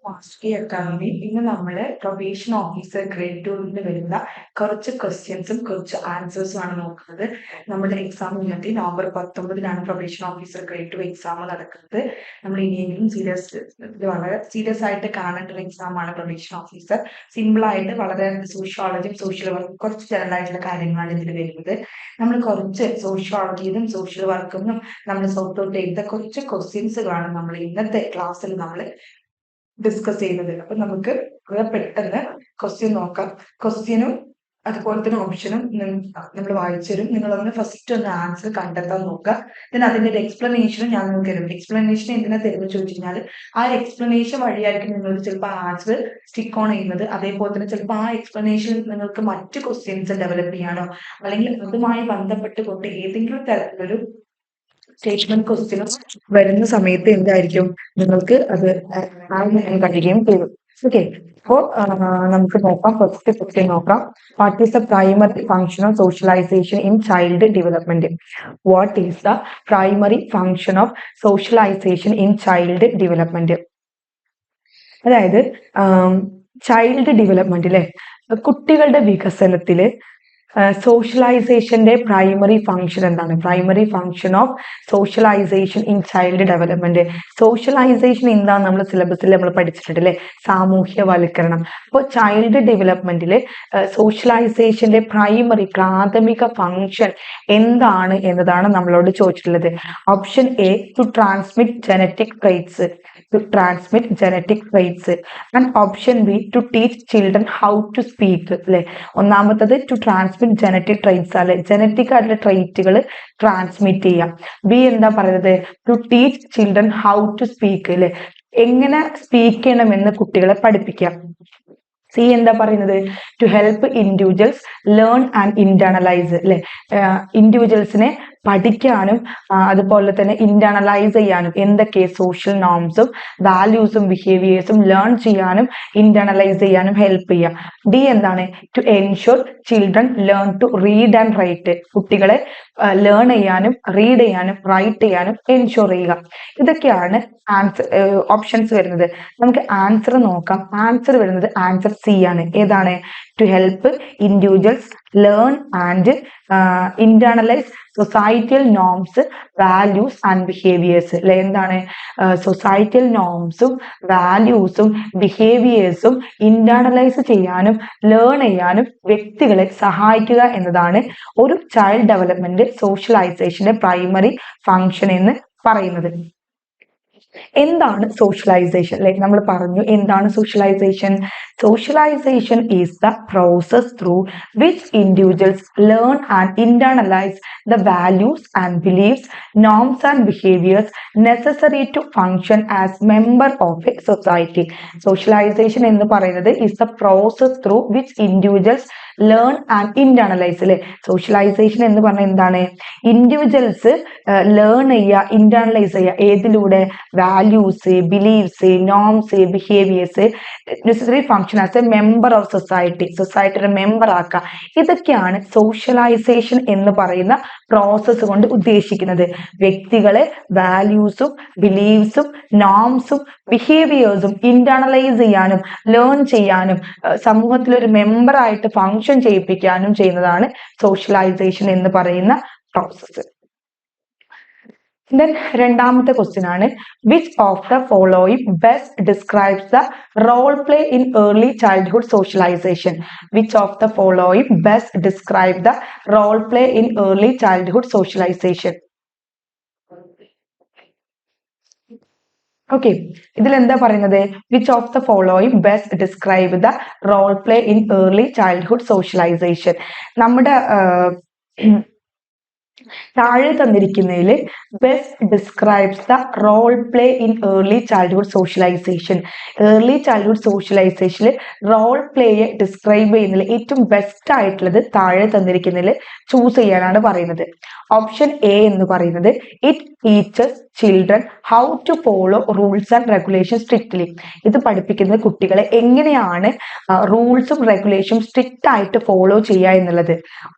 Mastery academy ഇന്ന് നമ്മൾ probation officer grade 2 വരുന്ന കുറച്ച് ക്വസ്റ്റ്യൻസും കുറച്ച് ആൻസേഴ്സും ആണ് നോക്കുന്നത്. നമ്മുടെ എക്സാം ഇന്നത്തെ November 19 probation officer grade 2 exam നടക്കുന്നത്. നമ്മൾ ഇനിയെങ്കിലും വളരെ സീരിയസ് ആയിട്ട് കാണേണ്ട ഒരു എക്സാം ആണ് പ്രൊബേഷൻ ഓഫീസർ. സിമ്പിൾ ആയിട്ട് വളരെ സോഷ്യോളജിയും സോഷ്യൽ വർക്കും കുറച്ച് ജനറൽ ആയിട്ടുള്ള കാര്യങ്ങളാണ് ഇതിൽ വരുന്നത്. നമ്മൾ കുറച്ച് സോഷ്യോളജിയിലും സോഷ്യൽ വർക്കും നമ്മൾ സോർട്ട് ഔട്ട് ചെയ്ത കുറച്ച് ക്വസ്റ്റ്യൻസുകളാണ് നമ്മൾ ഇന്നത്തെ ക്ലാസ്സിൽ നമ്മൾ ഡിസ്കസ് ചെയ്യുന്നത്. അപ്പൊ നമുക്ക് പെട്ടെന്ന് ക്വസ്റ്റ്യൻ നോക്കാം. ക്വസ്റ്റ്യനും അതുപോലെ തന്നെ ഓപ്ഷനും നമ്മൾ വായിച്ചു തരും. നിങ്ങളൊന്ന് ഫസ്റ്റ് ഒന്ന് ആൻസർ കണ്ടെത്താൻ നോക്കുക. then അതിന്റെ ഒരു എക്സ്പ്ലനേഷനും ഞാൻ നിങ്ങൾക്ക് തരും. എക്സ്പ്ലനേഷൻ എന്തിനാ തരുന്നത് ചോദിച്ചു കഴിഞ്ഞാൽ ആ എക്സ്പ്ലനേഷൻ വഴിയായിരിക്കും നിങ്ങൾക്ക് ചിലപ്പോൾ ആൻസർ സ്റ്റിക്ക് ഓൺ ചെയ്യുന്നത്. അതേപോലെ തന്നെ ചിലപ്പോൾ ആ എക്സ്പ്ലനേഷൻ നിങ്ങൾക്ക് മറ്റു ക്വസ്റ്റ്യൻസ് ഡെവലപ്പ് ചെയ്യാനോ അല്ലെങ്കിൽ അതുമായി ബന്ധപ്പെട്ടുകൊണ്ട് ഏതെങ്കിലും തരത്തിലൊരു സ്റ്റേറ്റ്മെന്റ് ക്വസ്റ്റ്യനും വരുന്ന സമയത്ത് എന്തായിരിക്കും നിങ്ങൾക്ക് അത് കഴിയുകയും ചെയ്തു. ഓക്കെ, അപ്പോ നമുക്ക് നോക്കാം. ഫസ്റ്റ് ക്വസ്റ്റ്യൻ നോക്കാം. What is the primary function of socialization in child development? What is the primary function of socialization in child development? അതായത് ചൈൽഡ് ഡെവലപ്മെന്റ് അല്ലെ, കുട്ടികളുടെ വികസനത്തില് സോഷ്യലൈസേഷന്റെ പ്രൈമറി ഫംഗ്ഷൻ എന്താണ്? Primary function of socialization in child development. Socialization എന്താണ് നമ്മൾ സിലബസിൽ നമ്മൾ പഠിച്ചിട്ടുണ്ട് അല്ലെ, സാമൂഹ്യവൽക്കരണം. അപ്പോൾ ചൈൽഡ് ഡെവലപ്മെന്റില് സോഷ്യലൈസേഷന്റെ പ്രൈമറി പ്രാഥമിക ഫംഗ്ഷൻ എന്താണ് എന്നതാണ് നമ്മളോട് ചോദിച്ചിട്ടുള്ളത്. Option A, to transmit genetic traits, to transmit genetic traits. And option B, to teach children how to speak അല്ലെ. ഒന്നാമത്തത് ടു ട്രാൻസ്മിറ്റ് ജനറ്റിക് ട്രൈറ്റ്സ് അല്ലെ, ജനറ്റിക് ആയിട്ടുള്ള ട്രൈറ്റുകൾ ട്രാൻസ്മിറ്റ് ചെയ്യാം. ബി എന്താ പറയുന്നത്? To teach children how to speak അല്ലെ, എങ്ങനെ സ്പീക്ക് ചെയ്യണമെന്ന് കുട്ടികളെ പഠിപ്പിക്കാം. സി എന്താ പറയുന്നത്? To help individuals learn and internalise അല്ലെ, ഇൻഡിവിജ്വൽസിനെ പഠിക്കാനും അതുപോലെ തന്നെ ഇന്റേണലൈസ് ചെയ്യാനും എന്തൊക്കെ സോഷ്യൽ നോംസും വാല്യൂസും ബിഹേവിയേഴ്സും ലേൺ ചെയ്യാനും ഇന്റേണലൈസ് ചെയ്യാനും ഹെൽപ്പ് ചെയ്യാം. ഡി എന്താണ്? To ensure children learn to read and write, കുട്ടികളെ ലേൺ ചെയ്യാനും റീഡ് ചെയ്യാനും റൈറ്റ് ചെയ്യാനും എൻഷുർ ചെയ്യുക. ഇതൊക്കെയാണ് ആൻസർ ഓപ്ഷൻസ് വരുന്നത്. നമുക്ക് ആൻസർ നോക്കാം. ആൻസർ വരുന്നത് ആൻസർ സി ആണ്. ഏതാണ്? To help individuals learn and internalize societal norms values and behaviours അല്ലെ. എന്താണ്? സൊസൈറ്റിയൽ നോംസും വാല്യൂസും ബിഹേവിയേഴ്സും ഇന്റേണലൈസ് ചെയ്യാനും ലേൺ ചെയ്യാനും വ്യക്തികളെ സഹായിക്കുക എന്നതാണ് ഒരു ചൈൽഡ് ഡെവലപ്മെന്റ് സോഷ്യലൈസേഷന്റെ പ്രൈമറി ഫംഗ്ഷൻ എന്ന് പറയുന്നത്. എന്താണ് സോഷ്യലൈസേഷൻ അല്ലെ? നമ്മൾ പറഞ്ഞു എന്താണ് socialization. Socialization is the process through which individuals learn and internalize the values and beliefs norms and behaviours necessary to function as member of a society. Socialization എന്ന് പറയുന്നത് is the process through which individuals learn and internalise അല്ലെ. Socialisation എന്ന് പറഞ്ഞാൽ എന്താണ്? Individuals learn ചെയ്യുക, internalise ചെയ്യുക. ഏതിലൂടെ? Values, beliefs, norms, behaviours necessary function as a member of society, സൊസൈറ്റിയുടെ മെമ്പർ ആക്കുക. ഇതൊക്കെയാണ് സോഷ്യലൈസേഷൻ എന്ന് പറയുന്ന പ്രോസസ്സ് കൊണ്ട് ഉദ്ദേശിക്കുന്നത്. വ്യക്തികളെ വാല്യൂസും ബിലീഫ്സും നോംസും ബിഹേവിയേഴ്സും ഇന്റേണലൈസ് ചെയ്യാനും ലേൺ ചെയ്യാനും സമൂഹത്തിലൊരു മെമ്പർ ആയിട്ട് ഫങ്ഷൻ ചെയ്യിപ്പിക്കാനും ചെയ്യുന്നതാണ് സോഷ്യലൈസേഷൻ എന്ന് പറയുന്ന പ്രോസസ്സ്. Then രണ്ടാമത്തെ ക്വസ്റ്റ്യൻ ആണ്, which of the following best describes the role play in early childhood socialisation? Which of the following best describe the role play in early childhood socialisation? Okay, ഇതിൽ എന്താ പറയുന്നത്? Which of the following best describe the role play in early childhood socialisation. നമ്മുടെ താഴെ തന്നിരിക്കുന്നതിൽ best describes the role play in early childhood socialisation. Early childhood സോഷ്യലൈസേഷനിൽ role പ്ലേയെ describe ചെയ്യുന്നതിൽ ഏറ്റവും ബെസ്റ്റ് ആയിട്ടുള്ളത് താഴെ തന്നിരിക്കുന്നതിൽ ചൂസ് ചെയ്യാനാണ് പറയുന്നത്. ഓപ്ഷൻ എ എന്ന് പറയുന്നത് it teaches children how to follow rules and regulation strictly. ഇത് പഠിപ്പിക്കുന്നത് കുട്ടികളെ എങ്ങനെയാണ് റൂൾസും റെഗുലേഷനും സ്ട്രിക്റ്റ് ആയിട്ട് ഫോളോ ചെയ്യുക എന്നുള്ളത്.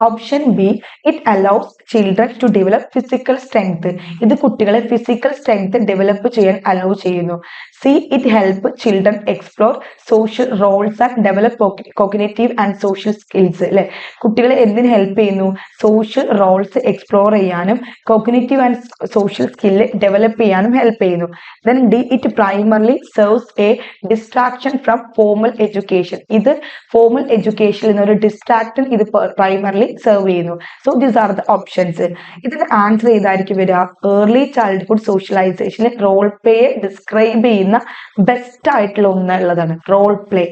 Option B it allows children to develop physical strength. ഇത് കുട്ടികളെ ഫിസിക്കൽ സ്ട്രെങ്ത് ഡെവലപ്പ് ചെയ്യാൻ അലൗ ചെയ്യുന്നു. C it help children explore social roles and develop cognitive and social skills അല്ലെ. കുട്ടികളെ എന്തിന് ഹെൽപ്പ് ചെയ്യുന്നു? സോഷ്യൽ റോൾസ് എക്സ്പ്ലോർ ചെയ്യാനും cognitive and social skill develop ചെയ്യാനും ഹെൽപ്പ് ചെയ്യുന്നു. Then D it primarily serves a distraction from formal education. ഇത് formal എഡ്യൂക്കേഷനിൽ നിന്ന് ഒരു ഡിസ്ട്രാക്ഷൻ ഇത് പ്രൈമർലി സെർവ് ചെയ്യുന്നു. So these are the options. ഇതിന്റെ ആൻസർ ഏതായിരിക്കും വരിക? ഏർലി ചൈൽഡ്ഹുഡ് സോഷ്യലൈസേഷനിൽ റോൾ പ്ലേയെ ഡിസ്ക്രൈബ് ചെയ്യുന്ന ബെസ്റ്റ് ആയിട്ടുള്ള ഒന്നുള്ളതാണ് റോൾ പ്ലേ.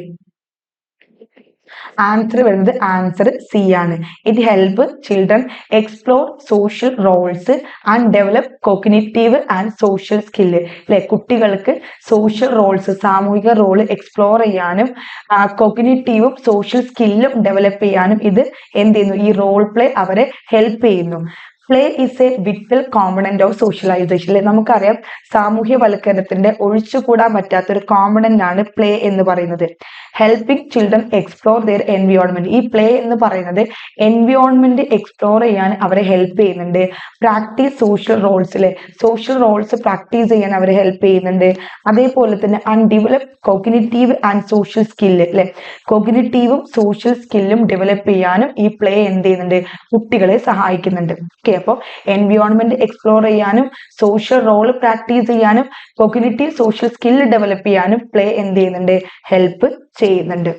ആൻസർ വരുന്നത് ആൻസർ സി ആണ്. It help children explore social roles and develop cognitive and social skill അല്ലെ. കുട്ടികൾക്ക് സോഷ്യൽ റോൾസ് സാമൂഹിക റോള് എക്സ്പ്ലോർ ചെയ്യാനും കോഗ്നിറ്റീവും സോഷ്യൽ സ്കില്ലും ഡെവലപ്പ് ചെയ്യാനും ഇത് എന്ത് ചെയ്യുന്നു? ഈ റോൾ പ്ലേ അവരെ ഹെൽപ്പ് ചെയ്യുന്നു. Play is a vital component of socialization. നമുക്കറിയാം സാമൂഹ്യവൽക്കരണത്തിന്റെ ഒഴിച്ചുകൂടാൻ പറ്റാത്ത ഒരു കോമ്പണന്റ് ആണ് പ്ലേ എന്ന് പറയുന്നത്. Helping children explore their environment. ഈ പ്ലേ എന്ന് പറയുന്നത് എൻവിയോൺമെന്റ് എക്സ്പ്ലോർ ചെയ്യാൻ അവരെ ഹെൽപ്പ് ചെയ്യുന്നുണ്ട്. പ്രാക്ടീസ് സോഷ്യൽ റോൾസിലെ സോഷ്യൽ റോൾസ് പ്രാക്ടീസ് ചെയ്യാൻ അവരെ ഹെൽപ്പ് ചെയ്യുന്നുണ്ട്. അതേപോലെ തന്നെ develop cognitive and social skill അല്ലെ. കോഗ്നിറ്റീവും സോഷ്യൽ സ്കില്ലും ഡെവലപ്പ് ചെയ്യാനും ഈ പ്ലേ എന്ത് ചെയ്യുന്നുണ്ട്? കുട്ടികളെ സഹായിക്കുന്നുണ്ട്. ഓക്കെ, അപ്പോൾ എൻവിയോൺമെന്റ് എക്സ്പ്ലോർ ചെയ്യാനും സോഷ്യൽ റോൾ പ്രാക്ടീസ് ചെയ്യാനും കോഗ്നിറ്റീവ് സോഷ്യൽ സ്കില്ല് ഡെവലപ്പ് ചെയ്യാനും പ്ലേ എന്ത് ചെയ്യുന്നുണ്ട്? ഹെൽപ്പ് ചെയ്യുന്നുണ്ട്.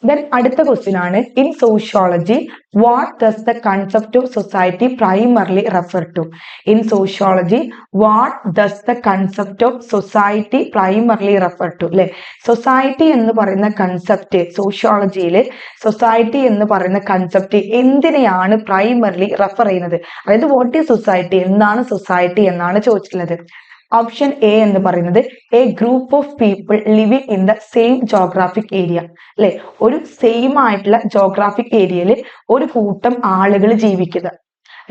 Then അടുത്ത ക്വസ്റ്റ്യൻ ആണ്, in sociology what does the concept of society primarily refer to? In sociology what does the concept of society primarily refer to അല്ലെ. Society എന്ന് പറയുന്ന concept സോഷ്യോളജിയിൽ society എന്ന് പറയുന്ന കൺസെപ്റ്റ് എന്തിനെയാണ് പ്രൈമർലി റെഫർ ചെയ്യുന്നത്? അതായത് വാട്ട് ഈസ് സൊസൈറ്റി, എന്താണ് society എന്നാണ് ചോദിച്ചിട്ടുള്ളത്. ഓപ്ഷൻ എ എന്ന് പറയുന്നത് A group of people living in the same geographic area അല്ലെ. ഒരു സെയിം ആയിട്ടുള്ള ജോഗ്രാഫിക് ഏരിയയിൽ ഒരു കൂട്ടം ആളുകൾ ജീവിക്കുക.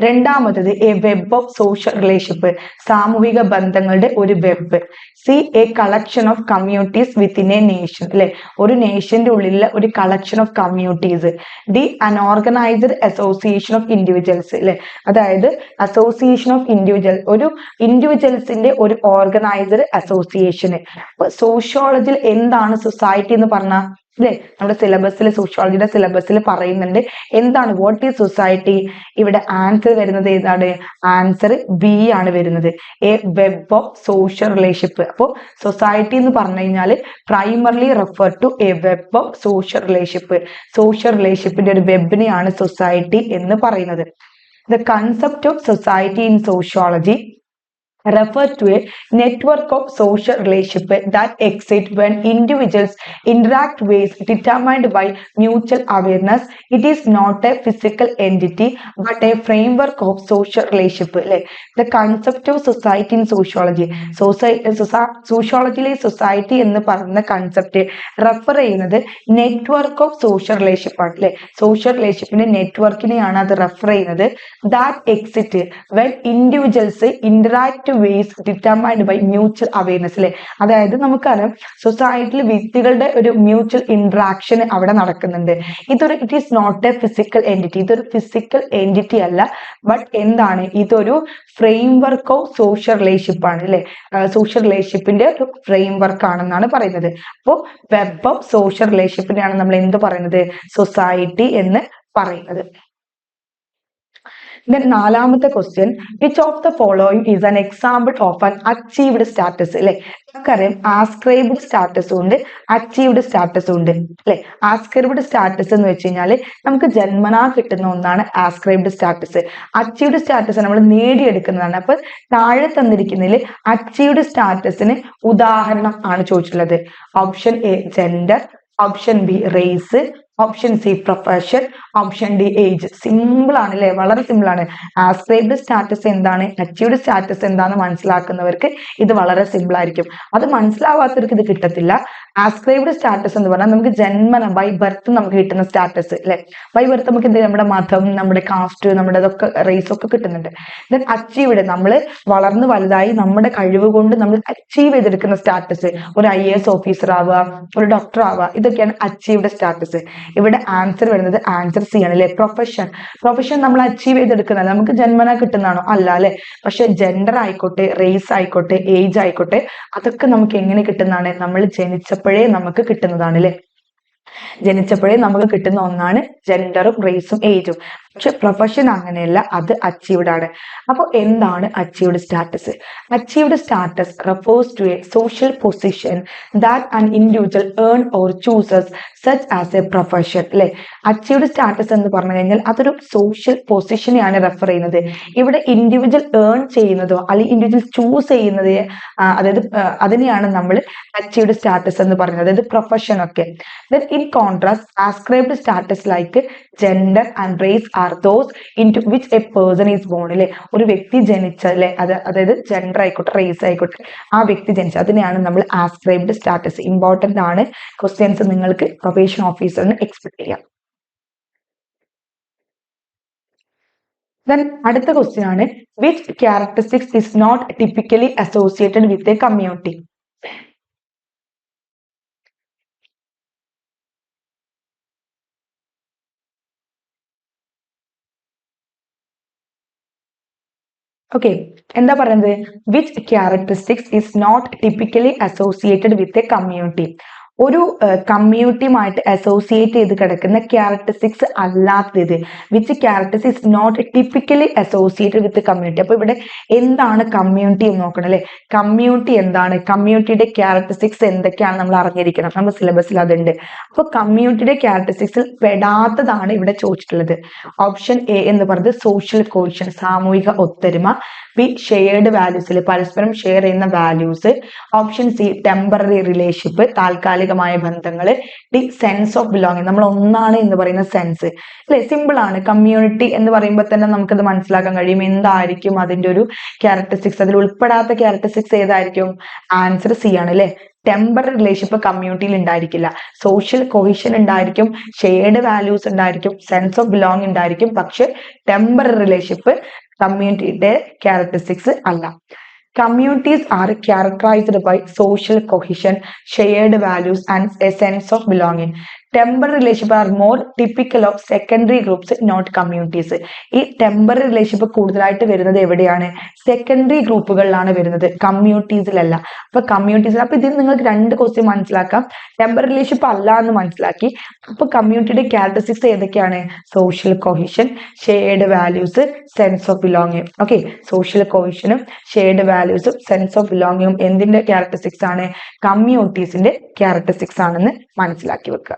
രണ്ടാമത്തത് A web of social relationship, സാമൂഹിക ബന്ധങ്ങളുടെ ഒരു web. C A collection of communities within A nation അല്ലെ, ഒരു നേഷന്റെ ഉള്ളിലുള്ള ഒരു collection of communities. D unorganised association of individuals അല്ലെ, അതായത് അസോസിയേഷൻ ഓഫ് ഇൻഡിവിജ്വൽ, ഒരു ഇൻഡിവിജ്വൽസിന്റെ ഒരു ഓർഗനൈസ്ഡ് അസോസിയേഷന്. സോഷ്യോളജിയിൽ എന്താണ് സൊസൈറ്റി എന്ന് പറഞ്ഞാൽ അല്ലെ, നമ്മുടെ സിലബസിൽ സോഷ്യോളജിയുടെ സിലബസിൽ പറയുന്നുണ്ട് എന്താണ് വാട്ട് ഈസ് സൊസൈറ്റി. ഇവിടെ ആൻസർ വരുന്നത് ഏതാണ്? ആൻസർ ബി ആണ് വരുന്നത്, a web of social relationship. അപ്പോൾ സൊസൈറ്റി എന്ന് പറഞ്ഞു കഴിഞ്ഞാൽ primarily refer to a web of social relationship. Social റിലേഷൻഷിപ്പിന്റെ ഒരു വെബിനെയാണ് സൊസൈറ്റി എന്ന് പറയുന്നത്. The concept of society in sociology refer to a network of social relationship that exist when individuals interact ways determined by mutual awareness. It is not a physical entity but a framework of social relationship. The concept of society in sociology, sociology society എന്ന് പറയുന്ന concept refer ചെയ്യുന്നത് network of social relationship ആണ് അല്ലെ. Social റിലേഷൻഷിപ്പിന്റെ നെറ്റ്വർക്കിനെയാണ് അത് refer ചെയ്യുന്നത്. That exit when individuals interact ways determined by mutual awareness അല്ലെ. അതായത് നമുക്കറിയാം സൊസൈറ്റിയിൽ വ്യക്തികളുടെ ഒരു മ്യൂച്വൽ ഇന്ററാക്ഷൻ അവിടെ നടക്കുന്നുണ്ട്. It is not a physical entity, ഇതൊരു ഫിസിക്കൽ എൻറ്റിറ്റി അല്ല, ബട്ട് എന്താണ്, ഇതൊരു ഫ്രെയിംവർക്ക് ഓഫ് സോഷ്യൽ റിലേഷൻഷിപ്പ് ആണ് അല്ലെ. സോഷ്യൽ റിലേഷൻഷിപ്പിന്റെ ഒരു ഫ്രെയിംവർക്ക് ആണെന്നാണ് പറയുന്നത്. അപ്പോൾ വെബ് ഓഫ് സോഷ്യൽ റിലേഷൻഷിപ്പിനെയാണ് നമ്മൾ എന്ത് പറയുന്നത്? സൊസൈറ്റി എന്ന് പറയുന്നത്. Then നാലാമത്തെ question, which of the following is an example of an achieved status അല്ലെ. നമുക്കറിയാം ആസ്ക്രൈബ്ഡ് സ്റ്റാറ്റസും ഉണ്ട് അച്ചീവ്ഡ് സ്റ്റാറ്റസും ഉണ്ട് അല്ലെ. ആസ്ക്രൈബ്ഡ് സ്റ്റാറ്റസ് എന്ന് വെച്ച് കഴിഞ്ഞാൽ നമുക്ക് ജന്മനാ കിട്ടുന്ന ഒന്നാണ് ആസ്ക്രൈബ്ഡ് സ്റ്റാറ്റസ്. അച്ചീവ്ഡ് സ്റ്റാറ്റസ് നമ്മൾ നേടിയെടുക്കുന്നതാണ്. അപ്പൊ താഴെ തന്നിരിക്കുന്നതിൽ അച്ചീവ്ഡ് സ്റ്റാറ്റസിന് ഉദാഹരണം ആണ് ചോദിച്ചിട്ടുള്ളത്. Option A gender, option B race, option C profession, option D age. Simple ആണ് അല്ലെ, വളരെ സിമ്പിൾ ആണ്. ആസ്ക്രൈബ്ഡ് സ്റ്റാറ്റസ് എന്താണ്, അച്ചീവ്ഡ് സ്റ്റാറ്റസ് എന്താണെന്ന് മനസ്സിലാക്കുന്നവർക്ക് ഇത് വളരെ സിമ്പിൾ ആയിരിക്കും. അത് മനസ്സിലാവാത്തവർക്ക് ഇത് കിട്ടത്തില്ല. ആസ്ക്രൈബ്ഡ് സ്റ്റാറ്റസ് എന്ന് പറഞ്ഞാൽ നമുക്ക് ജന്മന ബൈ ബർത്ത് നമുക്ക് കിട്ടുന്ന സ്റ്റാറ്റസ് അല്ലെ. ബൈ ബർത്ത് നമുക്ക് എന്ത്, നമ്മുടെ മതം, നമ്മുടെ കാസ്റ്റ്, നമ്മുടെ ഇതൊക്കെ റേസ് ഒക്കെ കിട്ടുന്നുണ്ട്. ദെൻ അച്ചീവ്ഡ്, നമ്മൾ വളർന്ന് വലുതായി നമ്മുടെ കഴിവ് കൊണ്ട് നമ്മൾ അച്ചീവ് ചെയ്തെടുക്കുന്ന സ്റ്റാറ്റസ്, ഒരു IAS ഓഫീസർ ആവുക, ഒരു ഡോക്ടർ ആവുക, ഇതൊക്കെയാണ് അച്ചീവ്ഡ് സ്റ്റാറ്റസ്. ഇവിടെ ആൻസർ വരുന്നത് ആൻസർ സി ആണ് അല്ലെ. പ്രൊഫഷൻ നമ്മൾ അച്ചീവ് ചെയ്തെടുക്കുന്നതല്ല, നമുക്ക് ജന്മന കിട്ടുന്നതാണോ? അല്ല അല്ലെ. പക്ഷെ ജെൻഡർ ആയിക്കോട്ടെ, റേസ് ആയിക്കോട്ടെ, ഏജ് ആയിക്കോട്ടെ, അതൊക്കെ നമുക്ക് എങ്ങനെ കിട്ടുന്നതാണ്? നമ്മൾ ജനിച്ചപ്പോഴേ നമുക്ക് കിട്ടുന്നതാണ് അല്ലെ. ജനിച്ചപ്പോഴേ നമുക്ക് കിട്ടുന്ന ഒന്നാണ് ജെൻഡറും റേസും ഏജും. പക്ഷെ പ്രൊഫഷൻ അങ്ങനെയല്ല, അത് അച്ചീവ്ഡ് ആണ്. അപ്പോൾ എന്താണ് achieved status? Achieved status refers to a social position that an individual earn or chooses such as a profession അല്ലെ. അച്ചീവ്ഡ് സ്റ്റാറ്റസ് എന്ന് പറഞ്ഞു കഴിഞ്ഞാൽ അതൊരു സോഷ്യൽ പൊസിഷനെയാണ് റെഫർ ചെയ്യുന്നത്. ഇവിടെ ഇൻഡിവിജ്വൽ ഏൺ ചെയ്യുന്നതോ അല്ലെങ്കിൽ ഇൻഡിവിജ്വൽ ചൂസ് ചെയ്യുന്നത് അതായത് അതിനെയാണ് നമ്മൾ അച്ചീവ്ഡ് സ്റ്റാറ്റസ് എന്ന് പറയുന്നത്, അതായത് പ്രൊഫഷൻ ഒക്കെ. In contrast, ascribed status like gender and race are those into which a person is born അല്ലെ. ഒരു വ്യക്തി ജനിച്ച അല്ലെ, അതായത് ജെൻഡർ ആയിക്കോട്ടെ, റേസ് ആയിക്കോട്ടെ, ആ വ്യക്തി ജനിച്ച അതിനെയാണ് നമ്മൾ ആസ്ക്രൈബ്ഡ് സ്റ്റാറ്റസ്. ഇമ്പോർട്ടന്റ് ആണ്, ക്വസ്റ്റ്യൻസ് നിങ്ങൾക്ക് പ്രൊബേഷൻ ഓഫീസറിന് എക്സ്പെക്ട് ചെയ്യാം. Then അടുത്ത ക്വസ്റ്റ്യൻ ആണ്, which characteristics is not typically associated with a community? Okay, എന്താ പറയുന്നത്? Which characteristics is not typically associated with a community. ഒരു കമ്മ്യൂണിറ്റിയുമായിട്ട് അസോസിയേറ്റ് ചെയ്ത് കിടക്കുന്ന ക്യാരക്ടറിസ്റ്റിക്സ് അല്ലാത്തത്. Which characteristics is not typically associated with community. അപ്പൊ ഇവിടെ എന്താണ് കമ്മ്യൂണിറ്റി എന്ന് നോക്കണം അല്ലെ. കമ്മ്യൂണിറ്റി എന്താണ്, കമ്മ്യൂണിറ്റിയുടെ ക്യാരക്ടറിസ്റ്റിക്സ് എന്തൊക്കെയാണ് നമ്മൾ അറിഞ്ഞിരിക്കണം, നമ്മുടെ സിലബസിൽ അതുണ്ട്. അപ്പൊ കമ്മ്യൂണിറ്റിയുടെ ക്യാരക്ടറിസ്റ്റിക്സിൽ പെടാത്തതാണ് ഇവിടെ ചോദിച്ചിട്ടുള്ളത്. ഓപ്ഷൻ എ എന്ന് പറയുന്നത് സോഷ്യൽ കോഹിഷൻ, സാമൂഹിക ഒത്തൊരുമ. ബി ഷെയർഡ് വാല്യൂസിൽ പരസ്പരം ഷെയർ ചെയ്യുന്ന values. Option C temporary relationship, താൽക്കാലികമായ ബന്ധങ്ങൾ. ഡി സെൻസ് ഓഫ് ബിലോങ്ങിങ്, നമ്മൾ ഒന്നാണ് എന്ന് പറയുന്ന സെൻസ് അല്ലെ. സിമ്പിൾ ആണ്. കമ്മ്യൂണിറ്റി എന്ന് പറയുമ്പോൾ തന്നെ നമുക്കത് മനസ്സിലാക്കാൻ കഴിയും എന്തായിരിക്കും അതിന്റെ ഒരു ക്യാരക്ടറിസ്റ്റിക്സ്. അതിൽ ഉൾപ്പെടാത്ത ക്യാരക്ടറിസ്റ്റിക്സ് ഏതായിരിക്കും? ആൻസർ സി ആണ് അല്ലെ. ടെമ്പററി റിലേഷൻഷിപ്പ് കമ്മ്യൂണിറ്റിയിൽ ഉണ്ടായിരിക്കില്ല. സോഷ്യൽ കൊഹിഷൻ ഉണ്ടായിരിക്കും, ഷെയർഡ് വാല്യൂസ് ഉണ്ടായിരിക്കും, സെൻസ് ഓഫ് ബിലോങ് ഉണ്ടായിരിക്കും, പക്ഷെ ടെമ്പററി റിലേഷൻഷിപ്പ് കമ്മ്യൂണിറ്റിയുടെ ക്യാരക്ടറിസ്റ്റിക്സ് അല്ല. Communities are characterized by social cohesion, shared values, and a sense of belonging. Temporary relationships are more typical of secondary groups, not communities. ഈ temporary relationship കൂടുതലായിട്ട് വരുന്നത് എവിടെയാണ്? Secondary ഗ്രൂപ്പുകളിലാണ് വരുന്നത്, കമ്മ്യൂണിറ്റീസിലല്ല. അപ്പൊ കമ്മ്യൂണിറ്റീസിൽ, അപ്പൊ ഇതിൽ നിങ്ങൾക്ക് രണ്ട് ക്വസ്റ്റ്യൻ മനസ്സിലാക്കാം. ടെമ്പററി റിലേഷൻഷിപ്പ് അല്ല എന്ന് മനസ്സിലാക്കി. അപ്പൊ കമ്മ്യൂണിറ്റിയുടെ ക്യാരക്ടറിസ്റ്റിക്സ് ഏതൊക്കെയാണ്? Social cohesion, shared values, sense of belonging. Okay, social കൊഹിഷനും ഷെയർഡ് വാല്യൂസും സെൻസ് ഓഫ് ബിലോങ്ങിങ്ങും എന്തിന്റെ ക്യാരക്ടറിസ്റ്റിക്സ് ആണ്? കമ്മ്യൂണിറ്റീസിന്റെ ക്യാരക്ടറിസ്റ്റിക്സ് ആണെന്ന് മനസ്സിലാക്കി വെക്കുക.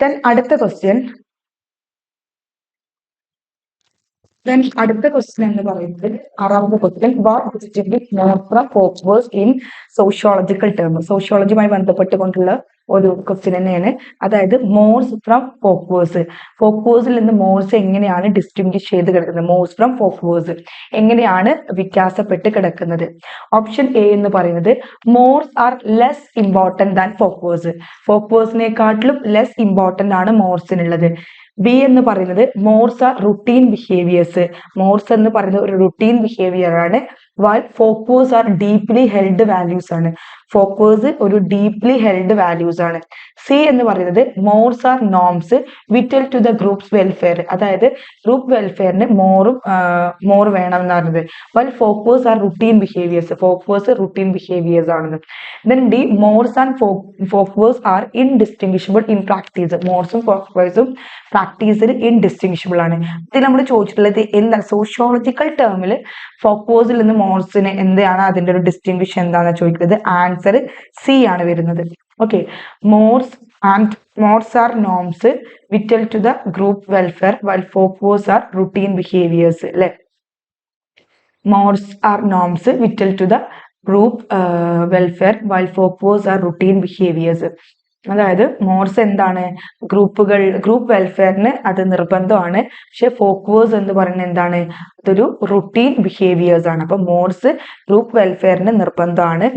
Then അടുത്ത ക്വസ്റ്റ്യൻ എന്ന് പറയുന്നത് 6ാമത്തെ question. What distinguish mores from folkways in sociological term. സോഷ്യോളജിയുമായി ബന്ധപ്പെട്ടുകൊണ്ടുള്ള ഒരു ക്വസ്റ്റ്യൻ തന്നെയാണ്. അതായത് മോർസ് ഫ്രം ഫോക്വേഴ്സ്. ഫോക്വേഴ്സിൽ നിന്ന് മോർസ് എങ്ങനെയാണ് ഡിസ്റ്റിങ്വിഷ് ചെയ്ത് കിടക്കുന്നത്? മോർസ് ഫ്രം ഫോക്വേഴ്സ് എങ്ങനെയാണ് വ്യത്യാസപ്പെട്ട് കിടക്കുന്നത്? ഓപ്ഷൻ എ എന്ന് പറയുന്നത് mores are less important than folkways. ഫോക്വേഴ്സിനെക്കാട്ടിലും ലെസ് ഇമ്പോർട്ടന്റ് ആണ് മോർസിനുള്ളത്. ബി എന്ന് പറയുന്നത് mores are routine behaviours. Mores എന്ന് പറയുന്നത് ഒരു റുട്ടീൻ ബിഹേവിയർ ആണ്. while folkways are deeply held values ആണ്. ഫോക്വേഴ്സ് ഒരു ഡീപ്ലി ഹെൽഡ് വാല്യൂസ് ആണ്. സി എന്ന് പറയുന്നത് mores are norms vital to the group's welfare. അതായത് ഗ്രൂപ്പ് വെൽഫെയറിന് മോർ വേണം എന്ന് പറയുന്നത്. while folkways are routine behaviours. Folkways routine behaviours ആണെന്ന്. then D mores and folkways are indistinguishable in practice. മോർസും ഫോക്വേഴ്സും പ്രാക്ടീസിൽ ഇൻഡിസ്റ്റിങ്വിഷബിൾ ആണ്. ഇത് നമ്മൾ ചോദിച്ചിട്ടുള്ളത് എന്താണ്? സോഷ്യോളജിക്കൽ ടേമിൽ ഫോക്വേഴ്സിൽ നിന്ന് മോർസിന് എന്താണ് അതിന്റെ ഒരു ഡിസ്റ്റിങ്വിഷ് എന്താണെന്ന് ചോദിക്കുന്നത്? ആൻസർ സി ആണ് വരുന്നത്. Okay, mores are norms vital to the group welfare while folkways are routine behaviours അല്ലെ. Mores are norms vital to the group welfare while folkways are routine behaviours. അതായത് മോർസ് എന്താണ്? Group വെൽഫെയറിന് അത് നിർബന്ധമാണ്. പക്ഷെ ഫോക്വേഴ്സ് എന്ന് പറയുന്നത് എന്താണ്? അതൊരു റുട്ടീൻ ബിഹേവിയേഴ്സ് ആണ്. അപ്പൊ മോർസ് ഗ്രൂപ്പ് വെൽഫെയറിന് നിർബന്ധമാണ്,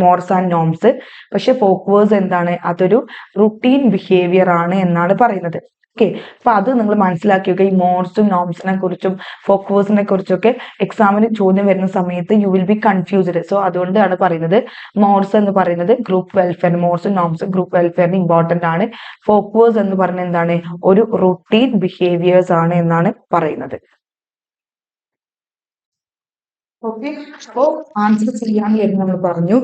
മോർസ് ആൻഡ് നോംസ്. പക്ഷെ ഫോക്വേഴ്സ് എന്താണ്? അതൊരു റുട്ടീൻ ബിഹേവിയർ ആണ് എന്നാണ് പറയുന്നത്. ഓക്കെ, അപ്പൊ അത് നിങ്ങൾ മനസ്സിലാക്കി വെക്കുക. ഈ മോഡ്സും നോംസിനെ കുറിച്ചും ഫോക്കവേഴ്സിനെ കുറിച്ചൊക്കെ എക്സാമിന് ചോദ്യം വരുന്ന സമയത്ത് you will be confused. So അതുകൊണ്ടാണ് പറയുന്നത് മോഡ്സ് എന്ന് പറയുന്നത് ഗ്രൂപ്പ് വെൽഫെയർ, മോഡ്സും നോംസും ഗ്രൂപ്പ് വെൽഫെയറിന് ഇമ്പോർട്ടന്റ് ആണ്. ഫോക്കവേഴ്സ് എന്ന് പറയുന്നത് എന്താണ്, ഒരു റൂട്ടീൻ ബിഹേവിയേഴ്സ് ആണ് എന്നാണ് പറയുന്നത്. ഓക്കെ, അപ്പോ ആൻസർ ചെയ്യാൻ വരുന്ന നമ്മൾ പറഞ്ഞു.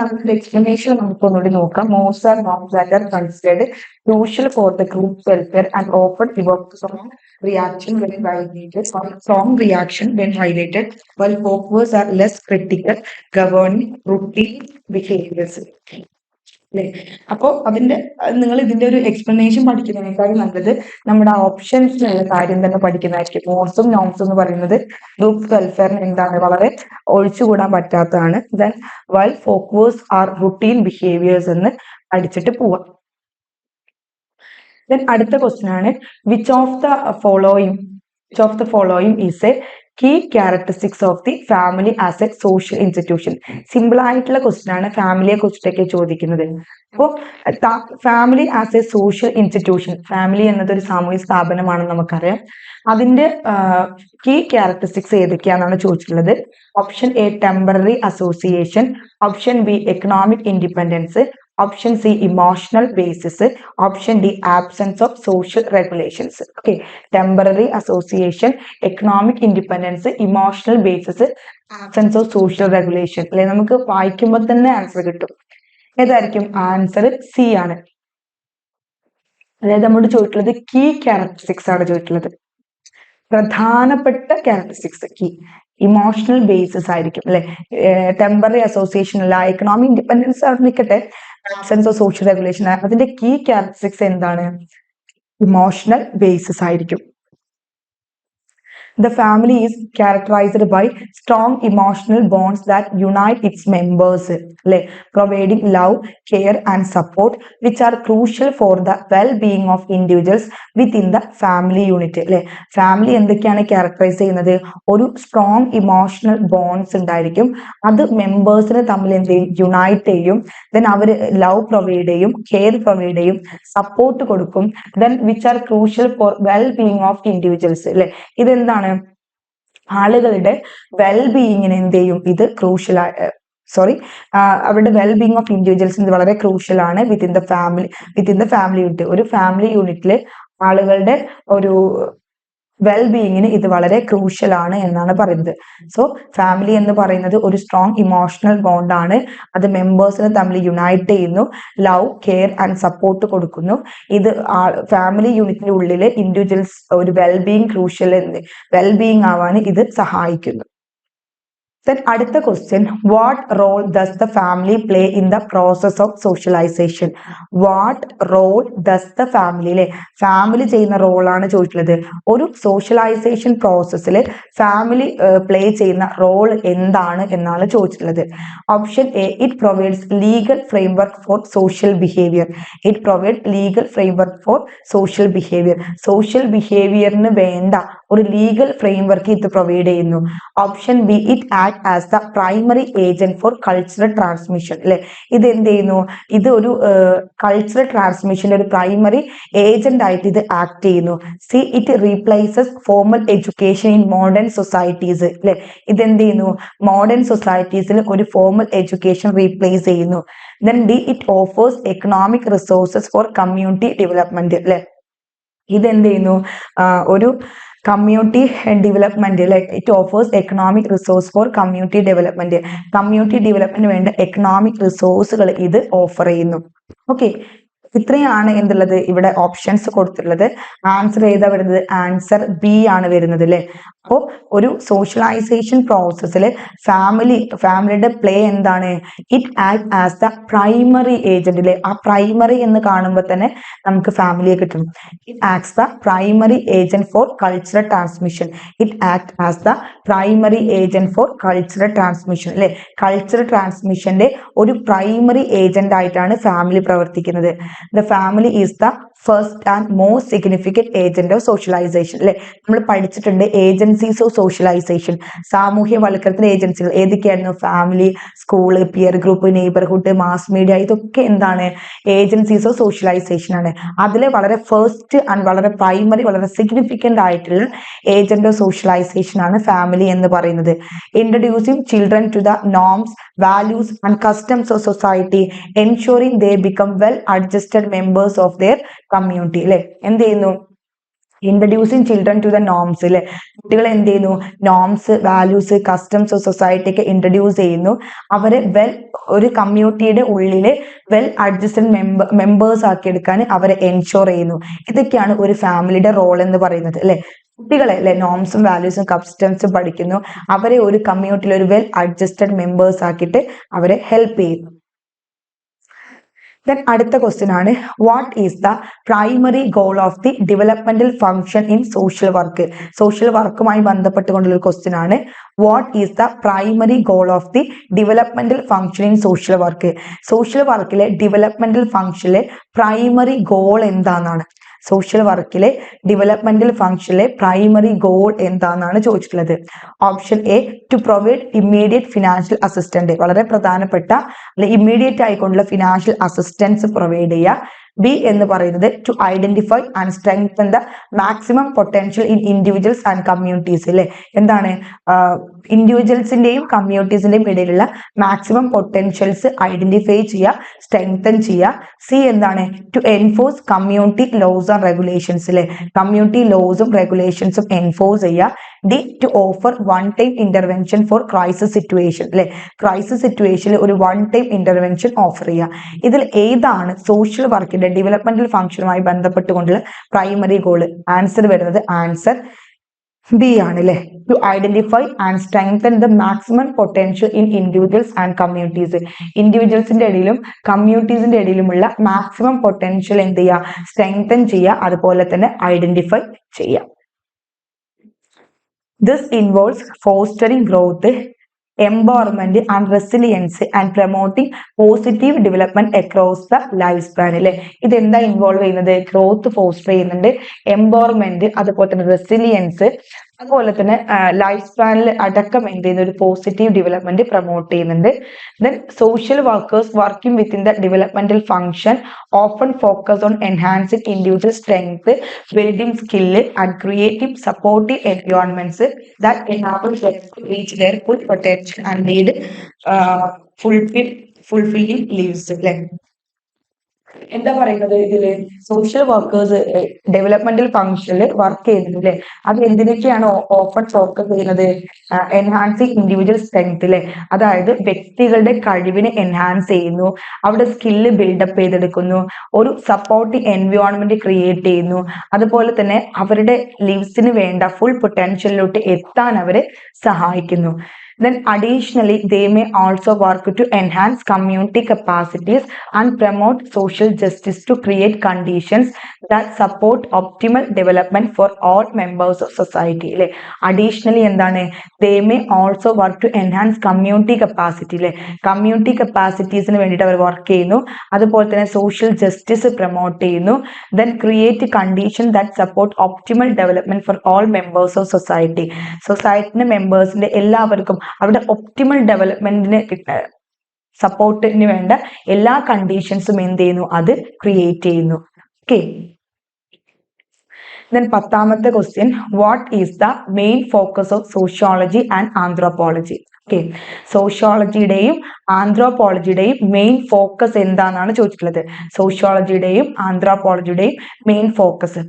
അതിന്റെ എക്സ്പ്ലനേഷൻ നമുക്ക് ഒന്നുകൂടി നോക്കാം. Modes and norms that are considered crucial for the group welfare and often evoke strong reaction when violated, or strong reaction when violated, while followers are less critical, governing routine behaviors. അല്ലെ, അപ്പോ അതിന്റെ നിങ്ങൾ ഇതിന്റെ ഒരു explanation പഠിക്കുന്നതിനേക്കാളും നല്ലത് നമ്മുടെ ഓപ്ഷൻസിലുള്ള കാര്യം തന്നെ പഠിക്കുന്നതായിരിക്കും. മോഡ്സും നോംസും എന്ന് പറയുന്നത് ഗ്രൂപ്പ് വെൽഫെയറിന് എന്താണ്, വളരെ ഒഴിച്ചുകൂടാൻ പറ്റാത്തതാണ്. Then while folkways are routine behaviours എന്ന് പഠിച്ചിട്ട് പോവാം. Then അടുത്ത ക്വസ്റ്റ്യൻ ആണ്, which of the following is a key characteristics of the family as a social institution? Simple ആയിട്ടുള്ള ക്വസ്റ്റ്യൻ ആണ്, ഫാമിലിയെ കുറിച്ചിട്ടൊക്കെ ചോദിക്കുന്നത്. അപ്പോൾ family as A social institution, family എന്നത് ഒരു സാമൂഹിക സ്ഥാപനമാണെന്ന് നമുക്കറിയാം. അതിന്റെ കീ ക്യാരക്ടറിസ്റ്റിക്സ് ഏതൊക്കെയാണെന്നാണ് ചോദിച്ചിട്ടുള്ളത്. Option A temporary association, option B economic independence, option C emotional basis, option D absence of social regulations. Okay, temporary association, economic independence, emotional basis, absence of social regulation. അല്ലെ, നമുക്ക് വായിക്കുമ്പോൾ തന്നെ answer കിട്ടും. ഏതായിരിക്കും answer? C ആണ്. അതായത് നമ്മോട് ചോദിച്ചിട്ടുള്ളത് കീ ക്യാരക്ടറിസ്റ്റിക്സ് ആണ് ചോദിച്ചിട്ടുള്ളത്, പ്രധാനപ്പെട്ട ക്യാരക്ടറിസ്റ്റിക്സ്. കീ ഇമോഷണൽ ബേസിസ് ആയിരിക്കും അല്ലെ, ടെമ്പററി അസോസിയേഷൻ അല്ല, എക്കണോമിക് ഇൻഡിപെൻഡൻസ് അവിടെ നിൽക്കട്ടെ, ആബ്സെൻസ് ഓഫ് സോഷ്യൽ റെഗുലേഷൻ. അതിന്റെ കീ ക്യാരക്ടറിസ്റ്റിക്സ് എന്താണ്? ഇമോഷണൽ ബേസിസ് ആയിരിക്കും. The family is characterized by strong emotional bonds that unite its members, providing love, care and support which are crucial for the well-being of individuals within the family unit. Family എന്തൊക്കെയാണ് characterise ചെയ്യുന്നത്? ഒരു strong emotional bonds ഉണ്ടായിരിക്കും, അത് മെമ്പേഴ്സിന് തമ്മിൽ എന്ത് ചെയ്യും? Unite ചെയ്യും. Then അവർ love provide ചെയ്യും, കെയർ പ്രൊവൈഡ് ചെയ്യും, സപ്പോർട്ട് കൊടുക്കും. Then which are crucial for well being of individuals. അല്ലെ, ഇതെന്താണ്? ആളുകളുടെ വെൽബീയിങ്ങിന് എന്ത് ചെയ്യും? ഇത് ക്രൂഷ്യൽ അവരുടെ വെൽബീയിങ് ഓഫ് ഇൻഡിവിജ്വൽസ് ഇത് വളരെ ക്രൂഷ്യൽ ആണ് വിത്തിൻ ദ ഫാമിലി യൂണിറ്റ്. ഒരു ഫാമിലി യൂണിറ്റില് ആളുകളുടെ ഒരു വെൽബീയിങ്ങിന് ഇത് വളരെ ക്രൂഷ്യൽ ആണ് എന്നാണ് പറയുന്നത്. സോ ഫാമിലി എന്ന് പറയുന്നത് ഒരു സ്ട്രോങ് ഇമോഷണൽ ബോണ്ട് ആണ്, അത് മെമ്പേഴ്സിനെ തമ്മിൽ യുണൈറ്റ് ചെയ്യുന്നു, ലവ്, കെയർ ആൻഡ് സപ്പോർട്ട് കൊടുക്കുന്നു. ഇത് ഫാമിലി യൂണിറ്റിന്റെ ഉള്ളിൽ ഇൻഡിവിജ്വൽസ് ഒരു വെൽബീയിങ് ആവാൻ ഇത് സഹായിക്കുന്നു. Then അടുത്ത question, what role does the family play in the process of socialization? What role does the family, family ചെയ്യുന്ന റോളാണ് ചോദിച്ചിട്ടുള്ളത്. ഒരു സോഷ്യലൈസേഷൻ പ്രോസസ്സിൽ ഫാമിലി പ്ലേ ചെയ്യുന്ന റോൾ എന്താണ് എന്നാണ് ചോദിച്ചിട്ടുള്ളത്. Option A, it provides legal framework for social behaviour. It provide legal framework for social behaviour. Social ബിഹേവിയറിന് വേണ്ട ഒരു ലീഗൽ ഫ്രെയിംവർക്ക് ഇത് പ്രൊവൈഡ് ചെയ്യുന്നു. Option B, it act as the primary agent for cultural transmission. അല്ലെ, ഇത് എന്ത് ചെയ്യുന്നു? ഇത് ഒരു കൾച്ചറൽ ട്രാൻസ്മിഷന്റെ ഒരു പ്രൈമറി ഏജന്റ് ആയിട്ട് ഇത് ആക്ട് ചെയ്യുന്നു. C, it replaces formal education in modern societies. അല്ലെ, ഇത് എന്ത് ചെയ്യുന്നു? മോഡേൺ സൊസൈറ്റീസിൽ ഒരു ഫോർമൽ എഡ്യൂക്കേഷൻ റീപ്ലേസ് ചെയ്യുന്നു. Then D, it offers economic resources for community development. അല്ലെ, ഇത് എന്ത് ചെയ്യുന്നു? ഒരു community development, it offers economic resource for community development വേണ്ട എക്കണോമിക് റിസോഴ്സുകൾ ഇത് ഓഫർ ചെയ്യുന്നു. ഓക്കെ, ഇത്രയാണ് എന്തുള്ളത് ഇവിടെ ഓപ്ഷൻസ് കൊടുത്തിട്ടുള്ളത്. ആൻസർ ഏതാ വരുന്നത്? ആൻസർ ബി ആണ് വരുന്നത് അല്ലെ. അപ്പോൾ ഒരു സോഷ്യലൈസേഷൻ പ്രോസസ്സിൽ ഫാമിലിയുടെ പ്ലേ എന്താണ്? It act as the primary agent. അല്ലെ, ആ പ്രൈമറി എന്ന് കാണുമ്പോൾ തന്നെ നമുക്ക് ഫാമിലിയെ കിട്ടും. It acts the primary agent for cultural transmission. It act as the primary agent for cultural transmission. അല്ലെ, കൾച്ചറൽ ട്രാൻസ്മിഷന്റെ ഒരു പ്രൈമറി ഏജന്റ് ആയിട്ടാണ് ഫാമിലി പ്രവർത്തിക്കുന്നത്. The family is the first and most significant agent of socialisation അല്ലെ. നമ്മൾ പഠിച്ചിട്ടുണ്ട് agencies of socialisation, സാമൂഹ്യവൽക്കരണത്തിന്റെ ഏജൻസികൾ ഏതൊക്കെയായിരുന്നു? Family, school, peer group, neighbourhood, mass media, ഇതൊക്കെ എന്താണ്? ഏജൻസീസ് ഓഫ് സോഷ്യലൈസേഷൻ ആണ്. അതിലെ വളരെ ഫസ്റ്റ് ആൻഡ് വളരെ പ്രൈമറി, വളരെ സിഗ്നിഫിക്കന്റ് ആയിട്ടുള്ള ഏജന്റ് ഓഫ് സോഷ്യലൈസേഷൻ ആണ് ഫാമിലി എന്ന് പറയുന്നത്. Introducing children to the norms, values and customs of society, ensuring they become well adjusted members of their community അല്ലെ. എന്ത് ചെയ്യുന്നു? Introducing children to the norms അല്ലെ. കുട്ടികളെ എന്ത് ചെയ്യുന്നു? Norms, values, customs of society ഒക്കെ ഇൻട്രൊഡ്യൂസ് ചെയ്യുന്നു. അവരെ ഒരു കമ്മ്യൂണിറ്റിയുടെ ഉള്ളില് വെൽ അഡ്ജസ്റ്റഡ് മെമ്പേഴ്സ് ആക്കി എടുക്കാൻ അവരെ എൻഷുർ ചെയ്യുന്നു. ഇതൊക്കെയാണ് ഒരു ഫാമിലിയുടെ റോൾ എന്ന് പറയുന്നത് അല്ലെ. കുട്ടികളെ അല്ലെ നോംസും വാല്യൂസും കസ്റ്റംസും പഠിക്കുന്നു, അവരെ ഒരു കമ്മ്യൂണിറ്റിയിൽ ഒരു വെൽ അഡ്ജസ്റ്റഡ് മെമ്പേഴ്സ് ആക്കിയിട്ട് അവരെ ഹെൽപ്പ് ചെയ്യുന്നു. Then അടുത്ത ക്വസ്റ്റ്യൻ ആണ്, what is the primary goal of the developmental function in social work? Social വർക്കുമായി ബന്ധപ്പെട്ടുകൊണ്ടുള്ള ഒരു ക്വസ്റ്റ്യൻ ആണ്. What is the primary goal of the developmental function in social work? Social വർക്കിലെ ഡെവലപ്മെന്റൽ ഫംഗ്ഷനിലെ primary goal എന്താണെന്നാണ്. Social വർക്കിലെ developmental ഫംഗ്ഷനിലെ primary goal എന്താണെന്നാണ് ചോദിച്ചിട്ടുള്ളത്. Option A, to provide immediate financial assistant, വളരെ പ്രധാനപ്പെട്ട അല്ലെ ഇമ്മീഡിയറ്റ് ആയിക്കൊണ്ടുള്ള ഫിനാൻഷ്യൽ അസിസ്റ്റൻസ് പ്രൊവൈഡ് ചെയ്യുക. ബി എന്ന് പറയുന്നത് to identify and strengthen the maximum potential in individuals and communities അല്ലെ. എന്താണ്? ഇൻഡിവിജ്വൽസിന്റെയും കമ്മ്യൂണിറ്റീസിന്റെയും ഇടയിലുള്ള മാക്സിമം പൊട്ടൻഷ്യൽസ് ഐഡന്റിഫൈ ചെയ്യുക, സ്ട്രെങ്തൻ ചെയ്യുക. സി എന്താണ്? To enforce community laws and regulations അല്ലെ. കമ്മ്യൂണിറ്റി ലോസും റെഗുലേഷൻസും എൻഫോഴ്സ് ചെയ്യുക. D to offer one time intervention for crisis situation അല്ലെ. ക്രൈസിസ് സിറ്റുവേഷനിൽ ഒരു വൺ ടൈം ഇന്റർവെൻഷൻ ഓഫർ ചെയ്യുക. ഇതിൽ ഏതാണ് സോഷ്യൽ വർക്കിന്റെ ഡെവലപ്മെന്റൽ ഫംഗ്ഷനുമായി ബന്ധപ്പെട്ടുകൊണ്ടുള്ള പ്രൈമറി ഗോള്? ആൻസർ വരുന്നത് ആൻസർ ബി ആണ് അല്ലെ. To identify and strengthen the maximum potential in individuals and communities. ഇൻഡിവിജ്വൽസിന്റെ ഇടയിലും കമ്മ്യൂണിറ്റീസിന്റെ ഇടയിലുമുള്ള മാക്സിമം പൊട്ടൻഷ്യൽ എന്ത് ചെയ്യുക? സ്ട്രെങ്തൻ ചെയ്യുക, അതുപോലെ തന്നെ ഐഡന്റിഫൈ ചെയ്യുക. This involves fostering growth, empowerment and resilience and promoting positive development across the lifespan അല്ലെ. ഇതെന്താ ഇൻവോൾവ് ചെയ്യുന്നത്? ഗ്രോത്ത് ഫോസ്റ്റർ ചെയ്യുന്നുണ്ട്, എംപവർമെന്റ്, അതുപോലെ തന്നെ റെസിലിയൻസ്, അതുപോലെ തന്നെ ലൈഫ് സ്പാനിൽ അടക്കം എന്ത് ചെയ്യുന്ന ഒരു പോസിറ്റീവ് ഡെവലപ്മെന്റ് പ്രൊമോട്ട് ചെയ്യുന്നുണ്ട്. Then social workers working within the developmental function often focus on enhancing individual strength, building skill and creative supportive environments that enable them to reach their full potential and lead fulfilling lives അല്ലെ. എന്താ പറയുന്നത് ഇതില്? Social workers developmental ഫംഗ്ഷനിൽ work ചെയ്യുന്നത് അല്ലെ. അത് എന്തിനൊക്കെയാണ് open focus ചെയ്യുന്നത്? Enhancing individual strength അല്ലെ. അതായത് വ്യക്തികളുടെ കഴിവിനെ എൻഹാൻസ് ചെയ്യുന്നു, അവിടെ സ്കില്ല് ബിൽഡപ്പ് ചെയ്തെടുക്കുന്നു, ഒരു സപ്പോർട്ടിങ് എൻവയോൺമെന്റ് ക്രിയേറ്റ് ചെയ്യുന്നു, അതുപോലെ തന്നെ അവരുടെ ലിവ്സിന് വേണ്ട ഫുൾ പൊട്ടൻഷ്യലിലോട്ട് എത്താൻ അവരെ സഹായിക്കുന്നു. Then additionally, they may also work to enhance community capacities and promote social justice to create conditions that support optimal development for all members of society. Additionally, endane they may also work to enhance community capacity. Community capacities nu vendite our work ചെയ്യുന്നു, അതുപോലെ തന്നെ social justice promote ചെയ്യുന്നു. Then create conditions that support optimal development for all members of society. സൊസൈറ്റിന്റെ മെമ്പേഴ്സിന്റെ എല്ലാവർക്കും അവിടെ optimal ഡെവലപ്മെന്റിന് സപ്പോർട്ടിന് വേണ്ട എല്ലാ കണ്ടീഷൻസും എന്ത് ചെയ്യുന്നു? അത് ക്രിയേറ്റ് ചെയ്യുന്നു. ഓക്കെ. Then പത്താമത്തെ question, what is the main focus of sociology and anthropology? Okay, സോഷ്യോളജിയുടെയും ആന്ത്രോപോളജിയുടെയും മെയിൻ ഫോക്കസ് എന്താണെന്നാണ് ചോദിച്ചിട്ടുള്ളത്. സോഷ്യോളജിയുടെയും ആന്ത്രോപോളജിയുടെയും മെയിൻ ഫോക്കസ്.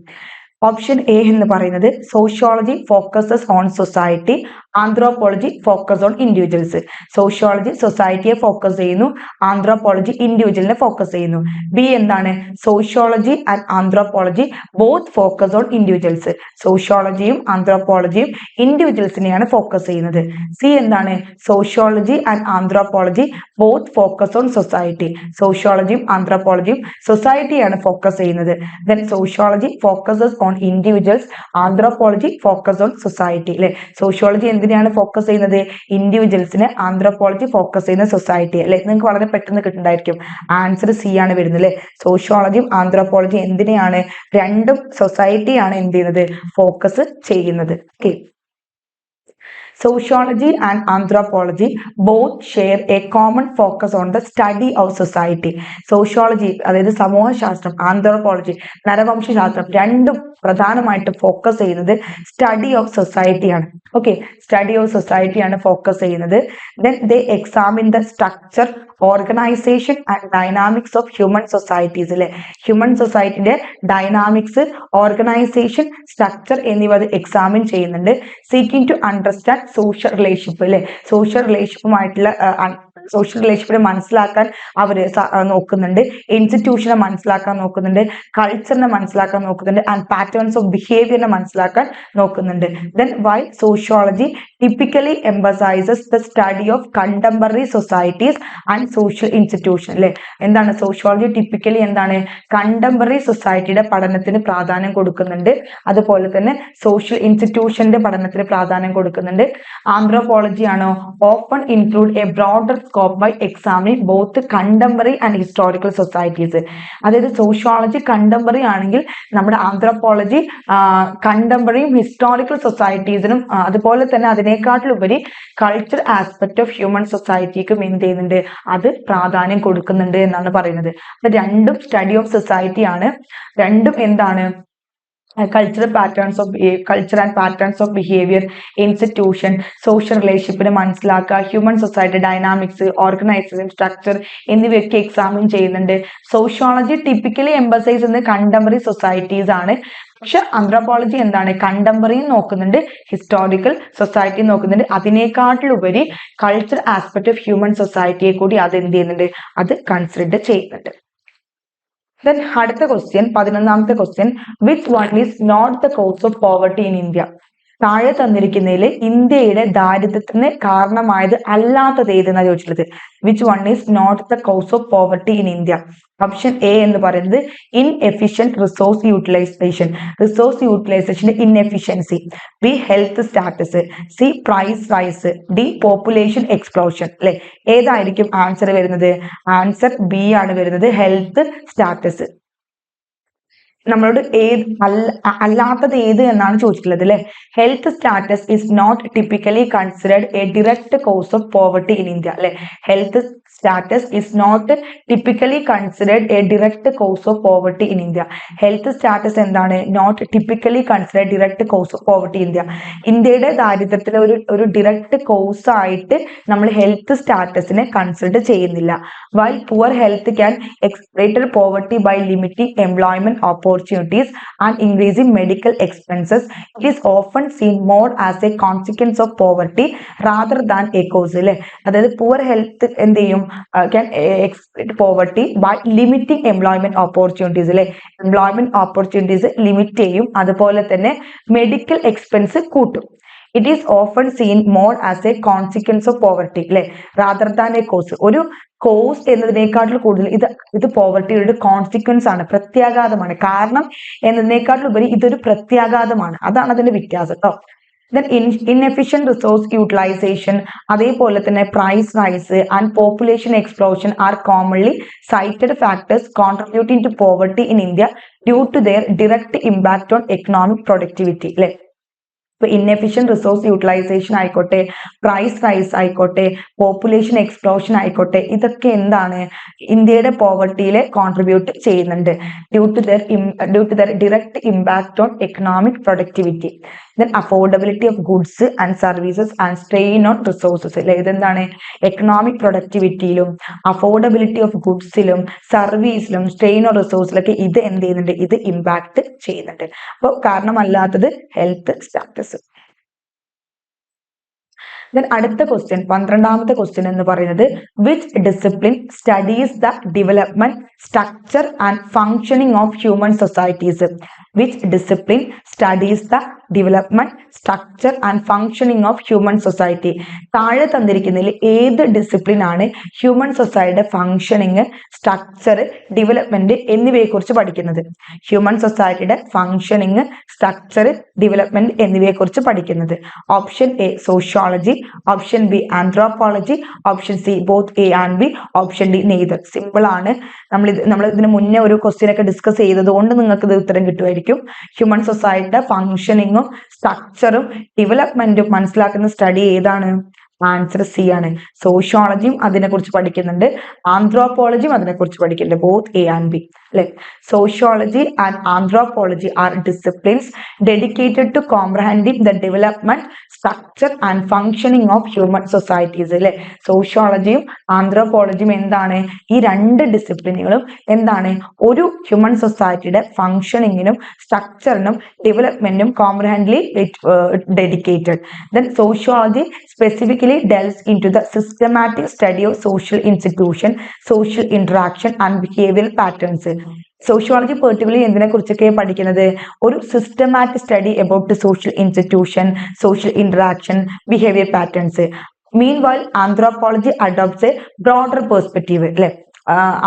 ഓപ്ഷൻ എ എന്ന് പറയുന്നത് sociology focuses on society, anthropology focus on individuals. Sociology സൊസൈറ്റിയെ ഫോക്കസ് ചെയ്യുന്നു, ആന്ത്രോപോളജി ഇൻഡിവിജ്വലിനെ ഫോക്കസ് ചെയ്യുന്നു. ബി എന്താണ്? Sociology and anthropology both focus on individuals. സോഷ്യോളജിയും ആന്ത്രോപോളജിയും ഇൻഡിവിജ്വൽസിനെയാണ് ഫോക്കസ് ചെയ്യുന്നത്. സി എന്താണ്? Sociology and anthropology both focus on society. സോഷ്യോളജിയും ആന്ത്രോപോളജിയും സൊസൈറ്റിയാണ് focus ചെയ്യുന്നത്. Then sociology focuses on on individuals, anthropology focus on society അല്ലെ. സോഷ്യോളജി എന്തിനാണ് ഫോക്കസ് ചെയ്യുന്നത്? ഇൻഡിവിജ്വൽസിന്, ആന്ത്രോപോളജി ഫോക്കസ് ചെയ്യുന്ന സൊസൈറ്റി അല്ലെ. നിങ്ങൾക്ക് വളരെ പെട്ടെന്ന് കിട്ടുന്നുണ്ടായിരിക്കും. ആൻസർ സി ആണ് വരുന്നത് അല്ലെ. സോഷ്യോളജിയും ആന്ത്രോപോളജിയും എന്തിനെയാണ്? രണ്ടും സൊസൈറ്റിയാണ് എന്ത് ചെയ്യുന്നത്? ഫോക്കസ് ചെയ്യുന്നത്. Okay. Sociology and anthropology both share a common focus on the study of society. Sociology അതായത് സമൂഹശാസ്ത്രം, ആന്ത്രോപോളജി നരവംശശാസ്ത്രം രണ്ടും പ്രധാനമായിട്ട് ഫോക്കസ് ചെയ്യുന്നത് സ്റ്റഡി ഓഫ് സൊസൈറ്റി ആണ്. ഓക്കെ, സ്റ്റഡി ഓഫ് സൊസൈറ്റി ആണ് ഫോക്കസ് ചെയ്യുന്നത്. Then they examine the structure, organization and dynamics of human societies അല്ലെ. Human സൊസൈറ്റിന്റെ dynamics, organisation, structure എന്നിവ അത് എക്സാമിൻ ചെയ്യുന്നുണ്ട്. Seeking to understand social relationship അല്ലെ. സോഷ്യൽ റിലേഷൻഷിപ്പിനെ മനസ്സിലാക്കാൻ അവര് നോക്കുന്നുണ്ട്. ഇൻസ്റ്റിറ്റ്യൂഷനെ മനസ്സിലാക്കാൻ നോക്കുന്നുണ്ട്. കൾച്ചറിനെ മനസ്സിലാക്കാൻ നോക്കുന്നുണ്ട്. ആൻഡ് പാറ്റേൺസ് ഓഫ് ബിഹേവിയറിനെ മനസ്സിലാക്കാൻ നോക്കുന്നുണ്ട്. Then why sociology typically emphasises the study of contemporary societies and social institution അല്ലെ. എന്താണ് സോഷ്യോളജി ടിപ്പിക്കലി എന്താണ്? കണ്ടംപററി സൊസൈറ്റിയുടെ പഠനത്തിന് പ്രാധാന്യം കൊടുക്കുന്നുണ്ട്. അതുപോലെ തന്നെ സോഷ്യൽ ഇൻസ്റ്റിറ്റ്യൂഷന്റെ പഠനത്തിന് പ്രാധാന്യം കൊടുക്കുന്നുണ്ട്. ആന്ത്രോപോളജി ആണോ? Open include a broader scope by examining both contemporary and historical societies. അതായത് സോഷ്യോളജി കണ്ടംപററി ആണെങ്കിൽ നമ്മുടെ ആന്ത്രോപോളജി കണ്ടംപററിയും ഹിസ്റ്റോറിക്കൽ സൊസൈറ്റീസിനും അതുപോലെ തന്നെ അതിനേക്കാട്ടിലുപരി കൾച്ചർ ആസ്പെക്ട് ഓഫ് ഹ്യൂമൻ സൊസൈറ്റിക്കും എന്ത് ചെയ്യുന്നുണ്ട്? അത് പ്രാധാന്യം കൊടുക്കുന്നുണ്ട് എന്നാണ് പറയുന്നത്. അപ്പൊ രണ്ടും സ്റ്റഡി ഓഫ് സൊസൈറ്റി ആണ്. രണ്ടും എന്താണ്? Culture and patterns of behaviour, institution, social റിലേഷൻഷിപ്പിനെ മനസ്സിലാക്കുക, human society dynamics, organisation, structure എന്നിവയൊക്കെ എക്സാമിൻ ചെയ്യുന്നുണ്ട്. സോഷ്യോളജി ടിപ്പിക്കലി എംബസൈസ് ചെയ്യുന്നത് കണ്ടംപററി സൊസൈറ്റീസ് ആണ്. പക്ഷെ ആന്ത്രോപോളജി എന്താണ്? കണ്ടംപററിയും നോക്കുന്നുണ്ട്, ഹിസ്റ്റോറിക്കൽ സൊസൈറ്റി നോക്കുന്നുണ്ട്. അതിനേക്കാട്ടിലുപരി കൾച്ചർ ആസ്പെക്ട് ഓഫ് ഹ്യൂമൻ സൊസൈറ്റിയെ കൂടി അത് എന്ത് ചെയ്യുന്നുണ്ട്? അത് കൺസിഡർ ചെയ്യുന്നുണ്ട്. Then അടുത്ത ക്വസ്റ്റ്യൻ, 11ാമത്തെ question, which one is not the cause of poverty in India? താഴെ തന്നിരിക്കുന്നതിൽ ഇന്ത്യയുടെ ദാരിദ്ര്യത്തിന് കാരണമായത് അല്ലാത്തത് ഏതെന്നാണ് ചോദിച്ചിട്ടുള്ളത്. Which one is not the cause of poverty in India? Option A എന്ന് പറയുന്നത് ഇൻഎഫിഷ്യന്റ് റിസോഴ്സ് യൂട്ടിലൈസേഷൻ, റിസോഴ്സ് യൂട്ടിലൈസേഷന്റെ inefficiency. B health status. C price rise. D population explosion അല്ലെ. ഏതായിരിക്കും ആൻസർ വരുന്നത്? ആൻസർ ബി ആണ് വരുന്നത്, ഹെൽത്ത് സ്റ്റാറ്റസ്. നമ്മളോട് അല്ലാത്തത് ഏത് എന്നാണ് ചോദിച്ചിട്ടുള്ളത് അല്ലെ. Health status is not typically considered a direct cause of poverty in India അല്ലെ. Health status is not typically considered a direct cause of poverty in India. Health status എന്താണ്? Not typically considered direct cause of poverty India. ഇന്ത്യയുടെ ദാരിദ്ര്യത്തിലെ ഒരു direct cause ആയിട്ട് നമ്മൾ health സ്റ്റാറ്റസിനെ consider ചെയ്യുന്നില്ല. While poor health can exploit poverty by limiting employment opportunities and increasing medical expenses, it is often seen more as a consequence of poverty rather than a cause അല്ലെ. അതായത് poor health എന്ത് ചെയ്യും? Can exploit poverty by limiting employment opportunities അല്ലെ. employment opportunities limit ചെയ്യും, അതുപോലെ തന്നെ medical expense കൂട്ടും. It is often seen more as a consequence of poverty അല്ലെ, rather than a cause. ഒരു കോസ് എന്നതിനേക്കാട്ടിൽ കൂടുതൽ ഇത് പോവർട്ടിയുടെ ഒരു കോൺസിക്വൻസ് ആണ്, പ്രത്യാഘാതമാണ്. കാരണം എന്നതിനേക്കാട്ടിലുപരി ഇതൊരു പ്രത്യാഘാതമാണ്. അതാണ് അതിന്റെ വ്യത്യാസം കേട്ടോ. Then inefficient resource utilization, അതേപോലെ തന്നെ price rise and population explosion are commonly cited factors contributing to poverty in India due to their direct impact on economic productivity അല്ലെ. ഇൻഎഫിഷ്യന്റ് റിസോഴ്സ് യൂട്ടിലൈസേഷൻ ആയിക്കോട്ടെ, പ്രൈസ് റൈസ് ആയിക്കോട്ടെ, population explosion ആയിക്കോട്ടെ, ഇതൊക്കെ എന്താണ്? ഇന്ത്യയുടെ പോവർട്ടിയിലെ കോൺട്രിബ്യൂട്ട് ചെയ്യുന്നുണ്ട് due to their direct impact on economic productivity. Then affordability of goods and services and strain on resources അല്ലെ. ഇതെന്താണ്? എക്കണോമിക് പ്രൊഡക്ടിവിറ്റിയിലും അഫോർഡബിലിറ്റി ഓഫ് ഗുഡ്സിലും സർവീസിലും സ്ട്രെയിൻ ഓൺ റിസോഴ്സിലൊക്കെ ഇത് എന്ത് ചെയ്യുന്നുണ്ട്? ഇത് ഇമ്പാക്ട് ചെയ്യുന്നുണ്ട്. അപ്പോൾ കാരണമല്ലാത്തത് ഹെൽത്ത് സ്റ്റാറ്റസ്. Then അടുത്ത ക്വസ്റ്റ്യൻ, 12ാമത്തെ ക്വസ്റ്റ്യൻ എന്ന് പറയുന്നത് which discipline studies the development, structure and functioning of human societies? Which discipline studies the development, structure and functioning of human society. താഴെ തന്നിരിക്കുന്നതിൽ ഏത് ഡിസിപ്ലിൻ ആണ് ഹ്യൂമൻ സൊസൈറ്റിയുടെ ഫങ്ഷനിങ്, സ്ട്രക്ചർ, ഡെവലപ്മെന്റ് എന്നിവയെ കുറിച്ച് പഠിക്കുന്നത്? ഹ്യൂമൻ സൊസൈറ്റിയുടെ ഫങ്ഷനിങ്, സ്ട്രക്ചർ, ഡെവലപ്മെന്റ് എന്നിവയെ കുറിച്ച് പഠിക്കുന്നത്? Option A sociology, option B anthropology, option C both A and B, option D neither. Simple ആണ്. നമ്മൾ ഇതിന് മുന്നേ ഒരു ക്വസ്റ്റ്യൻ ഒക്കെ ഡിസ്കസ് ചെയ്തത് കൊണ്ട് നിങ്ങൾക്ക് ഇത് ഉത്തരം കിട്ടുമായിരിക്കും. ഹ്യൂമൻ സൊസൈറ്റിയുടെ ഫങ്ഷനിങ്ങും സ്ട്രക്ചറും ഡെവലപ്മെന്റും മനസ്സിലാക്കുന്ന സ്റ്റഡി ഏതാണ്? ആൻസർ സി ആണ്. സോഷ്യോളജിയും അതിനെക്കുറിച്ച് പഠിക്കുന്നുണ്ട്, ആന്ത്രോപോളജിയും അതിനെക്കുറിച്ച് പഠിക്കുന്നുണ്ട്. ബോത്ത് എ ആൻഡ് ബി അല്ലെ. Sociology and anthropology are disciplines dedicated to comprehending the development, structure and functioning of human societies അല്ലെ. സോഷ്യോളജിയും ആന്ത്രോപോളജിയും എന്താണ്? ഈ രണ്ട് ഡിസിപ്ലിനുകളും എന്താണ്? ഒരു ഹ്യൂമൻ സൊസൈറ്റിയുടെ ഫങ്ഷനിങ്ങിനും സ്ട്രക്ചറിനും ഡെവലപ്മെന്റും കോംപ്രഹെൻഡ്ലി dedicated. Then sociology specifically delves into the systematic study of social institution, social interaction and behavioral patterns. Sociology particularly എന്തിനെ കുറിച്ചൊക്കെ പഠിക്കുന്നത്? ഒരു systematic study about social institution, social interaction, behaviour patterns. Mean while anthropology adopts A broader perspective അല്ലെ.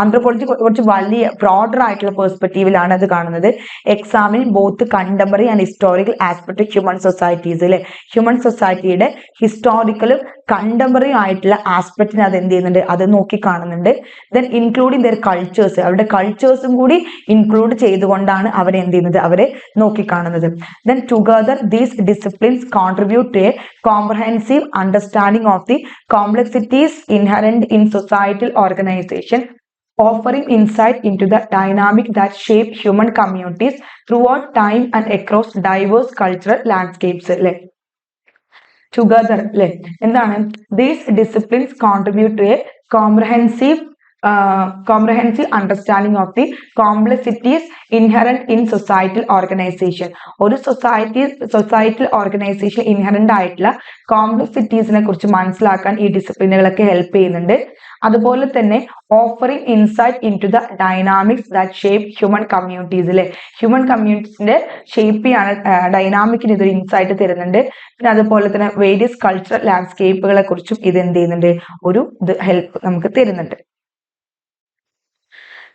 Anthropology കുറച്ച് വലിയ broader ആയിട്ടുള്ള പെർസ്പെക്റ്റീവിലാണ് അത് കാണുന്നത്. Examine both contemporary and historical aspect of human societies അല്ലെ. ഹ്യൂമൻ സൊസൈറ്റിയുടെ ഹിസ്റ്റോറിക്കലും കണ്ടംപററി ആയിട്ടുള്ള ആസ്പെക്റ്റിനെ അത് എന്ത് ചെയ്യുന്നുണ്ട്? അത് നോക്കി കാണുന്നുണ്ട്. ദെൻ ഇൻക്ലൂഡിങ് ദർ കൾച്ചേഴ്സ്, അവരുടെ കൾച്ചേഴ്സും കൂടി ഇൻക്ലൂഡ് ചെയ്തുകൊണ്ടാണ് അവരെ എന്ത് ചെയ്യുന്നത്? അവരെ നോക്കിക്കാണുന്നത്. Then together these disciplines contribute to a comprehensive understanding of the complexities inherent in societal organization, offering insight into the dynamic that shape human communities throughout time and across diverse cultural landscapes. Together, എന്താണ്? These disciplines contribute to a comprehensive understanding of the complexities inherent in societal organization. ഒരു societal organization inherent ആയിട്ടുള്ള കോംപ്ലക്സിറ്റീസിനെ കുറിച്ച് മനസ്സിലാക്കാൻ ഈ ഡിസിപ്ലിനുകളൊക്കെ help ചെയ്യുന്നുണ്ട്. അതുപോലെ തന്നെ offering insight into the dynamics that shape human communities അല്ലെ. ഹ്യൂമൻ കമ്മ്യൂണിറ്റീസിന്റെ ഷേപ്പ് ചെയ്യാൻ ഡൈനാമിക്കിന് ഇതൊരു ഇൻസൈറ്റ് തരുന്നുണ്ട്. പിന്നെ അതുപോലെ തന്നെ വേരിയസ് കൾച്ചറൽ ലാൻഡ്സ്കേപ്പുകളെ കുറിച്ചും ഇത് എന്ത് ചെയ്യുന്നുണ്ട്? ഒരു ഹെൽപ്പ് നമുക്ക് തരുന്നുണ്ട്.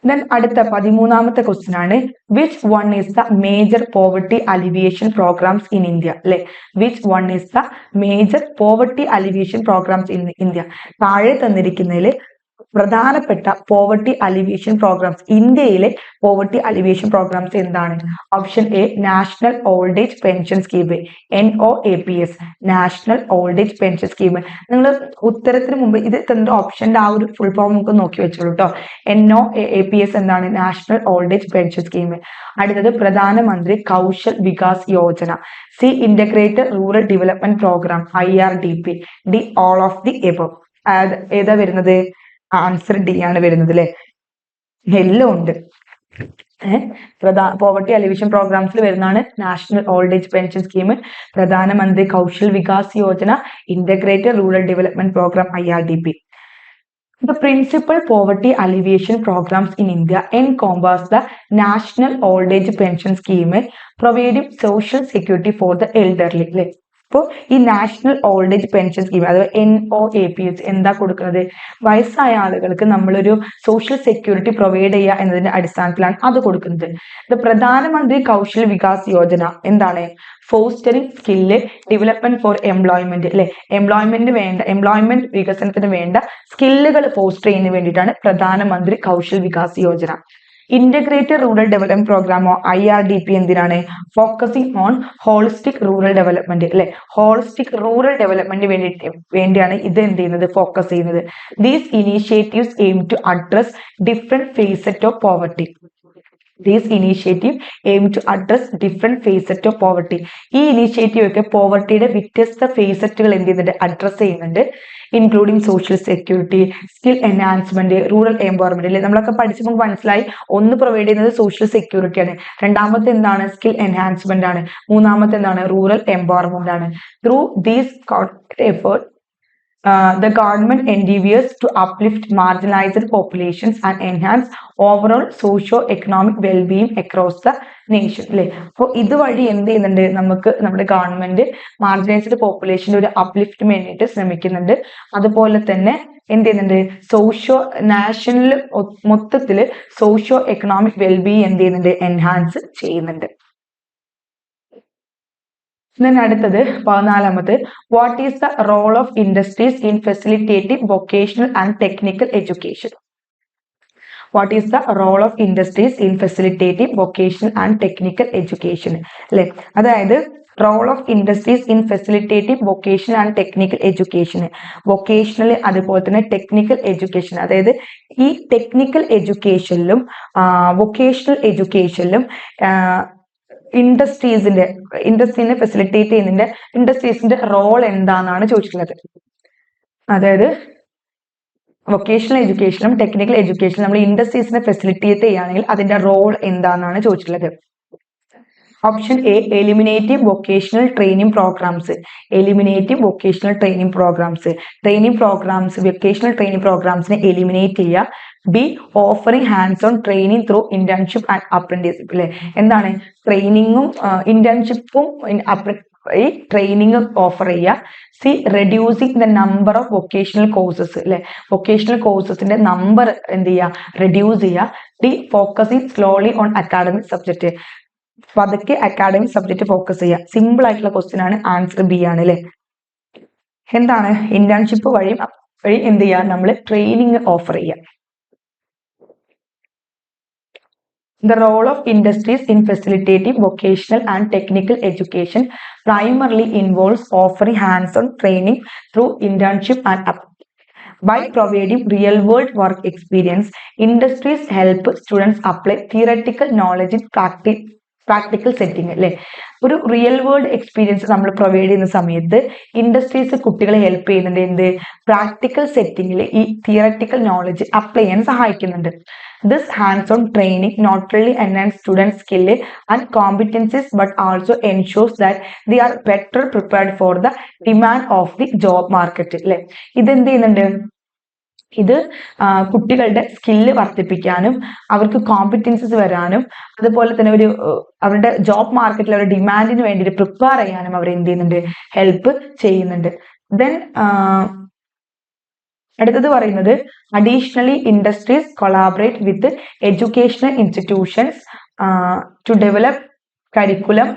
Then അടുത്ത 13ാമത്തെ ക്വസ്റ്റ്യൻ ആണ്, which one is the major poverty alleviation programs in India അല്ലെ. which one is the major poverty alleviation programs in India? താഴെ തന്നിരിക്കുന്നതിൽ പ്രധാനപ്പെട്ട പോവർട്ടി അലിവിയേഷൻ പ്രോഗ്രാംസ്, ഇന്ത്യയിലെ പോവർട്ടി അലിവിയേഷൻ പ്രോഗ്രാംസ് എന്താണ്? Option A national old age pension scheme, NOAPS, national old age pension scheme. നിങ്ങൾ ഉത്തരത്തിന് മുമ്പ് ഇത് തന്റെ ഓപ്ഷന്റെ ആ ഒരു ഫുൾ ഫോം നമുക്ക് നോക്കി വെച്ചോളൂ കേട്ടോ. NOAPS എന്താണ്? National old age pension scheme. അടുത്തത് Pradhan Mantri Kaushal Vikas Yojana. C integrated rural development programme, IRDP. D all of the above. ഏതാ വരുന്നത്? ആൻസർ ഡി ആണ് വരുന്നത് അല്ലെ. എല്ലാം ഉണ്ട്. പോവർട്ടി അലിവിയേഷൻ പ്രോഗ്രാംസിൽ വരുന്നതാണ് national old age pension scheme, Pradhan Mantri Kaushal Vikas Yojana, integrated rural development programme, IRDP. The principal poverty alleviation programs in India encompass the National Old Age Pension Scheme, providing social security for the elderly. അപ്പോൾ ഈ national old age pension scheme അഥവാ NOAPS എന്താ കൊടുക്കുന്നത്? വയസ്സായ ആളുകൾക്ക് നമ്മളൊരു social security provide ചെയ്യുക എന്നതിന്റെ അടിസ്ഥാനത്തിലാണ് അത് കൊടുക്കുന്നത്. ഇത് പ്രധാനമന്ത്രി കൗശൽ വികാസ് യോജന എന്താണ്? Fostering skill development for employment അല്ലെ. എംപ്ലോയ്മെന്റ് വികസനത്തിന് വേണ്ട സ്കില്ലുകൾ ഫോസ്റ്റർ ചെയ്യുന്നതിന് വേണ്ടിയിട്ടാണ് Pradhan Mantri Kaushal Vikas Yojana. Integrated rural development പ്രോഗ്രാമോ IRDP എന്തിനാണ്? Focusing on holistic rural development അല്ലെ. ഹോളിസ്റ്റിക് റൂറൽ ഡെവലപ്മെന്റ് വേണ്ടിയാണ് ഇത് എന്ത് ചെയ്യുന്നത്? ഫോക്കസ് ചെയ്യുന്നത്. These initiatives aim to address different facet of poverty. These initiative aim to address different facets of poverty. ഈ initiative ഒക്കെ പോവർട്ടിയുടെ വ്യത്യസ്ത ഫേസറ്റുകൾ എന്ത് ചെയ്യുന്നുണ്ട്? അഡ്രസ് ചെയ്യുന്നുണ്ട്. Including social security, skill enhancement, rural empowerment അല്ലെ. നമ്മളൊക്കെ പഠിച്ചപ്പോൾ മനസ്സിലായി, ഒന്ന് പ്രൊവൈഡ് ചെയ്യുന്നത് സോഷ്യൽ സെക്യൂരിറ്റി ആണ്, രണ്ടാമത്തെ എന്താണ്? സ്കിൽ എൻഹാൻസ്മെന്റ് ആണ്, മൂന്നാമത്തെ എന്താണ്? റൂറൽ എംപവർമെന്റ് ആണ്. Through these effort the government endeavors to uplift marginalized populations and enhance overall socio-economic well-being across the nation. അല്ലെ, അപ്പോൾ ഇതുവഴി എന്ത് ചെയ്യുന്നുണ്ട്, നമുക്ക് നമ്മുടെ ഗവൺമെന്റ് മാർജിനൈസ്ഡ് പോപ്പുലേഷന്റെ ഒരു അപ്ലിഫ്റ്റിന് വേണ്ടിയിട്ട് ശ്രമിക്കുന്നുണ്ട്. അതുപോലെ തന്നെ എന്ത് ചെയ്യുന്നുണ്ട്, സോഷ്യോ നാഷണൽ മൊത്തത്തില് സോഷ്യോ എക്കണോമിക് വെൽബീങ് എന്ത് ചെയ്യുന്നുണ്ട്, എൻഹാൻസ് ചെയ്യുന്നുണ്ട്. അടുത്തത് 14ാമത്, what is the role of industries in facilitating vocational and technical education? What is the role of industries in facilitating vocational and technical education? അല്ലെ, അതായത് role of industries in facilitating vocational and technical education, vocational അതുപോലെ തന്നെ technical education. അതായത് ഈ technical എഡ്യൂക്കേഷനിലും vocational എഡ്യൂക്കേഷനിലും ഇൻഡസ്ട്രീസിനെ facilitate ചെയ്യുന്നതിന്റെ ഇൻഡസ്ട്രീസിന്റെ റോൾ എന്താണെന്നാണ് ചോദിച്ചിട്ടുള്ളത്. അതായത് വൊക്കേഷണൽ എഡ്യൂക്കേഷനും ടെക്നിക്കൽ എഡ്യൂക്കേഷനും നമ്മൾ ഇൻഡസ്ട്രീസിനെ ഫെസിലിറ്റേറ്റ് ചെയ്യുകയാണെങ്കിൽ അതിന്റെ റോൾ എന്താണെന്നാണ് ചോദിച്ചിട്ടുള്ളത്. Option A, eliminative vocational training programmes. Eliminative vocational training programmes, vocational training പ്രോഗ്രാംസിനെ എലിമിനേറ്റ് ചെയ്യുക. B, offering hands on training through internship and apprenticeship. അല്ലെ, എന്താണ് ട്രെയിനിങ്ങും ഇന്റേൺഷിപ്പും ഈ ട്രെയിനിങ് ഓഫർ ചെയ്യുക. C, reducing the number of vocational courses. അല്ലെ, vocational കോഴ്സസിന്റെ നമ്പർ എന്ത് ചെയ്യുക, റെഡ്യൂസ് ചെയ്യുക. D, focusing slowly on academic subject. പതുക്കെ അക്കാഡമിക് സബ്ജക്ട് ഫോക്കസ് ചെയ്യുക. സിമ്പിൾ ആയിട്ടുള്ള ക്വസ്റ്റ്യൻ ആണ്, ആൻസർ ബി ആണ്. അല്ലെ, എന്താണ് ഇന്റേൺഷിപ്പ് വഴി എന്ത് ചെയ്യുക, നമ്മൾ ട്രെയിനിങ് ഓഫർ ചെയ്യുക. The role of industries in facilitating vocational and technical education primarily involves offering hands-on training through internship and by providing real-world work experience. Industries help students apply theoretical knowledge in practical setting. അല്ലെ, ഒരു real world experience നമ്മൾ provide ചെയ്യുന്ന സമയത്ത് industries കുട്ടികളെ help ചെയ്യുന്നുണ്ട്. എന്ത്, practical സെറ്റിംഗിൽ ഈ theoretical knowledge apply ചെയ്യാൻ സഹായിക്കുന്നുണ്ട്. This hands-on training not only enhances students' skill and competencies but also ensures that they are better prepared for the demand of the job market. അല്ലെ, ഇതെന്ത് ചെയ്യുന്നുണ്ട്, ഇത് കുട്ടികളുടെ സ്കില്ല് വർദ്ധിപ്പിക്കാനും അവർക്ക് കോമ്പറ്റൻസസ് വരാനും അതുപോലെ തന്നെ ഒരു അവരുടെ ജോബ് മാർക്കറ്റിൽ അവരുടെ ഡിമാൻഡിന് വേണ്ടിയിട്ട് പ്രിപ്പയർ ചെയ്യാനും അവർ എന്ത് ചെയ്യുന്നുണ്ട്, ഹെൽപ്പ് ചെയ്യുന്നുണ്ട്. ദെൻ അടുത്തത് പറയുന്നത്, additionally industries collaborate with educational institutions to develop curriculum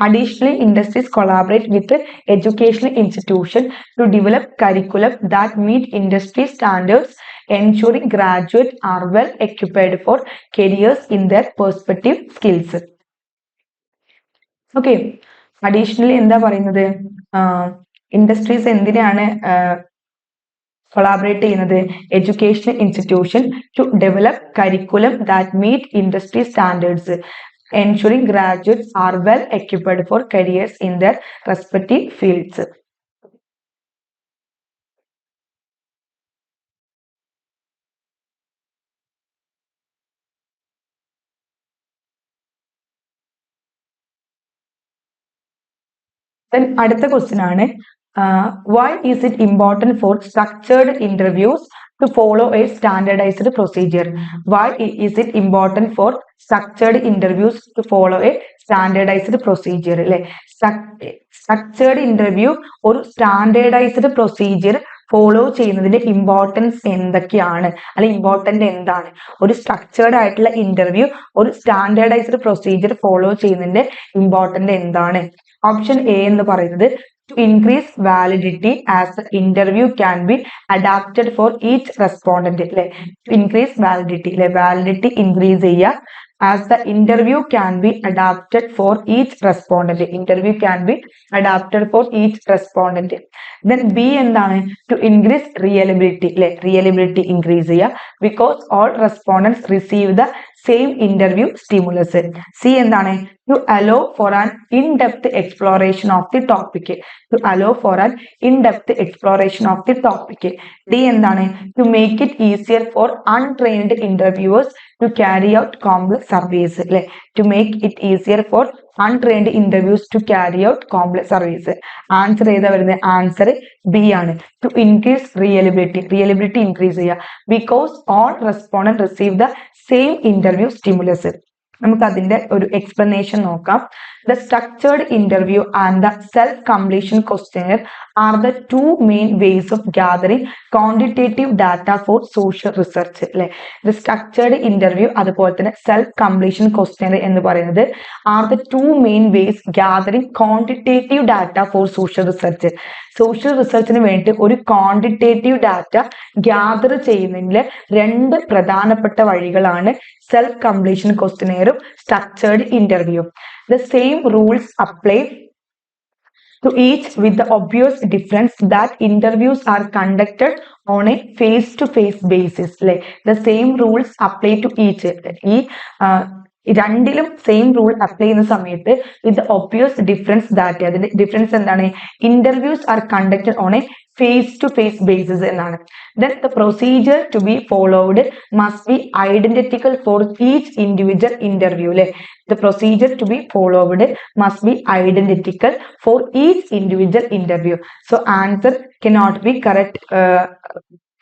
Additionally, industries collaborate with the educational institution to develop curriculum that meet industry standards, ensuring graduates are well equipped for careers in their respective skills. Okay. Additionally, എന്താ പറയുന്നത്, industries എന്തിനാണ് collaborate ചെയ്യുന്നത്, educational institution to develop curriculum that meet industry standards, ensuring graduates are well equipped for careers in their respective fields. Then അടുത്ത question ആണ്, why is it important for structured interviews to follow a standardized procedure? Why is it important for structured interviews to follow a standardized procedure? അല്ലെ, structured interview ഒരു standardised procedure follow ചെയ്യുന്നതിന്റെ importance എന്തൊക്കെയാണ്, അല്ലെ important എന്താണ്? ഒരു structured ആയിട്ടുള്ള interview ഒരു standardised procedure follow ചെയ്യുന്നതിന്റെ ഇമ്പോർട്ടന്റ് എന്താണ്? ഓപ്ഷൻ എ എന്ന് പറയുന്നത്, to increase validity as the interview can be adapted for each respondent. അല്ലെ, to increase validity, അല്ലെ validity increase ചെയ്യുക. As the interview can be adapted for each respondent. Interview can be adapted for each respondent. Then B എന്താണ്, to increase reliability, അല്ലെ reliability increase ചെയ്യുക, because all respondents receive the same interview stimulus. C എന്താണ്, to allow for an in-depth exploration of the topic. To allow for an in-depth exploration of the topic. D എന്താണ്, to make it easier for untrained interviewers to carry out complex surveys. അല്ലെ, to make it easier for untrained interviews to carry out complex service. Answer ഏതാ വരുന്നത്? Answer B ആണ്. To increase reliability increase ചെയ്യുക. Because all respondent receive the same interview stimulus. നമുക്ക് അതിന്റെ ഒരു explanation നോക്കാം. The structured interview and the self-completion questionnaire are the two main ways of gathering quantitative data for social research. അല്ലെ, the structured interview അതുപോലെ തന്നെ self-completion questionnaire എന്ന് പറയുന്നത് are the two main ways gathering quantitative data for social research. Social റിസർച്ചിന് വേണ്ടി ഒരു quantitative data gather ചെയ്യുന്നതിൽ രണ്ട് പ്രധാനപ്പെട്ട വഴികളാണ് സെൽഫ് കംപ്ലീഷൻ ക്വസ്റ്റ്യനെയറും structured interview. The same rules apply to each with the obvious difference that interviews are conducted on a face-to-face basis. Like the same rules apply to each. രണ്ടിലും same rule apply ചെയ്യുന്ന സമയത്ത് with obvious difference that, അതിന്റെ difference എന്താണ്? Interviews are conducted on a face to face basis എന്നാണ്. Then the procedure to be followed must be identical for each individual interview. അല്ലെ, the procedure to be followed must be identical for each individual interview. So answer cannot be correct.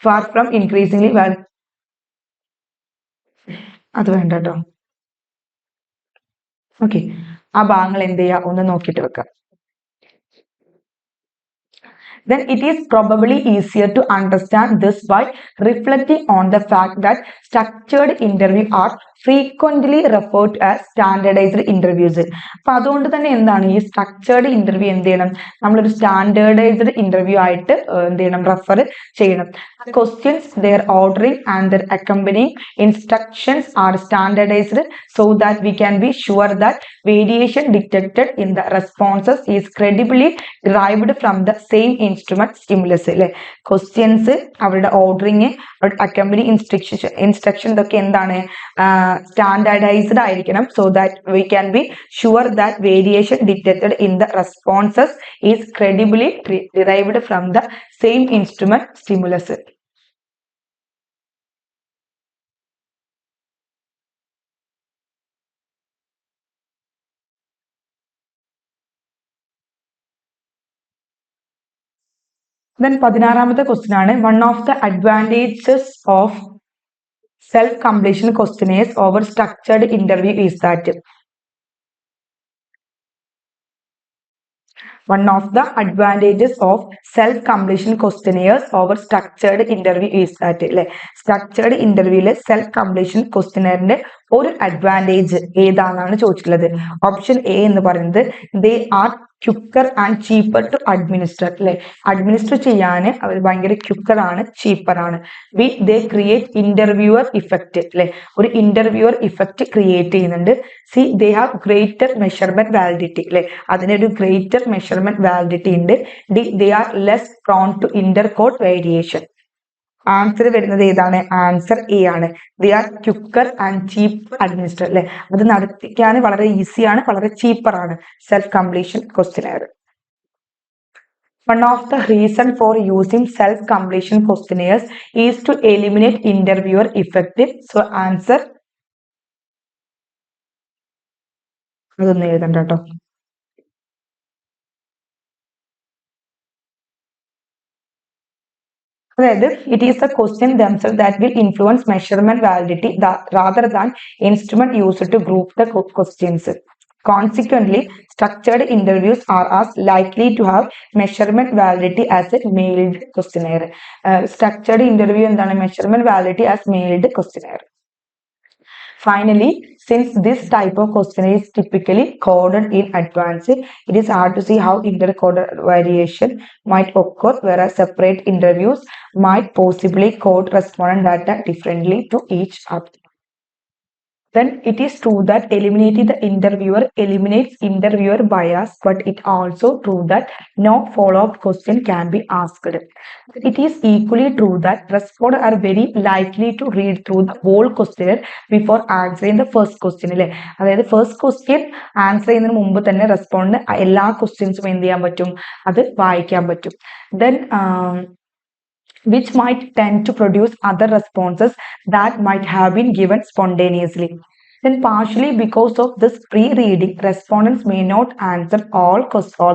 Far from increasingly അത് വേണ്ട കേട്ടോ. Okay, ആ ഭാഗങ്ങൾ എന്ത് ചെയ്യുക ഒന്ന് നോക്കിയിട്ട് വെക്കാം. Then it is probably easier to understand this by reflecting on the fact that structured interview are frequently referred as standardized interviews. അപ്പൊ അതുകൊണ്ട് തന്നെ എന്താണ് ഈ സ്ട്രക്ചേർഡ് ഇന്റർവ്യൂ എന്ത് ചെയ്യണം? നമ്മളൊരു സ്റ്റാൻഡേർഡൈസ്ഡ് ഇന്റർവ്യൂ ആയിട്ട് എന്ത് ചെയ്യണം? റെഫർ ചെയ്യണം. Questions, their ordering and their accompanying instructions are standardized so that we can be sure that variation detected in the responses is credibly derived from the same instrument stimulus. അല്ലെ, questions, അവരുടെ ordering, അവരുടെ accompanying instruction ഇതൊക്കെ എന്താണ്? Standardised ആയിരിക്കണം. So that we can be sure that variation detected in the responses is credibly derived from the same instrument stimulus. Then 16ാമത്തെ question ആണ്, one of the advantages of self completion questionnaires over structured interview is that. One of the advantages of self-completion questionnaires over structured interview is that, അല്ലെ, structured ഇന്റർവ്യൂവിലെ self completion ക്വസ്റ്റ്യനറിന്റെ ഒരു advantage ഏതാണെന്നാണ് ചോദിച്ചിട്ടുള്ളത്. Option A എന്ന് പറയുന്നത് they are quicker and cheaper to administer. അല്ലെ, administer ചെയ്യാൻ അവർ ഭയങ്കര ക്യുക്കർ ആണ്, ചീപ്പർ ആണ്. B they create interviewer effect. അല്ലെ, ഒരു ഇന്റർവ്യൂവർ ഇഫക്റ്റ് ക്രിയേറ്റ് ചെയ്യുന്നുണ്ട്. C they have greater measurement validity. അല്ലെ, അതിനൊരു ഗ്രേറ്റർ മെഷർമെന്റ് വാലിഡിറ്റി ഉണ്ട്. D they are less prone to intercoder variation. Answer വരുന്നത് ഏതാണ്? ആൻസർ എ ആണ്. ദേ are quicker and cheap administer. അല്ലെ, അത് നടത്തിക്കാൻ വളരെ ഈസിയാണ്, വളരെ ചീപ്പർ ആണ് self completion questionnaire. One of the reason for using self-completion questionnaires is to eliminate interviewer effect. So answer അതൊന്നും എഴുതണ്ട കേട്ടോ. അതായത് it is the question themselves that will influence measurement validity rather than instrument used to group the questions. Consequently, structured interviews are as likely to have measurement validity as a mailed questionnaire. Structured interview എന്താണ്? measurement validity as mailed questionnaire. Finally, since this type of questionnaire is typically coded in advance, it is hard to see how intercoded variation might occur, whereas separate interviews might possibly code respondent data differently to each other. Then it is true that eliminating the interviewer eliminates interviewer bias, but it also true that no follow-up question can be asked. It is equally true that respondents are very likely to read through the whole questionnaire before answering the first question. അതായത് first question answer ചെയ്യുന്നതിന് മുമ്പ് തന്നെ റെസ്പോണ്ടിന് എല്ലാ ക്വസ്റ്റ്യൻസും എന്ത് ചെയ്യാൻ പറ്റും? അത് വായിക്കാൻ പറ്റും. Then which might tend to produce other responses that might have been given spontaneously. Then partially because of this pre-reading, respondents may not answer all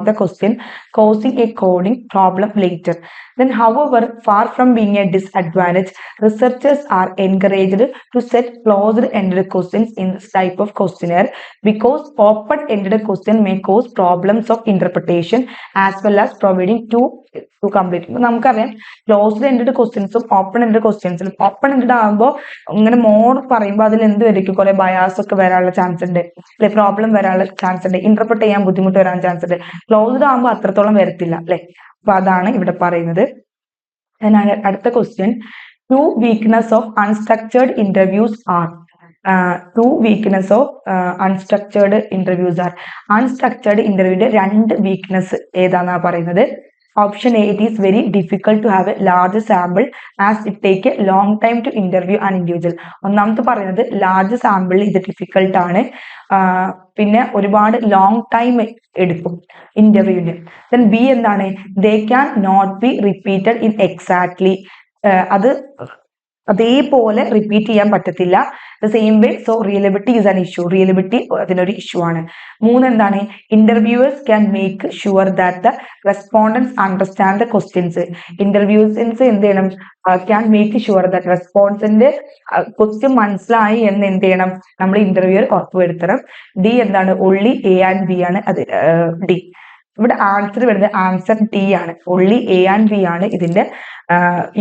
the question, causing a coding problem later. Then however, far from being a disadvantage, researchers are encouraged to set closed-ended questions in this type of questionnaire because open-ended question may cause problems of interpretation as well as providing to complete. നമുക്കറിയാം closed ended ക്വസ്റ്റ്യൻസും open ended ക്വസ്റ്റ്യൻസിലും open ended ആകുമ്പോൾ ഇങ്ങനെ more പറയുമ്പോൾ അതിൽ എന്ത് വരും, കുറെ bias ഒക്കെ വരാനുള്ള ചാൻസ് ഉണ്ട്, അല്ലെ, പ്രോബ്ലം വരാനുള്ള ചാൻസ് ഉണ്ട്, ഇന്റർപ്രറ്റ് ചെയ്യാൻ ബുദ്ധിമുട്ട് വരാൻ ചാൻസ് ഉണ്ട്. ക്ലോസ്ഡ് ആകുമ്പോൾ അത്രത്തോളം വരത്തില്ല, അല്ലെ. അപ്പൊ അതാണ് ഇവിടെ പറയുന്നത്. അടുത്ത question, two weakness of unstructured interviews are. Two weakness of unstructured interviews are. Unstructured ഇന്റർവ്യൂയുടെ രണ്ട് വീക്ക്നെസ് ഏതാന്നാ പറയുന്നത്. Option A, it is very difficult to have a large sample as it take a long time to interview an individual. ഒന്നാമത്തെ പറയുന്നത് large sample ഇത് difficult ആണ്, പിന്നെ ഒരുപാട് long time എടുക്കും ഇന്റർവ്യൂവിന്. ദെൻ ബി എന്താണ്, they can not be repeated in exactly, അത് അതേപോലെ റിപ്പീറ്റ് ചെയ്യാൻ പറ്റത്തില്ല. The same way, so reliability is an issue, reliability അതിനൊരു ഇഷ്യൂ ആണ്. മൂന്ന് എന്താണ്, interviewers can make sure that the respondents understand the questions. ഇന്റർവ്യൂസിൻസ് എന്ത് ചെയ്യണം, ക്യാൻ മേക്ക് ഷുവർ ദാറ്റ് റെസ്പോൺസിന്റെ ക്വസ്റ്റ്യൻ മനസ്സിലായി എന്ന് എന്ത് ചെയ്യണം, നമ്മൾ ഇന്റർവ്യൂവർ ഉറപ്പുവരുത്തണം. ഡി എന്താണ്, ഓൺലി എ ആൻഡ് ബി ആണ്. അത് ഡി. ഇവിടെ ആൻസർ വരുന്നത് ആൻസർ ഡി ആണ്, ഓൺലി എ ആൻഡ് ബി ആണ് ഇതിന്റെ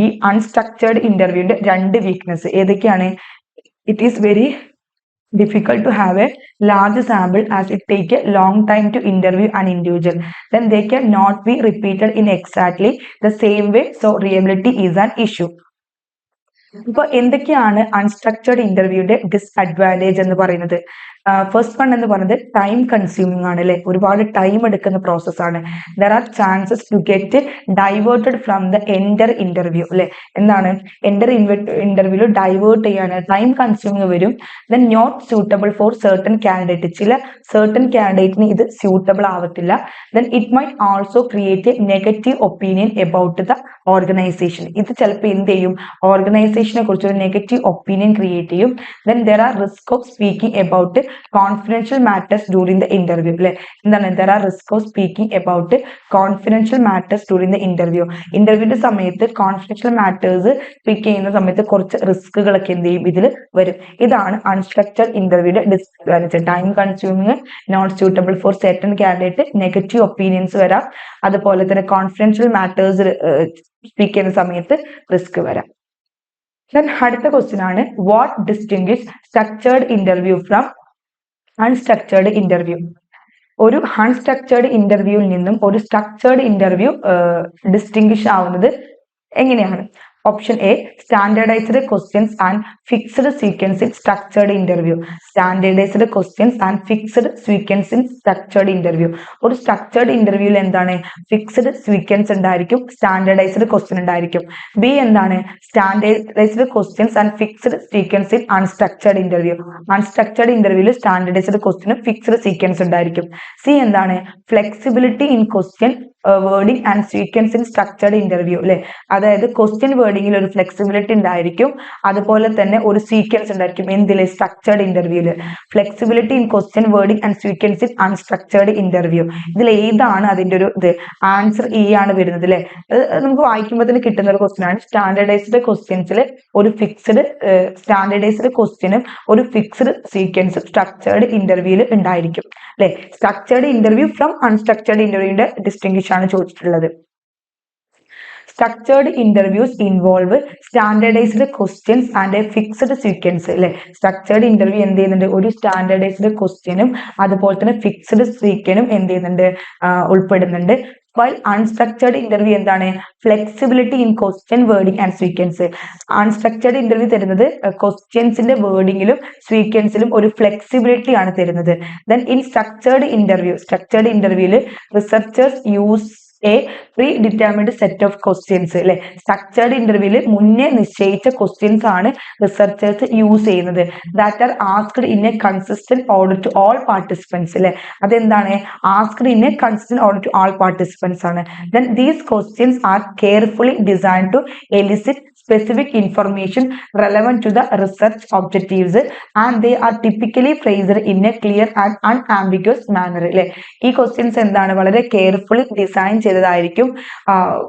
ഈ അൺസ്ട്രക്ചേർഡ് ഇന്റർവ്യൂവിന്റെ രണ്ട് വീക്ക്നെസ്. ഏതൊക്കെയാണ്, it is very difficult to have a large sample as it take a long time to interview an individual. Then they can not be repeated in exactly the same way, so reliability is an issue. ഇപ്പൊ എന്തൊക്കെയാണ് unstructured ഇന്റർവ്യൂയുടെ disadvantage എന്ന് പറയുന്നത്? First one എന്ന് പറയുന്നത് time consuming ആണ്, അല്ലെ, ഒരുപാട് ടൈം എടുക്കുന്ന പ്രോസസ് ആണ്. There are chances to get diverted from the entire interview, അല്ലെ, എന്താണ് എൻഡർ ഇന്റർവ്യൂല് ഡൈവേർട്ട് ചെയ്യാൻ ടൈം കൺസ്യൂമിംഗ് വരും. Then not suitable for certain candidate, ചില സർട്ടൻ കാൻഡിഡേറ്റിന് ഇത് സ്യൂട്ടബിൾ ആവത്തില്ല. Then it might also create a negative opinion about the organisation. ഇത് ചിലപ്പോൾ എന്ത് ചെയ്യും, ഓർഗനൈസേഷനെ കുറിച്ച് ഒരു നെഗറ്റീവ് ഒപ്പീനിയൻ ക്രിയേറ്റ് ചെയ്യും. Then there are risk of speaking about confidential matters during the interview, അല്ലെ, എന്താണ് there are risk of speaking about confidential matters during the interview. ഇന്റർവ്യൂവിന്റെ സമയത്ത് കോൺഫിഡൻഷ്യൽ മാറ്റേഴ്സ് സ്പീക്ക് ചെയ്യുന്ന സമയത്ത് കുറച്ച് റിസ്കുകളൊക്കെ എന്ത് ചെയ്യും, ഇതിൽ വരും. ഇതാണ് അൺസ്ട്രക്ചേർഡ് ഇന്റർവ്യൂയുടെ disadvantage. Time consuming, not suitable for certain candidate, negative opinions വരാം, അതുപോലെ തന്നെ കോൺഫിഡൻഷ്യൽ മാറ്റേഴ്സ് സ്പീക്ക് ചെയ്യുന്ന സമയത്ത് റിസ്ക് വരാം. Then അടുത്ത ക്വസ്റ്റ്യൻ ആണ്, what distinguish structured interview from unstructured interview. ഒരു അൺസ്ട്രക്ചേർഡ് ഇന്റർവ്യൂവിൽ നിന്നും ഒരു സ്ട്രക്ചേർഡ് ഇന്റർവ്യൂ ഡിസ്റ്റിംഗ്വിഷ് ആവുന്നത് എങ്ങനെയാണ്? Option A, standardised questions and fixed sequence in structured interview. Standardised questions and fixed sequence in structured interview. ഒരു structured ഇന്റർവ്യൂവിൽ എന്താണ്, ഫിക്സ്ഡ് സീക്വൻസ് ഉണ്ടായിരിക്കും, സ്റ്റാൻഡേർഡൈസ്ഡ് ക്വസ്റ്റ്യൻ ഉണ്ടായിരിക്കും. ബി എന്താണ്, standardised questions and fixed sequence in unstructured interview. Unstructured ഇന്റർവ്യൂവിൽ standardised ക്വസ്റ്റ്യനും fixed sequence ഉണ്ടായിരിക്കും. C എന്താണ്, flexibility in question wording and sequence in structured interview, അല്ലെ, അതായത് ക്വസ്റ്റ്യൻ വേർഡിംഗിൽ ഒരു ഫ്ലെക്സിബിലിറ്റി ഉണ്ടായിരിക്കും, അതുപോലെ തന്നെ ഒരു സീക്വൻസ് ഉണ്ടായിരിക്കും. എന്തില്, സ്ട്രക്ചേർഡ് ഇന്റർവ്യൂല്. Flexibility in question wording and sequence in unstructured interview. ഇതിൽ ഏതാണ് അതിന്റെ ഒരു ഇത്? ആൻസർ ഇ ആണ് വരുന്നത്, അല്ലെ. നമുക്ക് വായിക്കുമ്പോൾ തന്നെ കിട്ടുന്ന ഒരു ക്വസ്റ്റ്യൻ ആണ്. സ്റ്റാൻഡേർഡൈസ്ഡ് ക്വസ്റ്റ്യൻസിൽ ഒരു ഫിക്സ്ഡ് സ്റ്റാൻഡേർഡൈസ്ഡ് ക്വസ്റ്റ്യനും ഒരു ഫിക്സ്ഡ് സീക്വൻസും സ്ട്രക്ചേർഡ് ഇന്റർവ്യൂല് ഉണ്ടായിരിക്കും, അല്ലെ. സ്ട്രക്ചേർഡ് ഇന്റർവ്യൂ ഫ്രം അൺസ്ട്രക്ചേർഡ് ഇന്റർവ്യൂവിന്റെ ഡിസ്റ്റിംഗ്വിഷ് ആണ് ചോദിച്ചിട്ടുള്ളത്. Structured interviews involve standardised questions and a fixed sequence, അല്ലെ. സ്ട്രക്ചേർഡ് ഇന്റർവ്യൂ എന്ത് ചെയ്യുന്നുണ്ട്, ഒരു സ്റ്റാൻഡേർഡൈസ്ഡ് ക്വസ്റ്റ്യനും അതുപോലെ തന്നെ ഫിക്സ്ഡ് സീക്വനും എന്ത് ചെയ്യുന്നുണ്ട്, ഉൾപ്പെടുന്നുണ്ട്. വൈൽ അൺസ്ട്രക്ചേർഡ് ഇന്റർവ്യൂ എന്താണ്, flexibility in question wording and sequence. Unstructured interview തരുന്നത് ക്വസ്റ്റ്യൻസിന്റെ വേർഡിങ്ങിലും സീക്വൻസിലും ഒരു ഫ്ലെക്സിബിലിറ്റി ആണ് തരുന്നത്. ദെൻ ഇൻ സ്ട്രക്ചേർഡ് ഇന്റർവ്യൂവിൽ researchers use a predetermined set of questions അല്ലെ, സ്ട്രക്ചേർഡ് ഇന്റർവ്യൂവിൽ മുന്നേ നിശ്ചയിച്ച ക്വസ്റ്റ്യൻസ് ആണ് റിസർച്ചേഴ്സ് യൂസ് ചെയ്യുന്നത്. That are asked in a consistent order to all participants അല്ലെ, അതെന്താണ് asked in a consistent order to all participants ആണ്. Then these questions are carefully designed to elicit specific information relevant to the research objectives and they are typically phrased in a clear and unambiguous manner അല്ലെ. ഈ questions എന്താണ് വളരെ carefully design ചെയ്തതായിരിക്കും,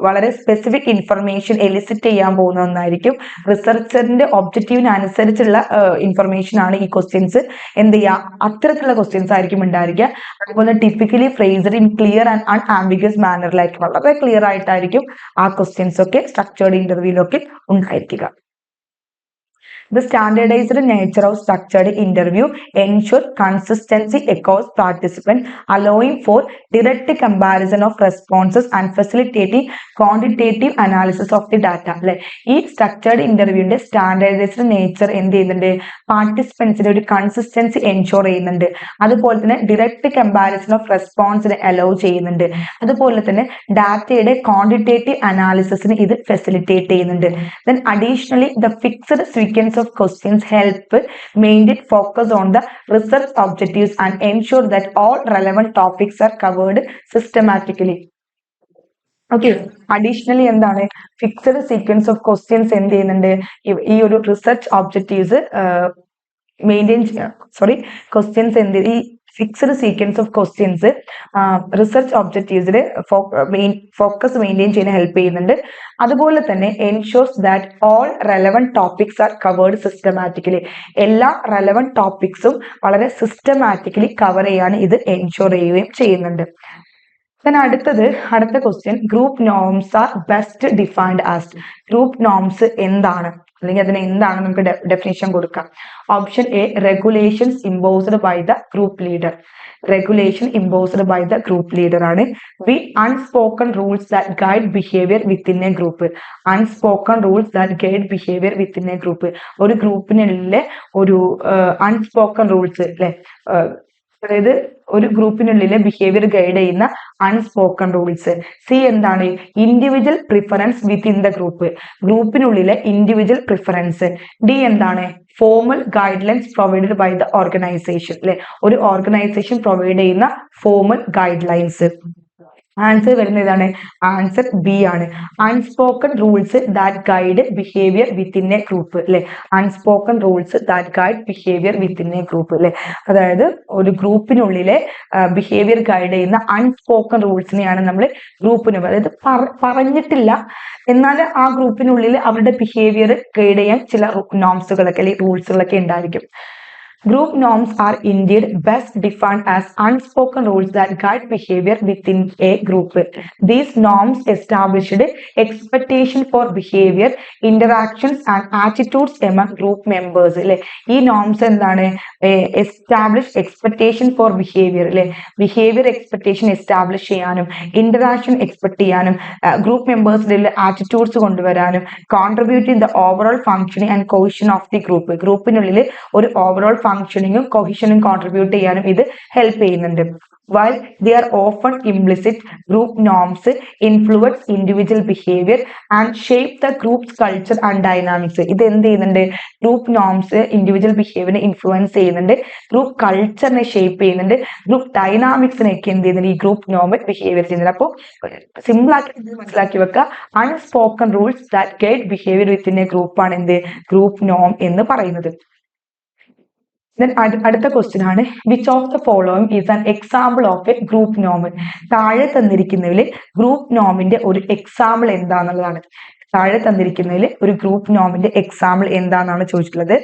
വളരെ specific information elicit ചെയ്യാൻ പോകുന്ന ഒന്നായിരിക്കും. റിസർച്ചറിന്റെ ഒബ്ജക്റ്റീവിന് അനുസരിച്ചുള്ള information ആണ് ഈ ക്വസ്റ്റ്യൻസ് എന്ത് ചെയ്യുക, അത്തരത്തിലുള്ള ക്വസ്റ്റ്യൻസ് ആയിരിക്കും ഉണ്ടായിരിക്കുക. അതുപോലെ ടിപ്പിക്കലി ഫ്രേസ്ഡ് ഇൻ ക്ലിയർ ആൻഡ് അൺആംബിഗ്യസ് മാനറിലായിരിക്കും, വളരെ ക്ലിയർ ആയിട്ടായിരിക്കും ആ ക്വസ്റ്റ്യൻസ് ഒക്കെ സ്ട്രക്ചേർഡ് ഇന്റർവ്യൂലൊക്കെ ഉണ്ടായിരിക്കുക. The standardized nature of structured interview ensure consistency across participants, allowing for direct comparison of responses and facilitating quantitative analysis of the data. അല്ലെ, ഈ സ്ട്രക്ചേർഡ് ഇന്റർവ്യൂവിന്റെ സ്റ്റാൻഡേർഡൈസ്ഡ് നേച്ചർ എന്ത് ചെയ്യുന്നുണ്ട്, പാർട്ടിസിപ്പൻസിന്റെ ഒരു കൺസിസ്റ്റൻസി എൻഷുർ ചെയ്യുന്നുണ്ട്. അതുപോലെ തന്നെ ഡിറക്റ്റ് കമ്പാരിസൺ ഓഫ് റെസ്പോൺസിനെ അലോ ചെയ്യുന്നുണ്ട്. അതുപോലെ തന്നെ ഡാറ്റയുടെ ക്വാണ്ടിറ്റേറ്റീവ് അനാലിസിസിന് ഇത് ഫെസിലിറ്റേറ്റ് ചെയ്യുന്നുണ്ട്. Then additionally the fixed sequence of questions help maintain focus on the research objectives and ensure that all relevant topics are covered systematically. Okay, additionally എന്താണ് fixed sequence of questions എന്ത് ചെയ്യുന്നുണ്ട്, ഈ ഒരു research objectives maintain questions എന്ത് ഈ fixed sequence of questions research ഒബ്ജക്റ്റീവ്സിൽ focus maintain ചെയ്യാൻ help ചെയ്യുന്നുണ്ട്. അതുപോലെ തന്നെ ensures that all relevant topics are covered systematically, എല്ലാ റെലവൻറ്റ് ടോപ്പിക്സും വളരെ സിസ്റ്റമാറ്റിക്കലി കവർ ചെയ്യാൻ ഇത് എൻഷുർ ചെയ്യുകയും ചെയ്യുന്നുണ്ട്. അടുത്ത question, group norms are best defined as. Group norms എന്താണ്, അല്ലെങ്കിൽ അതിന് എന്താണ് നമുക്ക് ഡെഫിനേഷൻ കൊടുക്കാം. Option A regulations imposed by the group leader. Regulation imposed by the group leader ആണ്. B unspoken rules that guide behaviour within a group. Unspoken rules that guide behaviour within a group, ഒരു ഗ്രൂപ്പിനുള്ളിലെ ഒരു unspoken rules അല്ലെ, അതായത് ഒരു ഗ്രൂപ്പിനുള്ളിലെ behaviour guide ചെയ്യുന്ന unspoken rules. C എന്താണ്, individual preference within the group, ഗ്രൂപ്പിനുള്ളിലെ ഇൻഡിവിജ്വൽ പ്രിഫറൻസ്. ഡി എന്താണ്, formal guidelines provided by the organisation അല്ലെ, ഒരു ഓർഗനൈസേഷൻ പ്രൊവൈഡ് ചെയ്യുന്ന ഫോർമൽ ഗൈഡ് ലൈൻസ്. ആൻസർ വരുന്നത് ഇതാണ്, ആൻസർ ബി ആണ്. Unspoken rules that guide behaviour within a group അല്ലെ, unspoken rules that guide behaviour within a group അല്ലെ, അതായത് ഒരു ഗ്രൂപ്പിനുള്ളിലെ ബിഹേവിയർ ഗൈഡ് ചെയ്യുന്ന അൺസ്പോക്കൺ റൂൾസിനെയാണ് നമ്മൾ ഗ്രൂപ്പിന്, അതായത് പറഞ്ഞിട്ടില്ല എന്നാൽ ആ ഗ്രൂപ്പിനുള്ളിൽ അവരുടെ ബിഹേവിയർ ഗൈഡ് ചെയ്യാൻ ചില നോംസുകളൊക്കെ അല്ലെങ്കിൽ റൂൾസുകളൊക്കെ ഉണ്ടായിരിക്കും. Group norms are indeed best defined as unspoken rules that guide behavior within a group. These norms established expectation for behavior, interactions and attitudes among group members. ഈ നോംസ് എന്താണ്, എസ്റ്റാബ്ലിഷ് എക്സ്പെക്ടേഷൻ ഫോർ ബിഹേവിയർ അല്ലെ, behaviour expectation establish ചെയ്യാനും interaction expect ചെയ്യാനും group മെമ്പേഴ്സിൽ attitudes കൊണ്ടുവരാനും contribute the overall functioning and cohesion of the group, ഗ്രൂപ്പിനുള്ളിൽ ഒരു overall ഫംഗ്ഷനിങ്ങും കൊഹിഷനും contribute ചെയ്യാനും ഇത് ഹെൽപ്പ് ചെയ്യുന്നുണ്ട്. While they are often implicit, group norms influence individual behavior and shape the group's culture and dynamics. ഇത് എന്ത് ചെയ്യുന്നുണ്ട്, ഗ്രൂപ്പ് നോംസ് ഇൻഡിവിജ്വൽ ബിഹേവിയറിനെ ഇൻഫ്ലുവൻസ് ചെയ്യുന്നുണ്ട്, group കൾച്ചറിനെ shape ചെയ്യുന്നുണ്ട്, ഗ്രൂപ്പ് ഡൈനാമിക്സിനെയൊക്കെ എന്ത് ചെയ്യുന്നുണ്ട് ഈ ഗ്രൂപ്പ് നോം ബിഹേവിയർ ചെയ്യുന്നുണ്ട്. അപ്പോൾ സിമ്പിൾ ആക്കി മനസ്സിലാക്കി വെക്കുക, unspoken rules that guide behaviour within a group ആണ് എന്ത് ഗ്രൂപ്പ് നോം എന്ന് പറയുന്നത്. അടുത്ത ക്വസ്റ്റ്യൻ ആണ്, which of the following is an example of a group നോം. താഴെ തന്നിരിക്കുന്നതിൽ ഗ്രൂപ്പ് നോമിന്റെ ഒരു എക്സാമ്പിൾ എന്താന്നുള്ളതാണ്. താഴെ തന്നിരിക്കുന്നതിൽ ഒരു ഗ്രൂപ്പ് നോമിന്റെ എക്സാമ്പിൾ എന്താണെന്നാണ് ചോദിച്ചിട്ടുള്ളത്.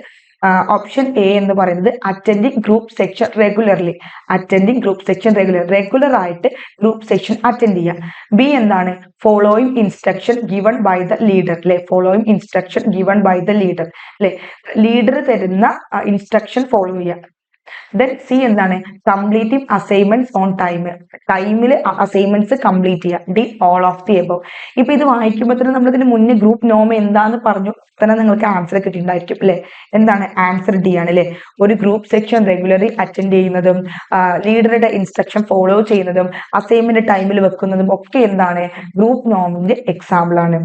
ഓപ്ഷൻ എ എന്ന് പറയുന്നത് attending group section regularly, attending group section regular ആയിട്ട് ഗ്രൂപ്പ് സെക്ഷൻ അറ്റൻഡ് ചെയ്യാം. ബി എന്താണ്, following instruction given by the leader അല്ലെ, following instruction given by the leader അല്ലെ, ലീഡർ തരുന്ന ഇൻസ്ട്രക്ഷൻ ഫോളോ ചെയ്യാം. ദെൻ സി എന്താണ്, കംപ്ലീറ്റിംഗ് അസൈൻമെന്റ്സ് ഓൺ ടൈമിൽ assignments complete ചെയ്യുക. D all of the above. ഇപ്പൊ ഇത് വായിക്കുമ്പോൾ തന്നെ നമ്മൾ ഇതിന് മുന്നേ ഗ്രൂപ്പ് നോം എന്താന്ന് പറഞ്ഞു തന്നെ നിങ്ങൾക്ക് ആൻസർ കിട്ടിയിട്ടുണ്ടായിരിക്കും അല്ലെ. എന്താണ് ആൻസർ ഡി ആണ് അല്ലെ. ഒരു ഗ്രൂപ്പ് സെക്ഷൻ റെഗുലറി അറ്റൻഡ് ചെയ്യുന്നതും ലീഡറുടെ ഇൻസ്ട്രക്ഷൻ ഫോളോ ചെയ്യുന്നതും അസൈൻമെന്റ് ടൈമിൽ വെക്കുന്നതും ഒക്കെ എന്താണ് ഗ്രൂപ്പ് നോമിന്റെ എക്സാമ്പിൾ ആണ്.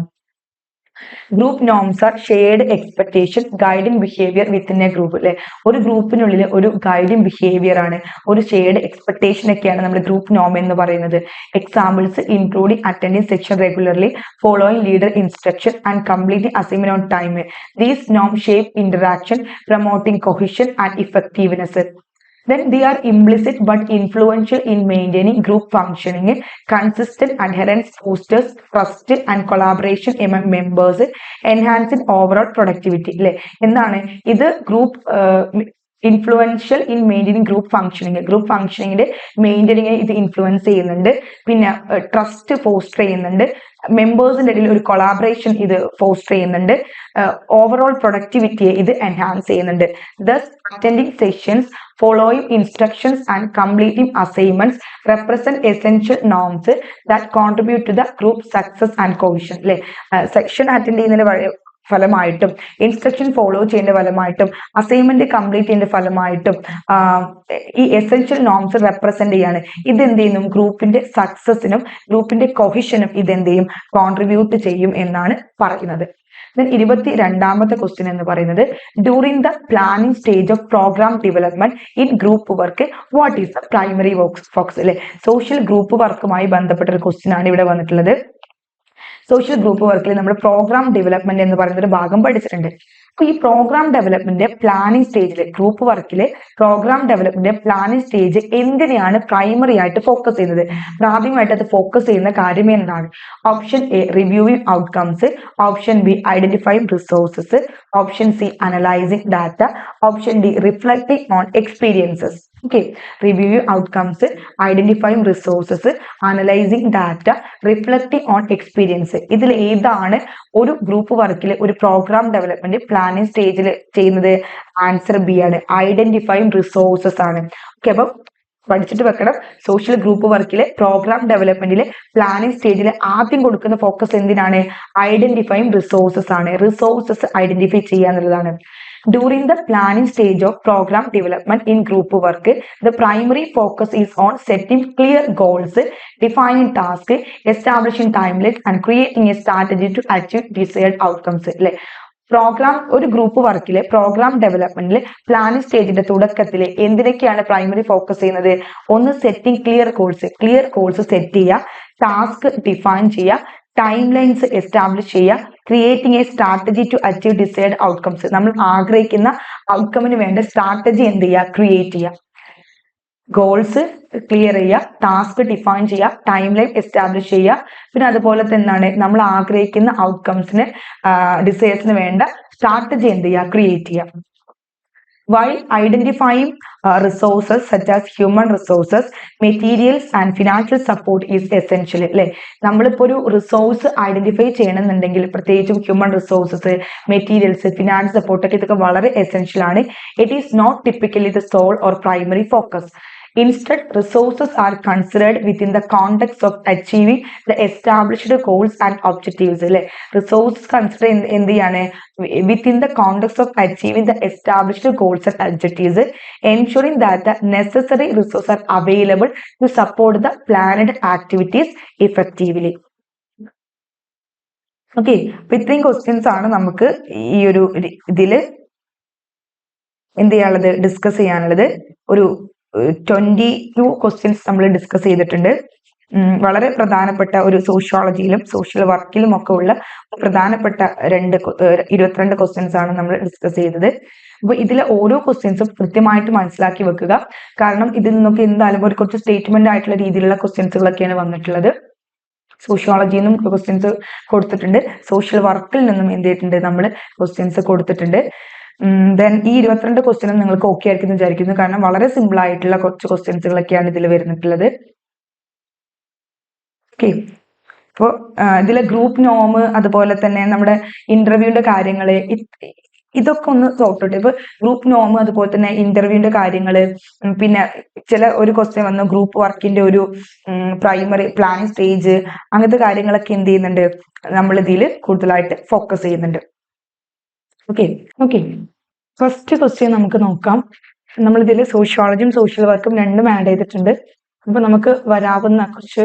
Group norms R shared expectation guiding behaviour within a group അല്ലെ. ഒരു ഗ്രൂപ്പിനുള്ളിൽ ഒരു ഗൈഡിംഗ് ബിഹേവിയർ ആണ്, ഒരു ഷെയർഡ് എക്സ്പെക്ടേഷൻ ഒക്കെയാണ് നമ്മൾ ഗ്രൂപ്പ് നോം എന്ന് പറയുന്നത്. Examples including attending section regularly, following leader instruction and completing assignment on time. These നോം shape interaction, promoting cohesion and effectiveness. Then they are implicit but influential in maintaining group functioning. Consistent adherence fosters trust and collaboration among members, enhancing overall productivity. അല്ലെ എന്താണ് ഇത് group influential in maintaining group ഫംഗ്ഷനിങ്ങിന്റെ മെയിൻറ്റെയിനിങ്ങിനെ ഇത് influence ചെയ്യുന്നുണ്ട്. പിന്നെ trust foster ചെയ്യുന്നുണ്ട്. മെമ്പേഴ്സിന്റെ ഇടയിൽ ഒരു കൊളാബറേഷൻ ഇത് ഫോസ്റ്റർ ചെയ്യുന്നുണ്ട്. ഓവറോൾ പ്രൊഡക്ടിവിറ്റിയെ ഇത് എൻഹാൻസ് ചെയ്യുന്നുണ്ട്. Thus attending sessions, following instructions and completing assignments represent essential norms that contribute to the group success and cohesion. അല്ലെ സെക്ഷൻ അറ്റൻഡ് ചെയ്യുന്നതിന് ഫലമായിട്ടും ഇൻസ്ട്രക്ഷൻ ഫോളോ ചെയ്യേണ്ട ഫലമായിട്ടും അസൈൻമെന്റ് കംപ്ലീറ്റ് ചെയ്യേണ്ട ഫലമായിട്ടും ഈ എസെൻഷ്യൽ നോംസ് റെപ്രസെന്റ് ചെയ്യാണ്. ഇത് എന്ത് ചെയ്യുന്നു, ഗ്രൂപ്പിന്റെ സക്സസിനും ഗ്രൂപ്പിന്റെ കൊഹിഷനും ഇത് എന്ത് ചെയ്യും, കോൺട്രിബ്യൂട്ട് ചെയ്യും എന്നാണ് പറയുന്നത്. 22ാമത്തെ ക്വസ്റ്റ്യൻ എന്ന് പറയുന്നത് during the planning stage of programme development in group work what is the primary focus അല്ലെ. സോഷ്യൽ ഗ്രൂപ്പ് വർക്കുമായി ബന്ധപ്പെട്ട ഒരു ക്വസ്റ്റ്യൻ ആണ് ഇവിടെ വന്നിട്ടുള്ളത്. സോഷ്യൽ ഗ്രൂപ്പ് വർക്കിൽ നമ്മൾ പ്രോഗ്രാം ഡെവലപ്മെന്റ് എന്ന് പറയുന്ന ഒരു ഭാഗം പഠിച്ചിട്ടുണ്ട്. അപ്പൊ ഈ പ്രോഗ്രാം ഡെവലപ്മെന്റ് പ്ലാനിംഗ് സ്റ്റേജിൽ ഗ്രൂപ്പ് വർക്കിലെ പ്രോഗ്രാം ഡെവലപ്മെന്റ് പ്ലാനിംഗ് സ്റ്റേജ് എന്തിനെയാണ് പ്രൈമറി ആയിട്ട് ഫോക്കസ് ചെയ്യുന്നത്, പ്രാഥമികമായിട്ട് അത് ഫോക്കസ് ചെയ്യുന്ന കാര്യം എന്താണ്? Option A reviewing outcomes, option B identifying resources, option C analysing data, option D reflecting on experiences. Okay, reviewing outcomes, identifying resources, analysing data, reflecting on experience. ഇതിൽ ഏതാണ് ഒരു ഗ്രൂപ്പ് വർക്കിൽ ഒരു പ്രോഗ്രാം ഡെവലപ്മെന്റ് പ്ലാനിംഗ് സ്റ്റേജിൽ ചെയ്യുന്നത്? Answer B ആണ്, identifying resources ആണ്. Okay, അപ്പൊ പഠിച്ചിട്ട് വെക്കണം. സോഷ്യൽ ഗ്രൂപ്പ് വർക്കിലെ പ്രോഗ്രാം ഡെവലപ്മെന്റിലെ പ്ലാനിംഗ് സ്റ്റേജിൽ ആദ്യം കൊടുക്കുന്ന ഫോക്കസ് എന്തിനാണ്? ഐഡന്റിഫൈങ് റിസോഴ്സസ് ആണ്. റിസോഴ്സസ് ഐഡന്റിഫൈ ചെയ്യുക എന്നുള്ളതാണ്. During the planning stage of program development in group work, the primary focus is on setting clear goals, defining tasks, establishing timelines, and creating a strategy to achieve desired outcomes. ഒരു group വർക്കിലെ programme ഡെവലപ്മെന്റിൽ planning സ്റ്റേജിന്റെ തുടക്കത്തിൽ എന്തിനൊക്കെയാണ് primary focus ചെയ്യുന്നത്? ഒന്ന് setting clear goals set ചെയ്യുക, task define ചെയ്യുക, ടൈം ലൈൻസ് എസ്റ്റാബ്ലിഷ് ചെയ്യുക, creating a strategy to achieve desired outcomes. നമ്മൾ ആഗ്രഹിക്കുന്ന ഔട്ട്കമിന് വേണ്ട സ്ട്രാറ്റജി എന്ത് ചെയ്യുക, ക്രിയേറ്റ് ചെയ്യുക. ഗോൾസ് ക്ലിയർ ചെയ്യുക, ടാസ്ക് ഡിഫൈൻ ചെയ്യുക, ടൈം ലൈൻ എസ്റ്റാബ്ലിഷ് ചെയ്യുക, പിന്നെ അതുപോലെ തന്നെയാണ് നമ്മൾ ആഗ്രഹിക്കുന്ന ഔട്ട്കംസിന് ഡിസൈർസിന് വേണ്ട സ്ട്രാറ്റജി എന്ത് ചെയ്യുക, ക്രിയേറ്റ് ചെയ്യുക. While identifying resources such as human resources, materials and financial support is essential. അല്ലെ, നമ്മളിപ്പോ ഒരു റിസോഴ്സ് ഐഡന്റിഫൈ ചെയ്യണമെന്നുണ്ടെങ്കിൽ പ്രത്യേകിച്ചും human resources, materials, finance support ഒക്കെ ഇതൊക്കെ വളരെ എസെൻഷ്യൽ ആണ്. It is not typically the sole or primary focus. Instead, resources are considered within the context of achieving the established goals and objectives. Resources considered എന്ത് ചെയ്യാണ്, within the context of achieving the established goals and objectives, ensuring that the necessary resources are available to support the planned activities effectively. Okay, അപ്പൊ ഇത്രയും questions ആണ് നമുക്ക് ഈ ഒരു ഇതില് എന്ത് ചെയ്യാനുള്ളത്, ഡിസ്കസ് ചെയ്യാനുള്ളത്. ഒരു 22 ക്വസ്റ്റ്യൻസ് നമ്മൾ ഡിസ്കസ് ചെയ്തിട്ടുണ്ട്. വളരെ പ്രധാനപ്പെട്ട ഒരു സോഷ്യോളജിയിലും സോഷ്യൽ വർക്കിലും ഒക്കെ ഉള്ള പ്രധാനപ്പെട്ട 22 ക്വസ്റ്റ്യൻസ് ആണ് നമ്മൾ ഡിസ്കസ് ചെയ്തത്. അപ്പൊ ഇതിലെ ഓരോ ക്വസ്റ്റ്യൻസും കൃത്യമായിട്ട് മനസ്സിലാക്കി വെക്കുക. കാരണം ഇതിൽ നിന്നൊക്കെ എന്തായാലും ഒരു കുറച്ച് സ്റ്റേറ്റ്മെന്റ് ആയിട്ടുള്ള രീതിയിലുള്ള ക്വസ്റ്റ്യൻസുകളൊക്കെയാണ് വന്നിട്ടുള്ളത്. സോഷ്യോളജിയിൽ നിന്നും ക്വസ്റ്റ്യൻസ് കൊടുത്തിട്ടുണ്ട്, സോഷ്യൽ വർക്കിൽ നിന്നും എന്ത് ചെയ്തിട്ടുണ്ട്, നമ്മൾ ക്വസ്റ്റ്യൻസ് കൊടുത്തിട്ടുണ്ട്. ദെൻ ഈ 22 ക്വസ്റ്റ്യനും നിങ്ങൾക്ക് ഓക്കെ ആയിരിക്കും എന്ന് വിചാരിക്കുന്നു. കാരണം വളരെ സിമ്പിൾ ആയിട്ടുള്ള കുറച്ച് ക്വസ്റ്റ്യൻസുകളൊക്കെയാണ് ഇതിൽ വരുന്നിട്ടുള്ളത്. ഓക്കെ, അപ്പോൾ ഇതിലെ ഗ്രൂപ്പ് നോം, അതുപോലെ തന്നെ നമ്മുടെ ഇന്റർവ്യൂവിന്റെ കാര്യങ്ങള്, ഇതൊക്കെ ഒന്ന് നോക്കട്ടെ. ഇപ്പൊ ഗ്രൂപ്പ് നോം, അതുപോലെ തന്നെ ഇന്റർവ്യൂവിന്റെ കാര്യങ്ങള്, പിന്നെ ചില ഒരു ക്വസ്റ്റ്യൻ വന്നു ഗ്രൂപ്പ് വർക്കിന്റെ ഒരു പ്രൈമറി പ്ലാനിങ് സ്റ്റേജ്, അങ്ങനത്തെ കാര്യങ്ങളൊക്കെ എന്ത് ചെയ്യുന്നുണ്ട്, നമ്മൾ ഇതിൽ കൂടുതലായിട്ട് ഫോക്കസ് ചെയ്യുന്നുണ്ട്. ഓക്കെ ഓക്കെ ഫസ്റ്റ് ക്വസ്റ്റ്യൻ നമുക്ക് നോക്കാം. നമ്മൾ ഇതിൽ സോഷ്യോളജിയും സോഷ്യൽ വർക്കും രണ്ടും ആഡ് ചെയ്തിട്ടുണ്ട്. അപ്പൊ നമുക്ക് വരാവുന്ന കുറച്ച്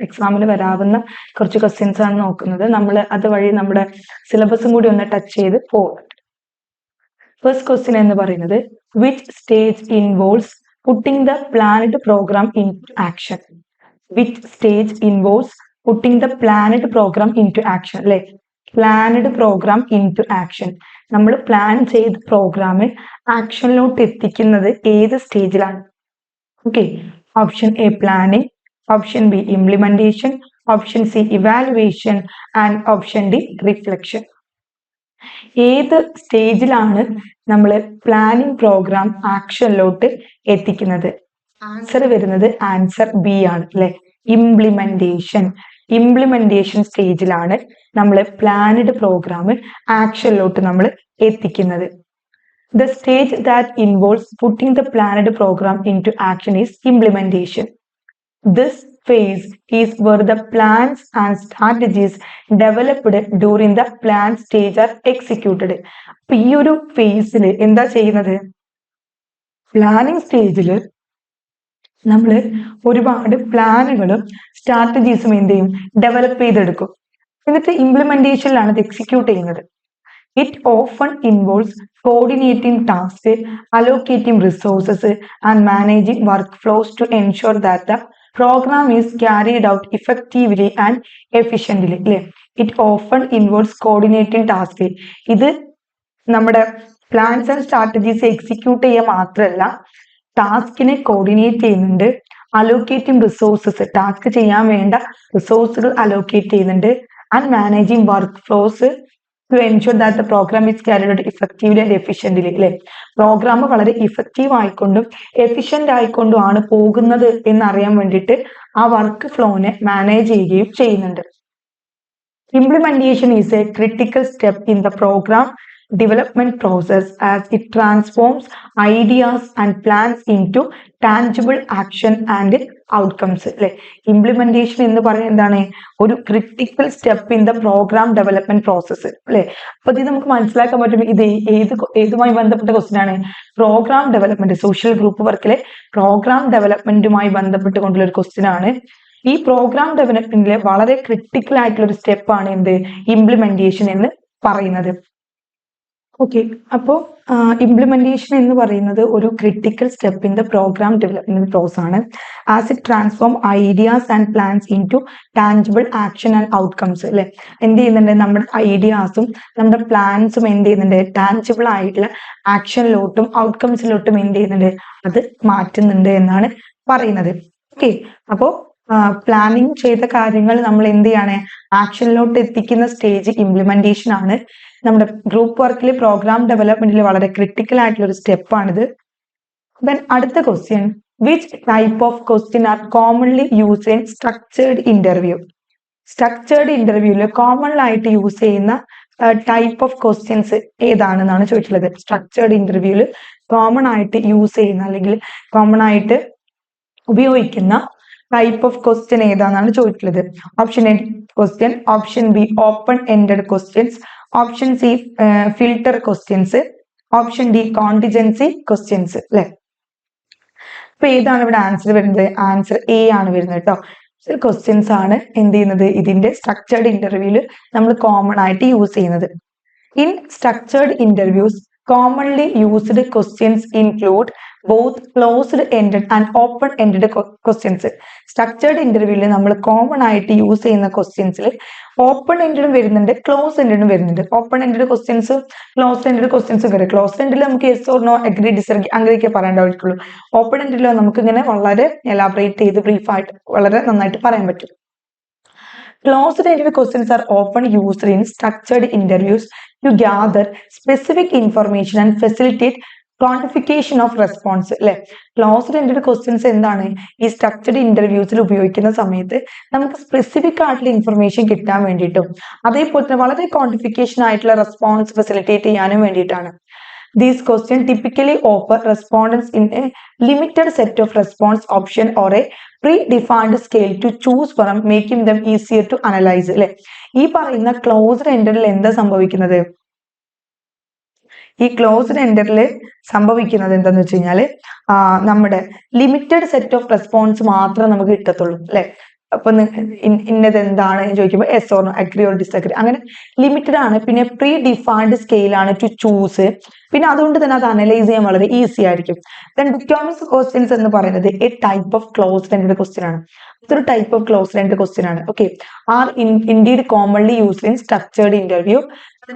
എക്സാമിന് വരാവുന്ന കുറച്ച് ക്വസ്റ്റ്യൻസ് ആണ് നോക്കുന്നത്. നമ്മൾ അതുവഴി നമ്മുടെ സിലബസും കൂടി ഒന്ന് ടച്ച് ചെയ്ത് പോകുന്നുണ്ട്. ഫസ്റ്റ് ക്വസ്റ്റ്യൻ എന്ന് പറയുന്നത് which stage involves putting the planned programme into action. Which stage involves putting the planned programme into action. അല്ലെ, planned programme into action, നമ്മൾ പ്ലാൻ ചെയ്ത പ്രോഗ്രാം ആക്ഷനിലോട്ട് എത്തിക്കുന്നത് ഏത് സ്റ്റേജിലാണ്? Okay, option A planning, option B implementation, option C evaluation and option D reflection. ഏത് സ്റ്റേജിലാണ് നമ്മൾ പ്ലാനിങ് പ്രോഗ്രാം ആക്ഷനിലോട്ട് എത്തിക്കുന്നത്? ആൻസർ വരുന്നത് ആൻസർ ബി ആണ്, അല്ലെ, ഇംപ്ലിമെന്റേഷൻ. ഇംപ്ലിമെന്റേഷൻ സ്റ്റേജിലാണ് നമ്മൾ പ്ലാനഡ് പ്രോഗ്രാം ആക്ഷനിലോട്ട് നമ്മൾ എത്തിക്കുന്നത്. The stage that involves putting the planned program into action is implementation. This phase is where the plans and strategies developed during the plan stage are executed. അപ്പൊ ഈ ഒരു ഫേസിൽ എന്താ ചെയ്യുന്നത്? പ്ലാനിങ് സ്റ്റേജിൽ നമ്മൾ ഒരുപാട് പ്ലാനുകളും സ്ട്രാറ്റജീസും എന്ത് ചെയ്യും, ഡെവലപ്പ് ചെയ്തെടുക്കും. എന്നിട്ട് ഇംപ്ലിമെന്റേഷനിലാണ് ഇത് എക്സിക്യൂട്ട് ചെയ്യുന്നത്. It often involves coordinating tasks, allocating resources, and managing workflows to ensure that the program is carried out effectively and efficiently. It often involves coordinating tasks. ഇത് നമ്മുടെ പ്ലാൻസ് ആൻഡ് സ്ട്രാറ്റജീസ് എക്സിക്യൂട്ട് ചെയ്യുക മാത്രമല്ല, ടാസ്കിനെ coordinate ചെയ്യുന്നുണ്ട്, allocating resources, task ചെയ്യാൻ വേണ്ട റിസോഴ്സുകൾ allocate ചെയ്യുന്നുണ്ട്, and managing workflows to ensure that the program is carried out effectively and efficiently. അല്ലെ, പ്രോഗ്രാം വളരെ ഇഫക്റ്റീവ് ആയിക്കൊണ്ടും എഫിഷ്യന്റ് ആയിക്കൊണ്ടും ആണ് പോകുന്നത് എന്നറിയാൻ വേണ്ടിയിട്ട് ആ വർക്ക് ഫ്ലോനെ മാനേജ് ചെയ്യുകയും ചെയ്യുന്നുണ്ട്. Implementation is a critical step in the program development process as it transforms ideas and plans into tangible action and outcomes. അല്ലെ, ഇംപ്ലിമെന്റേഷൻ എന്ന് പറയുന്നത് എന്താണ്? ഒരു critical step in the programme development process. അല്ലെ, അപ്പൊ ഇത് നമുക്ക് മനസ്സിലാക്കാൻ പറ്റും ഇത് ഏതുമായി ബന്ധപ്പെട്ട ക്വസ്റ്റ്യൻ ആണ്? പ്രോഗ്രാം ഡെവലപ്മെന്റ്, സോഷ്യൽ ഗ്രൂപ്പ് വർക്കിലെ പ്രോഗ്രാം ഡെവലപ്മെന്റുമായി ബന്ധപ്പെട്ടുകൊണ്ടുള്ള ഒരു ക്വസ്റ്റ്യൻ ആണ്. ഈ പ്രോഗ്രാം ഡെവലപ്മെന്റിലെ വളരെ ക്രിട്ടിക്കൽ ആയിട്ടുള്ള ഒരു സ്റ്റെപ്പ് ആണ് എന്ത്? ഇംപ്ലിമെന്റേഷൻ എന്ന് പറയുന്നത്. ഓക്കെ, അപ്പോൾ ഇംപ്ലിമെന്റേഷൻ എന്ന് പറയുന്നത് ഒരു critical step in the programme development process ആണ്. As it transform ideas and plans into tangible action and outcomes. അല്ലെ, എന്ത് ചെയ്യുന്നുണ്ട്? നമ്മുടെ ഐഡിയാസും നമ്മുടെ പ്ലാൻസും എന്ത് ചെയ്യുന്നുണ്ട്? ടാഞ്ചിബിൾ ആയിട്ടുള്ള ആക്ഷനിലോട്ടും ഔട്ട്കംസിലോട്ടും എന്ത് ചെയ്യുന്നുണ്ട്? അത് മാറ്റുന്നുണ്ട് എന്നാണ് പറയുന്നത്. ഓക്കെ, അപ്പോൾ പ്ലാനിങ് ചെയ്ത കാര്യങ്ങൾ നമ്മൾ എന്ത് ചെയ്യാണ്? ആക്ഷനിലോട്ട് എത്തിക്കുന്ന സ്റ്റേജ് ഇംപ്ലിമെന്റേഷൻ ആണ്. നമ്മുടെ ഗ്രൂപ്പ് വർക്കിൽ പ്രോഗ്രാം ഡെവലപ്മെന്റിൽ വളരെ ക്രിട്ടിക്കൽ ആയിട്ടുള്ള ഒരു സ്റ്റെപ്പ് ആണിത്. ദെൻ അടുത്ത question, which type of question R commonly used in structured interview. Structured ഇന്റർവ്യൂവിൽ കോമൺ ആയിട്ട് യൂസ് ചെയ്യുന്ന ടൈപ്പ് ഓഫ് ക്വസ്റ്റ്യൻസ് ഏതാണെന്നാണ് ചോദിച്ചിട്ടുള്ളത്. സ്ട്രക്ചേർഡ് ഇന്റർവ്യൂവിൽ കോമൺ ആയിട്ട് യൂസ് ചെയ്യുന്ന അല്ലെങ്കിൽ കോമൺ ആയിട്ട് ഉപയോഗിക്കുന്ന ടൈപ്പ് ഓഫ് ക്വസ്റ്റ്യൻ ഏതാണെന്നാണ് ചോദിച്ചിട്ടുള്ളത്. Option A question, option B open ended questions, option C filter questions, option D contingency questions. അല്ലെ, അപ്പൊ ഏതാണ് ഇവിടെ ആൻസർ വരുന്നത്? ആൻസർ എ ആണ് വരുന്നത് കേട്ടോ. ക്വസ്റ്റ്യൻസ് ആണ് എന്ത് ചെയ്യുന്നത്? ഇതിന്റെ സ്ട്രക്ചേർഡ് ഇന്റർവ്യൂവിൽ നമ്മൾ കോമൺ ആയിട്ട് യൂസ് ചെയ്യുന്നത്. In structured interviews commonly used questions include both closed ended and open ended questions. Structured interview നമ്മൾ കോമൺ ആയിട്ട് യൂസ് ചെയ്യുന്ന ക്വസ്റ്റ്യൻസിൽ ഓപ്പൺ എൻഡഡും വരുന്നുണ്ട്, ക്ലോസ് എൻഡഡും വരുന്നുണ്ട്. Open ended questions, close ended ക്വസ്റ്റ്യൻസും വരും. ക്ലോസ് എൻഡിൽ നമുക്ക് yes or no, agree disagree അങ്ങനെയൊക്കെ പറയേണ്ടതായിട്ടുള്ളൂ. ഓപ്പൺ എൻഡിൽ നമുക്ക് ഇങ്ങനെ വളരെ എലാബറേറ്റ് ചെയ്ത് ബ്രീഫായിട്ട് വളരെ നന്നായിട്ട് പറയാൻ പറ്റും. Closed-ended questions are often used in structured interviews to gather specific information and facilitate quantification of response അല്ലെ. ക്ലോസ്ഡ് എൻഡഡ് ക്വസ്റ്റ്യൻസ് എന്താണ് ഈ സ്ട്രക്ചർഡ് ഇന്റർവ്യൂസിൽ ഉപയോഗിക്കുന്ന സമയത്ത് നമുക്ക് സ്പെസിഫിക് ആയിട്ടുള്ള ഇൻഫർമേഷൻ കിട്ടാൻ വേണ്ടിയിട്ടും അതേപോലെ തന്നെ വളരെ ക്വാണ്ടിഫിക്കേഷൻ ആയിട്ടുള്ള റെസ്പോൺസ് ഫെസിലിറ്റേറ്റ് ചെയ്യാനും വേണ്ടിയിട്ടാണ്. These questions typically offer respondents in a limited set of response option or a predefined scale to choose from, making them easier to analyze അല്ലെ. ഈ പറയുന്ന ക്ലോസ്ഡ് എൻഡഡിൽ എന്താ സംഭവിക്കുന്നത്? ഈ ക്ലോസ്ഡ് എൻഡറിൽ സംഭവിക്കുന്നത് എന്താന്ന് വെച്ച് കഴിഞ്ഞാല് നമ്മുടെ ലിമിറ്റഡ് സെറ്റ് ഓഫ് റെസ്പോൺസ് മാത്രമേ നമുക്ക് കിട്ടത്തുള്ളൂ അല്ലെ. അപ്പൊ ഇന്നത് എന്താണ് ചോദിക്കുമ്പോൾ yes or no, agree or disagree, അങ്ങനെ ലിമിറ്റഡ് ആണ്. പിന്നെ പ്രീ ഡിഫൈൻഡ് സ്കെയിൽ ആണ് ടു ചൂസ്. പിന്നെ അതുകൊണ്ട് തന്നെ അത് അനലൈസ് ചെയ്യാൻ വളരെ ഈസി ആയിരിക്കും. ഡിറ്റർമിൻസ് ക്വസ്റ്റ്യൻസ് എന്ന് പറയുന്നത് a type of closed ended question ആണ്. ഇതൊരു type of closed ended question ആണ്. Okay, are indeed commonly used in structured interview.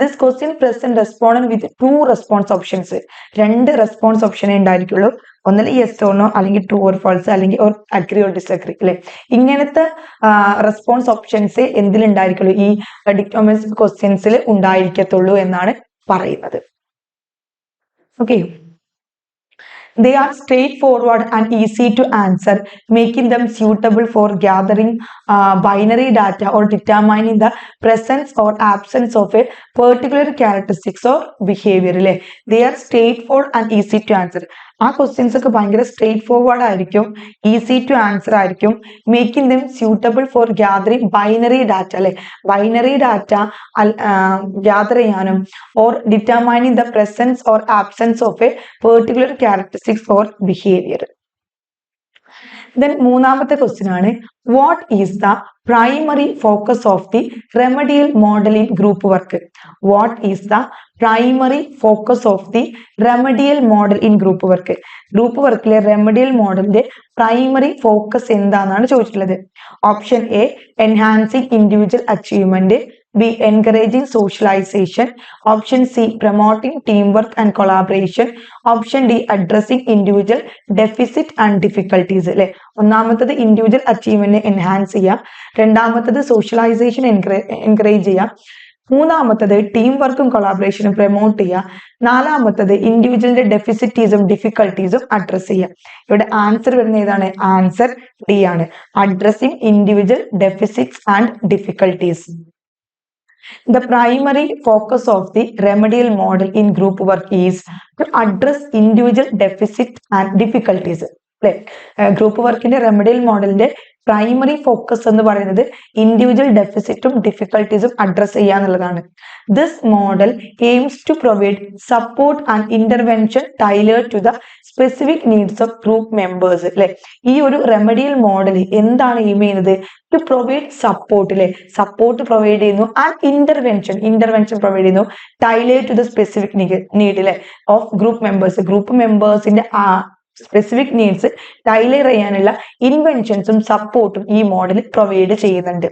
This question present respondent with 2 response options. 2 response ഓപ്ഷനേ ഉണ്ടായിരിക്കുള്ളൂ. ഒന്നല്ല യെസ് ഓർ നോ, അല്ലെങ്കിൽ true or false, അല്ലെങ്കിൽ or agree or disagree അല്ലെ. ഇങ്ങനത്തെ response options എന്തിലുണ്ടായിരിക്കുള്ളൂ? ഈ determines ക്വസ്റ്റ്യൻസിൽ ഉണ്ടായിരിക്കത്തുള്ളൂ എന്നാണ് പറയുന്നത്. Okay, they are straightforward and easy to answer, making them suitable for gathering binary data or determining the presence or absence of a particular characteristics or behavior. They are straightforward and easy to answer. ആ questions ഒക്കെ ഭയങ്കര straightforward ആയിരിക്കും, easy to answer ആയിരിക്കും, making them suitable for gathering binary data അല്ലെ. Binary data gather ചെയ്യാനും or determining the presence or absence of a particular characteristics or behaviour. Then മൂന്നാമത്തെ question ആണ്, what is the primary focus of the remedial model in group work? What is the primary focus of the remedial model in group work? Group work le remedial model de primary focus എന്താണ് ചോദിച്ചിട്ടുള്ളത്? Option A enhancing individual achievement, B encouraging socialization, option C promoting teamwork and collaboration, option D addressing individual deficit and difficulties അല്ലെ. ഒന്നാമത്തത് individual achievement enhance ചെയ്യുക, രണ്ടാമത്തത് socialisation encourage ചെയ്യുക, മൂന്നാമത്തത് team വർക്കും കൊളാബറേഷനും promote ചെയ്യുക, നാലാമത്തത് ഇൻഡിവിജ്വലിന്റെ ഡെഫിസിറ്റീസും ഡിഫിക്കൽട്ടീസും അഡ്രസ് ചെയ്യുക. ഇവിടെ ആൻസർ വരുന്ന ഏതാണ്? ആൻസർ ഡി ആണ്, addressing individual deficits and difficulties. The primary focus of the remedial model in group work is to address individual deficits and difficulties. Group വർക്കിന്റെ റെമഡിയൽ മോഡലിന്റെ പ്രൈമറി ഫോക്കസ് എന്ന് പറയുന്നത് ഇൻഡിവിജ്വൽ ഡെഫിസിറ്റും ഡിഫിക്കൽട്ടീസും അഡ്രസ് ചെയ്യാന്നുള്ളതാണ്. This model aims to provide support and intervention tailored to the specific needs of group members അല്ലെ. ഈ ഒരു റെമഡിയൽ മോഡൽ എന്താണ് എയിം ചെയ്യുന്നത്? ടു പ്രൊവൈഡ് സപ്പോർട്ട് അല്ലെ, സപ്പോർട്ട് പ്രൊവൈഡ് ചെയ്യുന്നു, ആൻഡ് ഇന്റർവെൻഷൻ പ്രൊവൈഡ് ചെയ്യുന്നു, tailored to the specific need അല്ലെ of group members. Group മെമ്പേഴ്സിന്റെ സ്പെസിഫിക് നീഡ്സ് ടൈലർ ചെയ്യാനുള്ള ഇൻവെൻഷൻസും സപ്പോർട്ടും ഈ മോഡൽ പ്രൊവൈഡ് ചെയ്യുന്നുണ്ട്.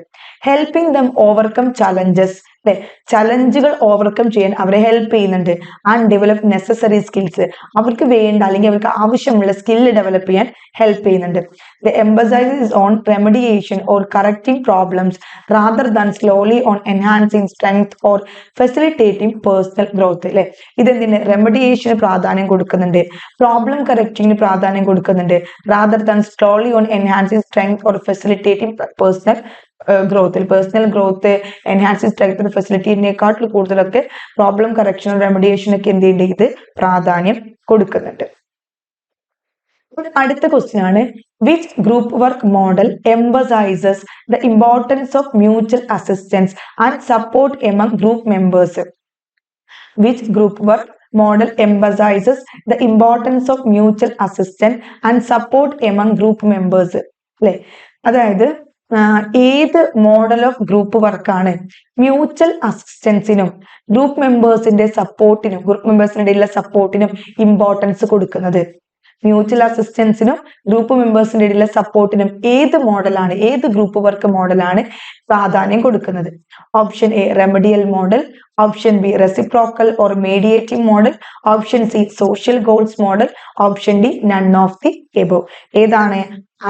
ഹെൽപ്പിംഗ് ദം ഓവർകം ചലഞ്ചസ് അല്ലെ, ചലഞ്ചുകൾ ഓവർകം ചെയ്യാൻ അവരെ ഹെൽപ്പ് ചെയ്യുന്നുണ്ട്. ആൻഡ് ഡെവലപ്പ് നെസസറി സ്കിൽസ്, അവർക്ക് വേണ്ട അല്ലെങ്കിൽ അവർക്ക് ആവശ്യമുള്ള സ്കില്ല് ഡെവലപ്പ് ചെയ്യാൻ ഹെൽപ്പ് ചെയ്യുന്നുണ്ട്. The emphasises on remediation or correcting problems rather than slowly on enhancing strength or facilitating personal growth അല്ലെ. ഇതെന്തിന്? റെമഡിയേഷന് പ്രാധാന്യം കൊടുക്കുന്നുണ്ട്, പ്രോബ്ലം കറക്റ്റിംഗിന് പ്രാധാന്യം കൊടുക്കുന്നുണ്ട്, rather than slowly on enhancing strength or facilitating personal ഗ്രോത്തിൽ. പേഴ്സണൽ ഗ്രോത്ത്, എൻഹാൻസിങ് സ്ട്രെങ്ത്, ഫെസിലിറ്റിനെക്കാട്ടിൽ കൂടുതലൊക്കെ പ്രോബ്ലം കറക്ഷനും റെമഡിയേഷനൊക്കെ എന്ത് ചെയ്യുന്നുണ്ട്? ഇത് പ്രാധാന്യം കൊടുക്കുന്നുണ്ട്. അടുത്ത ക്വസ്റ്റ്യൻ ആണ്, which group work model emphasizes the importance of mutual assistance and support among group members? Which group work model emphasizes the importance of mutual assistance and support among group members? അല്ലെ, അതായത് ഏത് model of group വർക്കാണ് mutual അസിസ്റ്റൻസിനും group മെമ്പേഴ്സിന്റെ സപ്പോർട്ടിനും group മെമ്പേഴ്സിനിടയിലുള്ള സപ്പോർട്ടിനും importance കൊടുക്കുന്നത്? Mutual അസിസ്റ്റൻസിനും group മെമ്പേഴ്സിന്റെ ഇടയിലുള്ള സപ്പോർട്ടിനും ഏത് മോഡലാണ്, ഏത് group work മോഡലാണ് പ്രാധാന്യം കൊടുക്കുന്നത്? Option A remedial model, option B reciprocal or mediating model, option C social goals model, option D none of the above. ഏതാണ്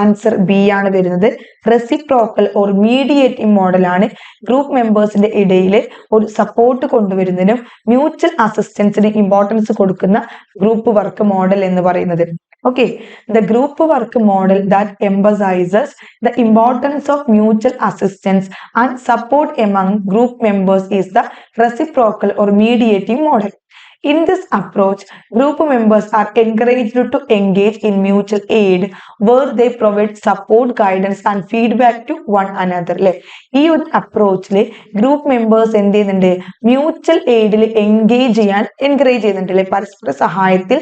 ആൻസർ ബി ആണ് വരുന്നത്. റെസിപ്രോക്കൽ ഓർ മീഡിയേറ്റിംഗ് മോഡൽ ആണ് ഗ്രൂപ്പ് മെമ്പേഴ്സിന്റെ ഇടയിൽ ഒരു സപ്പോർട്ട് കൊണ്ടുവരുന്നതിനും മ്യൂച്വൽ അസിസ്റ്റൻസിന് ഇമ്പോർട്ടൻസ് കൊടുക്കുന്ന group work model എന്ന് പറയുന്നത്. Okay, the group work model that emphasizes the importance of mutual assistance and support among group members is the reciprocal or mediating model. In this approach, group members are encouraged to engage in mutual aid where they provide support, guidance and feedback to one another. ഈ ഒരു അപ്രോച്ചില് group members എന്ത് ചെയ്യുന്നുണ്ട്, mutual എയ്ഡിൽ engage ചെയ്യാൻ encourage ചെയ്യുന്നുണ്ട് അല്ലെ, പരസ്പര സഹായത്തിൽ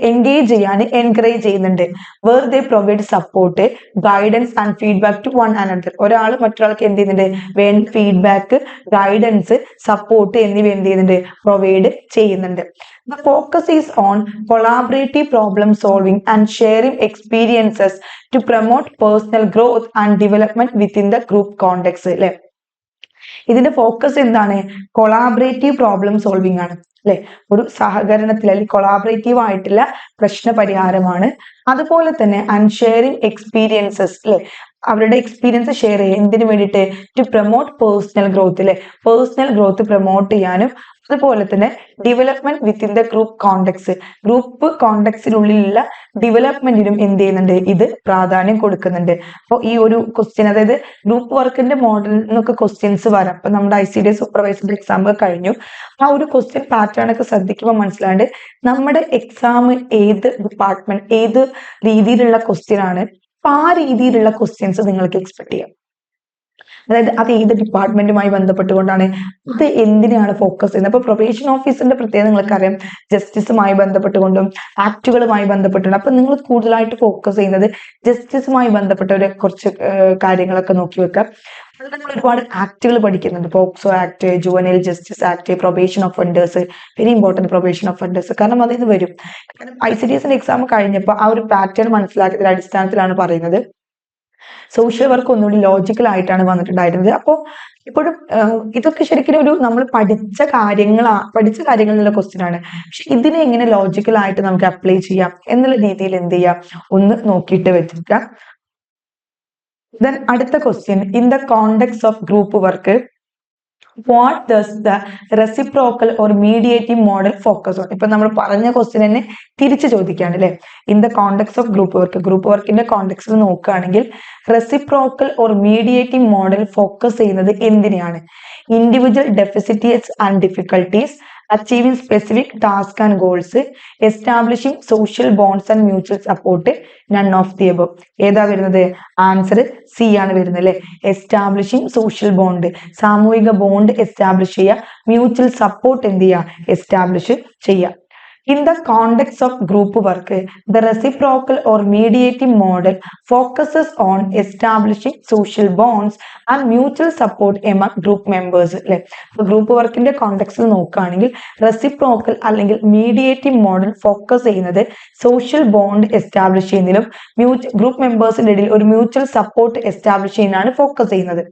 എൻഗേജ് ചെയ്യാൻ എൻകറേജ് ചെയ്യുന്നുണ്ട്. Where they provide support, guidance and feedback to one another. ഒരാൾ മറ്റൊരാൾക്ക് എന്ത് ചെയ്യുന്നുണ്ട്, വേണ്ട ഫീഡ്ബാക്ക്, ഗൈഡൻസ്, സപ്പോർട്ട് എന്നിവ എന്ത് ചെയ്യുന്നുണ്ട്, പ്രൊവൈഡ് ചെയ്യുന്നുണ്ട്. The focus is on collaborative problem solving and sharing experiences to promote personal growth and development within the group context. അല്ലെ, ഇതിന്റെ ഫോക്കസ് എന്താണ്, കൊളാബറേറ്റീവ് പ്രോബ്ലം സോൾവിംഗ് ആണ് അല്ലെ, ഒരു സഹകരണത്തിൽ അല്ലെങ്കിൽ കൊളാബറേറ്റീവ് ആയിട്ടുള്ള പ്രശ്ന പരിഹാരമാണ്. അതുപോലെ തന്നെ ആൻഡ് ഷെയറിംഗ് എക്സ്പീരിയൻസസ് അല്ലെ, അവരുടെ എക്സ്പീരിയൻസ് ഷെയർ ചെയ്യുക എന്തിനു വേണ്ടിയിട്ട്, ടു പ്രൊമോട്ട് പേഴ്സണൽ ഗ്രോത്ത് അല്ലെ, പേഴ്സണൽ ഗ്രോത്ത് പ്രൊമോട്ട് ചെയ്യാനും അതുപോലെ തന്നെ development within the group context, group കോണ്ടെക്സ്റ്റിനുള്ളിലുള്ള ഡെവലപ്മെന്റിനും എന്ത് ചെയ്യുന്നുണ്ട്, ഇത് പ്രാധാന്യം കൊടുക്കുന്നുണ്ട്. അപ്പോൾ ഈ ഒരു ക്വസ്റ്റ്യൻ, അതായത് ഗ്രൂപ്പ് വർക്കിന്റെ മോഡലിൽ നിന്നൊക്കെ ക്വസ്റ്റ്യൻസ് വരാം. അപ്പൊ നമ്മുടെ ICD സൂപ്പർവൈസറിന്റെ എക്സാം കഴിഞ്ഞു, ആ ഒരു ക്വസ്റ്റ്യൻ പാറ്റേൺ ഒക്കെ ശ്രദ്ധിക്കുമ്പോൾ മനസ്സിലാണ്ട് നമ്മുടെ എക്സാം ഏത് ഡിപ്പാർട്ട്മെന്റ് ഏത് രീതിയിലുള്ള ക്വസ്റ്റ്യൻ ആണ്, അപ്പൊ ആ രീതിയിലുള്ള ക്വസ്റ്റ്യൻസ് നിങ്ങൾക്ക് എക്സ്പെക്ട് ചെയ്യാം. അതായത് അത് ഏത് ഡിപ്പാർട്ട്മെന്റുമായി ബന്ധപ്പെട്ടുകൊണ്ടാണ്, അത് എന്തിനാണ് ഫോക്കസ് ചെയ്യുന്നത്. അപ്പൊ പ്രൊബേഷൻ ഓഫീസറിന്റെ പ്രത്യേകത നിങ്ങൾക്കറിയാം, ജസ്റ്റിസുമായി ബന്ധപ്പെട്ടുകൊണ്ടും ആക്ടുകളുമായി ബന്ധപ്പെട്ടുണ്ട്. അപ്പൊ നിങ്ങൾ കൂടുതലായിട്ട് ഫോക്കസ് ചെയ്യുന്നത് ജസ്റ്റിസുമായി ബന്ധപ്പെട്ട ഒരു കുറച്ച് കാര്യങ്ങളൊക്കെ നോക്കി വെക്കാം. അതിൽ നമ്മൾ ഒരുപാട് ആക്ടുകൾ പഠിക്കുന്നുണ്ട്, POCSO act, juvenile justice act, probation offenders, very important probation offenders, കാരണം അതിൽ നിന്ന് വരും. കാരണം ICDS എക്സാം കഴിഞ്ഞപ്പോൾ ആ ഒരു പാറ്റേൺ മനസ്സിലാക്കിയതിന്റെ അടിസ്ഥാനത്തിലാണ് പറയുന്നത്. സോഷ്യൽ വർക്ക് ഒന്നുകൂടി ലോജിക്കൽ ആയിട്ടാണ് വന്നിട്ടുണ്ടായിരുന്നത്. അപ്പോൾ ഇപ്പോഴും ഇതൊക്കെ ശരിക്കും ഒരു നമ്മൾ പഠിച്ച കാര്യങ്ങളിലുള്ള ക്വസ്റ്റ്യൻ ആണ്. പക്ഷെ ഇതിനെ എങ്ങനെ ലോജിക്കൽ ആയിട്ട് നമുക്ക് അപ്ലൈ ചെയ്യാം എന്നുള്ള രീതിയിൽ എന്ത് ചെയ്യാം, ഒന്ന് നോക്കിയിട്ട് വെച്ചിരിക്കാം. ദെൻ അടുത്ത question, in the context of group work what does the reciprocal or mediating model focus on? ഇപ്പൊ നമ്മൾ പറഞ്ഞ ക്വസ്റ്റ്യൻ തന്നെ തിരിച്ചു ചോദിക്കാണ് അല്ലെ. In the context of group വർക്കിന്റെ കോണ്ടെക്സ്റ്റിൽ നോക്കുകയാണെങ്കിൽ reciprocal or mediating model focus ചെയ്യുന്നത് എന്തിനെയാണ്, individual deficits and difficulties, achieving specific tasks and goals, establishing social bonds and mutual support, none of the above. ഏതാ വരുന്നത്, ആൻസർ സി ആണ് വരുന്നത് അല്ലെ. എസ്റ്റാബ്ലിഷിംഗ് സോഷ്യൽ ബോണ്ട്, സാമൂഹിക ബോണ്ട് എസ്റ്റാബ്ലിഷ് ചെയ്യുക, mutual support എന്ത് ചെയ്യുക, എസ്റ്റാബ്ലിഷ് ചെയ്യുക. In the context of group work, the reciprocal or mediating model focuses on establishing social bonds and mutual support among group members. Group വർക്കിന്റെ കോണ്ടെക്സ്റ്റിൽ നോക്കുകയാണെങ്കിൽ reciprocal അല്ലെങ്കിൽ mediating model focus ചെയ്യുന്നത് social bond establish ചെയ്യുന്നതിലും group മെമ്പേഴ്സിന്റെ ഇടയിൽ ഒരു mutual support establish ചെയ്യാനാണ് focus ചെയ്യുന്നത്.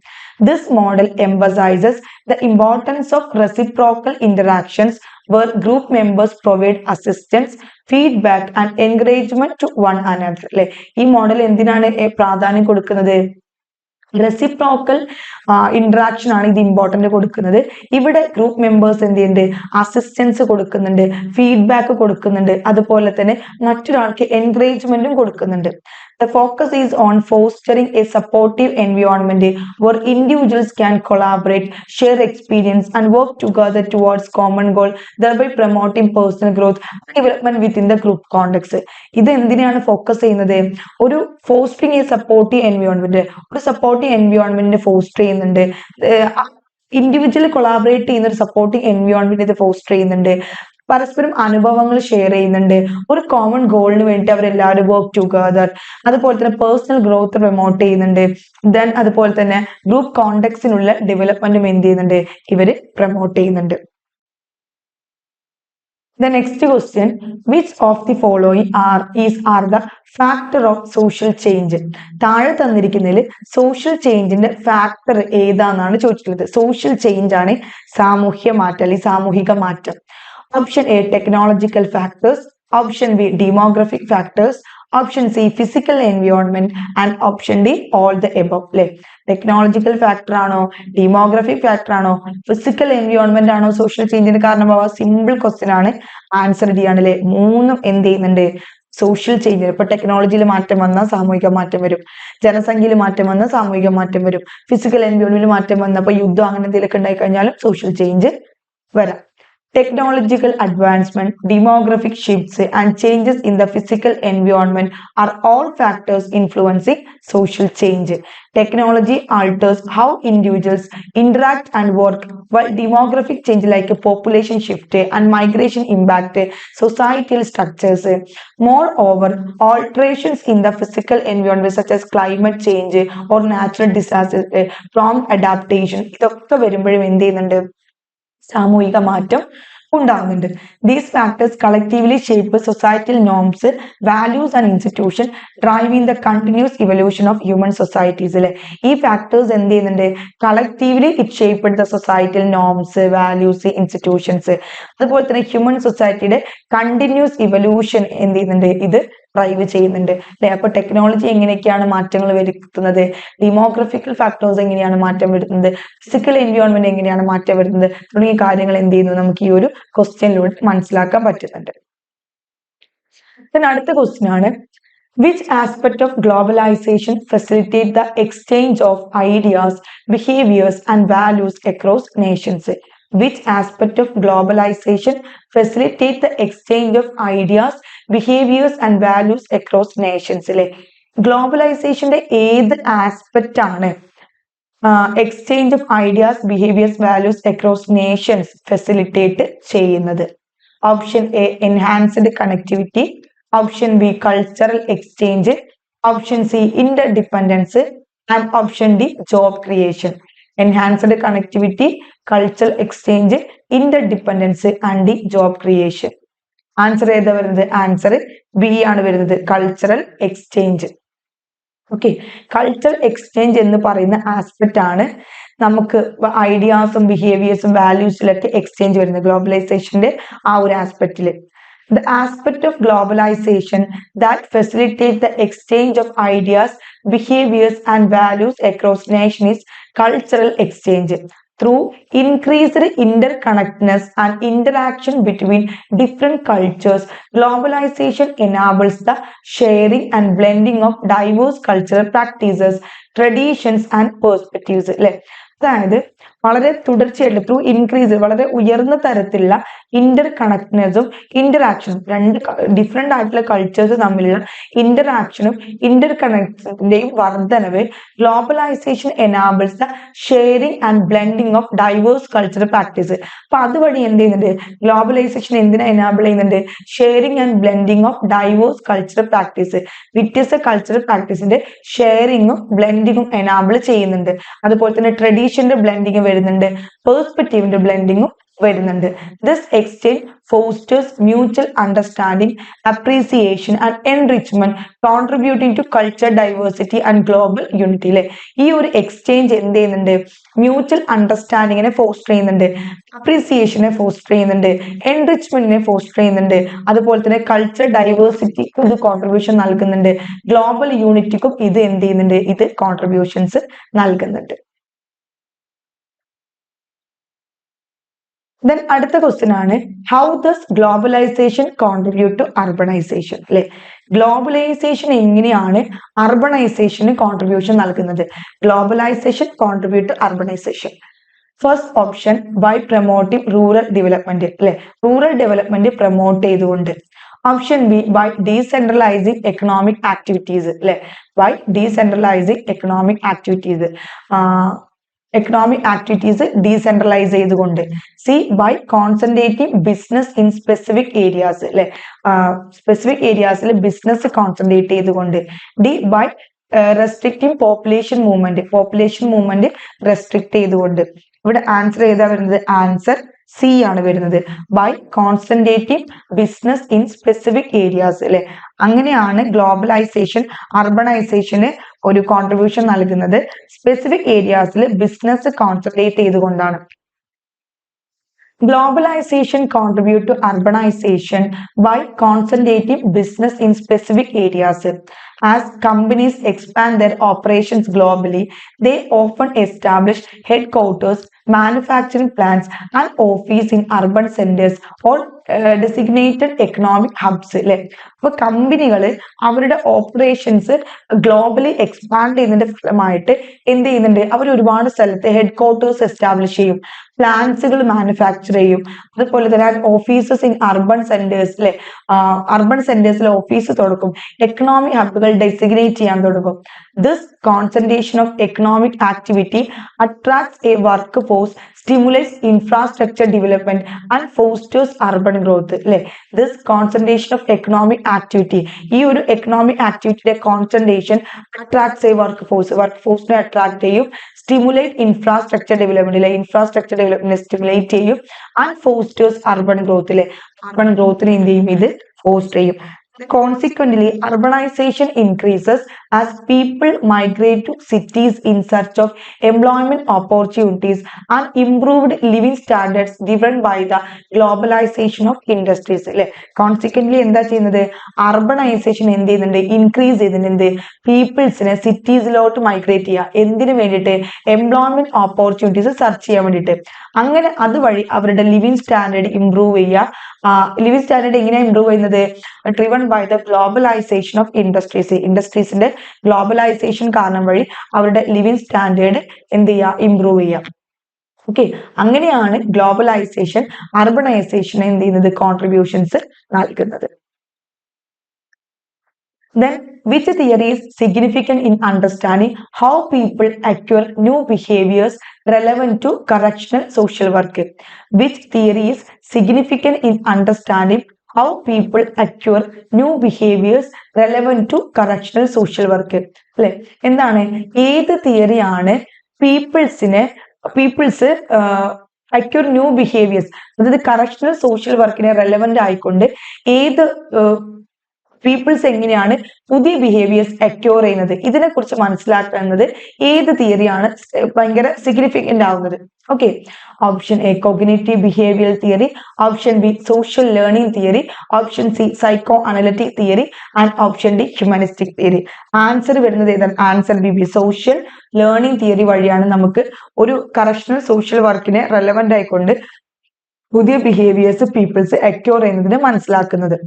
This model emphasizes the importance of reciprocal interactions where group members provide assistance, feedback and encouragement to one another. അല്ലെ, ഈ model എന്തിനാണ് പ്രാധാന്യം കൊടുക്കുന്നത്, റെസിപ്രോക്കൽ ഇന്ററാക്ഷൻ ആണ് ഇത് ഇമ്പോർട്ടന്റ് കൊടുക്കുന്നത്. ഇവിടെ ഗ്രൂപ്പ് മെമ്പേഴ്സ് എന്ത് ചെയ്യുന്നുണ്ട്, അസിസ്റ്റൻസ് കൊടുക്കുന്നുണ്ട്, ഫീഡ്ബാക്ക് കൊടുക്കുന്നുണ്ട്, അതുപോലെ തന്നെ മറ്റൊരാൾക്ക് എൻകറേജ്മെന്റും കൊടുക്കുന്നുണ്ട്. The focus is on fostering a supportive environment where individuals can collaborate, share experience and work together towards common goal, thereby promoting personal growth and development within the group context. ഇത് എന്തിനാണ് focus ചെയ്യുന്നത്, ഒരു fostering A supportive environment, ഒരു supportive എൻവയോൺമെന്റിനെ foster ചെയ്യുന്നുണ്ട്, individual collaborate ചെയ്യുന്ന ഒരു supporting environment ഇത് foster ചെയ്യുന്നുണ്ട്, പരസ്പരം അനുഭവങ്ങൾ ഷെയർ ചെയ്യുന്നുണ്ട്, ഒരു കോമൺ ഗോളിന് വേണ്ടി അവരെല്ലാവരും വർക്ക് ടുഗദർ, അതുപോലെ തന്നെ പേഴ്സണൽ ഗ്രോത്ത് പ്രൊമോട്ട് ചെയ്യുന്നുണ്ട്, ദെൻ അതുപോലെ തന്നെ ഗ്രൂപ്പ് കോണ്ടെക്സ്റ്റിനുള്ള ഡെവലപ്മെന്റും എന്ത് ചെയ്യുന്നുണ്ട്, ഇവര് പ്രൊമോട്ട് ചെയ്യുന്നുണ്ട്. The next question, which of the following are the factor of social change? താഴെ തന്നിരിക്കുന്നതിൽ സോഷ്യൽ ചേഞ്ചിന്റെ ഫാക്ടർ ഏതാണെന്നാണ് ചോദിച്ചിട്ടുള്ളത്. സോഷ്യൽ ചേഞ്ച് ആണ് സാമൂഹ്യ മാറ്റം അല്ലെങ്കിൽ സാമൂഹിക മാറ്റം. Option A technological factors, option B demographic factors, option C physical environment and option D all the above. അല്ലെ, technological factor ആണോ, ഡെമോഗ്രഫിക് ഫാക്ടർ ആണോ, ഫിസിക്കൽ എൻവയോൺമെന്റ് ആണോ സോഷ്യൽ ചേഞ്ചിന് കാരണമാവുക? സിമ്പിൾ ക്വസ്റ്റ്യൻ ആണ്, ആൻസർ ഡി ആണ്. അല്ലെ, മൂന്നും എന്ത് ചെയ്യുന്നുണ്ട്? Social change. ഇപ്പൊ ടെക്നോളജിയിൽ മാറ്റം വന്നാൽ സാമൂഹിക മാറ്റം വരും, ജനസംഖ്യയിൽ മാറ്റം വന്നാൽ സാമൂഹിക മാറ്റം വരും, ഫിസിക്കൽ എൻവയോൺമെന്റിൽ മാറ്റം വന്നപ്പോൾ യുദ്ധം അങ്ങനെ എന്തെങ്കിലുമൊക്കെ ഉണ്ടായി കഴിഞ്ഞാലും സോഷ്യൽ ചേഞ്ച് വരാം. Technological advancement, demographic shifts, and changes in the physical environment are all factors influencing social change. Technology alters how individuals interact and work, while demographic change like population shift and migration impact societal structures. Moreover, alterations in the physical environment such as climate change or natural disasters prompt adaptation. ഇതൊക്കെ വരുമ്പോഴും എന്ത് ചെയ്യുന്നുണ്ട്? സാമൂഹിക മാറ്റം ഉണ്ടാകുന്നുണ്ട്. These factors collectively shape societal norms, values and institutions, driving the continuous evolution of human societies. അല്ലെ, ഈ factors എന്ത് ചെയ്യുന്നുണ്ട്? Collectively it shaped the societal norms, values, institutions. അതുപോലെ തന്നെ ഹ്യൂമൻ സൊസൈറ്റിയുടെ കണ്ടിന്യൂസ് ഇവല്യൂഷൻ എന്ത് ചെയ്യുന്നുണ്ട്? ഇത് ഡ്രൈവ് ചെയ്യുന്നുണ്ട്. അല്ലെ, അപ്പൊ ടെക്നോളജി എങ്ങനെയൊക്കെയാണ് മാറ്റങ്ങൾ വരുത്തുന്നത്, ഡെമോഗ്രഫിക്കൽ ഫാക്ടേഴ്സ് എങ്ങനെയാണ് മാറ്റം വരുത്തുന്നത്, ഫിസിക്കൽ എൻവയോൺമെന്റ് എങ്ങനെയാണ് മാറ്റം വരുന്നത് തുടങ്ങിയ കാര്യങ്ങൾ എന്ത് ചെയ്യുന്നു? നമുക്ക് ഈ ഒരു ക്വസ്റ്റ്യനിലൂടെ മനസ്സിലാക്കാൻ പറ്റുന്നുണ്ട്. അടുത്ത ക്വസ്റ്റ്യൻ ആണ്, which aspect of globalization facilitate the exchange of ideas, behaviors and values across nations? Which aspect of globalization facilitate the exchange of ideas, behaviors and values across nations? അല്ലെ, ഗ്ലോബലൈസേഷന്റെ ഏത് ആസ്പെക്റ്റ് ആണ് exchange of ideas, behaviours, values across nations facilitate ചെയ്യുന്നത്? Option A enhanced connectivity, option B cultural exchange, option C interdependence and option D job creation. Enhanced connectivity, cultural exchange, interdependence and the job creation. Answer ഏതാ വരുന്നത്? Answer B ആണ് വരുന്നത്, cultural exchange. Okay, cultural exchange എന്ന് പറയുന്ന aspect ആണ് നമുക്ക് ഐഡിയാസും ബിഹേവിയേഴ്സും വാല്യൂസിലൊക്കെ exchange വരുന്നത് ഗ്ലോബലൈസേഷന്റെ ആ ഒരു ആസ്പെക്റ്റില്. The aspect of globalization that facilitates the exchange of ideas, behaviors and values across nations is cultural exchange. Through increased interconnectedness and interaction between different cultures, globalization enables the sharing and blending of diverse cultural practices, traditions and perspectives. അതായത് വളരെ തുടർച്ചയായിട്ട് through increase വളരെ ഉയർന്ന തരത്തിലുള്ള Inter കണക്ട്നെസ്സും ഇന്ററാക്ഷനും, രണ്ട് different ആയിട്ടുള്ള cultures തമ്മിലുള്ള ഇന്ററാക്ഷനും ഇന്റർ കണക്ഷന്റെയും വർധനവ് globalisation enables the sharing and blending of diverse cultural practice. അപ്പൊ അതുവഴി എന്ത് ചെയ്യുന്നുണ്ട്? ഗ്ലോബലൈസേഷൻ എന്തിനാ എനാബിൾ ചെയ്യുന്നുണ്ട്? Sharing and blending of diverse cultural practice, വ്യത്യസ്ത കൾച്ചറൽ പ്രാക്ടീസിന്റെ ഷെയറിങ്ങും ബ്ലെൻഡിങ്ങും എനാബിൾ ചെയ്യുന്നുണ്ട്. അതുപോലെ തന്നെ ട്രഡീഷന്റെ ബ്ലെൻഡിങ് വരുന്നുണ്ട്, പെർസ്പെക്റ്റീവിന്റെ ബ്ലെൻഡിങ്ങും വരുന്നുണ്ട്. This exchange fosters mutual understanding, appreciation and enrichment, contributing to culture diversity and global unity. അല്ലെ, ഈ ഒരു എക്സ്ചേഞ്ച് എന്ത് ചെയ്യുന്നുണ്ട്? മ്യൂച്വൽ അണ്ടർസ്റ്റാൻഡിങ്ങിനെ ഫോസ്റ്റർ ചെയ്യുന്നുണ്ട്, അപ്രീസിയേഷനെ ഫോസ്റ്റർ ചെയ്യുന്നുണ്ട്, എൻറിച്ച്മെന്റിനെ ഫോസ്റ്റർ ചെയ്യുന്നുണ്ട്, അതുപോലെ തന്നെ കൾച്ചർ ഡൈവേഴ്സിറ്റിക്കും ഇത് കോൺട്രിബ്യൂഷൻ നൽകുന്നുണ്ട്, ഗ്ലോബൽ യൂണിറ്റിക്കും ഇത് എന്ത് ചെയ്യുന്നുണ്ട്? ഇത് കോൺട്രിബ്യൂഷൻസ് നൽകുന്നുണ്ട്. Then അടുത്ത ക്വസ്റ്റ്യൻ ആണ്, how does globalisation contribute to urbanisation? അല്ലെ, ഗ്ലോബലൈസേഷൻ എങ്ങനെയാണ് അർബണൈസേഷന് കോൺട്രിബ്യൂഷൻ നൽകുന്നത്? Globalisation contribute to urbanisation. First option by promoting rural development. അല്ലെ, റൂറൽ ഡെവലപ്മെന്റ് പ്രൊമോട്ട് ചെയ്തുകൊണ്ട്. Option B by decentralising economic activities. അല്ലെ, by decentralising economic activities, economic activities decentralise ചെയ്തുകൊണ്ട്. C by concentrating business in specific areas. അല്ലെ, specific ഏരിയാസിൽ business concentrate ചെയ്തുകൊണ്ട്. D by restricting population movement restrict ചെയ്തുകൊണ്ട്. ഇവിടെ answer ഏതാ വരുന്നത്? ആൻസർ സി ആണ് വരുന്നത്. By concentrating business in specific areas അല്ലെ. അങ്ങനെയാണ് ഗ്ലോബലൈസേഷൻ അർബണൈസേഷന് ഒരു കോൺട്രിബ്യൂഷൻ നൽകുന്നത്. സ്പെസിഫിക് ഏരിയാസിൽ ബിസിനസ് കോൺസെൻട്രേറ്റ് ചെയ്തുകൊണ്ടാണ്. Globalization contribute to urbanization by concentrating business in specific areas. As companies expand their operations globally, they often establish headquarters, manufacturing plants, and offices in urban centers or designated economic hubs. അപ്പോൾ കമ്പനികൾ അവരുടെ operations globally expand ചെയ്യുന്നതിന്റെ ഫലമായിട്ട് എന്ത് ചെയ്യുന്നുണ്ട്, അവർ ഒരുപാട് സ്ഥലത്ത് head quarters establish ചെയ്യും, പ്ലാന്റ്സുകൾ മാനുഫാക്ചർ ചെയ്യും, അതുപോലെ തന്നെ ഓഫീസസ് ഇൻ അർബൻ സെന്റേഴ്സ് അല്ലെ, അർബൻ സെന്റേഴ്സിൽ ഓഫീസ് തുടക്കും, എക്കണോമിക് ഹബുകൾ ഡെസിഗ്നേറ്റ് ചെയ്യാൻ തുടങ്ങും. This concentration of economic activity attracts a work force, stimulates infrastructure development and fosters urban growth അല്ലെ. This concentration of economic activity, ഈ ഒരു എക്കണോമിക് ആക്ടിവിറ്റിയുടെ കോൺസെൻട്രേഷൻ അട്രാക്ട്സ് എ വർക്ക് ഫോഴ്സിനെ attract ചെയ്യും, stimulate infrastructure development അല്ലെ, infrastructure development stimulate ചെയ്യും, and fosters urban growth അല്ലെ, urban ഗ്രോത്തിനെ എന്ത് ചെയ്യും, ഇത് ഫോസ്റ്റർ ചെയ്യും. Consequently, urbanization increases as people migrate to cities in search of employment opportunities and improved living standards driven by the globalization of industries. Consequently, എന്താ ചെയ്യുന്നത്, urbanisation എന്ത് ചെയ്യുന്നുണ്ട്, ഇൻക്രീസ് ചെയ്യുന്നുണ്ട്. പീപ്പിൾസിനെ സിറ്റീസിലോട്ട് മൈഗ്രേറ്റ് ചെയ്യുക, എന്തിനു വേണ്ടിയിട്ട്, എംപ്ലോയ്മെന്റ് ഓപ്പർച്യൂണിറ്റീസ് സെർച്ച് ചെയ്യാൻ വേണ്ടിയിട്ട്. അങ്ങനെ അതുവഴി അവരുടെ ലിവിങ് സ്റ്റാൻഡേർഡ് ഇംപ്രൂവ് ചെയ്യുക. ലിവിങ് സ്റ്റാൻഡേർഡ് എങ്ങനെയാണ് ഇംപ്രൂവ് ചെയ്യുന്നത്, driven by the globalisation of industries. ഇൻഡസ്ട്രീസിന്റെ ഗ്ലോബലൈസേഷൻ കാരണം വഴി അവരുടെ ലിവിങ് സ്റ്റാൻഡേർഡ് എന്ത് ചെയ്യുക, ഇംപ്രൂവ് ചെയ്യുക. ഓക്കെ, അങ്ങനെയാണ് ഗ്ലോബലൈസേഷൻ അർബണൈസേഷൻ എന്ത് ചെയ്യുന്നത്, കോൺട്രിബ്യൂഷൻസ് നൽകുന്നത്. Then, which theory is significant in understanding how people acquire new behaviors relevant to correctional social work? Which theory is significant in understanding how people acquire new behaviors relevant to correctional social work? അല്ലെ, എന്താണ്, ഏത് തിയറിയാണ് people's acquire new behaviours, അതായത് correctional social വർക്കിനെ relevant ആയിക്കൊണ്ട് ഏത് people's എങ്ങനെയാണ് പുതിയ behaviours acquire ചെയ്യുന്നത്, ഇതിനെ കുറിച്ച് മനസ്സിലാക്കുന്നത് ഏത് തിയറിയാണ് ഭയങ്കര സിഗ്നിഫിക്കന്റ് ആവുന്നത്. Okay, option A cognitive behavioural theory, option B social learning theory, option C psycho analytic theory, and option D humanistic theory. Answer വരുന്നത് ഏതാണ്, answer B social learning theory വഴിയാണ് നമുക്ക് ഒരു കറക്ഷണൽ സോഷ്യൽ വർക്കിനെ റെലവന്റ് ആയിക്കൊണ്ട് പുതിയ behaviours people's acquire ചെയ്യുന്നതിന് മനസ്സിലാക്കുന്നത്.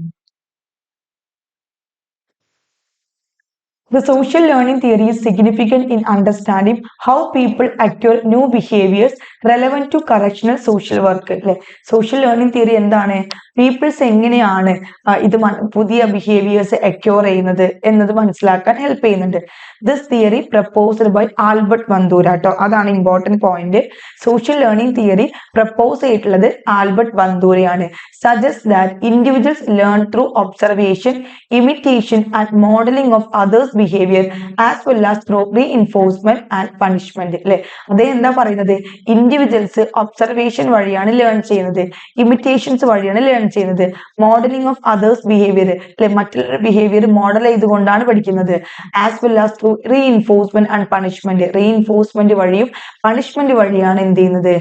The social learning theory is significant in understanding how people acquire new behaviors relevant to correctional social work. അല്ലെ, സോഷ്യൽ ലേണിംഗ് തിയറി എന്താണ്, പീപ്പിൾസ് എങ്ങനെയാണ് ഇത് പുതിയ ബിഹേവിയേഴ്സ് അക്യൂർ ചെയ്യുന്നത് എന്നത് മനസ്സിലാക്കാൻ ഹെൽപ്പ് ചെയ്യുന്നുണ്ട്. This theory proposed by Albert Bandura കേട്ടോ, അതാണ് important point. Social learning theory propose ചെയ്തിട്ടുള്ളത് ആൽബർട്ട് ബന്ദൂരയാണ്. Suggest that individuals learn through observation, imitation and modelling of others behaviour as well as through reinforcement and punishment. അല്ലെ, അതേ എന്താ പറയുന്നത്, individuals observation വഴിയാണ് learn ചെയ്യുന്നത്, ഇമിറ്റേഷൻസ് വഴിയാണ് ലേൺ ചെയ്യുന്നത്, മോഡലിംഗ് ഓഫ് അതേഴ്സ് ബിഹേവിയർ അല്ലെ, മറ്റുള്ള ബിഹേവിയർ മോഡൽ ചെയ്തുകൊണ്ടാണ് പഠിക്കുന്നത്, as well as through reinforcement and punishment, reinforcement വഴിയും പണിഷ്മെന്റ് വഴിയാണ് എന്ത് ചെയ്യുന്നത്,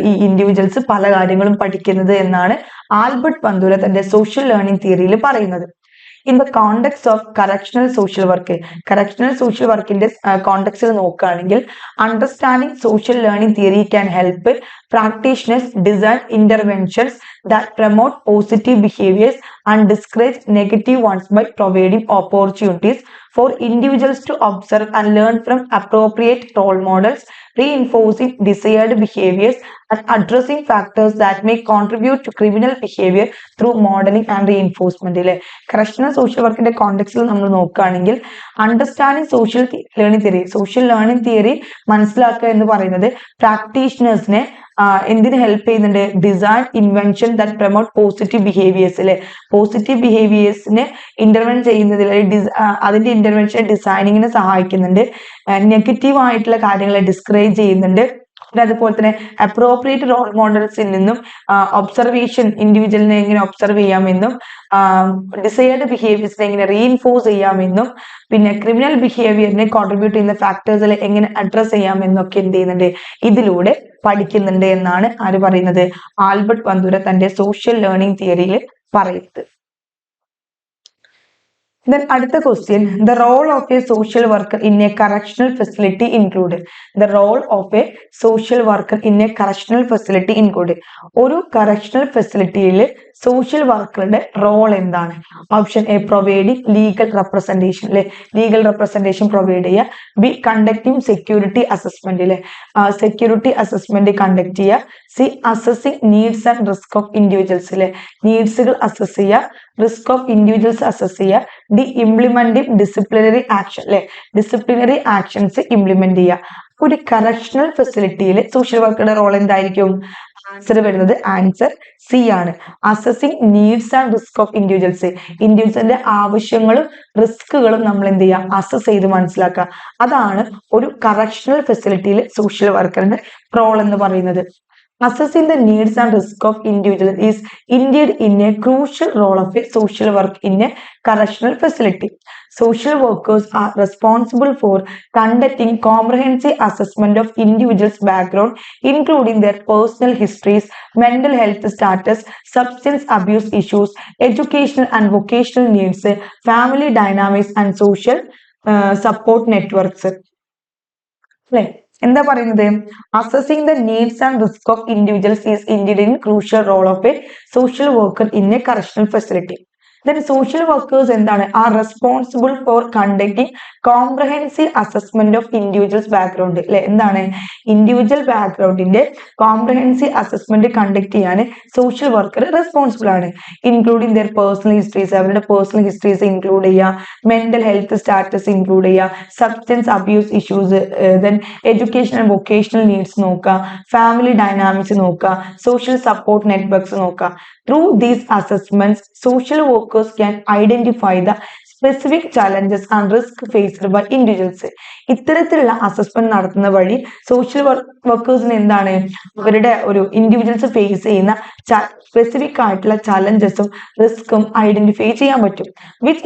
ഈ ഇൻഡിവിജ്വൽസ് പല കാര്യങ്ങളും പഠിക്കുന്നത് എന്നാണ് ആൽബർട്ട് ബന്ദൂര തന്റെ സോഷ്യൽ ലേണിംഗ് തിയറിയിൽ പറയുന്നത്. In the context of correctional social work, correctional social work in this context നോക്കുകയാണെങ്കിൽ understanding social learning theory can help practitioners design interventions that promote positive behaviors and discourage negative ones by providing opportunities for individuals to observe and learn from appropriate role models, reinforcing desired behaviors and addressing factors that may contribute to criminal behavior through modeling and reinforcement. Correctional social work in the context നമ്മൾ നോക്കുകയാണെങ്കിൽ understanding social learning theory മനസ്സിലാക്കുക എന്ന് പറയുന്നത് പ്രാക്ടീഷണേഴ്സിനെ എന്തിനു help ചെയ്യുന്നുണ്ട്, design invention that promote positive behaviours അല്ലെ, positive ബിഹേവിയേഴ്സിനെ intervene ചെയ്യുന്നതിൽ അതിന്റെ ഇന്റർവെൻഷൻ ഡിസൈനിങ്ങിനെ സഹായിക്കുന്നുണ്ട്, നെഗറ്റീവ് ആയിട്ടുള്ള കാര്യങ്ങളെ ഡിസ്കറേജ് ചെയ്യുന്നുണ്ട്, അതുപോലെ തന്നെ അപ്രോപ്രിയേറ്റ് റോൾ മോഡൽസിൽ നിന്നും ഒബ്സർവേഷൻ ഇൻഡിവിജ്വലിനെ എങ്ങനെ ഒബ്സർവ് ചെയ്യാമെന്നും ഡിസൈർഡ് ബിഹേവിയേഴ്സിനെ എങ്ങനെ റീഇൻഫോഴ്സ് ചെയ്യാമെന്നും പിന്നെ ക്രിമിനൽ ബിഹേവിയറിനെ കോൺട്രിബ്യൂട്ട് ചെയ്യുന്ന ഫാക്ടേഴ്സിൽ എങ്ങനെ അഡ്രസ് ചെയ്യാമെന്നൊക്കെ എന്ത് ചെയ്യുന്നുണ്ട് ഇതിലൂടെ പഠിക്കുന്നുണ്ട് എന്നാണ് ആര് പറയുന്നത് ആൽബർട്ട് ബന്ദുര തന്റെ സോഷ്യൽ ലേണിംഗ് തിയറിയിൽ പറയുന്നത്. Then അടുത്ത question, the role of a social worker in a correctional facility include. The role of a social worker in a correctional facility include. ഒരു correctional facilityയിൽ social വർക്കറുടെ റോൾ എന്താണ്? Option A providing legal representation അല്ലെ, legal representation provide ചെയ്യുക. B conducting security assessment അല്ലെ, security assessment conduct ചെയ്യുക. C assessing needs and risk of individuals അല്ലെ, നീഡ്സുകൾ assess ചെയ്യുക, risk of individuals assess ചെയ്യുക. D implementing disciplinary action അല്ലെ, disciplinary actions implement ചെയ്യുക. ഒരു കറക്ഷണൽ ഫെസിലിറ്റിയിൽ സോഷ്യൽ വർക്കറുടെ റോൾ എന്തായിരിക്കും? ആൻസർ വരുന്നത് ആൻസർ സി ആണ്. Assessing needs and risk of individuals, ഇൻഡിവിജ്വലിന്റെ ആവശ്യങ്ങളും റിസ്കുകളും നമ്മൾ എന്ത് ചെയ്യുക? അസസ് ചെയ്ത് മനസ്സിലാക്കുക. അതാണ് ഒരു കറക്ഷണൽ ഫെസിലിറ്റിയിൽ സോഷ്യൽ വർക്കറിന്റെ റോൾ എന്ന് പറയുന്നത്. Assessing the needs and risk of individuals is indeed in a crucial role of a social work in a correctional facility. Social workers are responsible for conducting comprehensive assessment of individuals' background, including their personal histories, mental health status, substance abuse issues, educational and vocational needs, family dynamics, and social support networks. എന്താ പറയുന്നത്? Assessing the needs and risk of individuals is indeed in crucial role of a social worker in a correctional facility. then social workers എന്താണ്? are responsible for conducting comprehensive assessment of individuals background അല്ലെ, എന്താണ്? Individual ബാക്ക്ഗ്രൗണ്ടിന്റെ comprehensive assessment conduct ചെയ്യാൻ social worker responsible ആണ്. Including there personal histories, അവരുടെ personal histories include ചെയ്യുക, mental health status include ചെയ്യുക, substance abuse issues, then education and vocational needs നോക്കുക, family dynamics നോക്കുക, social support networks നോക്കുക. Through these assessments, social workers can identify the specific challenges and risks faced by individuals. ഇത്തരത്തിലുള്ള assessment നടത്തുന്ന വഴി social വർക്കേഴ്സിന് എന്താണ്? അവരുടെ ഒരു ഇൻഡിവിജ്വൽസ് ഫേസ് ചെയ്യുന്ന സ്പെസിഫിക് ആയിട്ടുള്ള ചലഞ്ചസും റിസ്ക്കും ഐഡന്റിഫൈ ചെയ്യാൻ പറ്റും. Which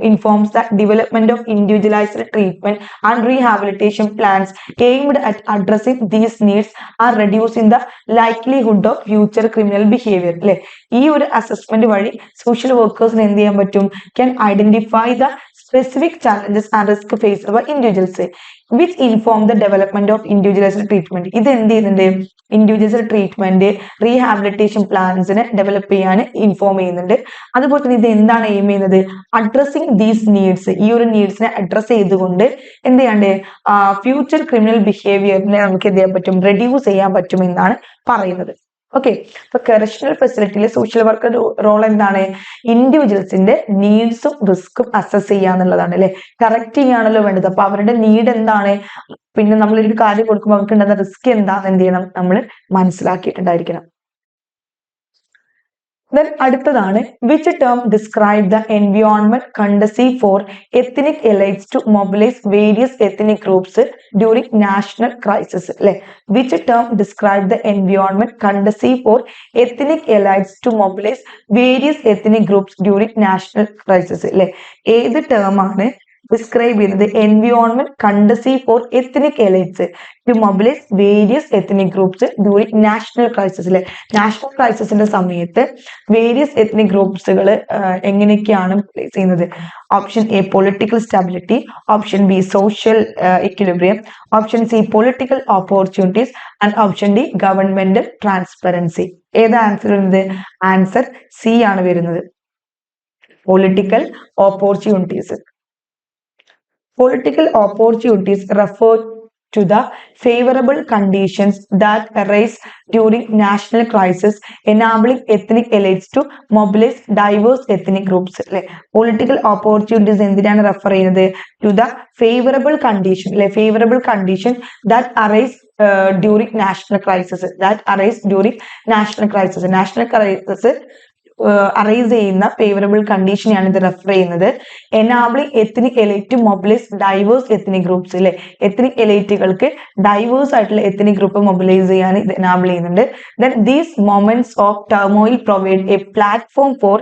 informs the development of individualised treatment and rehabilitation plans aimed at addressing these needs or reducing the likelihood of future criminal behaviour അല്ലെ. ഈ ഒരു അസസ്മെന്റ് വഴി സോഷ്യൽ വർക്കേഴ്സിന് എന്ത് ചെയ്യാൻ പറ്റും? Can identify the specific challenges and risk faced by individuals, which inform the development of individualized treatment. ഇത് എന്ത് ചെയ്യുന്നുണ്ട്? ഇൻഡിവിജ്വൽ ട്രീറ്റ്മെന്റ് റീഹാബിലിറ്റേഷൻ പ്ലാൻസിനെ ഡെവലപ്പ് ചെയ്യാൻ ഇൻഫോം ചെയ്യുന്നുണ്ട്. അതുപോലെ തന്നെ ഇത് എന്താണ് എയിം ചെയ്യുന്നത്? അഡ്രസ്സിംഗ് ദീസ് നീഡ്സ്, ഈ ഒരു നീഡ്സിനെ അഡ്രസ് ചെയ്തുകൊണ്ട് എന്ത് ചെയ്യാണ്ട് ഫ്യൂച്ചർ ക്രിമിനൽ ബിഹേവിയറിനെ നമുക്ക് എന്ത് ചെയ്യാൻ പറ്റും? റെഡ്യൂസ് ചെയ്യാൻ പറ്റും എന്നാണ് പറയുന്നത്. ഓക്കെ, അപ്പൊ കറക്ഷണൽ ഫെസിലിറ്റിയിലെ സോഷ്യൽ വർക്കർ റോൾ എന്താണ്? ഇൻഡിവിജ്വൽസിന്റെ നീഡ്സും റിസ്ക്കും അസസ് ചെയ്യാന്നുള്ളതാണ് അല്ലെ, കറക്റ്റ് ചെയ്യാണല്ലോ വേണ്ടത്. അപ്പൊ അവരുടെ നീഡ് എന്താണ്, പിന്നെ നമ്മൾ ഒരു കാര്യം കൊടുക്കുമ്പോൾ അവർക്ക് ഉണ്ടാകുന്ന റിസ്ക് എന്താണെന്ന് എന്ത് ചെയ്യണം? നമ്മൾ മനസ്സിലാക്കിയിട്ടുണ്ടായിരിക്കണം. Then അടുത്തതാണ് which term describe the environment conducive for ethnic elites to mobilize various ethnic groups during national crisis അല്ലെ. which term describe the environment conducive for ethnic elites to mobilize various ethnic groups during national crisis അല്ലെ. ഏത് term ആണ് describe ചെയ്യുന്നത്? Environment conducive for ethnic elites to mobilise various ethnic groups during national crisis അല്ലെ. National ക്രൈസിസിന്റെ സമയത്ത് various ethnic ഗ്രൂപ്പ്സുകൾ എങ്ങനെയൊക്കെയാണ് plays ചെയ്യുന്നത്? Option A political stability, option B social equilibrium, option C political opportunities and option D governmental transparency. ഏതാ answer വരുന്നത്? Answer C ആണ് വരുന്നത്, political opportunities. Political opportunities refer to the favorable conditions that arise during national crisis, enabling ethnic elites to mobilize diverse ethnic groups. Political opportunities എന്തിനാണ് refer ചെയ്യുന്നത്? To the favorable condition അല്ലെ, favorable condition that arise during national crisis, that arise during national crisis. national crisis arise ചെയ്യുന്ന favourable കണ്ടീഷനെയാണ് ഇത് refer ചെയ്യുന്നത്. Enabling ethnic elite to mobilise diverse ethnic groups അല്ലെ, ethnic എലൈറ്റുകൾക്ക് diverse ആയിട്ടുള്ള ethnic group mobilise ചെയ്യാൻ ഇത് എനാബിൾ ചെയ്യുന്നുണ്ട്. Then these moments of turmoil provide a platform for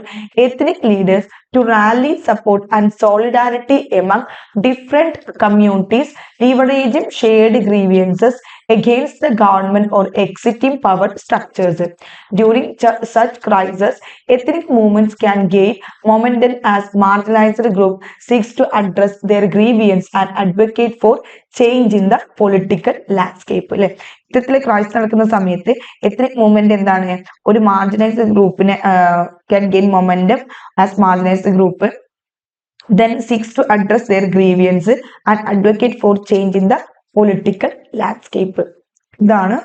ethnic leaders to rally support and solidarity among different communities, leveraging shared grievances against the government or existing power structures. During such crises, ethnic movements can gain momentum as marginalized group seeks to address their grievance and advocate for change in the political landscape. അല്ലെ, ഇത്തരത്തിലെ crisis നടക്കുന്ന സമയത്ത് ethnic movement എന്താണ്, ഒരു മാർജിനൈസ്ഡ് ഗ്രൂപ്പിനെ can gain momentum as marginalized group, then seeks to address their grievance and advocate for change in the political landscape. ഇതാണ്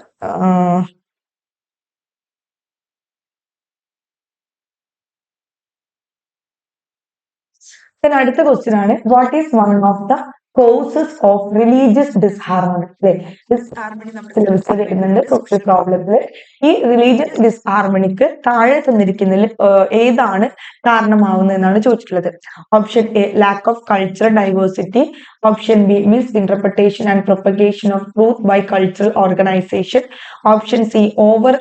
അടുത്ത question ആണ്, what is one of the causes of religious disharmony. അല്ലെ, disharmony നമ്മൾ സിലബസിൽ വരുന്നുണ്ട് social പ്രോബ്ലത്തിൽ. ഈ religious ഡിസ്ഹാർമണിക്ക് താഴെ തന്നിരിക്കുന്നതിൽ ഏതാണ് കാരണമാവുന്നത് എന്നാണ് ചോദിച്ചിട്ടുള്ളത്. Option A lack of cultural diversity, option B misinterpretation and propagation of truth by cultural organisation, option C over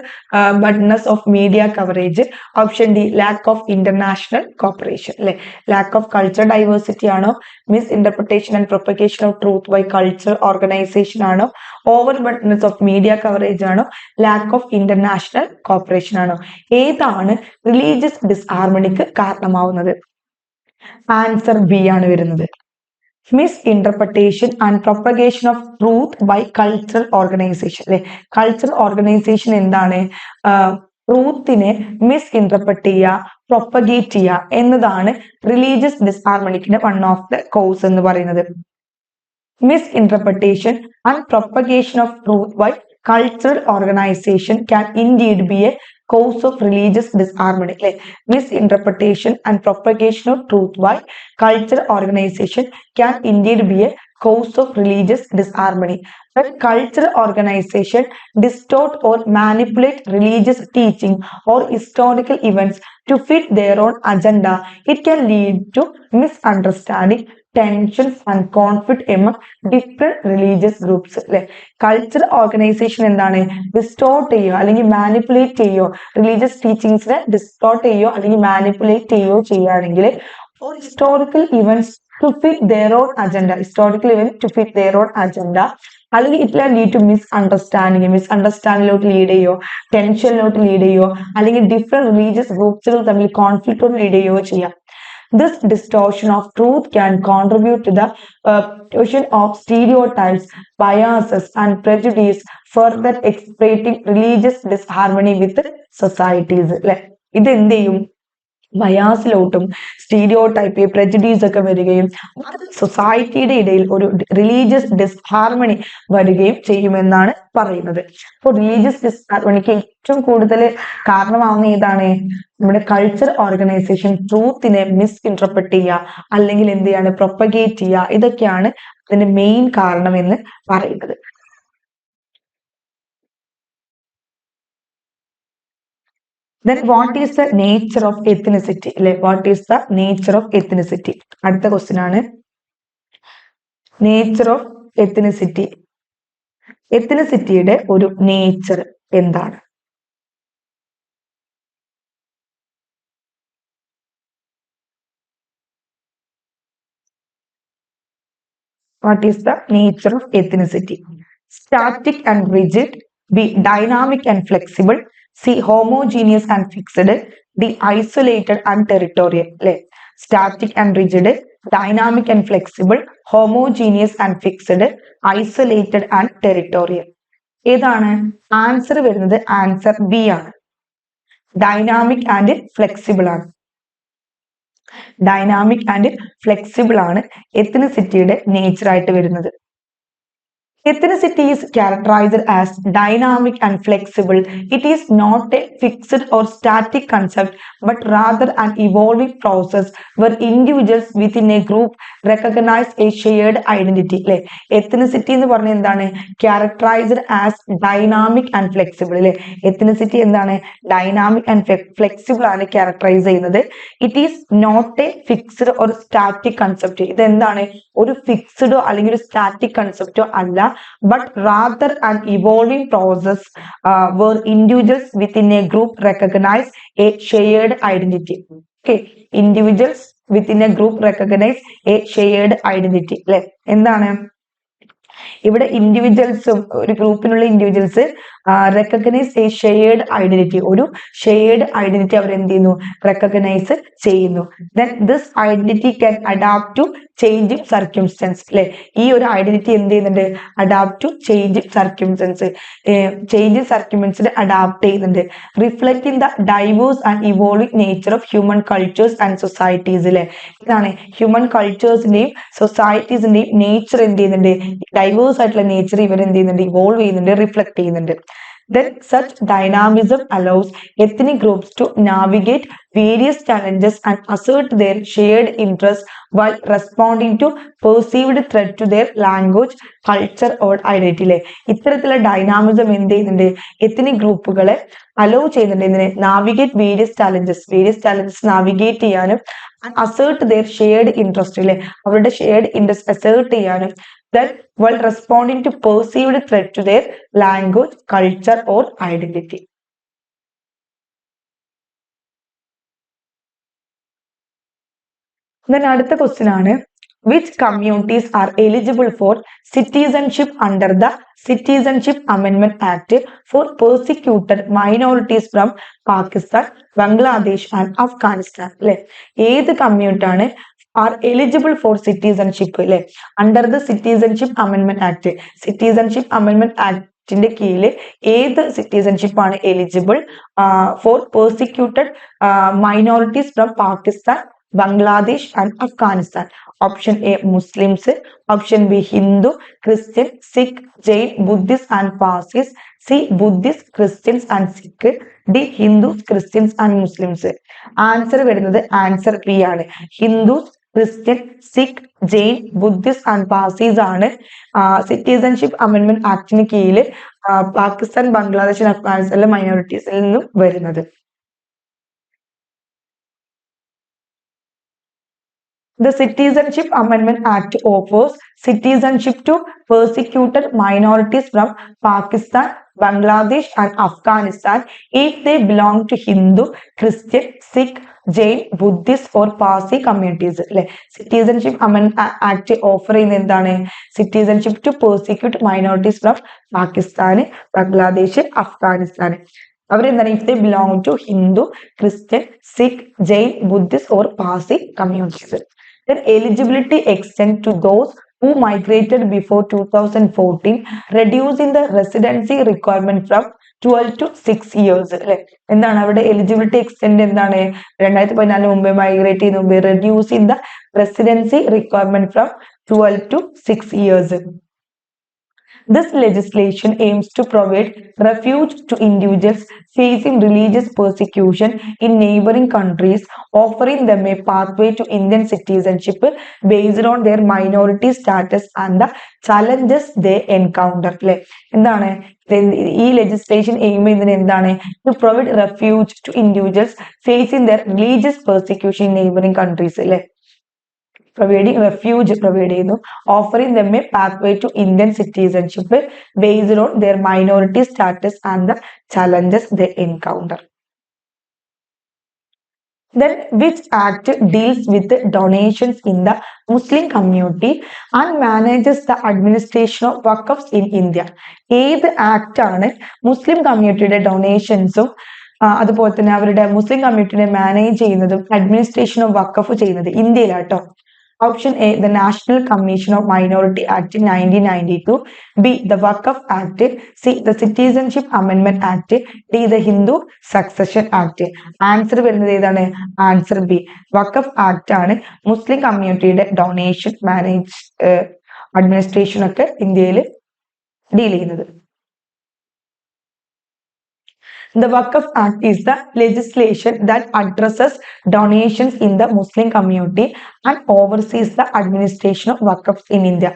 burdens of media coverage, option D lack of international cooperation. അല്ലെ, lack of cultural diversity ആണോ, misinterpretation and propagation of truth by cultural organisation ആണോ, over burdens of media coverage ആണോ, lack of international cooperation ആണോ, ഏതാണ് religious ഡിസ്ഹാർമണിക്ക് കാരണമാവുന്നത്? Answer B ആണ് വരുന്നത്. മിസ്ഇന്റർപ്രിട്ടേഷൻ and propagation of truth by cultural organisation. അല്ലെ, കൾച്ചറൽ ഓർഗനൈസേഷൻ എന്താണ്, ട്രൂത്തിനെ മിസ്ഇന്റർപ്രറ്റ് ചെയ്യുക, പ്രൊപ്പഗേറ്റ് ചെയ്യുക എന്നതാണ് റിലീജിയസ് ഡിസ്ഹാർമണിക്കിന്റെ വൺ ഓഫ് ദ കോസ് എന്ന് പറയുന്നത്. Misinterpretation and propagation of truth by cultural organization can indeed be a cause of religious disharmony. Misinterpretation and propagation of truth by cultural organization can indeed be a cause of religious disharmony. When cultural organization distort or manipulate religious teaching or historical events to fit their own agenda, it can lead to misunderstanding, tensions and conflict among different religious groups. അല്ലെ, cultural organisation എന്താണ്, distort ചെയ്യോ അല്ലെങ്കിൽ manipulate ചെയ്യോ, religious ടീച്ചിങ്സിനെ distort ചെയ്യോ അല്ലെങ്കിൽ manipulate ചെയ്യോ ചെയ്യുകയാണെങ്കിൽ, or historical events to fit their own agenda, historical event to fit their own agenda, അല്ലെങ്കിൽ ഇറ്റ് ലീഡ് ടു മിസ്അണ്ടർസ്റ്റാൻഡിങ്ങിലോട്ട് ലീഡ് ചെയ്യോ, ടെൻഷനിലോട്ട് ലീഡ് ചെയ്യോ, അല്ലെങ്കിൽ ഡിഫറെന്റ് റിലീജിയസ് ഗ്രൂപ്പ്സുകൾ തമ്മിൽ കോൺഫ്ലിക്റ്റോട് ലീഡ് ചെയ്യോ ചെയ്യാം. This distortion of truth can contribute to the perpetuation of stereotypes, biases, and prejudice, further exploiting religious disharmony with societies. ഇത് എന്ത് ചെയ്യും, ബയാസിലോട്ടും സ്റ്റീരിയോ ടൈപ്പ് പ്രജഡീസ് ഒക്കെ വരികയും സൊസൈറ്റിയുടെ ഇടയിൽ ഒരു റിലീജിയസ് ഡിസ്ഹാർമണി വരികയും ചെയ്യുമെന്നാണ് പറയുന്നത്. അപ്പോൾ റിലീജിയസ് ഡിസ്ഹാർമണിക്ക് ഏറ്റവും കൂടുതൽ കാരണമാവുന്ന ഏതാണ്, നമ്മുടെ കൾച്ചർ ഓർഗനൈസേഷൻ ട്രൂത്തിനെ മിസ്ഇന്റർപ്രറ്റ് ചെയ്യുക അല്ലെങ്കിൽ എന്ത് ചെയ്യാണ്, പ്രൊപ്പഗേറ്റ് ചെയ്യുക, ഇതൊക്കെയാണ് അതിന്റെ മെയിൻ കാരണം എന്ന് പറയുന്നത്. Then what is the nature of ethnicity? What is the nature of ethnicity? അടുത്ത ക്വസ്റ്റ്യൻ ആണ്, നേച്ചർ ഓഫ് എത്നിസിറ്റി. എത്നിസിറ്റിയുടെ ഒരു നേച്ചർ എന്താണ്? What is the nature of ethnicity? Static and rigid, B dynamic and flexible, C homogeneous and fixed, D isolated and territorial. Static and rigid, dynamic and flexible, homogeneous and fixed, isolated and territorial. ഏതാണ് answer വരുന്നത്? Answer B ആണ്, dynamic and flexible ആണ്. Dynamic and flexible ആണ് എത്നിസിറ്റിയുടെ nature ആയിട്ട് വരുന്നത്. Ethnicity is characterized as dynamic and flexible. It is not a fixed or static concept, but rather an evolving process where individuals within a group recognize a shared identity. അല്ലെ ethnicity എന്ന് പറഞ്ഞ എന്താണ് characterised as dynamic and flexible അല്ലെ ethnicity എന്താണ് dynamic and flexible ആണ് characterise ചെയ്യുന്നത്. It is not a fixed or static concept. ഇത് എന്താണ് ഒരു ഫിക്സ്ഡോ അല്ലെങ്കിൽ ഒരു സ്റ്റാറ്റിക് കൺസെപ്റ്റോ അല്ല, but rather an evolving process where individuals within a group recognize a shared identity. Okay, individuals within a group recognize a shared identity. അല്ലെ എന്താണ് ഇവിടെ ഇൻഡിവിജ്വൽസും ഒരു ഗ്രൂപ്പിനുള്ള individuals recognise a shared identity, ഒരു ഷെയർഡ് ഐഡന്റിറ്റി അവർ എന്ത് ചെയ്യുന്നു റെക്കഗ്നൈസ് ചെയ്യുന്നു. Then this identity can adapt to changing circumstances. അല്ലെ ഈ ഒരു ഐഡന്റിറ്റി എന്ത് ചെയ്യുന്നുണ്ട് adapt to changing circumstances, changing സർക്യൂംസ്റ്റൻസിന് അഡാപ്റ്റ് ചെയ്യുന്നുണ്ട്. Reflecting the diverse and evolving nature of human cultures and societies. അല്ലെ ഇതാണ് ഹ്യൂമൻ കൾച്ചേഴ്സിന്റെയും സൊസൈറ്റീസിന്റെയും നേച്ചർ എന്ത് ചെയ്യുന്നുണ്ട് ഡൈവേഴ്സ് ആയിട്ടുള്ള നേച്ചർ ഇവർ എന്ത് ചെയ്യുന്നുണ്ട് ഇവോൾവ് ചെയ്യുന്നുണ്ട്, റിഫ്ലക്ട് ചെയ്യുന്നുണ്ട്. Then such dynamism allows ethnic groups to navigate various challenges and assert their shared interests while responding to perceived threat to their language, culture or identity. അല്ലെ ഇത്തരത്തിലുള്ള ഡൈനാമിസം എന്ത് ചെയ്യുന്നുണ്ട് എത്നിക് ഗ്രൂപ്പുകളെ അലോ ചെയ്യുന്നുണ്ട് ഇതിനെ navigate various challenges navigate ചെയ്യാനും assert there shared interest അല്ലെ അവരുടെ ഷെയർഡ് ഇൻട്രസ്റ്റ് അസേർട്ട് ചെയ്യാനും that while responding to perceived threat to their language, culture or identity. Then അടുത്ത question ആണ് which communities are eligible for citizenship under the Citizenship Amendment Act for persecuted minorities from Pakistan, Bangladesh and Afghanistan. അല്ലെ ഏത് community ആണ് are eligible for citizenship അല്ലെ under the citizenship അമെൻമെന്റ് act. Citizenship അമെൻമെന്റ് ആക്ടിന്റെ കീഴിൽ ഏത് സിറ്റിസൺഷിപ്പ് ആണ് eligible for persecuted minorities from Pakistan, Bangladesh and Afghanistan? Option A Muslims, option B Hindu, Christian, Sikh, Jain, Buddhist and Parsis, C Buddhist, Christians and Sikh, D Hindus, Christians and Muslims. Answer വരുന്നത് answer B ആണ്. Hindus, Christian, Sikh, Jain, Buddhist and Parsis ആണ് citizenship അമെൻമെന്റ് ആക്ടിന് കീഴിൽ പാകിസ്ഥാൻ, ബംഗ്ലാദേശ്, അഫ്ഗാനിസ്ഥാനിലെ മൈനോറിറ്റീസിൽ നിന്നും വരുന്നത്. The Citizenship Amendment Act offers citizenship to persecuted minorities from Pakistan, Bangladesh and Afghanistan if they belong to Hindu, Christian, Sikh, Jain, Buddhist or Parsi communities. അല്ലെ citizenship അമെൻമെന്റ് act offer ചെയ്യുന്ന എന്താണ് citizenship to persecute minorities from Pakistan, Bangladesh, Afghanistan. അവരെന്താണ് if they belong to Hindu, Christian, Sikh, Jain, Buddhist or Parsi communities. Then eligibility extends to those who migrated before 2014, reducing the residency requirement from 12 to 6 years. അല്ലെ എന്താണ് അവിടെ eligibility extend എന്താണ് 2014 മുമ്പേ migrate ചെയ്യുന്ന മുമ്പേ reducing the residency requirement from 12 to 6 years. This legislation aims to provide refuge to individuals facing religious persecution in neighboring countries, offering them a pathway to Indian citizenship based on their minority status and the challenges they encounter. അല്ലെ എന്താണ് ഈ legislation aim ചെയ്യുന്നത് എന്താണ് to provide refuge to individuals facing their religious persecution in neighbouring countries. അല്ലെ providing refuge provide ചെയ്യുന്നു, offering them a pathway to Indian citizenship based on their minority status and the challenges they encounter. Then which act deals with donations in the Muslim community and manages the administration of waqfs in India? ഏത് act ആണ് മുസ്ലിം കമ്മ്യൂണിറ്റിയുടെ ഡൊണേഷൻസും അതുപോലെ തന്നെ അവരുടെ മുസ്ലിം കമ്മ്യൂണിറ്റിനെ manage ചെയ്യുന്നതും administration of വഖഫ് ചെയ്യുന്നത് ഇന്ത്യയിലാട്ടോ? Option A, the National Commission of Minority Act 1992, B, the Waqf Act, C, the Citizenship Amendment Act, D, the Hindu Succession Act. Answer വരുന്നത് ഏതാണ്? ആൻസർ ബി, വഖഫ് ആക്ട് ആണ് മുസ്ലിം കമ്മ്യൂണിറ്റിയുടെ ഡൊണേഷൻ മാനേജ് അഡ്മിനിസ്ട്രേഷൻ ഒക്കെ ഇന്ത്യയിൽ deal ചെയ്യുന്നത്. The Waqf Act is the legislation that addresses donations in the Muslim community and oversees the administration of Waqfs in India.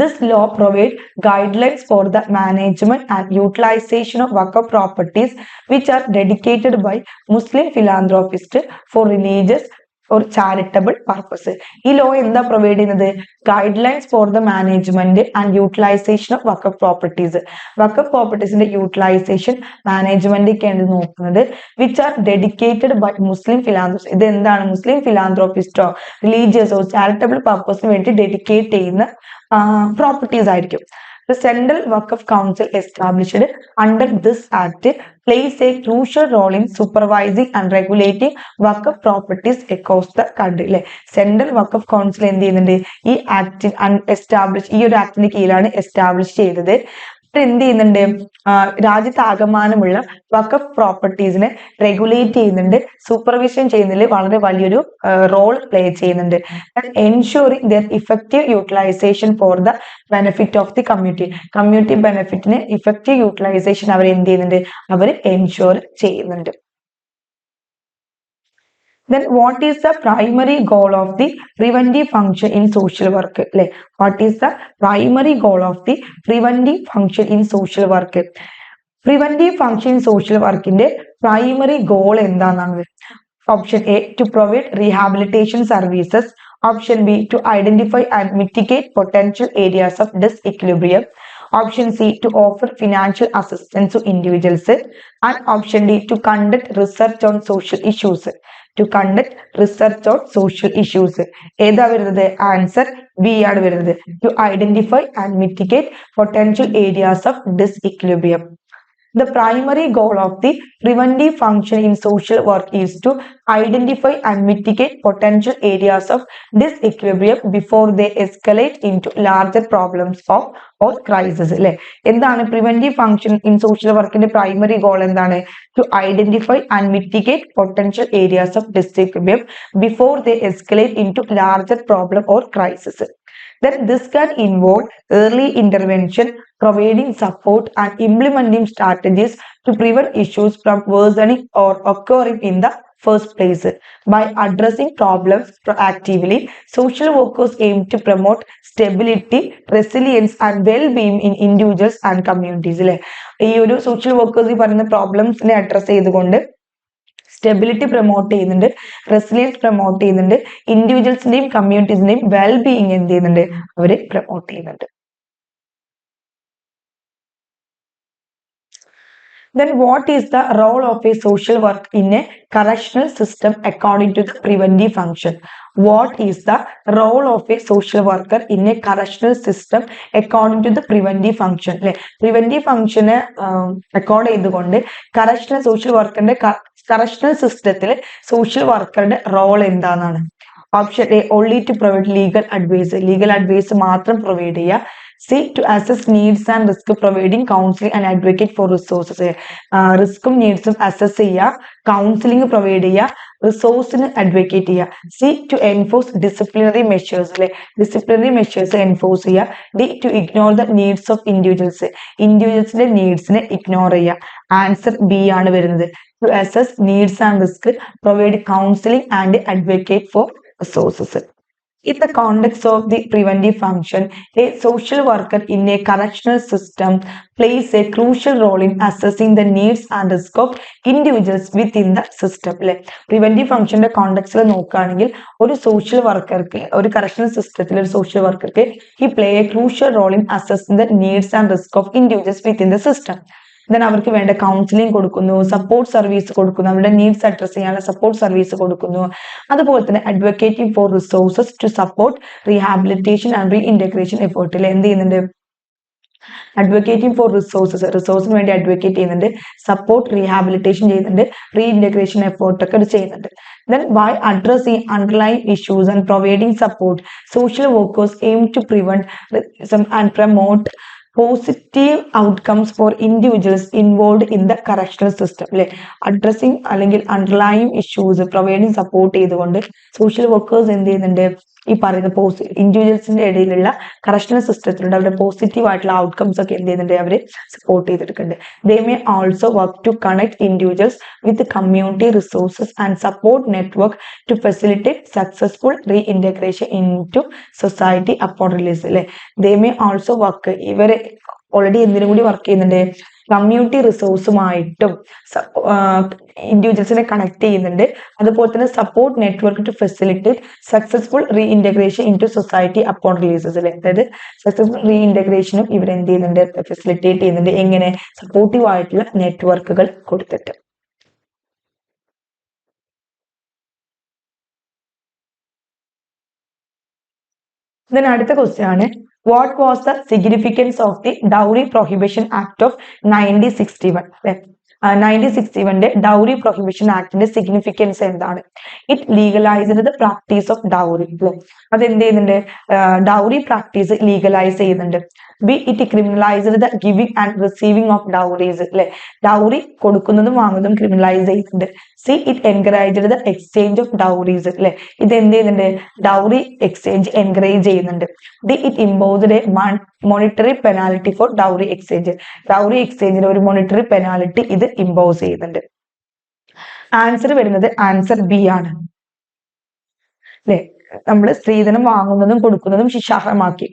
This law provides guidelines for the management and utilization of Waqf properties which are dedicated by Muslim philanthropists for religious or charitable purpose. ഈ law എന്താ provide ചെയ്യുന്നത്? Guidelines for the management and utilisation of Waqf properties. Waqf പ്രോപ്പർട്ടീസിന്റെ utilisation management ഒക്കെയാണ് നോക്കുന്നത്. Which are dedicated by Muslim philanthropist. ഇത് എന്താണ്? മുസ്ലിം ഫിലാന്ത്രോപിസ്റ്റോ റിലീജിയസോ charitable പർപ്പസിന് വേണ്ടി ഡെഡിക്കേറ്റ് ചെയ്യുന്ന പ്രോപ്പർട്ടീസ് ആയിരിക്കും. The Central Waqf Council established under this Act plays a crucial role in supervising and regulating Waqf properties across the country. Central Waqf Council എന്ത് ചെയ്യുന്നുണ്ട്? ഈ act establish ഈ ഒരു ആക്ടിന്റെ കീഴിലാണ് എസ്റ്റാബ്ലിഷ് ചെയ്തത്. എന്ത് ചെയ്യുന്നുണ്ട്? രാജ്യത്താകമാനമുള്ള വഖഫ് പ്രോപ്പർട്ടീസിനെ റെഗുലേറ്റ് ചെയ്യുന്നുണ്ട്, സൂപ്പർവിഷൻ ചെയ്യുന്നതിൽ വളരെ വലിയൊരു റോൾ പ്ലേ ചെയ്യുന്നുണ്ട്. Ensuring their effective utilisation for the benefit of the community. Community ബെനിഫിറ്റിന് ഇഫക്റ്റീവ് യൂട്ടിലൈസേഷൻ അവർ എന്ത് ചെയ്യുന്നുണ്ട്? അവർ എൻഷുർ ചെയ്യുന്നുണ്ട്. Then what is the primary goal of the preventive function in social work? What is the primary goal of the preventive function in social work? Preventive function in social work ന്റെ primary goal എന്താണെന്നാണ്? Option A, to provide rehabilitation services. Option B, to identify and mitigate potential areas of disequilibrium. Option C, to offer financial assistance to individuals. And option D, to conduct research on social issues. To conduct research on social issues. ഏതാ വരുന്നത്? Answer B ആണ് വരുന്നത്. To identify and mitigate potential areas of disequilibrium. The primary goal of the preventive function in social work is to identify and mitigate potential areas of disequilibrium before they escalate into larger problems or crisis. എന്താണ് preventive function in social വർക്കിന്റെ primary goal എന്താണ്? To identify and mitigate potential areas of disequilibrium before they escalate into larger problem or crisis. Then this can involve early intervention, providing support and implementing strategies to prevent issues from worsening or occurring in the first place. By addressing problems proactively, social workers aim to promote stability, resilience and well-being in individuals and communities. ഈ ഒരു social workers ഈ പറയുന്ന പ്രോബ്ലംസിനെ address ചെയ്തുകൊണ്ട് stability promote ചെയ്യുന്നുണ്ട്, resilience promote ചെയ്യുന്നുണ്ട്, ഇൻഡിവിജ്വൽസിന്റെയും കമ്മ്യൂണിറ്റീസിന്റെയും wellbeing എന്ത് ചെയ്യുന്നുണ്ട്? അവര് പ്രൊമോട്ട് ചെയ്യുന്നുണ്ട്. Then what is the role of a social work in a correctional system according to the preventive function? What is the role of a social worker in a correctional system according to the preventive function? Preventive function accord ചെയ്തുകൊണ്ട് correctional social വർക്കറിന്റെ correctional സിസ്റ്റത്തിൽ social വർക്കറുടെ role എന്താണെന്നാണ്. Option A, only to provide legal advice. Legal advice മാത്രം provide ചെയ്യുക. C, to assess needs and risk, providing counselling and advocate for resources. റിസ്കും നീഡ്സും assess ചെയ്യുക, കൗൺസിലിംഗ് പ്രൊവൈഡ് ചെയ്യുക, റിസോഴ്സിന് അഡ്വക്കേറ്റ് ചെയ്യുക. C, to enforce disciplinary measures. Disciplinary measures enforce ചെയ്യുക. D, to ignore the needs of individuals. ഇൻഡിവിജ്വൽസിന്റെ നീഡ്സിനെ ignore ചെയ്യുക. ആൻസർ ബി ആണ് വരുന്നത്. To assess needs and risk, provide counselling and advocate for resources. In the context of the preventive function, a social worker in a correctional system plays a crucial role in assessing the needs and risk of individuals within the system. Preventive function context നോക്കുകയാണെങ്കിൽ ഒരു social വർക്കർക്ക്, ഒരു correctional സിസ്റ്റത്തിൽ ഒരു social വർക്കർക്ക് he play a crucial role in assessing the needs and risk of individuals within the system. Then അവർക്ക് വേണ്ട counselling കൊടുക്കുന്നു, support service കൊടുക്കുന്നു, അവരുടെ നീഡ്സ് അഡ്രസ് ചെയ്യാനുള്ള സപ്പോർട്ട് സർവീസ് കൊടുക്കുന്നു. അതുപോലെ തന്നെ advocating for resources to support rehabilitation and reintegration എഫേർട്ടിൽ എന്ത് ചെയ്യുന്നുണ്ട്? അഡ്വക്കേറ്റിംഗ് ഫോർ റിസോഴ്സിന് വേണ്ടി അഡ്വക്കേറ്റ് ചെയ്യുന്നുണ്ട്, സപ്പോർട്ട് റീഹാബിലിറ്റേഷൻ ചെയ്യുന്നുണ്ട്, റീ ഇന്റഗ്രേഷൻ എഫേർട്ട് ഒക്കെ ചെയ്യുന്നുണ്ട്. Then by addressing underlying issues and providing support, social workers aim to prevent and promote positive outcomes for individuals involve in the correctional system. Addressing അല്ലെങ്കിൽ underlying issues providing support ചെയ്തുകൊണ്ട് social workers എന്ത് ചെയ്യുന്നുണ്ട്? ഈ പറയുന്ന ഇൻഡിവിജ്വൽസിന്റെ ഇടയിലുള്ള correctional സിസ്റ്റത്തിലൂടെ അവരുടെ positive ആയിട്ടുള്ള outcomes ഒക്കെ എന്ത് ചെയ്യുന്നുണ്ട്, അവര് സപ്പോർട്ട് ചെയ്തെടുക്കുന്നുണ്ട്. They may also work to connect individuals with community resources and support network to facilitate successful reintegration into society upon release അല്ലെ. ദേ മേ ഓൾസോ വർക്ക്, ഇവര് ഓൾറെഡി എന്തിനും കൂടി വർക്ക് ചെയ്യുന്നുണ്ട്, കമ്മ്യൂണിറ്റി റിസോഴ്സുമായിട്ടും ഇൻഡിവിജ്വൽസിനെ കണക്ട് ചെയ്യുന്നുണ്ട്. അതുപോലെ തന്നെ support network to facilitate successful reintegration into society upon releases അല്ലെ. അതായത് സക്സസ്ഫുൾ റീഇൻറ്റഗ്രേഷനും ഇവർ എന്ത് ചെയ്യുന്നുണ്ട്, ഫെസിലിറ്റേറ്റ് ചെയ്യുന്നുണ്ട്. എങ്ങനെ? സപ്പോർട്ടീവ് ആയിട്ടുള്ള നെറ്റ്വർക്കുകൾ കൊടുത്തിട്ട്. Then അടുത്ത ക്വസ്റ്റ്യൻ ആണ്, what was the significance of the Dowry Prohibition Act of 1961? 1961 dowry prohibition ആക്ടിന്റെ സിഗ്നിഫിക്കൻസ് എന്താണ്? It legalised the practice of dowry അല്ലെ. അത് എന്ത് ചെയ്യുന്നുണ്ട്, ഡൗറി പ്രാക്ടീസ് ലീഗലൈസ് ചെയ്യുന്നുണ്ട്. B it criminalised the giving and receiving of dowries അല്ലെ. Dowry കൊടുക്കുന്നതും വാങ്ങുന്നതും ക്രിമിനലൈസ് ചെയ്യുന്നുണ്ട്. C it encouraged the exchange of dowries അല്ലെ. ഇത് എന്ത് ചെയ്യുന്നുണ്ട്, ഡൗറി എക്സ്ചേഞ്ച് എൻകറേജ് ചെയ്യുന്നുണ്ട്. D it imposed a monetary penalty for dowry exchange. Dowry എക്സ്ചേഞ്ചിന് ഒരു മോണിറ്ററി പെനാൽറ്റി ഇത് ഇമ്പോസ് ചെയ്യുന്നുണ്ട്. ആൻസർ വരുന്നത് ആൻസർ ബി ആണ് അല്ലെ. നമ്മൾ സ്ത്രീധനം വാങ്ങുന്നതും കൊടുക്കുന്നതും ശിക്ഷാർഹമാക്കി.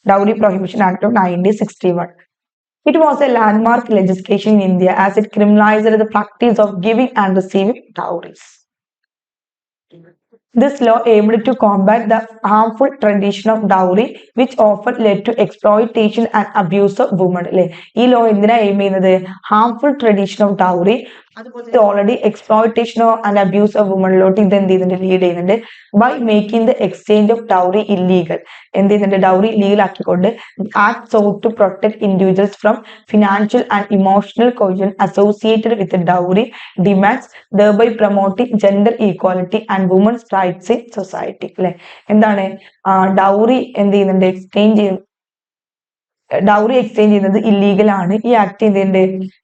Dowry Prohibition Act of 1961. It was a landmark legislation in India as it criminalized the practice of giving and receiving dowries. This law aimed to combat the harmful tradition of dowry, which often led to exploitation and abuse of women. ഈ law എന്തിനാ aim ചെയ്യുന്നത്? harmful tradition of dowry, അതുപോലെ already എക്സ്പ്ലോയിറ്റേഷനോ and abuse of വുമണിലോട്ട് ഇത് എന്ത് ചെയ്യുന്നുണ്ട്, lead ചെയ്യുന്നുണ്ട്. By making the exchange of dowry illegal. എന്ത് ചെയ്യുന്നുണ്ട്, ഡൗറി ഇല്ലീഗൽ ആക്കിക്കൊണ്ട് act sought to protect individuals from financial and emotional cohesion associated with dowry demands, thereby promoting gender equality and women's rights in society അല്ലെ. എന്താണ് dowry എന്ത് ചെയ്യുന്നുണ്ട്, exchange ചെയ്യുന്നു, dowry exchange ചെയ്യുന്നത് illegal ആണ്. ഈ ആക്ട് എന്തുണ്ട്,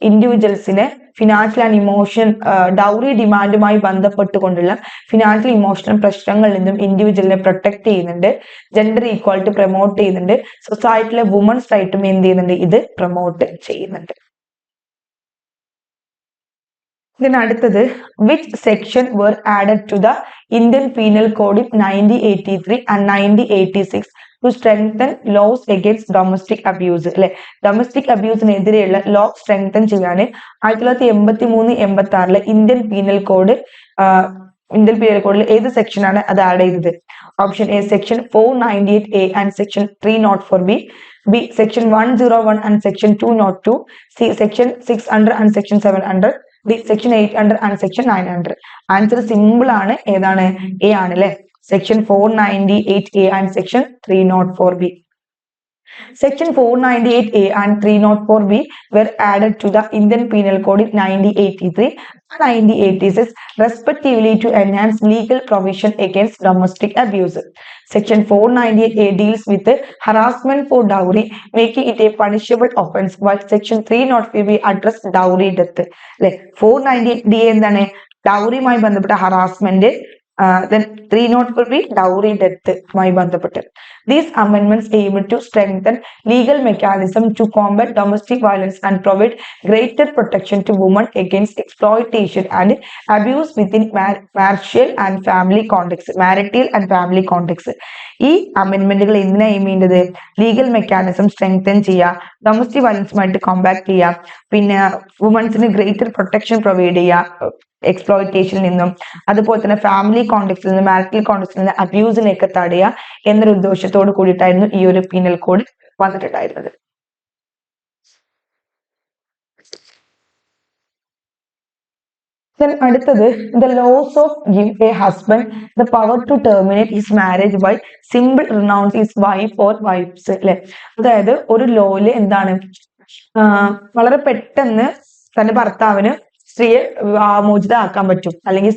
ഇൻഡിവിജ്വൽസിനെ ഫിനാൻഷ്യൽ ആൻഡ് ഇമോഷൻ ഡൗറി ഡിമാൻഡുമായി ബന്ധപ്പെട്ടുകൊണ്ടുള്ള ഫിനാൻഷ്യൽ ഇമോഷണൽ പ്രശ്നങ്ങളിൽ നിന്നും ഇൻഡിവിജ്വലിനെ പ്രൊട്ടക്ട് ചെയ്യുന്നുണ്ട്. ജെൻഡർ ഈക്വാലിറ്റി പ്രൊമോട്ട് ചെയ്യുന്നുണ്ട്. സൊസൈറ്റിയിലെ വുമൻസ് റൈറ്റും എന്ത് ചെയ്യുന്നുണ്ട്, ഇത് പ്രൊമോട്ട് ചെയ്യുന്നുണ്ട്. ഇതിന് അടുത്തത്, which section were added to the Indian Penal Code in 1983 and 1986 to strengthen laws against domestic abuse അല്ലെ. ഡൊമസ്റ്റിക് അബ്യൂസിനെതിരെയുള്ള ലോ സ്ട്രെങ്തൻ ചെയ്യാൻ 1983-86 ഇന്ത്യൻ പീനൽ കോഡിൽ ഏത് സെക്ഷൻ ആണ് അത് ആഡ് ചെയ്തത്? Option A section 498A and section 304B, B section 101 and section 202, C section 600 and section 700, D section 800 and section 900. Answer simple ആണ്, ഏതാണ്? A ആണ് അല്ലെ. Section 498A and section 304B. Section 498A and 304B were added to the Indian Penal Code in 1983 and 1986 respectively to enhance legal provision against domestic abuse. Section 498A deals with harassment for dowry, making it a punishable offence, while Section 304B address dowry death. 498D എന്താണ്? ഡൗറിയുമായി ബന്ധപ്പെട്ട harassment. Then 304B dowry death മായി ബന്ധപ്പെട്ട്. These amendments aim to strengthen legal mechanism to combat domestic violence and provide greater protection to women against exploitation and abuse within marital and family context. ഈ അമെന്റ്മെന്റുകൾ എന്തിനാ aim ചെയ്യുന്നത്? Legal mechanism strengthen ചെയ്യുക, domestic വയലൻസുമായിട്ട് compact ചെയ്യുക, പിന്നെ വുമൻസിന് greater protection provide ചെയ്യുക എക്സ്പ്ലോയിറ്റേഷനിൽ നിന്നും, അതുപോലെ തന്നെ ഫാമിലി കോണ്ടെക്സ്റ്റിൽ നിന്നും മാരിറ്റൽ കോണ്ടെക്സ്റ്റിൽ നിന്ന് അബ്യൂസിനെയൊക്കെ തടയുക എന്നൊരു ഉദ്ദേശത്തോട് കൂടിയിട്ടായിരുന്നു ഈ ഒരു പീനൽ കോഡ് വന്നിട്ടുണ്ടായിരുന്നത്. അടുത്തത്, the laws of give a husband the power to terminate his marriage by simple renounce his wife or wives അല്ലെ. അതായത് ഒരു ലോയില് എന്താണ്, വളരെ പെട്ടെന്ന് തന്റെ ഭർത്താവിന് സ്ത്രീയെ വിവാഹമോചിതമാക്കാൻ പറ്റും, അല്ലെങ്കിൽ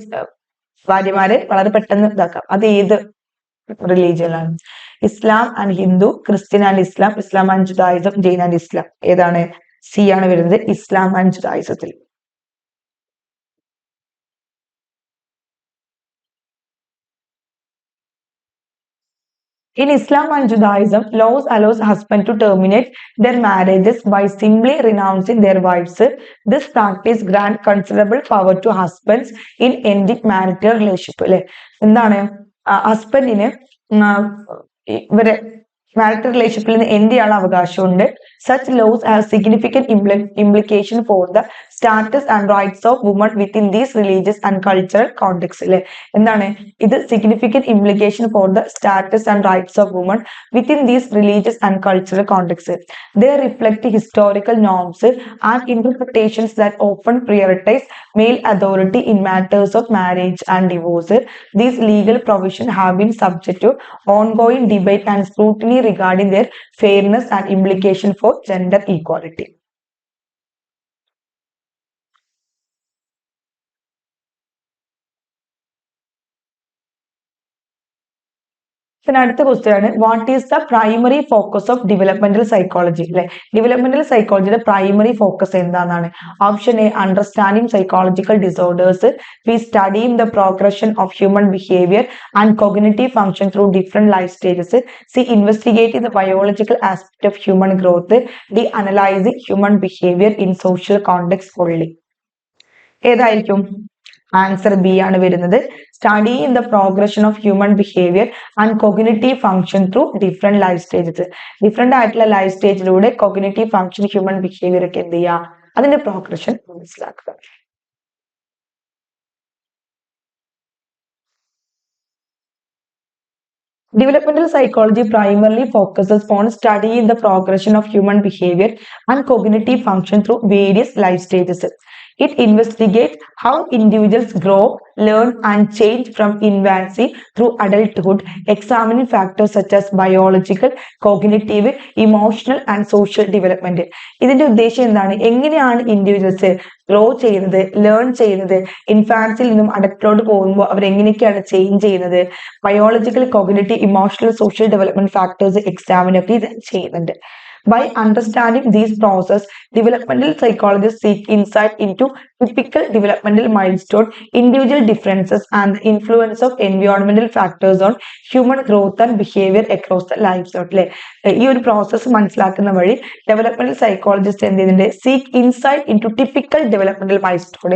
ഭാര്യമാരെ വളരെ പെട്ടെന്ന് ഇതാക്കാം. അത് ഏത് റിലീജിയനാണ്? Islam and Hindu, Christian and Islam, Islam and Judaism, Jain and Islam. ഏതാണ്? സി ആണ് വരുന്നത്, ഇസ്ലാം ആൻഡ് ജുഡായിസത്തിൽ. In Islam and Judaism, laws allows husbands to terminate their marriages by simply renouncing their wives. This practice grants considerable power to husbands in ending marital relationship. അല്ലെ എന്താണ് ഹസ്ബൻഡിന് ഇവരെ marital relationship നിന്ന് എന്ത് ചെയ്യാനുള്ള അവകാശമുണ്ട്. Such laws have significant implication for the status and rights of women within these religious and cultural contexts. അല്ലെ എന്താണ് ഇത് significant implication for the status and rights of women within these religious and cultural contexts. They reflect historical norms and interpretations that often prioritize male authority in matters of marriage and divorce. These legal provisions have been subject to ongoing debate and scrutiny regarding their fairness and implication for gender equality. അടുത്ത question ആണ് what is the primary focus of developmental psychology അല്ലെ developmental സൈക്കോളജിയുടെ primary focus എന്താണെന്നാണ് option A understanding psychological disorders be studying the progression of human behaviour and cognitive function through different life stages C investigating the biological aspect of human growth D analysing human behaviour in social context only ഏതായിരിക്കും answer B ആണ് വരുന്നത് study in the progression of human behaviour and cognitive function through different life stages different ആയിട്ടുള്ള life സ്റ്റേജിലൂടെ cognitive function human behaviour ഒക്കെ എന്ത് ചെയ്യുക അതിന്റെ progression മനസ്സിലാക്കുക. Developmental psychology primarily focuses on studying the progression of human behavior and cognitive function through various life stages. It investigates how individuals grow, learn, and change from infancy through adulthood, examining factors such as biological, cognitive, emotional, and social development. ഇതിന്റെ ഉദ്ദേശം എന്താണ് എങ്ങനെയാണ് individuals grow ചെയ്യുന്നത് learn ചെയ്യുന്നത് ഇൻഫാൻസിൽ നിന്നും അഡൽട്ടിലോട്ട് പോകുമ്പോൾ അവർ എങ്ങനെയൊക്കെയാണ് change ചെയ്യുന്നത് biological cognitive emotional social development factors examine ഒക്കെ ഇത് ചെയ്യുന്നുണ്ട്. By understanding these processes, developmental psychologists seek insight into typical developmental milestone, individual differences, and the influence of environmental factors on human growth and behavior across the life cycle. ഈ ഒരു process മനസ്സിലാക്കുന്ന വഴി developmental psychologist എന്ത് ചെയ്യുന്നുണ്ട് seek insight into typical developmental milestone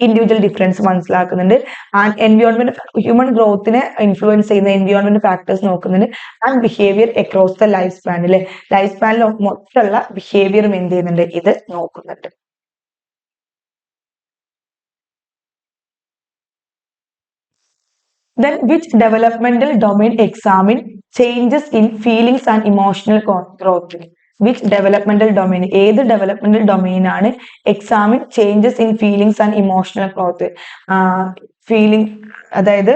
individual difference മനസ്സിലാക്കുന്നുണ്ട് and environment human ഗ്രോത്തിനെ influence ചെയ്യുന്ന environment factors നോക്കുന്നുണ്ട് and behaviour across the life span അല്ലെ ലൈഫ് സ്പാനിൽ മൊത്തമുള്ള ബിഹേവിയറും എന്ത് ചെയ്യുന്നുണ്ട് ഇത് നോക്കുന്നുണ്ട്. Then which developmental domain examine changes in feelings and emotional growth? Which developmental domain? ഏത് developmental domain ആണ് examine changes in feelings and emotional growth? Feeling അതായത്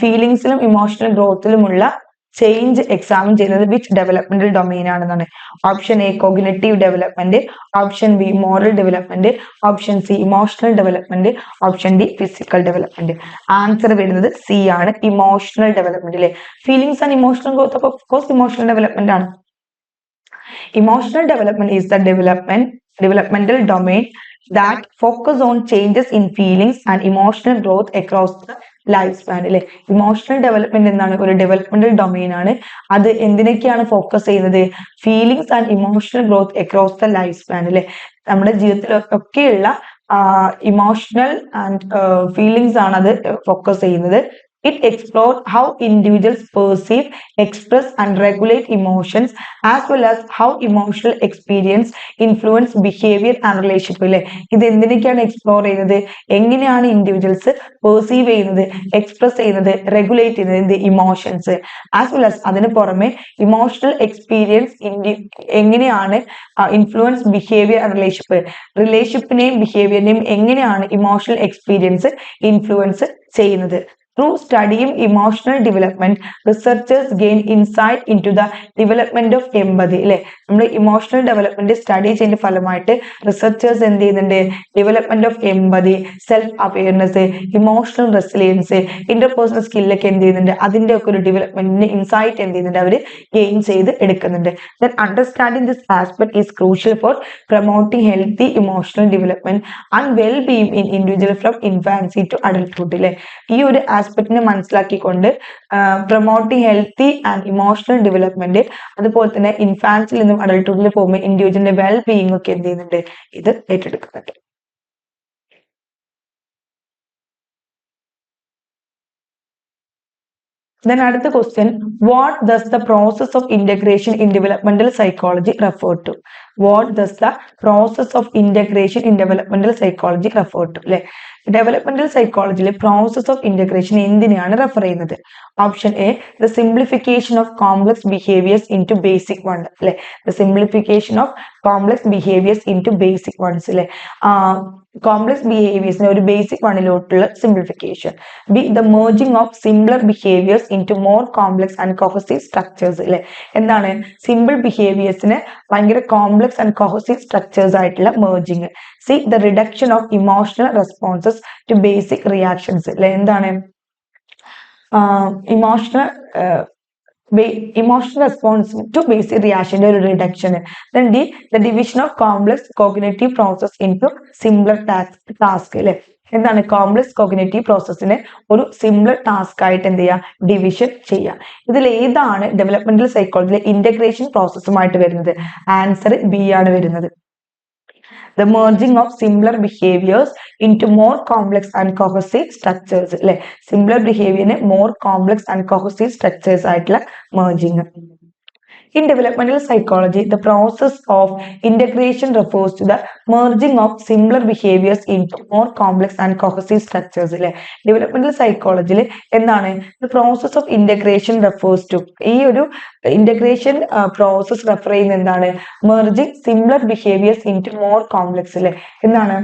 ഫീലിംഗ്സിലും ഇമോഷണൽ ഗ്രോത്തിലുമുള്ള ചേഞ്ച് എക്സാമിൻ ചെയ്യുന്നത് വിച്ച് ഡെവലപ്മെന്റൽ ഡൊമൈൻ ആണെന്നാണ്. Option A cognitive development, option B moral development, option C emotional development, option D physical development. Answer വരുന്നത് C ആണ് emotional development അല്ലെ feelings and emotional growth of course emotional development ആണ്. Emotional development is the developmental domain that focus on changes in feelings and emotional growth across the life span അല്ലെ emotional development എന്താണ് ഒരു developmental domain ആണ് അത് എന്തിനൊക്കെയാണ് focus ചെയ്യുന്നത് feelings and emotional growth across the life span അല്ലെ നമ്മുടെ ജീവിതത്തിലൊക്കെയുള്ള emotional and feelings ആണ് അത് ഫോക്കസ് ചെയ്യുന്നത്. It explores how individuals perceive, express, and regulate emotions, as well as how emotional experience influence behavior and relationship. ഇത് എന്തിനൊക്കെയാണ് explore ചെയ്യുന്നത് എങ്ങനെയാണ് individuals perceive ചെയ്യുന്നത് express ചെയ്യുന്നത് റെഗുലേറ്റ് ചെയ്യുന്നത് ഇമോഷൻസ് ആസ് വെൽ ആസ് അതിന് പുറമെ ഇമോഷണൽ എക്സ്പീരിയൻസ് എങ്ങനെയാണ് ഇൻഫ്ലുവൻസ് ബിഹേവിയർ ആൻഡ് റിലേഷൻഷിപ്പിനെയും ബിഹേവിയറിനെയും എങ്ങനെയാണ് ഇമോഷണൽ എക്സ്പീരിയൻസ് ഇൻഫ്ലുവൻസ് ചെയ്യുന്നത്. Through studying emotional development, researchers gain insight into the development of empathy. അല്ലെ നമ്മൾ ഇമോഷണൽ ഡെവലപ്മെന്റ് സ്റ്റഡി ചെയ്യുന്ന ഫലമായിട്ട് റിസർച്ചേഴ്സ് എന്ത് ചെയ്യുന്നുണ്ട് development of empathy, self awareness, emotional resilience, interpersonal സ്കില്ലൊക്കെ എന്ത് ചെയ്യുന്നുണ്ട് അതിന്റെ ഒക്കെ ഒരു ഡെവലപ്മെന്റിന് ഇൻസൈറ്റ് എന്ത് ചെയ്യുന്നുണ്ട് അവർ ഗെയിൻ ചെയ്ത് എടുക്കുന്നുണ്ട്. Then understanding this aspect is crucial for promoting healthy emotional development and well-being in individual from infancy to adulthood. അല്ലെ ഈ ഒരു ആസ്പെക്റ്റിനെ മനസ്സിലാക്കിക്കൊണ്ട് promoting healthy and emotional development, അതുപോലെ തന്നെ ഇൻഫാൻസിൽ നിന്നും അഡൾട്ട്ഹുഡിൽ പോകുമ്പോൾ ഇൻഡിവിജ്വലിന്റെ വെൽ ബീയിങ് ഒക്കെ എന്ത് ചെയ്യുന്നുണ്ട്, ഇത് ഏറ്റെടുക്കുന്നുണ്ട്. Then അടുത്ത question, what does the process of integration in developmental psychology refer to? What does the process of integration in developmental psychology refer to? അല്ലെ, ഡെവലപ്മെന്റൽ സൈക്കോളജിയിലെ പ്രോസസ് ഓഫ് ഇന്റഗ്രേഷൻ എന്തിനാണ് റെഫർ ചെയ്യുന്നത്? Option A, the simplification of complex behaviours into basic one, അല്ലെ, the simplification of complex behaviours into basic ones, അല്ലെ, complex ബിഹേവിയേഴ്സിനെ ഒരു basic വണ്ണിലോട്ടുള്ള simplification. B, the merging of simpler behaviours into more complex and cohesive structures, അല്ലെ, എന്താണ് simple ബിഹേവിയേഴ്സിന് ഭയങ്കര complex and cohesive structures ആയിട്ടുള്ള merging. C, the reduction of emotional responses to basic reactions, അല്ലെ, എന്താണ് ഇമോഷണൽ റെസ്പോൺസ് ടു ബേസിക് റിയാക്ഷന്റെ ഒരു reduction. Then D, the division of complex cognitive process into simpler task, അല്ലെ, എന്താണ് complex cognitive പ്രോസസ്സിനെ ഒരു simpler task ആയിട്ട് എന്ത് ചെയ്യുക, ഡിവിഷൻ ചെയ്യുക. ഇതിൽ ഏതാണ് ഡെവലപ്മെന്റൽ സൈക്കോളജിയിലെ ഇന്റഗ്രേഷൻ പ്രോസസ്സുമായിട്ട് വരുന്നത്? ആൻസർ ബി ആണ് വരുന്നത്. The merging of similar behaviors into more complex and cohesive structures, അല്ലെ, similar ബിഹേവിയറിനെ more complex and cohesive structures ആയിട്ടുള്ള merging. In developmental psychology, the process of integration refers to the merging of similar behaviors into more complex and cohesive structures, അല്ലെ, developmental സൈക്കോളജിയിൽ എന്താണ് the process of integration refers to, ഈ ഒരു integration process refer ചെയ്യുന്ന എന്താണ്, merging similar behaviors into more complex, അല്ലെ, എന്താണ്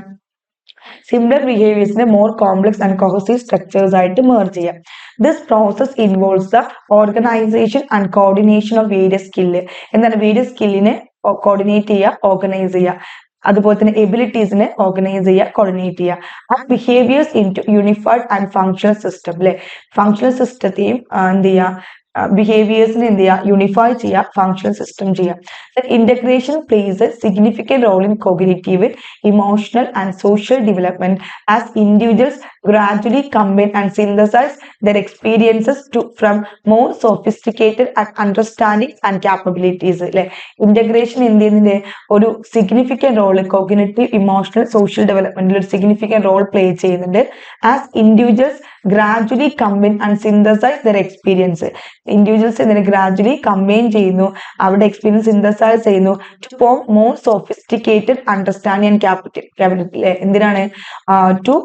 similar ബിഹേവിയേഴ്സിനെ more complex and cohesive structures ആയിട്ട് മെർജ് ചെയ്യാം. This process involves the organisation and coordination of various skill, എന്താണ് വേരിയസ് സ്കില്ലിനെ കോർഡിനേറ്റ് ചെയ്യുക, ഓർഗനൈസ് ചെയ്യുക, അതുപോലെ തന്നെ എബിലിറ്റീസിനെ ഓർഗനൈസ് ചെയ്യുക, കോർഡിനേറ്റ് ചെയ്യുക. ആ behaviours into unified and functional system, അല്ലെ, ഫങ്ഷണൽ സിസ്റ്റത്തെയും എന്ത് ചെയ്യുക, ബിഹേവിയേഴ്സിനെ എന്ത് ചെയ്യുക, യൂണിഫൈ ചെയ്യുക, ഫങ്ഷണൽ സിസ്റ്റം ചെയ്യുക. Integration plays a significant role in cognitive, emotional and social development as individuals gradually combine and synthesise their experiences to from more sophisticated and understanding and capabilities, അല്ലെ, integration എന്ത് ചെയ്യുന്നതിന്റെ ഒരു significant role cognitive, emotional, social ഡെവലപ്മെന്റിൽ ഒരു significant role play ചെയ്യുന്നുണ്ട്. As individuals gradually combine and synthesise their experience, individuals എന്തിനെ gradually combine ചെയ്യുന്നു, അവരുടെ എക്സ്പീരിയൻസ് സിന്തസൈസ് ചെയ്യുന്നു, to form more sophisticated understanding and capability, എന്തിനാണ് ടു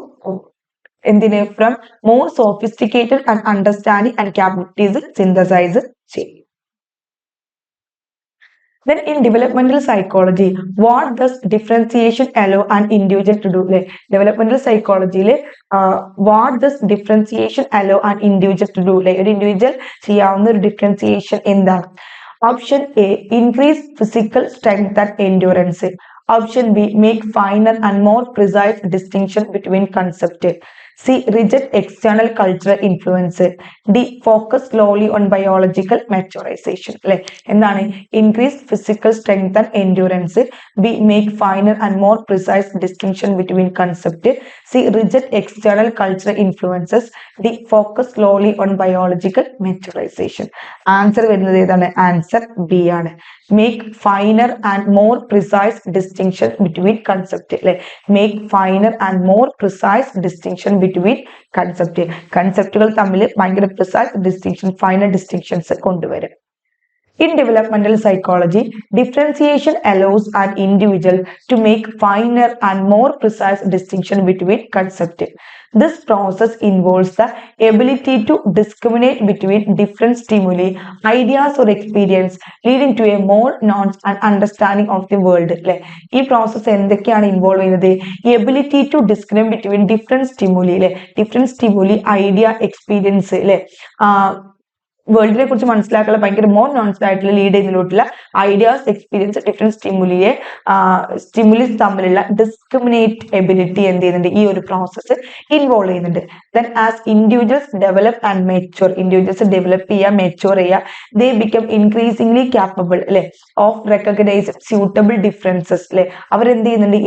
എന്തിന് from more sophisticated and understanding and capabilities synthesise ചെയ്യും. Then in developmental psychology, what does differentiation allow an individual to do? Developmental psychology, what does differentiation allow an individual to do? An individual ചെയ്യാവുന്ന ഒരു differentiation എന്താണ്? Option A, increase physical strength and endurance. Option B, make finer and more precise distinction between concepts. C, reject external cultural influence. D, focus slowly on biological maturization. എന്താണ് increase physical strength and endurance. B, make finer and more precise distinction between concepts. C, reject external cultural influences. D, focus slowly on biological maturization. Answer വരുന്നത് ഏതാണ്? Answer B ആണ്. make finer and more precise distinction between concepts, make finer and more precise distinction between concept, കൺസെപ്റ്റുകൾ തമ്മിൽ ഭയങ്കര precise distinction, finer distinctions കൊണ്ടുവരും. In developmental psychology, differentiation allows an individual to make finer and more precise distinction between concepts. This process involves the ability to discriminate between different stimuli, ideas or experience, leading to a more nuanced and understanding of the world. ഈ process എന്തൊക്കെയാണ് involve ചെയ്യുന്നത്? ഈ ability to discriminate between different stimuli, different stimuli, idea, experience, വേൾഡിനെ കുറിച്ച് മനസ്സിലാക്കാനുള്ള ഭയങ്കര more നോൺസ് ആയിട്ടുള്ള ലീഡ് ചെയ്യുന്നതിലോട്ടുള്ള ഐഡിയാസ്, എക്സ്പീരിയൻസ്, ഡിഫറെന്റ് സ്റ്റിമുലിസ് തമ്മിലുള്ള ഡിസ്ക്രിമിനേറ്റ് എബിലിറ്റി എന്ത് ചെയ്യുന്നുണ്ട്? ഈ ഒരു പ്രോസസ്സ് ഇൻവോൾവ് ചെയ്യുന്നുണ്ട്. Then as individuals develop and mature, individuals develop mature they become increasingly capable of recognizing suitable differences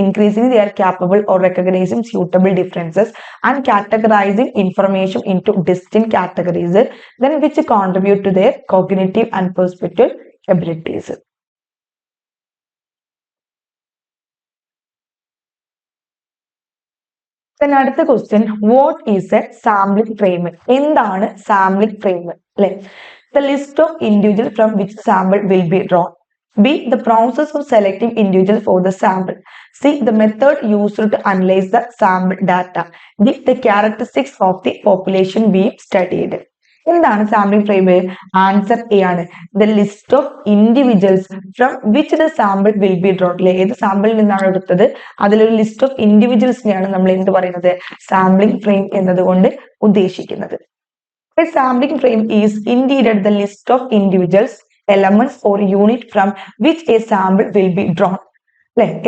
increasingly they are capable of recognizing suitable differences and categorizing information into distinct categories then which contribute to their cognitive and perceptual abilities. Then അടുത്ത question, what is a sampling frame? എന്താണ് sampling frame? The list of individuals from which sample will be drawn. B, the process of selecting individuals for the sample. C, the method used to analyze the sample data. D, the characteristics of the population being studied. എന്താണ് sampling frame? Answer A ആണ്. The list of individuals from which the sample will be drone. ഏത് സാമ്പിളിൽ നിന്നാണ് എടുത്തത് അതിലൊരു list of ഇൻഡിവിജ്വൽസിനെയാണ് നമ്മൾ എന്ത് പറയുന്നത്? സാമ്പിളിംഗ് ഫ്രെയിം എന്നതുകൊണ്ട് ഉദ്ദേശിക്കുന്നത്. A sampling frame is indeed the list of individuals, elements or unit from which a sample will be drawn.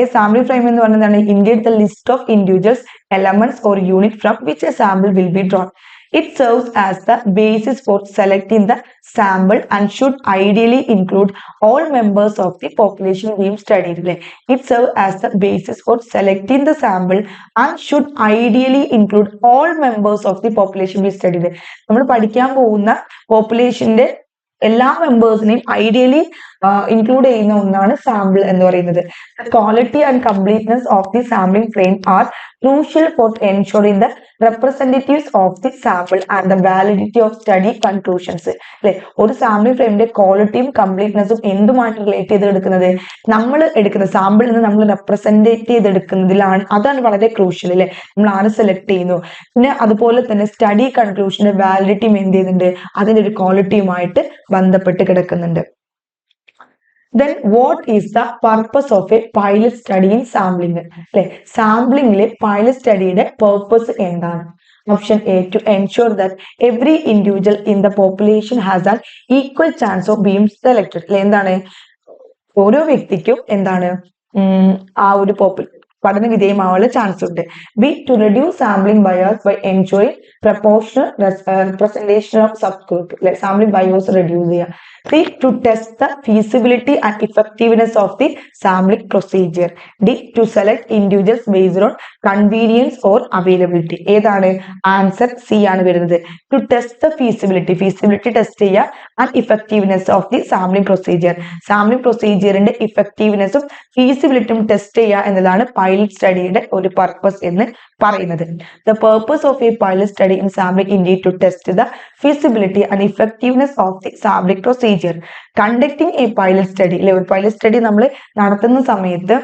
A sampling frame എന്ന് പറയുന്നതാണ് indeed the list of individuals, elements or unit from which a sample will be drawn. It serves as the basis for selecting the sample and should ideally include all members of the population being studied. It serves as the basis for selecting the sample and should ideally include all members of the population being studied. നമ്മൾ പഠിക്കാൻ പോകുന്ന പോപ്പുലേഷന്റെ എല്ലാ മെമ്പേഴ്സിനെയും ideally include ചെയ്യുന്ന ഒന്നാണ് sample എന്ന് പറയുന്നത്. Quality and completeness of the sampling frame are crucial for ensuring the representatives of the sample and the validity of study conclusions. ഒരു sampling ഫ്രെയിമിന്റെ ക്വാളിറ്റിയും കംപ്ലീറ്റ്നെസ്സും എന്തുമായിട്ട് റിലേറ്റ് ചെയ്തെടുക്കുന്നത് നമ്മൾ എടുക്കുന്ന സാമ്പിളിൽ നിന്ന് നമ്മൾ റെപ്രസെന്റേറ്റ് ചെയ്തെടുക്കുന്നതിലാണ്. അതാണ് വളരെ ക്രൂഷ്യൽ നമ്മൾ ആരെ സെലക്ട് ചെയ്യുന്നു. പിന്നെ അതുപോലെ തന്നെ സ്റ്റഡി കൺക്ലൂഷന്റെ വാലിഡിറ്റിയും എന്ത് ചെയ്യുന്നുണ്ട്? അതിന്റെ ഒരു ക്വാളിറ്റിയുമായിട്ട് ബന്ധപ്പെട്ട് കിടക്കുന്നുണ്ട്. Then what is the purpose of a pilot study in sampling? സാമ്പിളിംഗിലെ പൈലറ്റ് സ്റ്റഡിയുടെ പർപ്പസ് എന്താണ്? Option A, to ensure that every individual in the population has an equal chance of being selected. എന്താണ്? ഓരോ വ്യക്തിക്കും എന്താണ് ആ ഒരു പഠന വിധേയമാവാനുള്ള ചാൻസ് ഉണ്ട്. B, to reduce sampling bias by ensuring proportional representation of subgroup. Sampling bias reduce ചെയ്യുക. C, to test the feasibility and effectiveness of the sampling procedure. D, to select individuals based on convenience or availability. ഏതാണ്? Answer C ആണ് വരുന്നത്. To test the feasibility test ചെയ്യുക and effectiveness of the sampling procedure. Sampling പ്രൊസീജിയറിന്റെ ഇഫക്റ്റീവ്നെസ്സും ഫീസിബിലിറ്റിയും test ചെയ്യുക എന്നതാണ് pilot സ്റ്റഡിയുടെ ഒരു പർപ്പസ് എന്ന് പറയുന്നത്. The purpose of a pilot study in sampling indeed to test the feasibility and effectiveness of the sampling procedure. Conducting a pilot study, ഒരു pilot study നമ്മൾ നടത്തുന്ന സമയത്ത്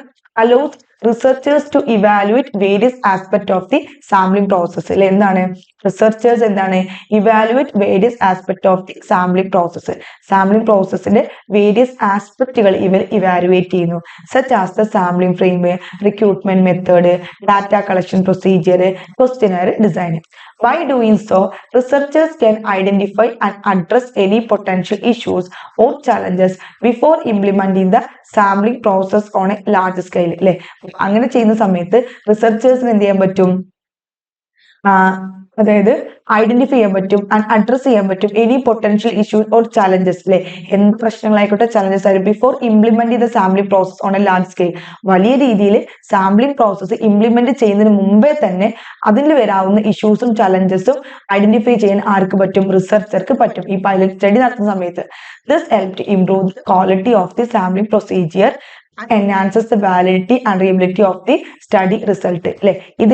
allows researchers to evaluate various aspects of the sampling process. എന്താണ് researchers എന്താണ് evaluate various aspect of the sampling process. Sampling പ്രോസസ്സിന്റെ various ആസ്പെക്റ്റുകൾ ഇവർ evaluate ചെയ്യുന്നു. Such as the sampling frame, recruitment method, data collection procedure, questionnaire design. By doing so, researchers can identify and address any potential issues or challenges before implementing the sampling process on a large scale. അങ്ങനെ ചെയ്യുന്ന സമയത്ത് റിസർച്ചേഴ്സിന് എന്ത് ചെയ്യാൻ പറ്റും? അതായത് identify ചെയ്യാൻ പറ്റും and address ചെയ്യാൻ പറ്റും any potential issues or challenges. എന്ത് പ്രശ്നങ്ങളായിക്കോട്ടെ ചാലഞ്ചസ് ആയിട്ട് ബിഫോർ ഇംപ്ലിമെന്റ് ചെയ്ത sampling process on A large scale. വലിയ രീതിയിൽ സാമ്പിളിംഗ് പ്രോസസ്സ് ഇംപ്ലിമെന്റ് ചെയ്യുന്നതിന് മുമ്പേ തന്നെ അതിൽ വരാവുന്ന ഇഷ്യൂസും ചലഞ്ചസും ഐഡന്റിഫൈ ചെയ്യാൻ ആർക്ക് പറ്റും? റിസർച്ചർക്ക് പറ്റും ഈ പൈലറ്റ് സ്റ്റഡി നടത്തുന്ന സമയത്ത്. This help to improve the quality of the sampling procedure enhances the validity and reliability of the study result. ഇത്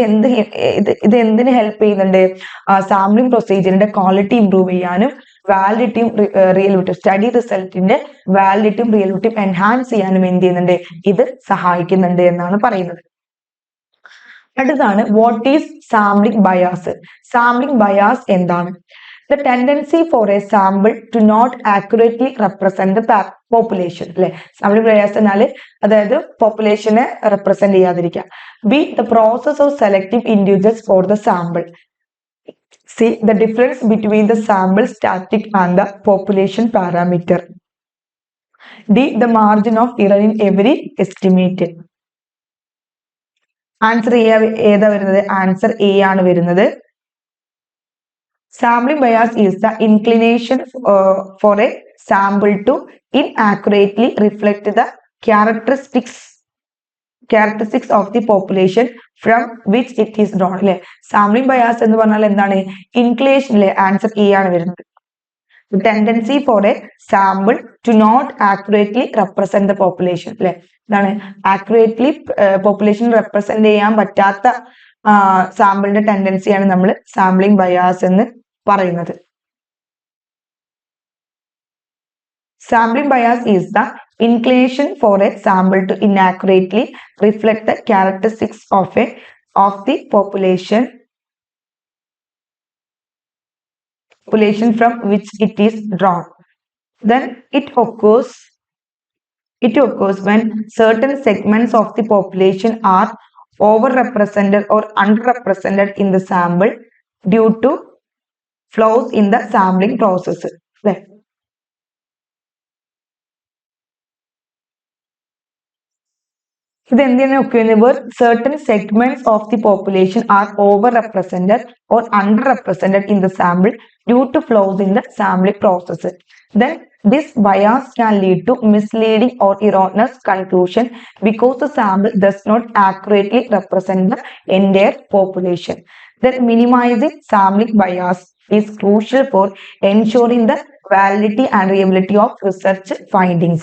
എന്തിന് ഹെൽപ്പ് ചെയ്യുന്നുണ്ട്? സാമ്പിളിംഗ് പ്രൊസീജിയറിന്റെ ക്വാളിറ്റി ഇംപ്രൂവ് ചെയ്യാനും വാലിഡിറ്റിയും റിയലിറ്റിയും സ്റ്റഡി റിസൾട്ടിന്റെ വാലിഡിറ്റിയും റിയലിറ്റിയും എൻഹാൻസ് ചെയ്യാനും എന്ത് ചെയ്യുന്നുണ്ട്? ഇത് സഹായിക്കുന്നുണ്ട് എന്നാണ് പറയുന്നത്. അടുത്താണ് what is sampling bias. Sampling bias എന്താണ്? The tendency for a sample to not accurately represent the population. Sampling bias എന്നാൽ അതായത് പോപ്പുലേഷനെ റെപ്രസെന്റ് ചെയ്യാതിരിക്കുക. B, the process of selecting individuals for the sample. C, the difference between the sample static and the population parameter. D, the margin of error in every estimate. Answer ഏതാ വരുന്നത്? Answer A ആണ് വരുന്നത്. Sampling bias is the inclination for a sample to inaccurately reflect the characteristics of the population from which it is drawn. അല്ലെ sampling bias എന്ന് പറഞ്ഞാൽ എന്താണ്? Inclination അല്ലെ answer A ആണ് വരുന്നത്. Tendency for a sample to not accurately represent the population അല്ലെ എന്താണ്? Accurately population represent ചെയ്യാൻ പറ്റാത്ത സാമ്പിളിന്റെ ടെൻഡൻസിയാണ് നമ്മൾ സാമ്പിളിംഗ് ബയാസ് എന്ന് പറയുന്നത്. Sampling bias is the inclination for a sample to inaccurately reflect the characteristics of the population from which it is drawn. Then it occurs when certain segments of the population are overrepresented or underrepresented in the sample due to flaws in the sampling process. Then where certain segments of the population are overrepresented or underrepresented in the sample due to flaws in the sampling process. Then this bias can lead to misleading or erroneous conclusion because the sample does not accurately represent the entire population. Then minimizing sampling bias is crucial for ensuring the validity and reliability of research findings.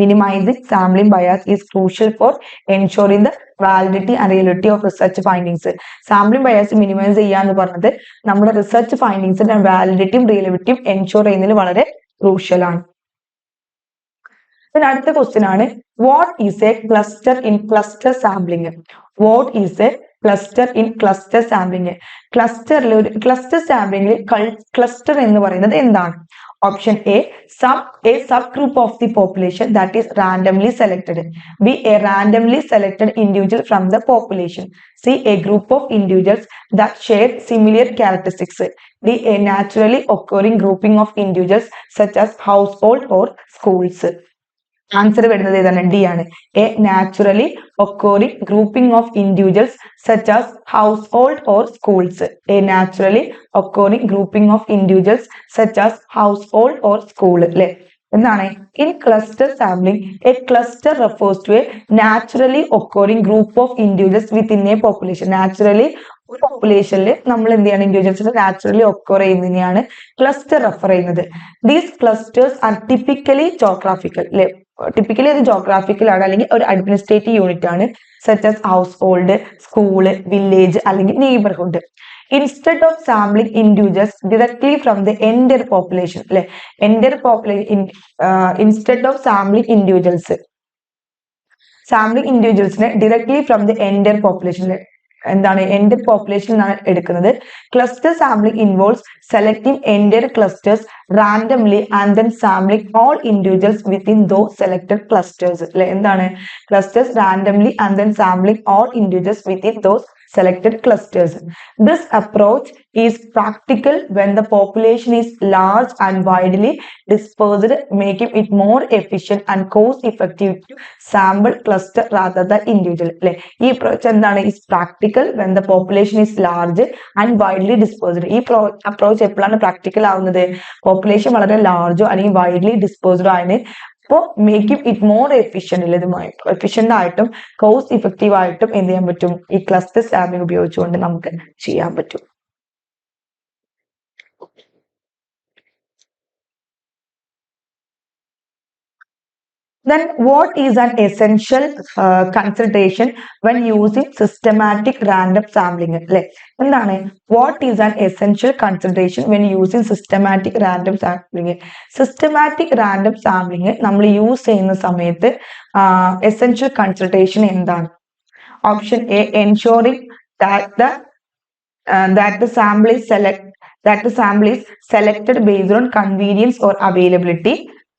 Minimizing sampling bias is crucial for ensuring the validity and reliability of research findings. Sampling bias minimize ചെയ്യാന്ന് പറഞ്ഞത് നമ്മുടെ research findings ന്റെ വാലിഡിറ്റിയും റിയലബിലിറ്റിയും ensure ചെയ്യുന്നതിൽ വളരെ crucial ആണ്. അടുത്ത question ആണ്, what is a cluster in cluster sampling? What is a cluster in cluster sampling? ക്ലസ്റ്ററിൽ ഒരു ക്ലസ്റ്റർ സാമ്പിളിംഗിൽ ക്ലസ്റ്റർ എന്ന് പറയുന്നത് എന്താണ്? Option A, a subgroup of the population that is randomly selected. B, a randomly selected individual from the population. C, a group of individuals that share similar characteristics. D, a naturally occurring grouping of individuals such as household or schools. Answer വരുന്നത് ഏതാണ്? D ആണ്. A naturally occurring grouping of individuals such as household or schools. A naturally occurring grouping of individuals such as household or school. അല്ലെ എന്താണ്? In cluster sampling a cluster refers to a naturally occurring group of individuals within a population. Naturally ഒരു പോപ്പുലേഷനിൽ നമ്മൾ എന്ത് ചെയ്യണം? ഇൻഡിവിജ്വൽസിന് naturally occur ചെയ്യുന്നതിനെയാണ് cluster refer ചെയ്യുന്നത്. These clusters are typically geographical. അല്ലെ ടിപ്പിക്കലി അത് ജോഗ്രാഫിക്കൽ ആണ്, അല്ലെങ്കിൽ ഒരു അഡ്മിനിസ്ട്രേറ്റീവ് യൂണിറ്റ് ആണ്. Such as household, school, village അല്ലെങ്കിൽ neighbourhood. Instead of sampling individuals directly from the entire population. അല്ലെ entire population instead of sampling ഇൻഡിവിജ്വൽസിനെ directly from the entire population എന്താണ്? എൻറ്റയർ പോപ്പുലേഷൻ എന്നാണ് എടുക്കുന്നത്. Cluster sampling involves selecting entire clusters randomly and then sampling all individuals within those selected clusters. അല്ലെ എന്താണ്? clusters randomly and then sampling all individuals within those selected clusters. This approach is practical when the population is large and widely dispersed, making it more efficient and cost effective to sample cluster rather than individual. അല്ലെ ഈ approach എന്താണ്? is practical when the population is large and widely dispersed. ഈ approach എപ്പോഴാണ് practical ആവുന്നത്? Population വളരെ ലാർജോ അല്ലെങ്കിൽ widely ഡിസ്പോസ്ഡോ ആണ്. അപ്പോൾ മേക്കിംഗ് ഇറ്റ് മോർ എഫിഷ്യന്റ് ആയിട്ടും കോസ്റ്റ് ഇഫക്റ്റീവ് ആയിട്ടും എന്ത് ചെയ്യാൻ പറ്റും? ഈ ക്ലസ്റ്റർ സാമ്പിളിംഗ് ഉപയോഗിച്ചുകൊണ്ട് നമുക്ക് ചെയ്യാൻ പറ്റും. Then what is an essential consideration when using systematic random sampling? അല്ലെ എന്താണ്? What is an essential consideration when using systematic random sampling? Systematic random sampling നമ്മൾ യൂസ് ചെയ്യുന്ന സമയത്ത് essential consideration എന്താണ്? Option A, ensuring that the sample is selected based on convenience or availability.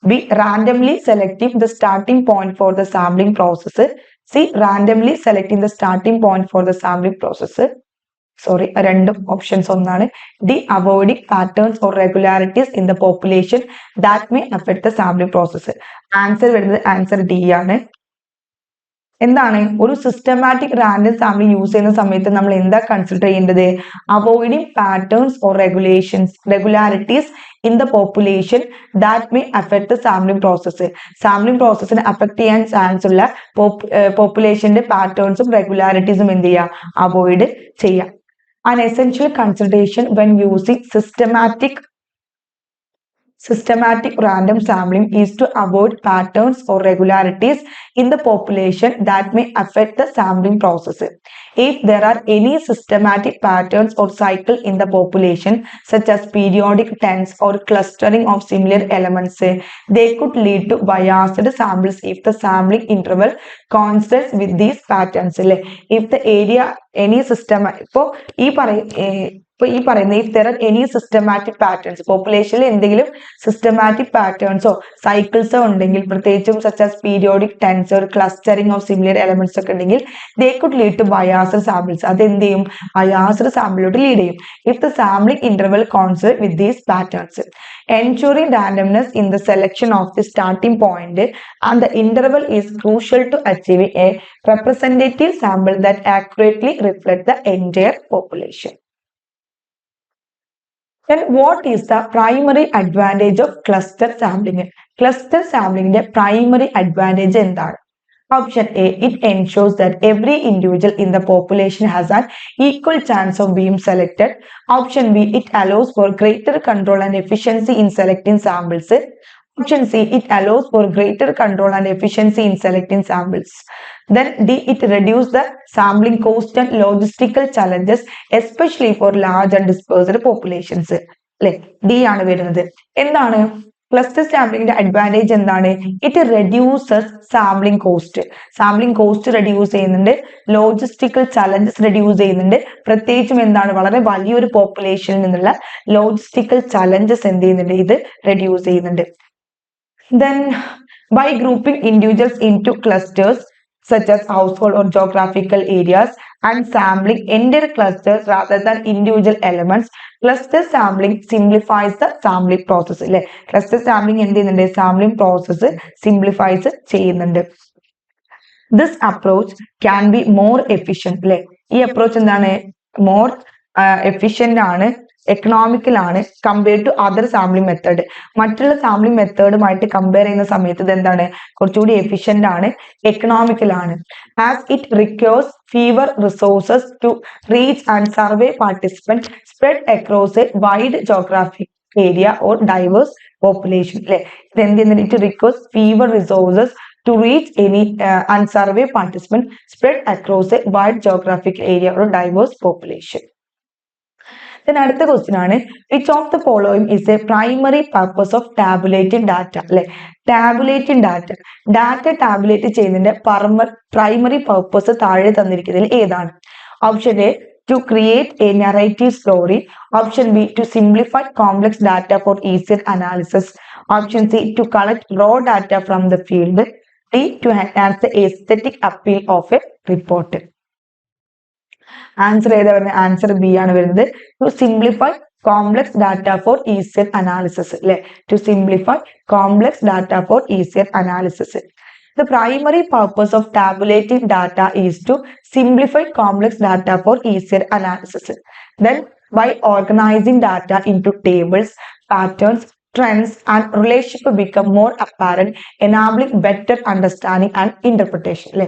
B, randomly selecting the starting point for the sampling process. C, randomly selecting the starting point for the sampling process. Random options ഒന്നാണ്. D, avoiding patterns or regularities in the population that may affect the sampling process. Answer വരുന്നത് answer D ആണ്. എന്താണ് ഒരു systematic random sample use ചെയ്യുന്ന സമയത്ത് നമ്മൾ എന്താ consider ചെയ്യേണ്ടത്? Avoiding patterns or regularities in the population that may affect the sampling process. Sampling പ്രോസസ്സിനെ അഫക്ട് ചെയ്യാൻ ചാൻസ് ഉള്ള പോപ്പുലേഷന്റെ പാറ്റേൺസും റെഗുലാരിറ്റീസും എന്ത് ചെയ്യുക? അവോയ്ഡ് ചെയ്യുക. An essential consideration when using systematic random sampling is to avoid patterns or regularities in the population that may affect the sampling process. If there are any systematic patterns or cycle in the population, such as periodic trends or clustering of similar elements, they could lead to biased samples if the sampling interval coincides with these patterns. If the area any system if there are any systematic patterns population എന്തെങ്കിലും systematic patterns ഓ cycles ഓ ഉണ്ടെങ്കിൽ പ്രത്യേകിച്ചും such as periodic trends or clustering of similar elements ഒക്കെ ഉണ്ടെങ്കിൽ they could lead to biased samples. അത് എന്ത് ചെയ്യും? biased sample ലോട്ട് lead ചെയ്യും. if the sampling interval coincides with these patterns, ensuring randomness in the selection of the starting point and the interval is crucial to achieving a representative sample that accurately reflects the entire population. Then what is the primary advantage of cluster sampling? Cluster sampling ന്റെ primary advantage എന്താണ്? Option A, it ensures that every individual in the population has an equal chance of being selected. Option B, it allows for greater control and efficiency in selecting samples. Option C, it allows for greater control and efficiency in selecting samples. Then D, it reduces the sampling cost and logistical challenges, especially for large and dispersed populations. D ആണ് വരുന്നത്. എന്താണ് cluster സാമ്പിളിംഗിന്റെ advantage എന്താണ്? It reduces sampling cost. Sampling cost reduce ചെയ്യുന്നുണ്ട്, logistical challenges reduce ചെയ്യുന്നുണ്ട്. പ്രത്യേകിച്ചും എന്താണ് വളരെ വലിയൊരു പോപ്പുലേഷനിൽ നിന്നുള്ള ലോജിസ്റ്റിക്കൽ ചലഞ്ചസ് എന്ത് ചെയ്യുന്നുണ്ട്? ഇത് റെഡ്യൂസ് ചെയ്യുന്നുണ്ട്. Then by grouping individuals into clusters such as household or geographical areas and sampling entire clusters rather than individual elements, cluster sampling simplifies the sampling process. അല്ലെ cluster sampling എന്ത് ചെയ്യുന്നുണ്ട്? sampling process simplifies ചെയ്യുന്നുണ്ട്. This approach can be more efficient. അല്ലെ ഈ approach എന്താണ്? more efficient ആണ്, economical ആണ് compared to other sampling method. മറ്റുള്ള സാമ്പിളിംഗ് മെത്തേഡുമായിട്ട് കമ്പയർ ചെയ്യുന്ന സമയത്ത് ഇത് എന്താണ്? കുറച്ചുകൂടി എഫിഷ്യന്റ് ആണ്, എക്കണോമിക്കൽ ആണ്. As it requires fewer resources to reach and survey participants spread across a wide geographic area or diverse population. അല്ലെ ഇത് എന്ത് ചെയ്യുന്നുണ്ട്? It requires fewer resources to reach any and survey participants spread across a wide geographic area or diverse population. Then അടുത്ത question ആണ്, which of the following is a primary purpose of tabulating data? അല്ലെ tabulating data tabulate ചെയ്യുന്നതിന്റെ primary purpose താഴെ തന്നിരിക്കുന്നതിൽ ഏതാണ്? Option A, to create a narrative story. Option B, to simplify complex data for easier analysis. Option C, to collect raw data from the field. D, to enhance the aesthetic appeal of a report. Answer ഏതാ വരുന്നത്? Answer B ആണ് വരുന്നത്. To simplify complex data for easier analysis. അല്ലെ to simplify complex data for easier analysis. The primary purpose of tabulating data is to simplify complex data for easier analysis. Then by organizing data into tables, patterns, trends and relationship become more apparent, enabling better understanding and interpretation. അല്ലെ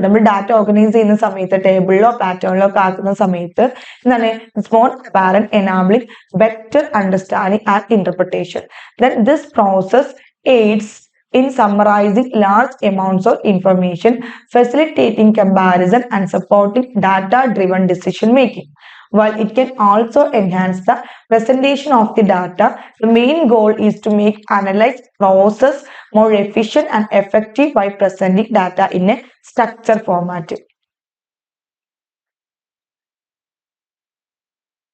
നമ്മൾ data organise ചെയ്യുന്ന സമയത്ത് ടേബിളിലോ പാറ്റേണിലോ ഒക്കെ ആക്കുന്ന സമയത്ത് എന്താണ്? It's more apparent, enabling better understanding and interpretation. Then this process aids in summarizing large amounts of information, facilitating comparison and supporting data-driven decision making. While it can also enhance the presentation of the data, the main goal is to make analyzed process more efficient and effective by presenting data in a structured format.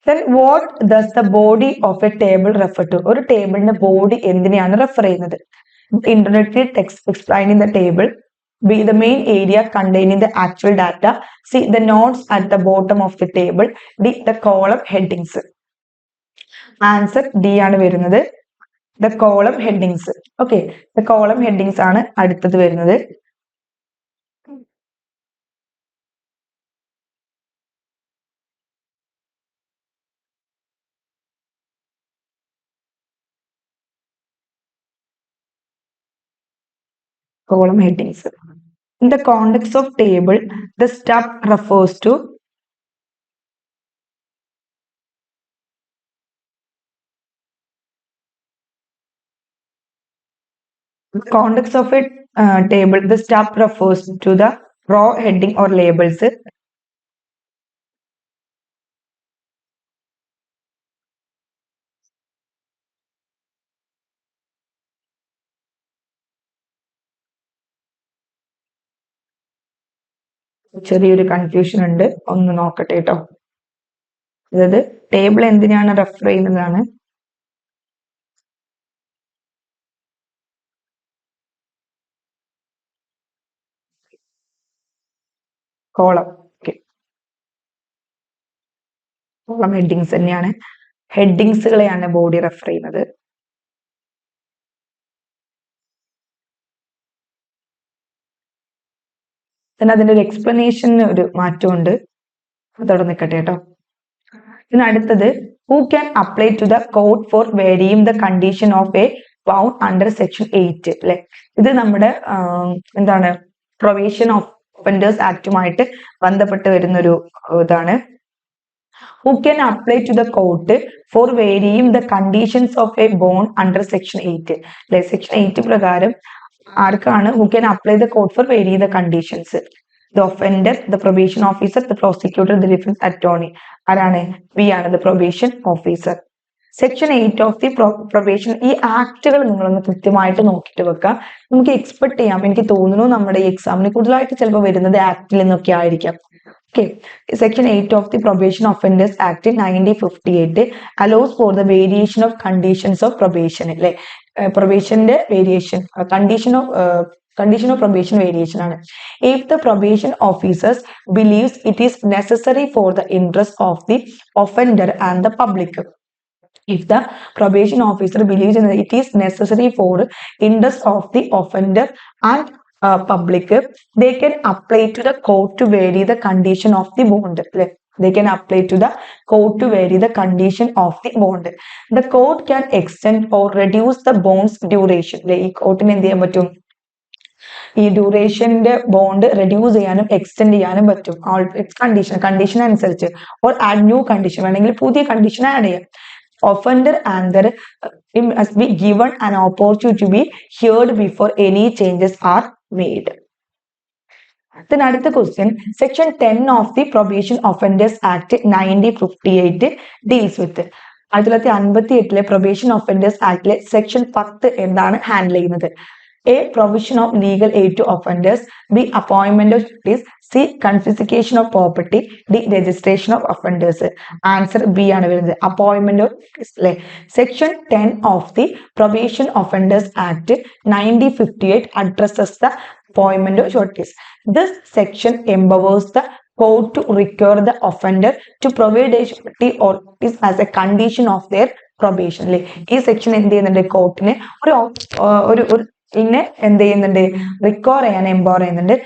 Then what does the body of a table refer to? ഒരു ടേബിളിന്റെ body എന്തിനെയാണ് refer ചെയ്യുന്നത്? Introductory text explaining the table. B, the main area containing the actual data. C, the nodes at the bottom of the table. D, the column headings. Answer D ആണ് വരുന്നത്. The column headings. Okay, the column headings ആണ് അടുത്തത് വരുന്നത്. column headings. In the context of table, the step refers to the context of a table. The step refers to the row heading or labels. ചെറിയൊരു confusion ഉണ്ട്, ഒന്ന് നോക്കട്ടെ കേട്ടോ. അതായത് table എന്തിനാണ് റെഫർ ചെയ്യുന്നതാണ്. കോളം, കോളം ഹെഡിങ്സ് തന്നെയാണ്. ഹെഡിങ്സുകളെയാണ് body refer ചെയ്യുന്നത്. പിന്നെ അതിന്റെ ഒരു എക്സ്പ്ലനേഷന് ഒരു മാറ്റമുണ്ട്, അതോടെ നിൽക്കട്ടെ കേട്ടോ. പിന്നെ അടുത്തത് who can apply to the code for varying the condition of a bound under section 8 അല്ലെ. ഇത് നമ്മുടെ എന്താണ് പ്രൊബേഷൻ ഒഫൻഡേഴ്സ് ആക്ടുമായിട്ട് ബന്ധപ്പെട്ട് വരുന്ന ഒരു ഇതാണ്. Who can apply to the court for varying the conditions of a bond under section 8 അല്ലെ. Section 8 പ്രകാരം ആർക്കാണ് who can apply the court for varying the conditions? The offender, the probation officer, the prosecutor, the defense attorney. ആരാണ്? V ആണ്, the probation officer. Section 8 of the probation. ഈ ആക്ടുകൾ നിങ്ങളൊന്ന് കൃത്യമായിട്ട് നോക്കിയിട്ട് വെക്കുക. നമുക്ക് എക്സ്പെക്ട് ചെയ്യാം, എനിക്ക് തോന്നുന്നു നമ്മുടെ ഈ എക്സാമിന് കൂടുതലായിട്ട് ചിലപ്പോൾ വരുന്നത് ആക്ടിൽ നിന്നൊക്കെ ആയിരിക്കാം. Okay, Section 8 of the Probation Offenders Act 1958 allows for the variation of conditions of probation. Like probation variation, condition of probation variation. If the probation officers believes it is necessary for the interest of the offender and the public. If the probation officer believes that it is necessary for interest of the offender and public, they can apply to the court to vary the condition of the bond. They can apply to the court to vary the condition of the bond. The court can extend or reduce the bond's duration. ഈ കോർട്ടിന് എന്ത് ചെയ്യാൻ പറ്റും? ഈ ഡ്യൂറേഷന്റെ bond reduce ചെയ്യാനും extend ചെയ്യാനും പറ്റും. Condition അനുസരിച്ച്, or add new condition, വേണമെങ്കിൽ പുതിയ കണ്ടീഷൻ ആഡ് ചെയ്യാം. Offender and their must be given an opportunity to be heard before any changes are made. Then അടുത്ത question, section 10 of the Probation Offenders Act 1958 deals with 1958 Probation Offenders Act section 10 എന്താണ് handle ചെയ്യുന്നത്? A, provision of legal aid to offenders. B, appointment of justice. C, confiscation of property. D, registration of offenders. Answer B ആണ് വരുന്നത്, appointment of justice. Section 10 of the Probation Offenders Act 1958 addresses the appointment of justice. This section empowers the court to require the offender to provide a surety or justice as a condition of their probation. ഈ section എന്ത് ചെയ്യുന്നുണ്ട്? കോർട്ടിന് ഒരു ഇങ്ങനെ എന്ത് ചെയ്യുന്നുണ്ട്? Require ചെയ്യാൻ empower ചെയ്യുന്നുണ്ട്.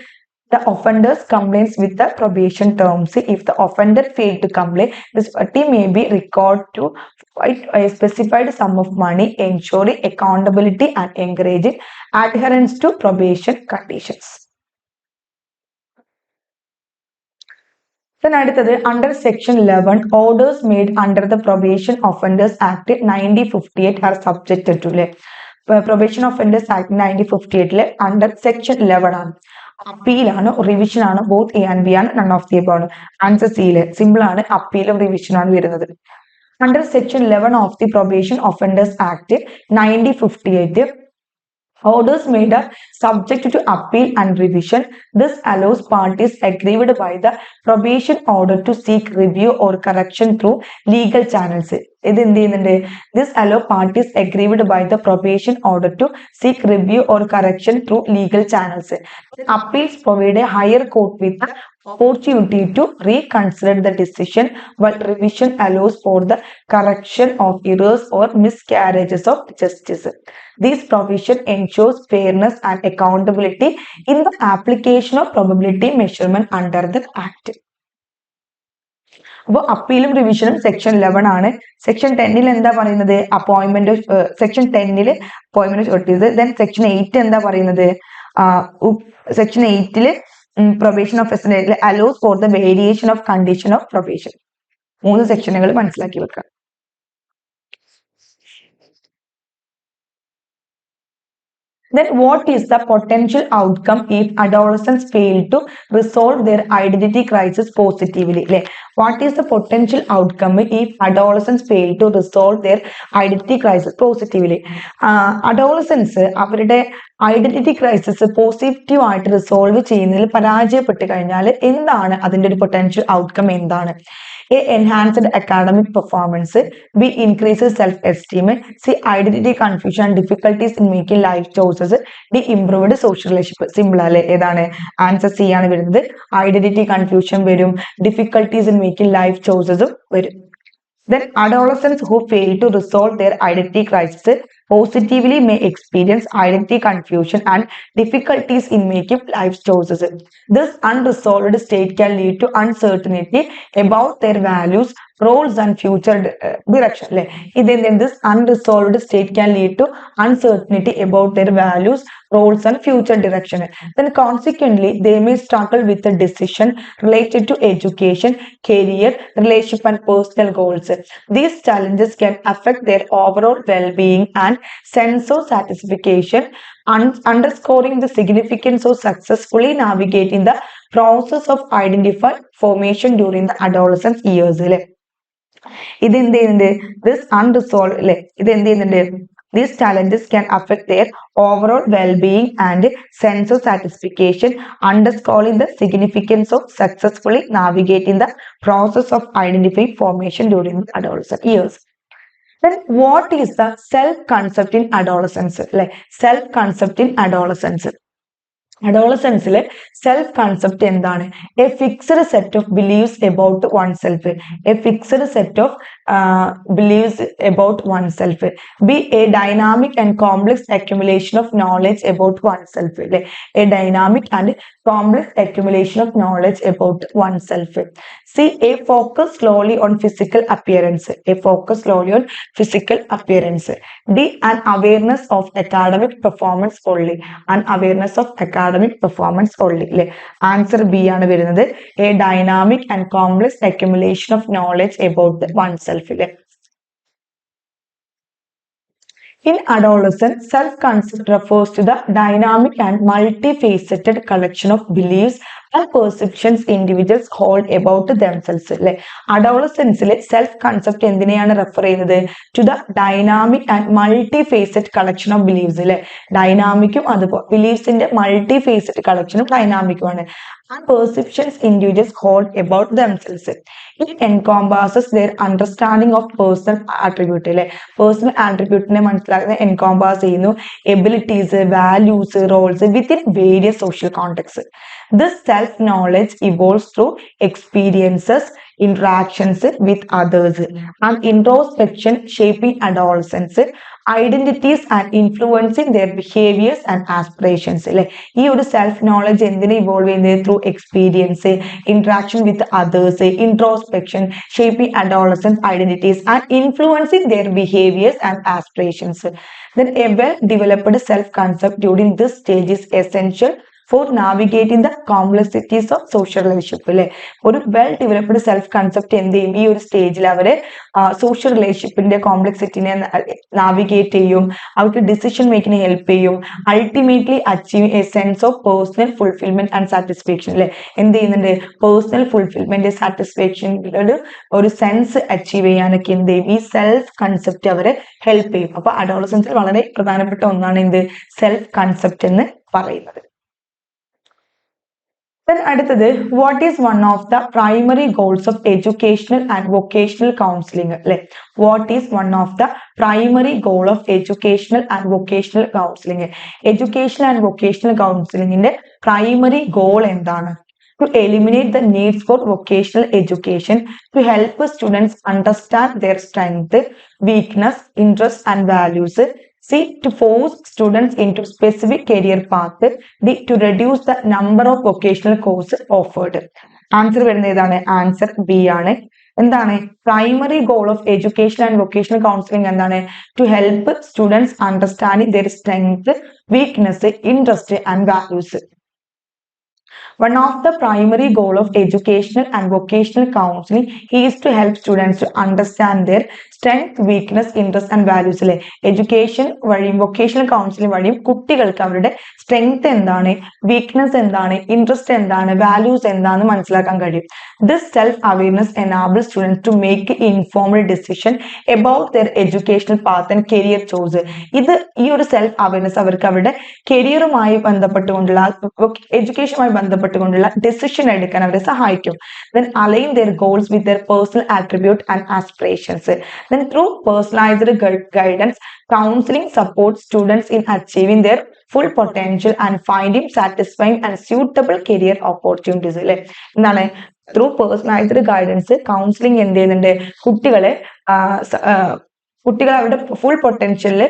The offenders complains with the probation terms. If the offender failed to comply, the surety may be required to provide a specified sum of money, ensuring accountability and encouraging adherence to probation conditions. Then അടുത്തത് under section 11, orders made under the Probation Offenders Act 1958 are subjected to Probation Offenders Act 1958 under section 11 ആണ്. Appeal ആണ്, revision ആണ്, both A and B ആണ്, none of the above ആണ്. Answer C simple ആണ്, അപ്പീലും revision ആണ് വരുന്നത്. Under section 11 of the Probation Offenders Act 1958, orders made are subject to appeal and revision. This allows parties aggrieved by the probation order to seek review or correction through legal channels. ഇത് എന്ത് ചെയ്യുന്നുണ്ട്? This allows parties aggrieved by the probation order to seek review or correction through legal channels. Appeals provide a higher court with the opportunity to reconsider the decision, while revision allows for the correction of errors or miscarriages of justice. This provision ensures fairness and accountability in the application of probability measurement under the Act. അപ്പോൾ അപ്പീലും റിവിഷനും section 11 ആണ്. Section 10 എന്താ പറയുന്നത്? Appointment section 10 appointment notice. Then section 8 എന്താ പറയുന്നത്? Section 8 probation officer allows for the variation of condition of probation. 3 സെക്ഷനുകൾ മനസ്സിലാക്കി വെക്കുക. Then what is the potential outcome if adolescents fail to resolve their identity crisis positively? What is the potential outcome if adolescents fail to resolve their identity crisis positively? Adolescents അവരുടെ identity crisis positive ആയിട്ട് resolve ചെയ്യുന്നതിൽ പരാജയപ്പെട്ട് കഴിഞ്ഞാൽ എന്താണ് അതിന്റെ ഒരു potential outcome? എന്താണ്? A enhanced academic performance, B increases self-esteem, C identity confusion and difficulties in making life choices, D improved social relationship. Simple അല്ലേ? ഏതാണ്? ആൻസർ സി ആണ് വരുന്നത്. ഐഡന്റിറ്റി കൺഫ്യൂഷൻ വരും, ഡിഫിക്കൽട്ടീസ് ഇൻ മേക്കിംഗ് ലൈഫ് ചോയ്സസും വരും. Then adolescents who fail to resolve their identity crisis positively may experience identity confusion and difficulties in making life choices. This unresolved state can lead to uncertainty about their values, roles and future direction. This unresolved state can lead to uncertainty about their values, roles and future direction. Then consequently, they may struggle with the decision related to education, career, relationship and personal goals. These challenges can affect their overall well-being and sense of satisfaction, underscoring the significance of successfully navigating the process of identity formation during the adolescence years. This unresolved, these challenges can affect their overall well-being and sense of satisfaction, underscoring the significance of successfully navigating the process of identity formation during the adolescent years. Then what is the self-concept in adolescence? Self-concept in adolescence. അഡോളസൻസിലെ self concept എന്താണ്? A fixed set of believes about oneself. A fixed set of believes about oneself. B a dynamic and complex accumulation of knowledge about oneself. അല്ലെ, a dynamic and complex accumulation of knowledge about oneself. C a focus slowly on physical appearance. A focus slowly on physical appearance. D an awareness of academic performance only. An awareness of academic performance only. Answer B ആണ് വരുന്നത്. A dynamic and complex accumulation of knowledge about oneself. In adolescence, self-concept refers to the dynamic and multifaceted collection of beliefs and perceptions individuals hold about themselves. Adolescence self-concept എന്തിനെയാണ് refer ചെയ്യുന്നത്? To the dynamic and multifaceted collection of beliefs. ഡൈനാമിക്കും അതുപോലെ ബിലീഫ്സിന്റെ മൾട്ടിഫേസഡ് കളക്ഷനും ഡൈനാമിക്കുമാണ്. And perceptions individuals hold about themselves. It encompasses their understanding of personal attribute. Personal attribute ne മനസ്സിലാക്കുന്ന encompass ചെയ്യുന്നു abilities, values, roles within various social contexts. This self-knowledge evolves through experiences, interactions with others, and introspection shaping adolescence identities and influencing their behaviors and aspirations. ഈ ഒരു self knowledge എന്തിനെ evolve ചെയ്യുന്നത്? Through experience, interaction with others, introspection, shaping adolescence identities and influencing their behaviors and aspirations. Then a well-developed self-concept during this stage is essential for navigating the complexities of social relationship. ഒരു well developed self concept എന്ത് ചെയ്യും? ഈ ഒരു സ്റ്റേജിൽ അവരെ social റിലേഷൻഷിപ്പിന്റെ കോംപ്ലക്സിറ്റിനെ navigate ചെയ്യും, അവർക്ക് decision മേക്കിങ്ങിന് help ചെയ്യും, ultimately achieve A sense of personal fulfilment and satisfaction. എന്ത് ചെയ്യുന്നുണ്ട്? പേഴ്സണൽ ഫുൾഫിൽമെന്റ്, സാറ്റിസ്ഫാക്ഷൻ ഒരു സെൻസ് അച്ചീവ് ചെയ്യാനൊക്കെ എന്ത് ചെയ്യും? ഈ സെൽഫ് കൺസെപ്റ്റ് അവരെ ഹെൽപ്പ് ചെയ്യും. അപ്പൊ അഡോളസൻസിൽ വളരെ പ്രധാനപ്പെട്ട ഒന്നാണ് എന്ത്? സെൽഫ് കൺസെപ്റ്റ് എന്ന് പറയുന്നത്. Then അടുത്തത്, what is one of the primary goals of educational and vocational counseling? What is one of the primary goal of educational and vocational counseling? Educational and vocational counseling ന്റെ primary goal എന്താണ്? To eliminate the needs for vocational education, to help students understand their strength, weakness, interests and values. C, to force students into specific career path. D, to reduce the number of vocational courses offered. Answer വരുന്നത് ഏതാണ്? Answer B ആണ്. എന്താണ് primary goal of education and vocational counselling എന്താണ് to help students understanding their strength weakness interest and values. One of the primary goal of educational and vocational counseling is to help students to understand their strength, weakness, interest and values. അല്ലെ education വഴിയും vocational counselling വഴിയും കുട്ടികൾക്ക് അവരുടെ strength എന്താണ്, weakness എന്താണ്, interest എന്താണ്, values എന്താണെന്ന് മനസ്സിലാക്കാൻ കഴിയും. This self-awareness enables students to make informed decision about their educational path and career choice. ഇത് ഈ ഒരു സെൽഫ് അവയർനെസ് അവർക്ക് അവരുടെ കരിയറുമായി ബന്ധപ്പെട്ടുകൊണ്ടുള്ള എഡ്യൂക്കേഷനുമായി ബന്ധപ്പെട്ടുകൊണ്ടുള്ള decision എടുക്കാൻ അവരെ സഹായിക്കും. Then align their goals with their personal attribute and aspirations. Then through personalized guidance, counseling supports students in achieving their full potential and finding satisfying and suitable career opportunities. അല്ലെ എന്താണ് through personalised guidance counselling എന്ത് ചെയ്യുന്നുണ്ട് കുട്ടികളെ അവരുടെ full പൊട്ടൻഷ്യലില്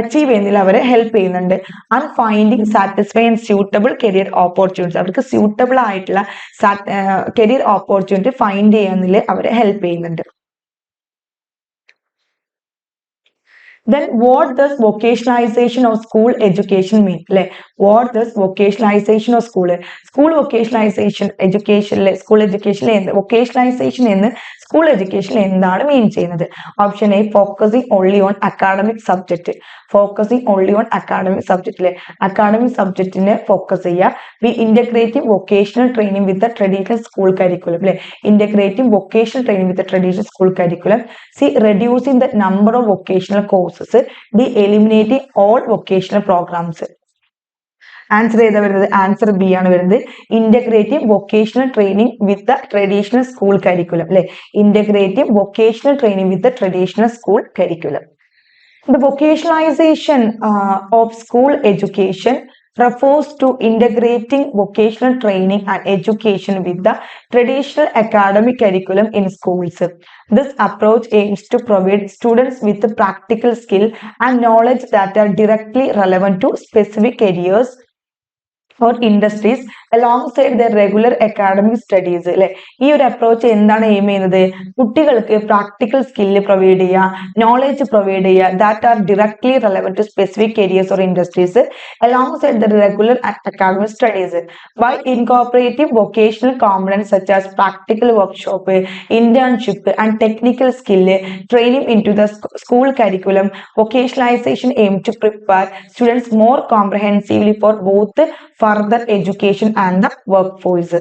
achieve ചെയ്യുന്നതിൽ അവരെ help ചെയ്യുന്നുണ്ട്. And finding satisfy and suitable career opportunity അവർക്ക് സ്യൂട്ടബിൾ ആയിട്ടുള്ള കരിയർ ഓപ്പർച്യൂണിറ്റി ഫൈൻഡ് ചെയ്യുന്നതിൽ അവരെ ഹെൽപ്പ് ചെയ്യുന്നുണ്ട്. Then what does vocationalization of school education mean? അല്ലെ what does vocationalization of school vocationalization educationലെ സ്കൂൾ എഡ്യൂക്കേഷനിൽ vocationalization എന്ന് സ്കൂൾ എഡ്യൂക്കേഷനിൽ എന്താണ് മീൻ ചെയ്യുന്നത്? Option A focusing only on academic subject. Focusing only on academic സബ്ജക്റ്റിലെ അക്കാഡമിക് സബ്ജക്റ്റിനെ ഫോക്കസ് ചെയ്യുക. B integrating vocational training with traditional school curriculum. അല്ലെ integrating vocational training with traditional school curriculum. C reducing the number of vocational courses. D eliminating all vocational programs. Answer ഏതാ വരുന്നത്? Answer B ആണ് വരുന്നത്. Integrative vocational training with the traditional school curriculum. അല്ലെ integrative vocational training with the traditional school curriculum. The vocationalization of school education refers to integrating vocational training and education with the traditional academic curriculum in schools. This approach aims to provide students with the practical skill and knowledge that are directly relevant to specific careers or industries alongside their regular academic studies. അല്ലെ ഈ ഒരു approach എന്താണ് aim ചെയ്യുന്നത്? കുട്ടികൾക്ക് practical skill provide ചെയ്യുക, knowledge provide ചെയ്യുക that are directly relevant to specific careers or industries alongside the regular academic studies by incorporating vocational components such as practical workshop, internship and technical skill training into the school curriculum. Vocationalization aims to prepare students more comprehensively for both further education and the workforce.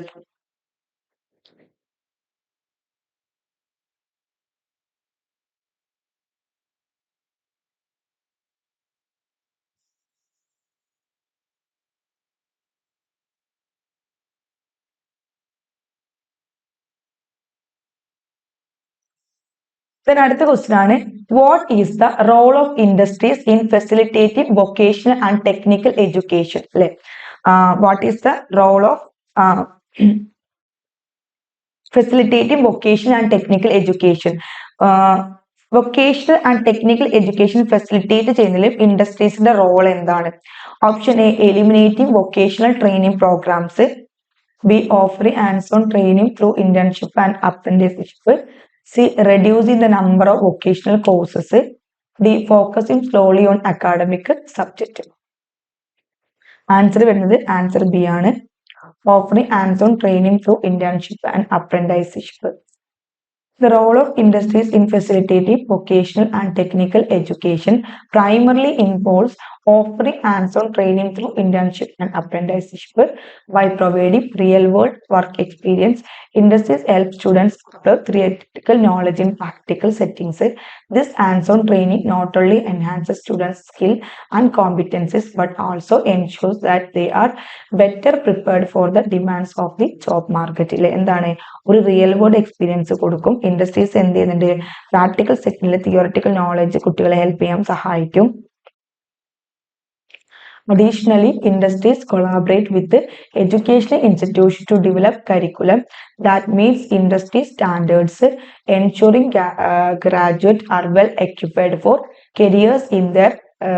Then അടുത്ത question ആണ് what is the role of industries in facilitating vocational and technical education. അല്ലെ what is the role of facilitating vocational and technical education. Vocational and technical education facilitate ചെയ്യുന്നതിൽ ഇൻഡസ്ട്രീസിന്റെ role എന്താണ്? Option A eliminating vocational training programs. B offering hands on training through internship and apprenticeship. C reducing the number of vocational courses. D focusing slowly on academic subject. Answer വരുന്നത് answer B ആണ്. Offering hands on training through internship and apprenticeship. The role of industries in facilitating vocational and technical education primarily involves offering hands-on training through internship and apprenticeship. By providing real-world work experience, industries help students acquire theoretical knowledge in practical settings. This hands-on training not only enhances students' skill and competencies but also ensures that they are better prepared for the demands of the job market. എന്താണ് ഒരു real world experience കൊടുക്കും. Industries എന്ത് ചെയ്യുന്നുണ്ട്? Practical സെക്ടറിലെ theoretical knowledge കുട്ടികളെ help ചെയ്യാൻ സഹായിക്കും. Additionally, industries collaborate with the educational institutions to develop curriculum that meets industry standards, ensuring graduates are well equipped for careers in their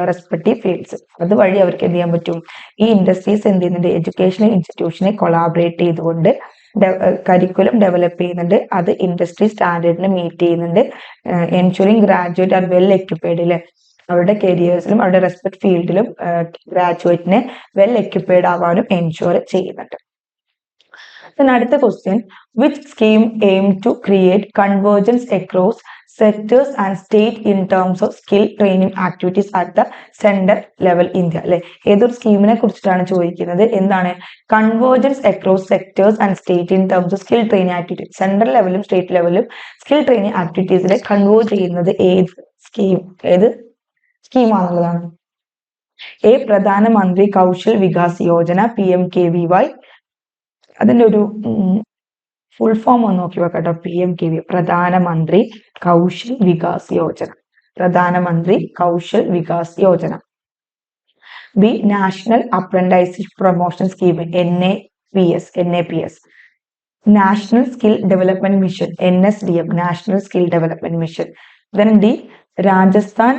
respective fields. അതുവഴി അവർക്ക് എന്ത് ചെയ്യാൻ പറ്റും? ഈ ഇൻഡസ്ട്രീസ് എന്ത് ചെയ്യുന്നുണ്ട്? എഡ്യൂക്കേഷണൽ ഇൻസ്റ്റിറ്റ്യൂഷനെ കൊളാബറേറ്റ് ചെയ്തുകൊണ്ട് കരിക്കുലം ഡെവലപ്പ് ചെയ്യുന്നുണ്ട്, അത് ഇൻഡസ്ട്രി സ്റ്റാൻഡേർഡിനെ മീറ്റ് ചെയ്യുന്നുണ്ട്. Ensuring graduate are well equipped അല്ലെ, അവരുടെ കരിയേഴ്സിലും അവരുടെ റെസ്പെക്ട് ഫീൽഡിലും ഗ്രാജുവേറ്റിനെ വെൽ എക്യുപ്പൈഡ് ആവാനും എൻഷുർ ചെയ്യുന്നുണ്ട്. അടുത്ത question, which scheme aim to create convergence across sectors and state in terms of skill training activities at the centre level India അല്ലെ, ഏതൊരു സ്കീമിനെ കുറിച്ചിട്ടാണ് ചോദിക്കുന്നത്. എന്താണ് convergence across sectors and state in terms of skill training activities, central ലെവലും state ലെവലും skill training ആക്ടിവിറ്റീസിനെ convert ചെയ്യുന്നത് ഏത് സ്കീമാണെന്നുള്ളതാണ്. A പ്രധാനമന്ത്രി കൗശൽ വികാസ് യോജന PMKVY, അതിന്റെ ഒരു ഫുൾ ഫോം ഒന്ന് നോക്കി വെക്കട്ടോ. PMKVY പ്രധാനമന്ത്രി കൗശൽ വികാസ് യോജന, പ്രധാനമന്ത്രി Kaushal Vikas Yojana. B national apprenticeship promotion scheme NAPS, national skill development mission NSDM, national skill development mission. Then D Rajasthan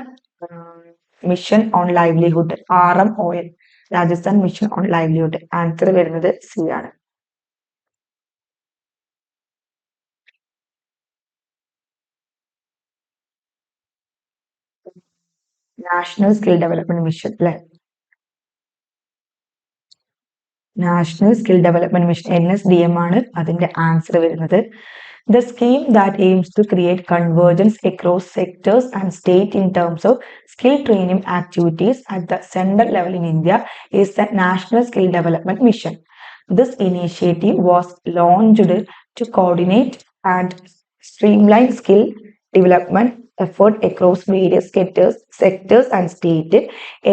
mission on livelihood RMOL, Rajasthan mission on livelihood. Answer വരുന്നത് സി ആണ്. National skill development mission അല്ലെ, national skill development mission NSDM ആണ് അതിന്റെ answer വരുന്നത്. The scheme that aims to create convergence across sectors and state in terms of skill training activities at the central level in India is the National Skill Development Mission. This initiative was launched to coordinate and streamline skill development effort across various sectors and state,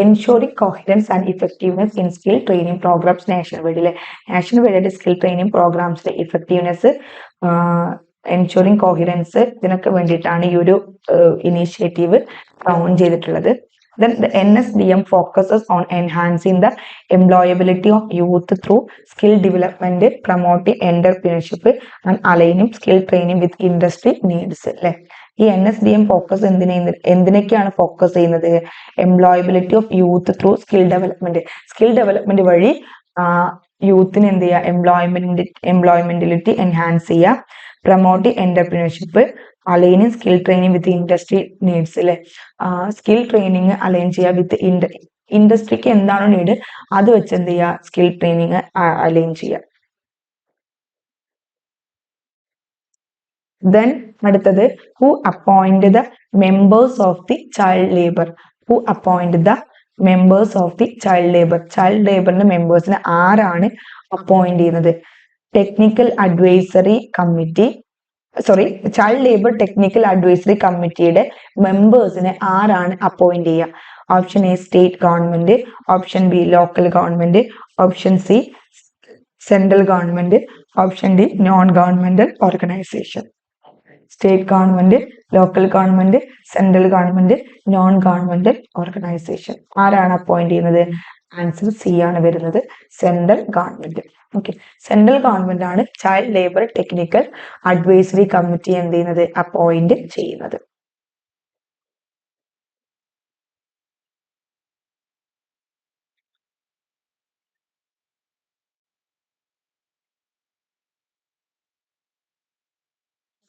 ensuring coherence and effectiveness in skill training programs nationwide. Nationwide skill training programs effectiveness, ensuring coherence ഇതിനൊക്കെ വേണ്ടിയിട്ടാണ് ഈ ഒരു initiative launch ചെയ്തിട്ടുള്ളത്. Then the NSDM focuses on enhancing the employability of youth through skill development, promoting entrepreneurship and aligning skill training with industry needs അല്ലെ. ഈ NSDM focus എന്തിനൊക്കെയാണ് focus ചെയ്യുന്നത്? Employability of youth through skill development വഴി യൂത്തിന് എന്ത് ചെയ്യുക, employability enhance ചെയ്യുക, promoting entrepreneurship, aligning skill training with industry needs അല്ലെ. സ്കിൽ ട്രെയിനിങ് അലൈൻ ചെയ്യുക വിത്ത് ഇൻഡസ്ട്രിക്ക് എന്താണോ നീഡ് അത് വെച്ച് എന്ത് ചെയ്യുക, സ്കിൽ ട്രെയിനിങ് അലൈൻ ചെയ്യുക. Then അടുത്തത്, who appointed the members of the child labor? Who appointed the members of the child labor? child laborന്റെ മെമ്പേഴ്സിനെ ആരാണ് അപ്പോയിന്റ് ചെയ്യുന്നത്? Technical advisory committee, child labour technical advisory കമ്മിറ്റിയുടെ മെമ്പേഴ്സിനെ ആരാണ് അപ്പോയിന്റ് ചെയ്യുക? Option A state government, option B local government, option C central government, option D non governmental organisation. State government, local government, central government, non governmental organisation. ആരാണ് appoint ചെയ്യുന്നത്? Answer C ആണ് വരുന്നത്, central government. Okay, central government ആണ് child labour technical advisory committee എന്ത് ചെയ്യുന്നത്, appoint ചെയ്യുന്നത്.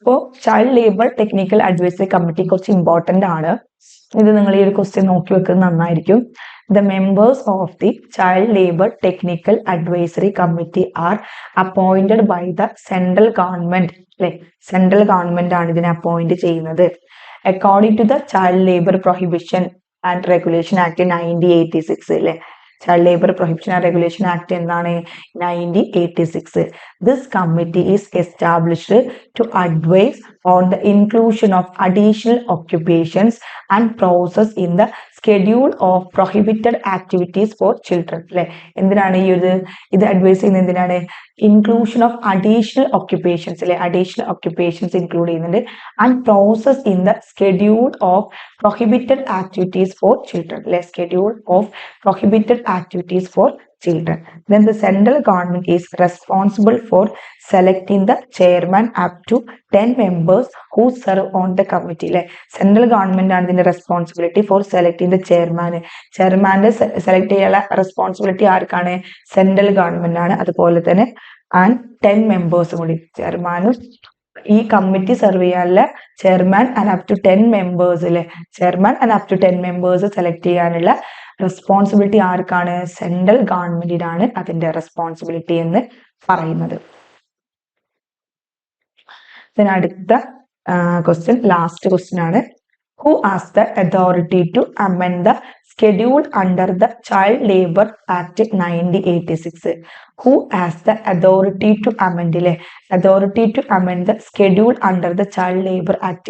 അപ്പോൾ child labour technical advisory committee കുറച്ച് ഇമ്പോർട്ടന്റ് ആണ്. ഇത് നിങ്ങൾ ഈ ഒരു ക്വസ്റ്റ്യൻ നോക്കി വെക്കുന്നത് നന്നായിരിക്കും. The members of the Child Labor Technical Advisory Committee are appointed by the central government. അല്ലെ, സെൻട്രൽ ഗവൺമെന്റ് ആണ് ഇതിനെ അപ്പോയിന്റ് ചെയ്യുന്നത്. According to the Child Labor Prohibition and Regulation Act 1986 അല്ലെ, Child Labor Prohibition and Regulation Act എന്താണ്? 1986. This committee is established to advise on the inclusion of additional occupations and process in the schedule of prohibited activities for children. അല്ലെ, എന്തിനാണ് ഇത് advice ചെയ്യുന്നത്? എന്തിനാണ്? Inclusion of additional occupations അല്ലെ, additional occupations include ചെയ്യുന്നുണ്ട്. And process in the schedule of prohibited activities for children. Let's schedule of prohibited activities for children. Then the central government is responsible for selecting the chairman up to 10 members who serve on the committee. Central government ആണ് ഇതിന്റെ responsibility for selecting the chairman. ചെയർമാന്റെ select ചെയ്യാനുള്ള responsibility ആർക്കാണ്? Central government ആണ്. അതുപോലെ തന്നെ and 10 മെമ്പേഴ്സും കൂടി. ചെയർമാനും ഈ കമ്മിറ്റി സെർവ് ചെയ്യാനുള്ള chairman and up to 10 members അല്ലെ, chairman and up to 10 members select ചെയ്യാനുള്ള റെസ്പോൺസിബിലിറ്റി ആർക്കാണ്? സെൻട്രൽ ഗവൺമെന്റിനാണ് അതിന്റെ റെസ്പോൺസിബിലിറ്റി എന്ന് പറയുന്നത്. അടുത്ത ക്വസ്റ്റ്യൻ, ലാസ്റ്റ് ക്വസ്റ്റ്യൻ ആണ്. Who has the authority to amend the schedule under the Child Labour Act 1986? Who has the authority to amend? Authority to amend the schedule under the Child Labour Act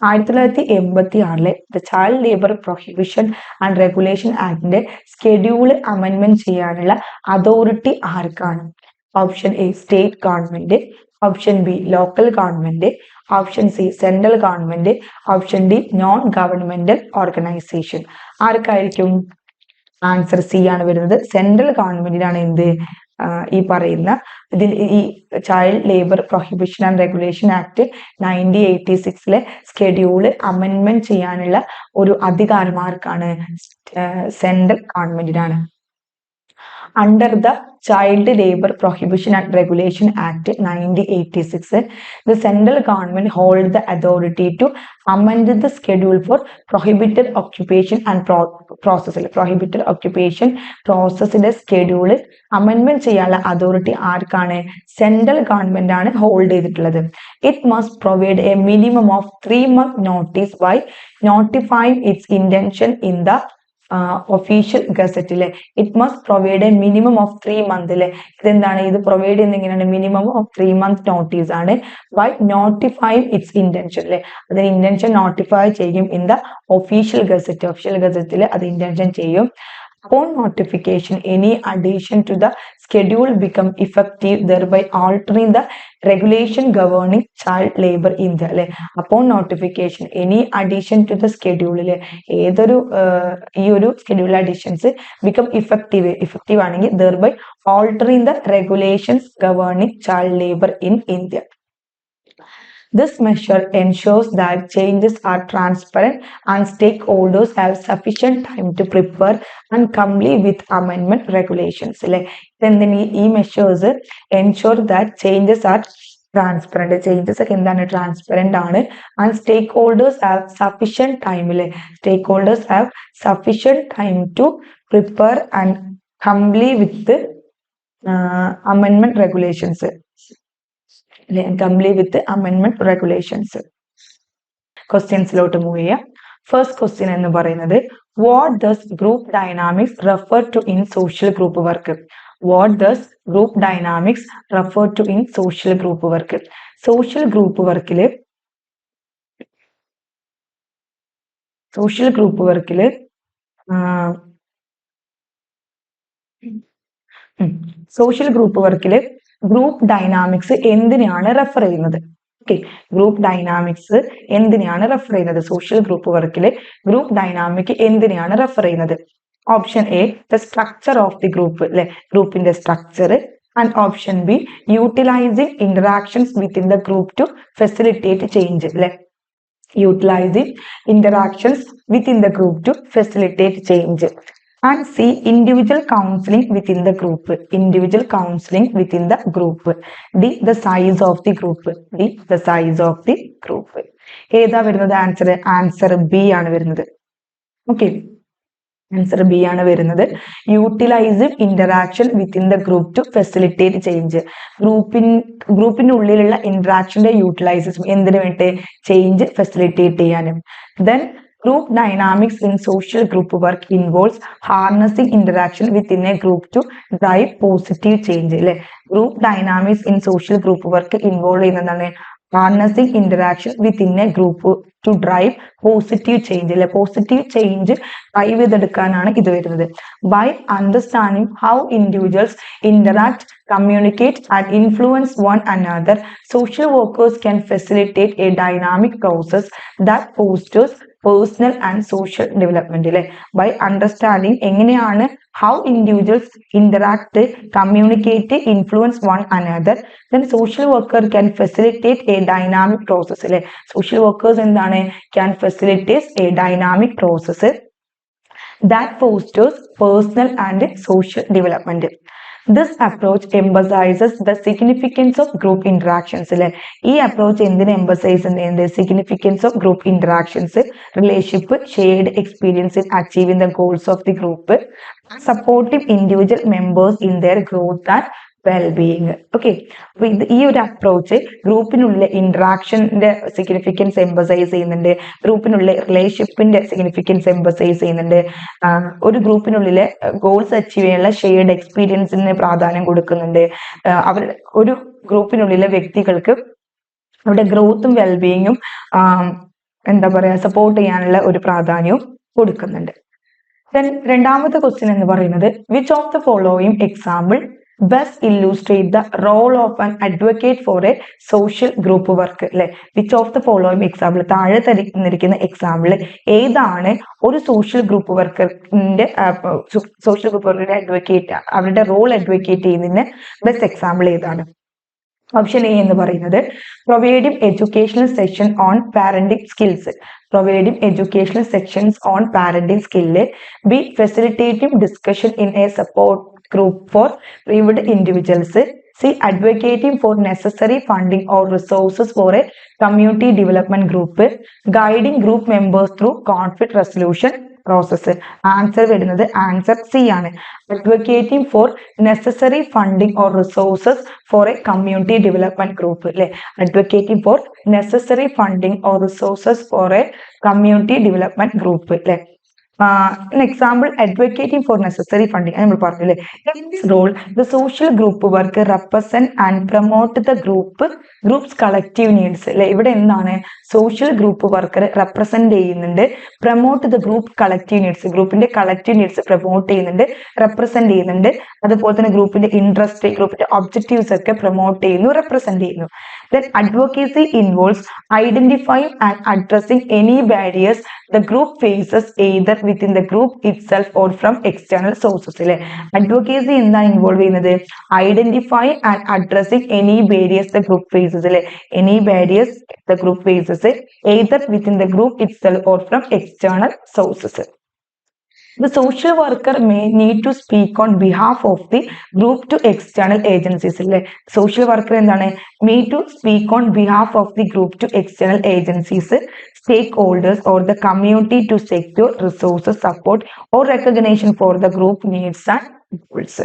1986 the Child Labour Prohibition and Regulation Act ന്റെ schedule amendment ചെയ്യാനുള്ള authority ആർക്കാണ്? Option A state government, option B local government, option C central government, option D non governmental organisation. ആർക്കായിരിക്കും? Answer C ആണ് വരുന്നത്. Central ഗവൺമെന്റിനാണ് എന്ത് ഈ പറയുന്ന ഈ child labour prohibition and regulation act 1986 schedule അമെൻമെന്റ് ചെയ്യാനുള്ള ഒരു അധികാരം ആർക്കാണ്? സെൻട്രൽ ഗവൺമെന്റിനാണ്. Under the Child Labour Prohibition and Regulation Act 1986, the central government holds the authority to amend the schedule for prohibited occupation and process. Prohibited occupation process schedule amendment ചെയ്യാനുള്ള authority ആർക്കാണ്? Central government ആണ് hold ചെയ്തിട്ടുള്ളത്. It must provide a minimum of 3 month notice by notifying its intention in the official ഗസറ്റിലെ. It must provide a minimum of 3 months അല്ലെ. ഇതെന്താണ്? ഇത് provide ചെയ്യുന്ന എങ്ങനെയാണ്? മിനിമം ഓഫ് 3 month നോട്ടീസ് ആണ്. ബൈ നോട്ടിഫൈങ് ഇറ്റ്സ് ഇന്റൻഷൻ അല്ലെ, അതിന് intention notify ചെയ്യും in the official gazette. Official ഗസറ്റിൽ അത് ഇന്റൻഷൻ ചെയ്യും. Upon notification, any addition to the schedule become effective, thereby altering the regulation governing child labor in the അല്ലെ. Upon notification, any addition to the schedule അല്ലെ, ഏതൊരു ഈ ഒരു schedule additions become effective ആണെങ്കിൽ thereby altering the regulations governing child labor in India. This measure ensures that changes are transparent and stakeholders have sufficient time to prepare and comply with amendment regulations. Then ഈ measures ensure that changes are transparent. Changes ഒക്കെ എന്താണ്? transparent ആണ്. And stakeholders have sufficient time. Stakeholders have sufficient time to prepare and comply with the amendment regulations. Comply with the amendment regulations. ക്വസ്റ്റ്യൻസിലോട്ട് move ചെയ്യാം. First question എന്ന് പറയുന്നത്, what does group dynamics refer to in social group work? What does group dynamics refer to in social group വർക്ക്? സോഷ്യൽ ഗ്രൂപ്പ് വർക്കില് group dynamics എന്തിനാണ് refer ചെയ്യുന്നത്? ഓക്കെ, ഗ്രൂപ്പ് ഡൈനാമിക്സ് എന്തിനാണ് റെഫർ ചെയ്യുന്നത്? സോഷ്യൽ ഗ്രൂപ്പ് വർക്കിൽ ഗ്രൂപ്പ് ഡൈനാമിക് എന്തിനാണ് റെഫർ ചെയ്യുന്നത്? Option A the structure of the group അല്ലെ, ഗ്രൂപ്പിന്റെ structure. And option B utilising interactions within the group to facilitate change അല്ലെ, utilising interactions within the group to facilitate change. And C, individual counseling within the group. Individual counseling within the group. D, the size of the group. D, the size of the group. ഏതാ വരുന്നത് answer? Answer B ആണ് വരുന്നത്. Okay, answer B ആണ് വരുന്നത്. Utilise interaction within the group to facilitate change. ഗ്രൂപ്പിന്റെ ഉള്ളിലുള്ള ഇന്ററാക്ഷന്റെ utilisation എന്തിനു വേണ്ടി? ചേഞ്ച് ഫെസിലിറ്റേറ്റ് ചെയ്യാനും. Then group dynamics in social group work involves harnessing interaction within a group to drive positive change. Group dynamics in social group work involve ചെയ്യുന്നതാണ് harnessing interaction within a group to drive positive change. Positive change drive ചെയ്തെടുക്കാനാണ് ഇത് വരുന്നത്. By understanding how individuals interact, communicate and influence one another, social workers can facilitate a dynamic process that fosters personal and social development. By understanding എങ്ങനെയാണ് how individuals interact, communicate, influence one another, then social worker can facilitate a dynamic process. Social workers എന്താണ്? Can facilitate a dynamic process that fosters personal and social development. This approach emphasises the significance of group interactions അല്ലെ. ഈ approach എന്തിനെ emphasise ചെയ്യുന്നത്? Significance of group interactions, relationship, shared experience in achieving the goals of the group, supporting individual members in there growth and wellbeing. Okay, അപ്പൊ ഈ ഒരു approach ഗ്രൂപ്പിനുള്ള ഇന്ററാക്ഷന്റെ significance emphasises ചെയ്യുന്നുണ്ട്, ഗ്രൂപ്പിനുള്ള റിലേഷൻഷിപ്പിന്റെ significance emphasises ചെയ്യുന്നുണ്ട്, ഒരു ഗ്രൂപ്പിനുള്ളിലെ ഗോൾസ് അച്ചീവ് ചെയ്യാനുള്ള shared എക്സ്പീരിയൻസിന് പ്രാധാന്യം കൊടുക്കുന്നുണ്ട്, അവർ ഒരു ഗ്രൂപ്പിനുള്ളിലെ വ്യക്തികൾക്ക് അവരുടെ ഗ്രോത്തും വെൽബീയിങ്ങും എന്താ പറയാ സപ്പോർട്ട് ചെയ്യാനുള്ള ഒരു പ്രാധാന്യവും കൊടുക്കുന്നുണ്ട്. രണ്ടാമത്തെ ക്വസ്റ്റ്യൻ എന്ന് പറയുന്നത് which of the following example best illustrate the role of an advocate for a social group work അല്ലെ. Which of the following example, താഴെ തന്നിരിക്കുന്ന എക്സാമ്പിൾ ഏതാണ് ഒരു സോഷ്യൽ ഗ്രൂപ്പ് വർക്കറിന്റെ അഡ്വക്കേറ്റ് അവരുടെ റോൾ അഡ്വക്കേറ്റ് ചെയ്യുന്നതിന് ബെസ്റ്റ് എക്സാമ്പിൾ ഏതാണ്? ഓപ്ഷൻ എ എന്ന് പറയുന്നത് providing educational section on parenting skills, providing educational sections on parenting skill. B facilitating discussion in A support group for privileged individuals. C advocating for necessary funding or resources for a community development group. Guiding group members through conflict resolution process. Answer വരുന്നത് answer C ആണ്. Advocating for necessary funding or resources for a community development group അല്ലെ. Advocating for necessary funding or resources for a community development group അല്ലെ. Example advocating for necessary funding നമ്മൾ പറഞ്ഞു അല്ലേ. In this role the social group work represent and promote the group's collective needs അല്ലെ. ഇവിടെ എന്താണ് social group worker represent ചെയ്യുന്നുണ്ട്, promote the group collective needs, ഗ്രൂപ്പിന്റെ collective needs promote ചെയ്യുന്നുണ്ട്, represent ചെയ്യുന്നുണ്ട്, അതുപോലെ തന്നെ ഗ്രൂപ്പിന്റെ ഇൻട്രസ്റ്റ്, ഗ്രൂപ്പിന്റെ ഒബ്ജക്റ്റീവ്സ് ഒക്കെ പ്രൊമോട്ട് ചെയ്യുന്നു, റെപ്രസെന്റ് ചെയ്യുന്നു. Then advocacy involves identifying and addressing any barriers the group faces either within the group itself or from external sources അല്ലെ. അഡ്വക്കേസി എന്താ ഇൻവോൾവ് ചെയ്യുന്നത്? Identify and addressing any barriers the group faces അല്ലെ. Any barriers the group faces either within the group itself or from external sources. The social worker may need to speak on behalf of the group to external agencies അല്ലെ. Social worker എന്താണ്? need to speak on behalf of the group to external agencies, stakeholders or the community to secure resources, support or recognition for the group needs and goals.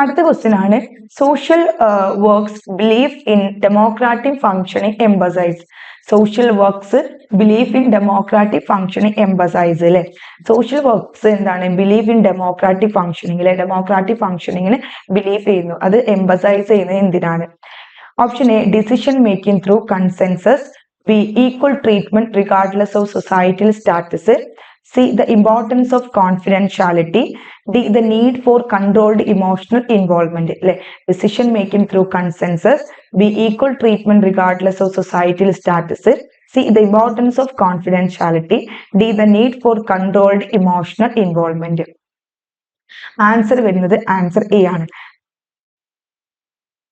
അടുത്ത question ആണ് social works belief in democratic functioning emphasise. Social works belief in democratic functioning emphasise അല്ലെ. Social works എന്താണ്? Belief in democratic functioning അല്ലെ. Democratic ഫങ്ഷനിങ്ങിന് belief ചെയ്യുന്നു, അത് emphasise ചെയ്യുന്നത് എന്തിനാണ്? Option A decision making through consensus. B equal treatment regardless of societal status. C the importance of confidentiality. D the need for controlled emotional involvement അല്ലെ. decision making through consensus. B equal treatment regardless of societal status. C the importance of confidentiality. D the need for controlled emotional involvement. Answer വരുന്നത് answer A ആണ്.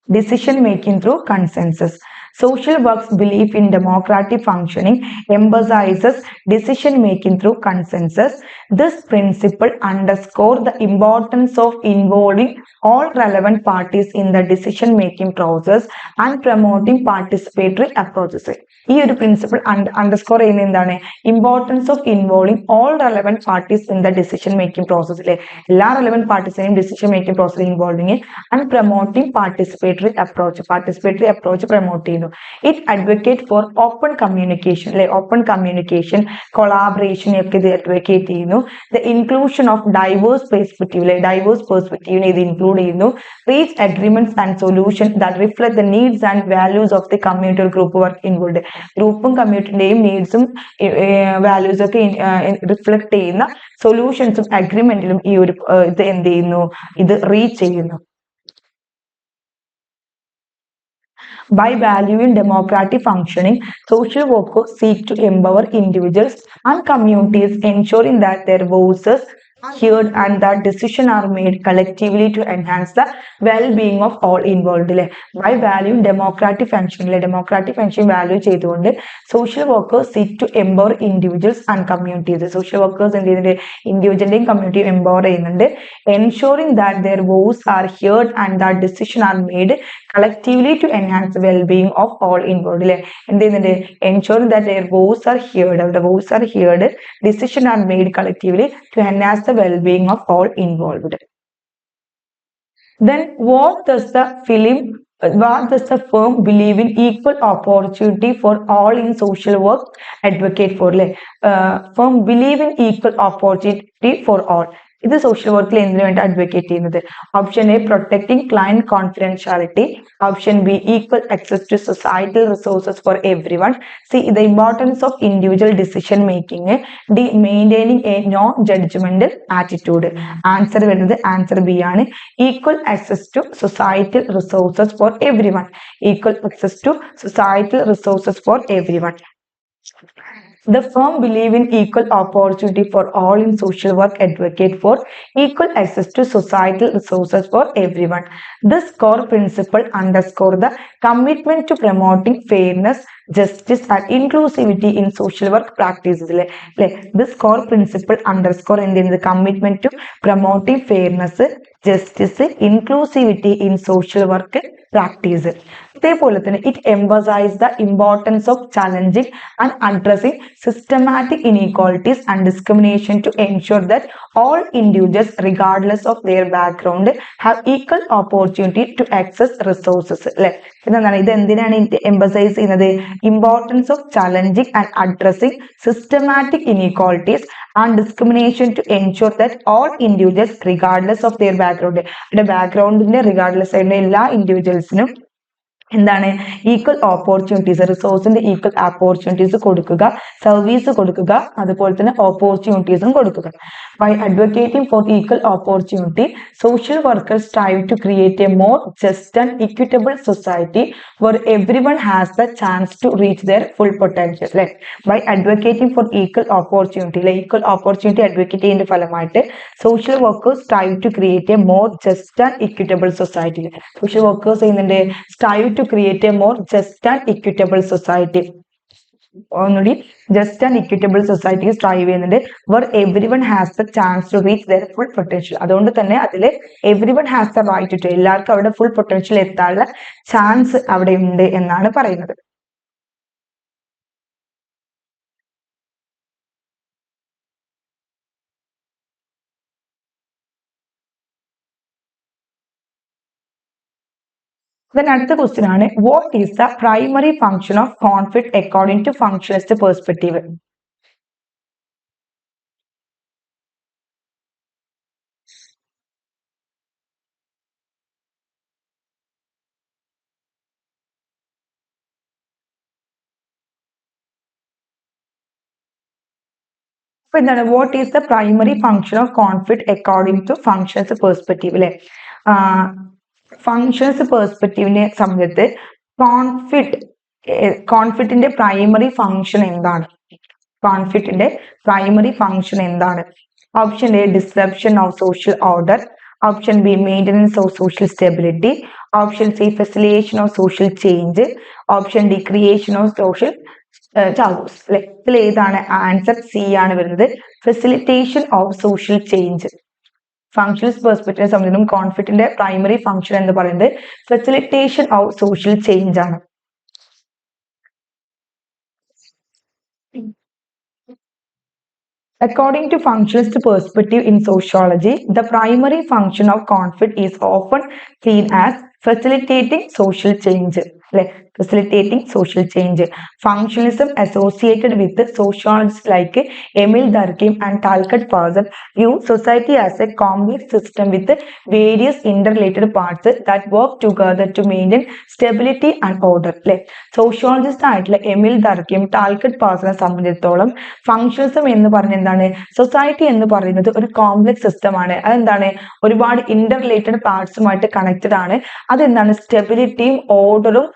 decision making through consensus. Social work's belief in democratic functioning emphasizes decision making through consensus. This principle underscores the importance of involving all relevant parties in the decision making process and promoting participatory approaches. ഈ ഒരു principle underscore ചെയ്യുന്ന എന്താണ്? Importance of involving all relevant parties in the decision making പ്രോസസ്സിലെ എല്ലാ relevant പാർട്ടീസിനെയും decision making പ്രോസസ്സിൽ involving and promoting participatory approach promote ചെയ്യുന്നു. It advocate for open communication അല്ലെ. ഓപ്പൺ കമ്മ്യൂണിക്കേഷൻ, കൊളാബറേഷൻ ഒക്കെ ഇത് അഡ്വക്കേറ്റ് ചെയ്യുന്നു. The inclusion of diverse perspective അല്ലെ. ഡൈവേഴ്സ് പെർസ്പെക്റ്റീവിനെ ഇത് ഇൻക്ലൂഡ് ചെയ്യുന്നു. Reach agreements and solution that reflect the needs and values of the community group work involve. ഗ്രൂപ്പും കമ്മ്യൂണിറ്റിന്റെയും നീഡ്സും വാല്യൂസും ഒക്കെ റിഫ്ലക്ട് ചെയ്യുന്ന സൊല്യൂഷൻസും അഗ്രിമെന്റിലും ഈ ഒരു ഇത് എന്ത് ചെയ്യുന്നു? ഇത് റീച്ച് ചെയ്യുന്നു. By valuing democratic functioning, social workers seek to empower individuals and communities, ensuring that their voices heard and that decision are made collectively to enhance the well-being of all involved. By valuing democratic function, democratic function value ചെയ്തുകൊണ്ട് social workers seek to empower individuals and communities. Social workers എന്ത് ചെയ്യുന്നുണ്ട്, ഇൻഡിവിജ്വലിന്റെയും കമ്മ്യൂണിറ്റിയും empower ചെയ്യുന്നുണ്ട്, ensuring that their voice are heard and that decision are made collectively to enhance the well-being of all involved. എന്ത് ചെയ്യുന്നുണ്ട്, ensuring that their voice are heard, അവരുടെ voice are heard, decision are made collectively to enhance the well-being of all involved. Then what does the firm believe in equal opportunity for all in social work advocate for? Firm believe in equal opportunity for all. ഇത് social വർക്കിൽ എന്തിനു വേണ്ടി advocate ചെയ്യുന്നത്? Option A protecting client confidentiality, option B equal access to societal resources for everyone, C the importance of individual decision making, D maintaining a non judgmental attitude. Answer വരുന്നത് answer B ആണ്, equal access to societal resources for everyone. Equal access to societal resources for everyone. The firm believe in equal opportunity for all in social work advocate for equal access to societal resources for everyone. This core principle underscore the commitment to promoting fairness, justice and inclusivity in social work practices. This core principle underscore in the commitment to promoting fairness, justice, inclusivity in social work practice. അതേപോലെ തന്നെ it emphasizes the importance of challenging and addressing systematic inequalities and discrimination to ensure that all individuals regardless of their background have equal opportunity to access resources. എന്താണ് ഇത് എന്തിനാണ് emphasise ചെയ്യുന്നത്? Importance of challenging and addressing systematic inequalities and discrimination to ensure that all individuals regardless of their background, അവരുടെ ബാക്ക്ഗ്രൗണ്ടിന്റെ regardless ആയിട്ടുള്ള എല്ലാ ഇൻഡിവിജ്വൽസിനും എന്താണ് ഈക്വൽ ഓപ്പർച്യൂണിറ്റീസ്, റിസോഴ്സിന്റെ ഈക്വൽ ഓപ്പർച്യൂണിറ്റീസ് കൊടുക്കുക, സർവീസ് കൊടുക്കുക, അതുപോലെ തന്നെ ഓപ്പർച്യൂണിറ്റീസും കൊടുക്കുക. By advocating for equal opportunity social workers strive to create a more just and equitable society where everyone has the chance to reach their full potential. By advocating for equal opportunity, equal opportunity advocate ചെയ്യുന്ന ഫലമായിട്ട് social workers strive to create a more just and equitable society. social workers ചെയ്യുന്നുണ്ട് strive to create a more just and equitable society. ഒന്നുകൂടി just and equitable society strive ചെയ്യുന്നുണ്ട് where everyone has the chance to reach their full potential. അതുകൊണ്ട് തന്നെ അതില് everyone has the right to, എല്ലാവർക്കും അവിടെ full potential എത്താനുള്ള chance അവിടെ ഉണ്ട് എന്നാണ് പറയുന്നത്. Then അടുത്ത ക്വസ്റ്റ്യൻ ആണ്, what is the primary function of conflict according to functionalist perspective? അപ്പൊ എന്താണ് what is the primary function of conflict according to functionalist perspective? അല്ലെ, ഫങ്ഷൻസ് പെർസ്പെക്റ്റീവിനെ സംബന്ധിച്ച് കോൺഫ്ലിക്റ്റിന്റെ പ്രൈമറി ഫങ്ഷൻ എന്താണ്? കോൺഫ്ലിക്റ്റിന്റെ പ്രൈമറി ഫങ്ഷൻ എന്താണ്? Option A disruption of social order, option B maintenance of social stability, option C facilitation of social change, option D creation of social chaos. അല്ലെ, ഇതിൽ ഏതാണ് ആൻസർ? സി ആണ് വരുന്നത്, facilitation of social change. Functional പെർസ്പെക്റ്റീവിനെ സംബന്ധിച്ചും കോൺഫ്ലിക്റ്റിന്റെ primary function എന്ന് പറയുന്നത് ഫെസിലിറ്റേഷൻ ഓഫ് സോഷ്യൽ ചേഞ്ച് ആണ്. According to functionalist perspective in sociology, the primary function of conflict is often seen as facilitating social change. Facilitating social change. Functionalism associated with sociologists like Emil Durkheim and Talcott Parsons view society as a complex system with various interrelated parts that work together to maintain stability and order. Sociologist ആയിട്ടുള്ള എമിൽ ദർക്കിം ടാൽക്കറ്റ് പാഴ്സനെ സംബന്ധിച്ചിടത്തോളം functionalism എന്ന് പറഞ്ഞ എന്താണ്? Society എന്ന് പറയുന്നത് ഒരു complex system ആണ്. അതെന്താണ്? ഒരുപാട് ഇന്റർ റിലേറ്റഡ് പാർട്സുമായിട്ട് കണക്റ്റഡ് ആണ്. അതെന്താണ്? സ്റ്റെബിലിറ്റിയും ഓർഡറും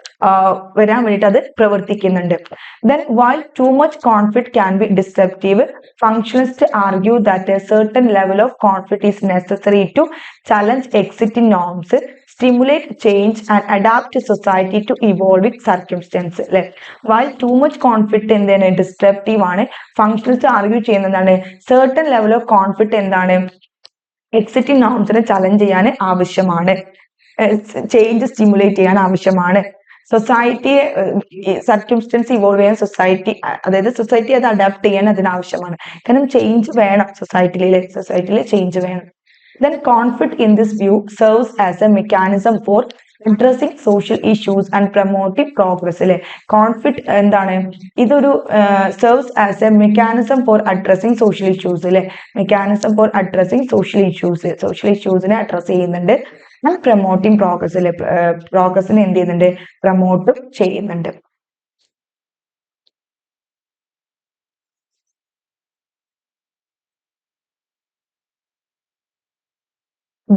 വരാൻ വേണ്ടിയിട്ട് അത് പ്രവർത്തിക്കുന്നുണ്ട്. Then while too much conflict can be disruptive, functionalists argue that a certain level of conflict is necessary to challenge existing norms, stimulate change and adapt society to evolving circumstances. അല്ലെ, while too much conflict എന്താണ് disruptive ആണ്, functionalist argue ചെയ്യുന്നതാണ് certain level of conflict എന്താണ് exiting നോംസിനെ challenge ചെയ്യാൻ ആവശ്യമാണ്, change stimulate ചെയ്യാൻ ആവശ്യമാണ്, സൊസൈറ്റിയെ സർക്യൂംസ്റ്റൻസ് evolve ചെയ്യാൻ അതായത് സൊസൈറ്റി അത് അഡാപ്റ്റ് ചെയ്യാൻ അതിനാവശ്യമാണ്. കാരണം ചേഞ്ച് വേണം സൊസൈറ്റിയിൽ ചേഞ്ച് വേണം. Then conflict in this view serves as a mechanism for addressing social issues and promoting progress. അല്ലെ, കോൺഫ്ലിക്റ്റ് എന്താണ്, ഇതൊരു serves as a mechanism for addressing social issues. അല്ലെ, mechanism for addressing social issuesനെ address ചെയ്യുന്നുണ്ട്. and promoting progress. അല്ലെ, പ്രോഗ്രസിനെ എന്ത് ചെയ്യുന്നുണ്ട്, പ്രൊമോട്ടും ചെയ്യുന്നുണ്ട്.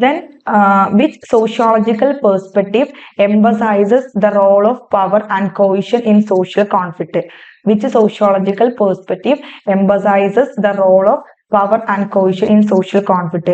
Then which sociological perspective emphasizes the role of power and cohesion in social conflict? Which sociological perspective emphasizes the role of power and cohesion in social conflict?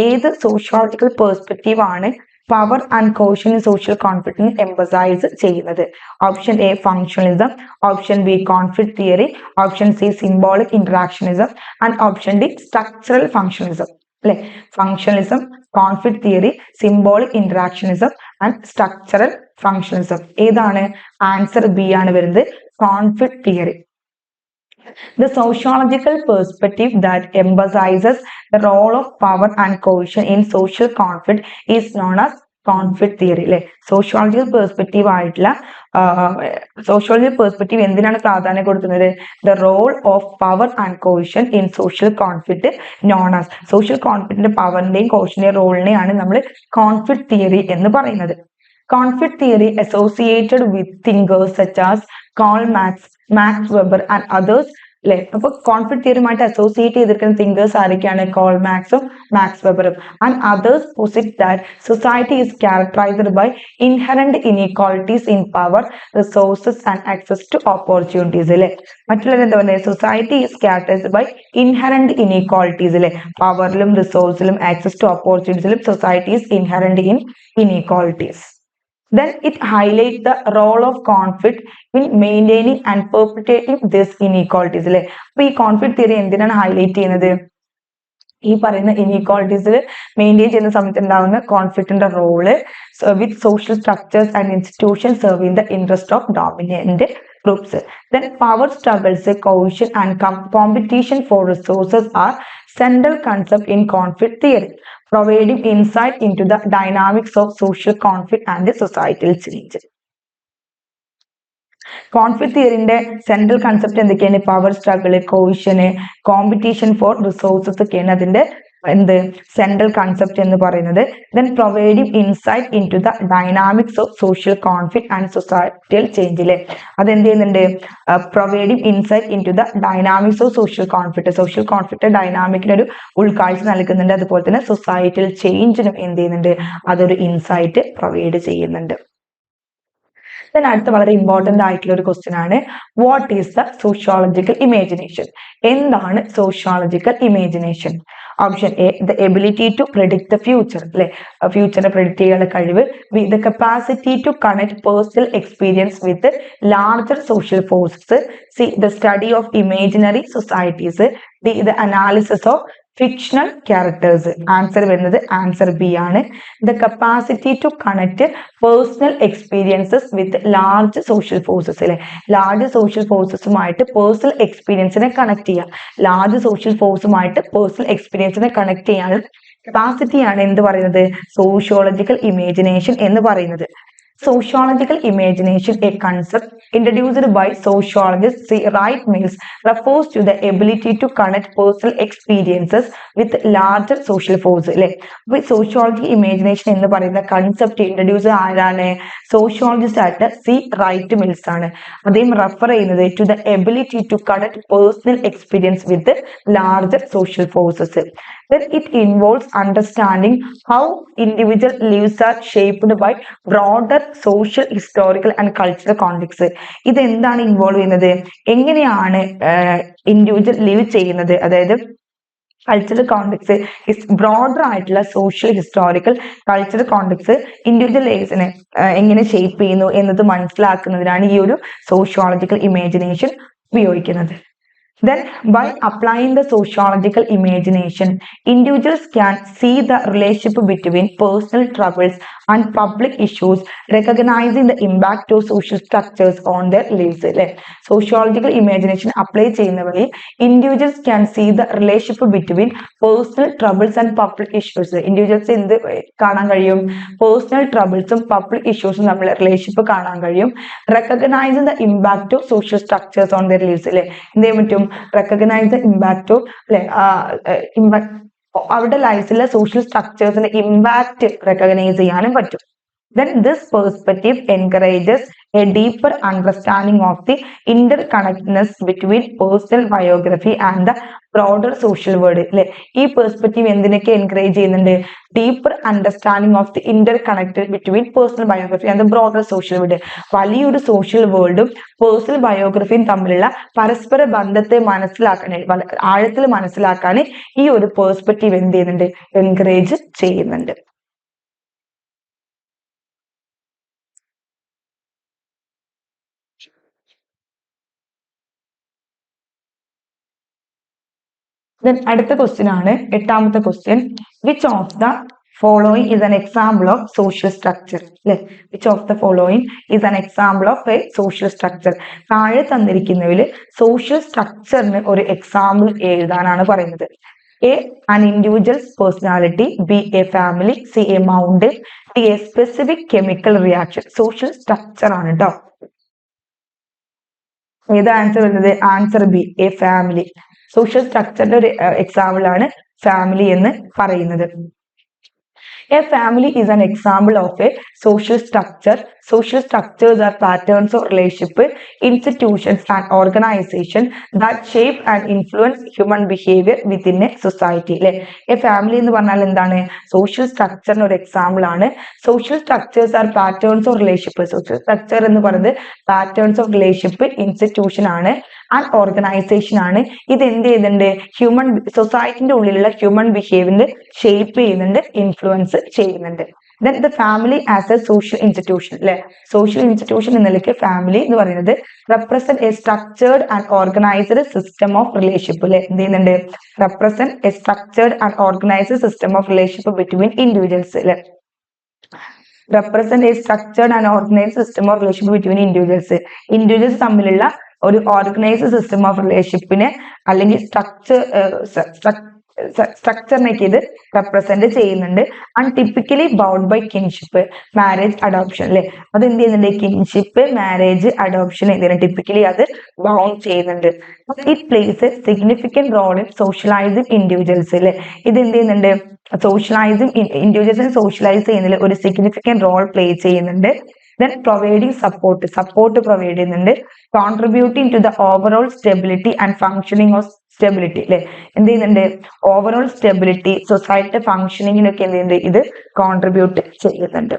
ഏത് sociological perspective ആണ് power and coercion in social കോൺഫ്ലിക്റ്റിനെ emphasise ചെയ്യുന്നത്? Option A functionalism, option B conflict theory, option C symbolic interactionism and option D structural functionalism. അല്ലെ, functionalism, conflict theory, symbolic interactionism and structural functionalism. ഏതാണ് answer? B ആണ് വരുന്നത്, conflict theory. The sociological perspective that emphasizes the role of power and cohesion in social conflict is known as conflict theory. അല്ലെ, sociological perspective ആയിട്ടുള്ള sociological perspective എന്തിനാണ് പ്രാധാന്യം കൊടുക്കുന്നത്? The role of power and cohesion in social conflict known as. സോഷ്യൽ കോൺഫ്ലിക്റ്റിന്റെ പവറിന്റെയും കോഹിഷന്റെയും റോളിനെയാണ് നമ്മൾ കോൺഫ്ലിക്റ്റ് തിയറി എന്ന് പറയുന്നത്. Conflict theory associated with thinkers such as Karl Marx, Max Weber and others. അല്ലെ, അപ്പൊ കോൺഫ്ലിക്റ്റ് തിയറിയുമായിട്ട് അസോസിയേറ്റ് ചെയ്തിരിക്കുന്ന തിങ്കേഴ്സ് ആരൊക്കെയാണ്? കോൾ മാക്സും മാക്സ് വെബറും. And others posit that society is characterised by inherent inequalities in power, resources and access to opportunities. അല്ലെ, മറ്റുള്ളവർ എന്താ പറയുന്നത്? Society is characterised by inherent inequalities. അല്ലെ, പവറിലും റിസോഴ്സിലും ആക്സസ് ടു ഓപ്പർച്യൂണിറ്റീസിലും society is inherent in inequalities. Then it highlights the role of conflict in maintaining and perpetuating these inequalities. അല്ലെ, അപ്പൊ ഈ കോൺഫ്ലിക്റ്റ് തിയറി എന്തിനാണ് ഹൈലൈറ്റ് ചെയ്യുന്നത്? ഈ പറയുന്ന ഇനീക്വാളിറ്റീസിൽ മെയിൻറ്റെയിൻ ചെയ്യുന്ന സമയത്ത് ഉണ്ടാകുന്ന കോൺഫ്ലിക്റ്റിന്റെ role with social structures and institution serving the interest of dominant groups. Then power struggles, cohesion and competition for resources are central concept in conflict theory, providing insight into the dynamics of social conflict and the societal change. Conflict തിയറിന്റെ central concept എന്തൊക്കെയാണ്? Power struggle, cohesion, competition for resources ഒക്കെയാണ് അതിന്റെ എന്ത് central concept എന്ന് പറയുന്നത്. Then providing insight into the dynamics of social conflict and societal ചേഞ്ചിലെ അതെന്ത് ചെയ്യുന്നുണ്ട്? Providing insight into the dynamics of social conflict ഡൈനാമിക്കിനൊരു ഉൾക്കാഴ്ച നൽകുന്നുണ്ട്. അതുപോലെ തന്നെ സൊസൈറ്റിയൽ ചേഞ്ചിനും എന്ത് ചെയ്യുന്നുണ്ട്? അതൊരു ഇൻസൈറ്റ് പ്രൊവൈഡ് ചെയ്യുന്നുണ്ട്. Then അടുത്ത വളരെ ഇമ്പോർട്ടന്റ് ആയിട്ടുള്ള ഒരു ക്വസ്റ്റ്യൻ ആണ്, what is the sociological imagination? എന്താണ് sociological imagination? Option A the ability to predict the future. അല്ലെ, ഫ്യൂച്ചറിനെ പ്രെഡിക്ട് ചെയ്യാനുള്ള കഴിവ്. B the capacity to connect personal experience with larger social forces. C the study of imaginary societies. D the analysis of fictional characters. Answer വരുന്നത് answer B ആണ്. The capacity to connect personal experiences with large social forces. അല്ലെ, large social ഫോഴ്സസുമായിട്ട് personal എക്സ്പീരിയൻസിനെ connect ചെയ്യാം. Large social ഫോഴ്സുമായിട്ട് personal എക്സ്പീരിയൻസിനെ connect ചെയ്യാൻ കപ്പാസിറ്റിയാണ് എന്ത് പറയുന്നത്? സോഷ്യോളജിക്കൽ ഇമാജിനേഷൻ എന്ന് പറയുന്നത്. Sociological imagination, a concept introduced by sociologist C. Wright Mills, refers to the ability to connect personal experiences with larger social forces. അല്ലെ, അപ്പൊ സോഷ്യോളജി ഇമാജിനേഷൻ എന്ന് പറയുന്ന കൺസെപ്റ്റ് ഇൻട്രൊഡ്യൂസ് ആരാണ്? സോഷ്യോളജിസ്റ്റ് ആയിട്ട് സി റൈറ്റ് മിൽസ് ആണ്. അദ്ദേഹം റെഫർ ചെയ്യുന്നത് to the ability to connect personal experience with larger social forces. Then it involves understanding how individual lives are shaped by broader social, historical and cultural context. ഇത് എന്താണ് involve ചെയ്യുന്നത്, എങ്ങനെയാണ് individual live ചെയ്യുന്നത്, അതായത് cultural context, broader ആയിട്ടുള്ള social, historical, cultural context individual ലൈഫിനെ എങ്ങനെ shape ചെയ്യുന്നു എന്നത് മനസ്സിലാക്കുന്നതിനാണ് ഈ ഒരു സോഷ്യോളജിക്കൽ ഇമാജിനേഷൻ ഉപയോഗിക്കുന്നത്. Then, by applying the sociological imagination, individuals can see the relationship between personal troubles and public issues, recognizing the impact of social structures on their lives. Sociological imagination apply ചെയ്യുന്ന വഴി individuals can see the relationship between personal troubles and public issues. Individuals എന്ത് കാണാൻ കഴിയും, personal ട്രബിൾസും public ഇഷ്യൂസും തമ്മിലുള്ള relationship കാണാൻ കഴിയും. recognizing the impact of social structures on their lives. എന്ത് ചെയ്യാൻ പറ്റും, recognize the impact of അവരുടെ ലൈഫിലെ സോഷ്യൽ സ്ട്രക്ചേഴ്സിന്റെ ഇമ്പാക്ട് റെക്കഗ്നൈസ് ചെയ്യാനും പറ്റും. Then this perspective encourages a deeper understanding of the interconnectedness between personal biography and the broader social world. അല്ലെ, ഈ perspective എന്തിനൊക്കെ എൻകറേജ് ചെയ്യുന്നുണ്ട്, deeper understanding of the interconnected between personal biography and the broader social world. വലിയൊരു social വേൾഡും personal ബയോഗ്രഫിയും തമ്മിലുള്ള പരസ്പര ബന്ധത്തെ മനസ്സിലാക്കാൻ, ആഴത്തിൽ മനസ്സിലാക്കാൻ ഈ ഒരു പെർസ്പെക്റ്റീവ് എന്ത് ചെയ്യുന്നുണ്ട്, എൻകറേജ് ചെയ്യുന്നുണ്ട്. Then അടുത്ത ക്വസ്റ്റ്യൻ ആണ്, എട്ടാമത്തെ question. Which of the following is an example of social structure? അല്ലെ, which of the following is an example of a social structure? താഴെ തന്നിരിക്കുന്നതിൽ സോഷ്യൽ സ്ട്രക്ചറിന് ഒരു എക്സാമ്പിൾ എഴുതാനാണ് പറയുന്നത്. A, an individual's personality. B, a family. C, a mountain. D, a specific chemical reaction. Social structure ആണ് കേട്ടോ. ഏത് answer വരുന്നത്, answer B, A family. Social സ്ട്രക്ചറിന്റെ ഒരു എക്സാമ്പിൾ ആണ് ഫാമിലി എന്ന് പറയുന്നത്. A family is an example of a social structure. Social structures are patterns of relationship, institutions and organization that shape and influence human behavior within a society. അല്ലെ, a family എന്ന് പറഞ്ഞാൽ എന്താണ്, social സ്ട്രക്ചറിന് ഒരു example ആണ്. Social structures R patterns of relationship. Social structure എന്ന് പറയുന്നത് patterns of relationship, institution ആണ് and organisation ആണ്. ഇത് എന്ത് ചെയ്യുന്നുണ്ട്, ഹ്യൂമൻ സൊസൈറ്റിന്റെ ഉള്ളിലുള്ള ഹ്യൂമൻ ബിഹേവിയറിന്റെ ഷേപ്പ് ചെയ്യുന്നുണ്ട്, ഇൻഫ്ലുവൻസ് ചെയ്യുന്നുണ്ട്. Then the family as a social institution. അല്ലെ, സോഷ്യൽ ഇൻസ്റ്റിറ്റ്യൂഷൻ എന്ന നിലയ്ക്ക് ഫാമിലി എന്ന് പറയുന്നത് represent A structured and organised system of relationship. അല്ലെ, എന്ത് ചെയ്യുന്നുണ്ട്, represent A structured and organised system of relationship between individuals. അല്ലെ, represent A structured and organised system of relationship between individuals. Individuals തമ്മിലുള്ള ഒരു ഓർഗനൈസ്ഡ് സിസ്റ്റം ഓഫ് റിലേഷൻഷിപ്പിനെ അല്ലെങ്കിൽ സ്ട്രക്ചറിനൊക്കെ ഇത് represent ചെയ്യുന്നുണ്ട്. And typically bound by kinship, marriage, adoption. അല്ലെ, അത് എന്ത് ചെയ്യുന്നുണ്ട്, കിൻഷിപ്പ്, മാരേജ്, അഡോപ്ഷൻ എന്തിനാണ് ടിപ്പിക്കലി അത് ബൗണ്ട് ചെയ്യുന്നുണ്ട്. It plays a significant role in socialising individuals. അല്ലെ, ഇത് എന്ത് ചെയ്യുന്നുണ്ട്, സോഷ്യലൈസിങ് ഇൻഡിവിജ്വൽസിനെ സോഷ്യലൈസ് ചെയ്യുന്നതിൽ ഒരു സിഗ്നിഫിക്കന്റ് റോൾ പ്ലേ ചെയ്യുന്നുണ്ട്. Then providing support പ്രൊവൈഡ് ചെയ്യുന്നുണ്ട്. Contributing to the overall stability and functioning of stability. അല്ലെ, എന്ത് ചെയ്യുന്നുണ്ട്, ഓവറോൾ സ്റ്റെബിലിറ്റി, സൊസൈറ്റി ഫങ്ഷനിങ്ങിനൊക്കെ എന്ത് ചെയ്യുന്നുണ്ട്, ഇത് കോൺട്രിബ്യൂട്ട് ചെയ്യുന്നുണ്ട്.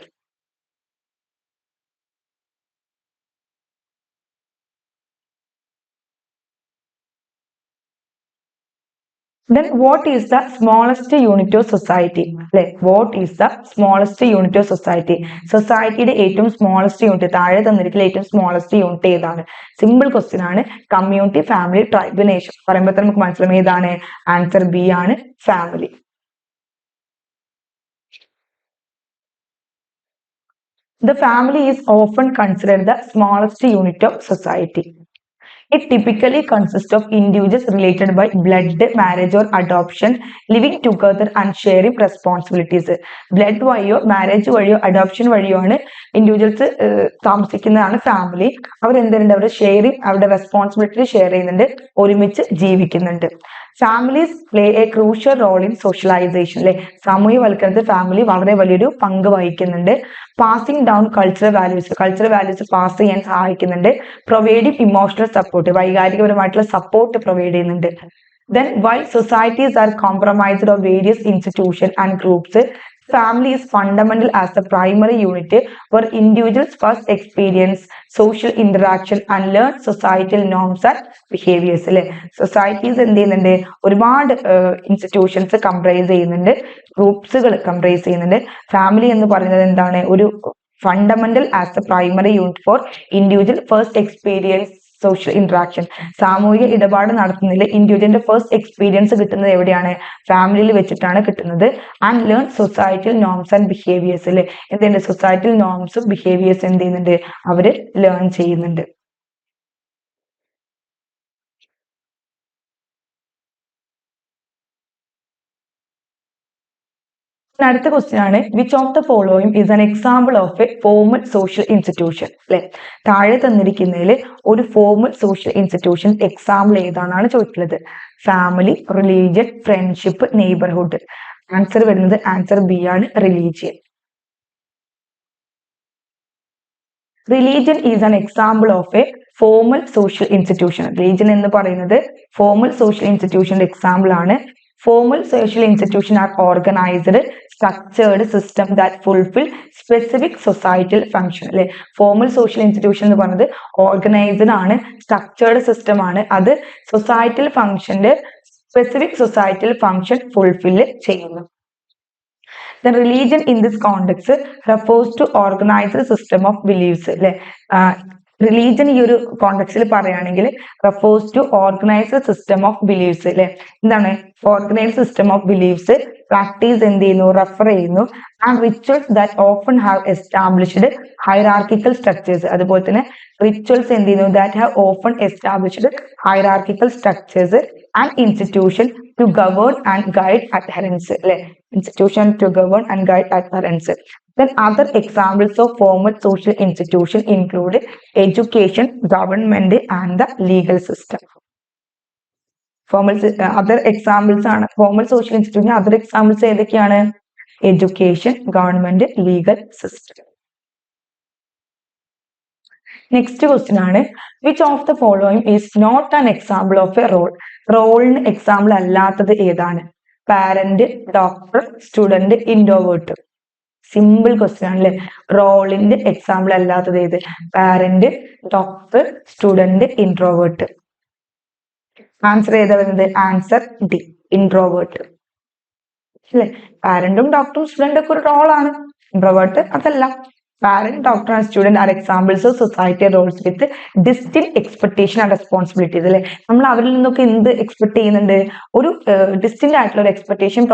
Then what is the smallest unit of society? അല്ലെ, what is the smallest unit of society? സൊസൈറ്റിയുടെ ഏറ്റവും സ്മോളസ്റ്റ് യൂണിറ്റ്, താഴെ തന്നിരിക്കുന്ന ഏറ്റവും സ്മോളസ്റ്റ് യൂണിറ്റ് ഏതാണ്? സിമ്പിൾ ക്വസ്റ്റ്യൻ ആണ്. കമ്മ്യൂണിറ്റി, ഫാമിലി, ട്രൈബ്, നേഷൻ പറയുമ്പോൾ നമുക്ക് മനസ്സിലാവും ഏതാണ്, ആൻസർ ബി ആണ്, family. The family is often considered the smallest unit of society. It typically consists of individuals related by blood, marriage or adoption, living together and sharing responsibilities. Blood വഴിയോ marriage വഴിയോ adoption വഴിയോ ആണ് individuals താമസിക്കുന്നതാണ് family. അവർ എന്തുണ്ട്, അവരുടെ sharing, അവരുടെ responsibility share ചെയ്യുന്നുണ്ട്, ഒരുമിച്ച് ജീവിക്കുന്നുണ്ട്. Families play a crucial role in socialisation. അല്ലെ, സാമൂഹ്യവൽക്കരണത്തിൽ ഫാമിലി വളരെ വലിയൊരു പങ്ക് വഹിക്കുന്നുണ്ട്. Passing down cultural values pass ചെയ്യാൻ സഹായിക്കുന്നുണ്ട്. പ്രൊവൈഡിങ് ഇമോഷണൽ സപ്പോർട്ട്, വൈകാരികപരമായിട്ടുള്ള സപ്പോർട്ട് പ്രൊവൈഡ് ചെയ്യുന്നുണ്ട്. Then while societies are compromised of various institutions and groups, family is fundamental as the primary unit where individuals first experience social interaction and learn societal norms and behaviors. അല്ലെ societies എന്ത് ചെയ്യുന്നുണ്ട്, ഒരുപാട് institutions comprise ചെയ്യുന്നുണ്ട്, ഗ്രൂപ്പ്സുകൾ comprise ചെയ്യുന്നുണ്ട്. Family എന്ന് പറയുന്നത് എന്താണ്, ഒരു fundamental as the primary unit for individual first experience social interaction. സാമൂഹിക ഇടപാട് നടത്തുന്നതിൽ ഇൻഡിവിജ്വലിന്റെ ഫസ്റ്റ് എക്സ്പീരിയൻസ് കിട്ടുന്നത് എവിടെയാണ്, ഫാമിലിയിൽ വെച്ചിട്ടാണ് കിട്ടുന്നത്. And learn societal norms and behaviours. അല്ലെ എന്തുണ്ട്, സൊസൈറ്റൽ നോംസും ബിഹേവിയേഴ്സ് എന്ത് ചെയ്യുന്നുണ്ട്, അവര് ലേൺ ചെയ്യുന്നുണ്ട്. അടുത്ത ക്വസ്റ്റ്യൻ ആണ്, which of the following is an example of A formal social institution. അല്ലെ താഴെ തന്നിരിക്കുന്നതിൽ ഒരു ഫോർമൽ സോഷ്യൽ ഇൻസ്റ്റിറ്റ്യൂഷൻ എക്സാമ്പിൾ ഏതാണെന്നാണ് ചോദിക്കുന്നത്. Family, religion, friendship, neighbourhood. Answer വരുന്നത് ആൻസർ ബി ആണ്, religion. Religion is an example of A formal social institution. Religion എന്ന് പറയുന്നത് formal social ഇൻസ്റ്റിറ്റ്യൂഷന്റെ example ആണ്. Formal social institutions are organized, structured system that fulfill specific societal function. അല്ലെ formal social institution എന്ന് പറയുന്നത് organised ആണ്, structured system ആണ്, അത് societal ഫംഗ്ഷന്റെ സ്പെസിഫിക് സൊസൈറ്റൽ ഫംഗ്ഷൻ ഫുൾഫിൽ ചെയ്യുന്നു. The religion in this context refers to organized system of beliefs. അല്ലെ religion ഈ ഒരു കോണ്ടെക്സ്റ്റിൽ പറയുകയാണെങ്കിൽ refers to organised system of beliefs. അല്ലെ എന്താണ്, organised system of beliefs practice എന്ത് ചെയ്യുന്നു, റെഫർ ചെയ്യുന്നു. And rituals that often have established hierarchical structures. അതുപോലെ തന്നെ റിച്വൽസ് എന്ത് ചെയ്യുന്നു, that have often established hierarchical structures and institution to govern and guide adherence. അല്ലെ institution to govern and guide adherence. Then other examples of formal social institution include education, government and the legal system. Other examples ആണ് formal social institution. Other examples ഏതൊക്കെയാണ്, education, government, legal system. Next question ആണ്, which of the following is not an example of a role? റോളിന് example അല്ലാത്തത് ഏതാണ്? Parent, doctor, student, introvert. Simple question ആണല്ലേ. റോളിന്റെ example അല്ലാത്തത് ഏത്? Parent, doctor, student, introvert. Answer ഏതാ വരുന്നത്? Answer D, introvert. അല്ലെ പാരന്റും ഡോക്ടറും സ്റ്റുഡന്റ് ഒക്കെ ഒരു റോളാണ്, ഇൻട്രോവേർട്ട് അതല്ല. Parent, doctor and student are examples of society roles with distinct expectation and responsibilities. അല്ലെ നമ്മൾ അവരിൽ നിന്നൊക്കെ എന്ത് എക്സ്പെക്ട് ചെയ്യുന്നുണ്ട്, ഒരു ഡിസ്റ്റിങ് ആയിട്ടുള്ള ഒരു എക്സ്പെക്ടേഷൻ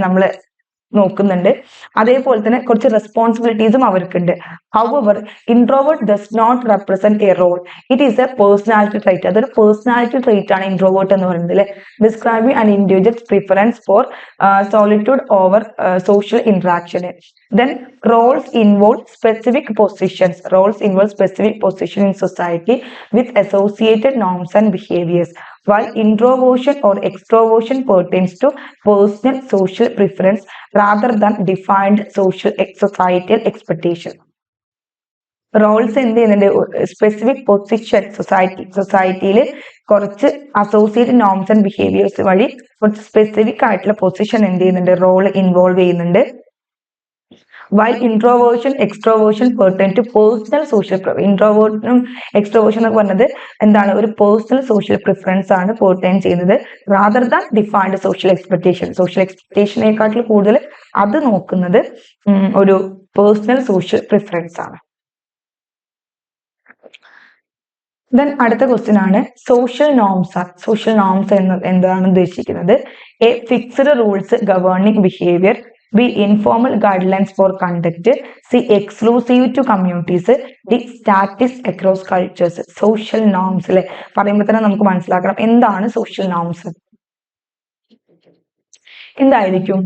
നമ്മൾ നോക്കുന്നുണ്ട്. അതേപോലെ തന്നെ കുറച്ച് റെസ്പോൺസിബിലിറ്റീസും അവർക്കുണ്ട്. However introvert does not represent a role, it is a personality trait. അതൊരു പേഴ്സണാലിറ്റി ട്രൈറ്റ് ആണ് ഇൻട്രോവേർട്ട് എന്ന് പറയുന്നത്. അല്ലെ describing an individual's preference for solitude over social interaction. Then roles involve specific positions. Roles involve specific position in society with associated norms and behaviors. While introversion or extroversion pertains to personal social preference rather than defined societal expectation. Roles എന്ത് ചെയ്യുന്നുണ്ട്, specific position സൊസൈറ്റിയിൽ കുറച്ച് associated norms and behaviours വഴി കുറച്ച് specific ആയിട്ടുള്ള position എന്ത് ചെയ്യുന്നുണ്ട്, role involve ചെയ്യുന്നുണ്ട്. While introversion, extroversion pertain to personal social introversion, extroversion എന്നൊക്കെ പറഞ്ഞത് എന്താണ്, ഒരു പേഴ്സണൽ സോഷ്യൽ പ്രിഫറൻസ് ആണ് പെർട്ടൈൻ ചെയ്യുന്നത്, rather than defined social expectation. Social എക്സ്പെക്ടേഷനെക്കാട്ടിൽ കൂടുതൽ അത് നോക്കുന്നത് ഒരു പേഴ്സണൽ സോഷ്യൽ പ്രിഫറൻസ് ആണ്. ദെൻ അടുത്ത ക്വസ്റ്റ്യൻ ആണ്, സോഷ്യൽ നോംസ്. സോഷ്യൽ നോംസ് എന്താണ് ഉദ്ദേശിക്കുന്നത്? A fixed rules governing behaviour, B informal guidelines for conduct, C exclusive to communities, D status across cultures. Social norms അല്ലെ പറയുമ്പോൾ തന്നെ നമുക്ക് മനസ്സിലാക്കണം എന്താണ് സോഷ്യൽ നോംസ്. എന്തായിരിക്കും?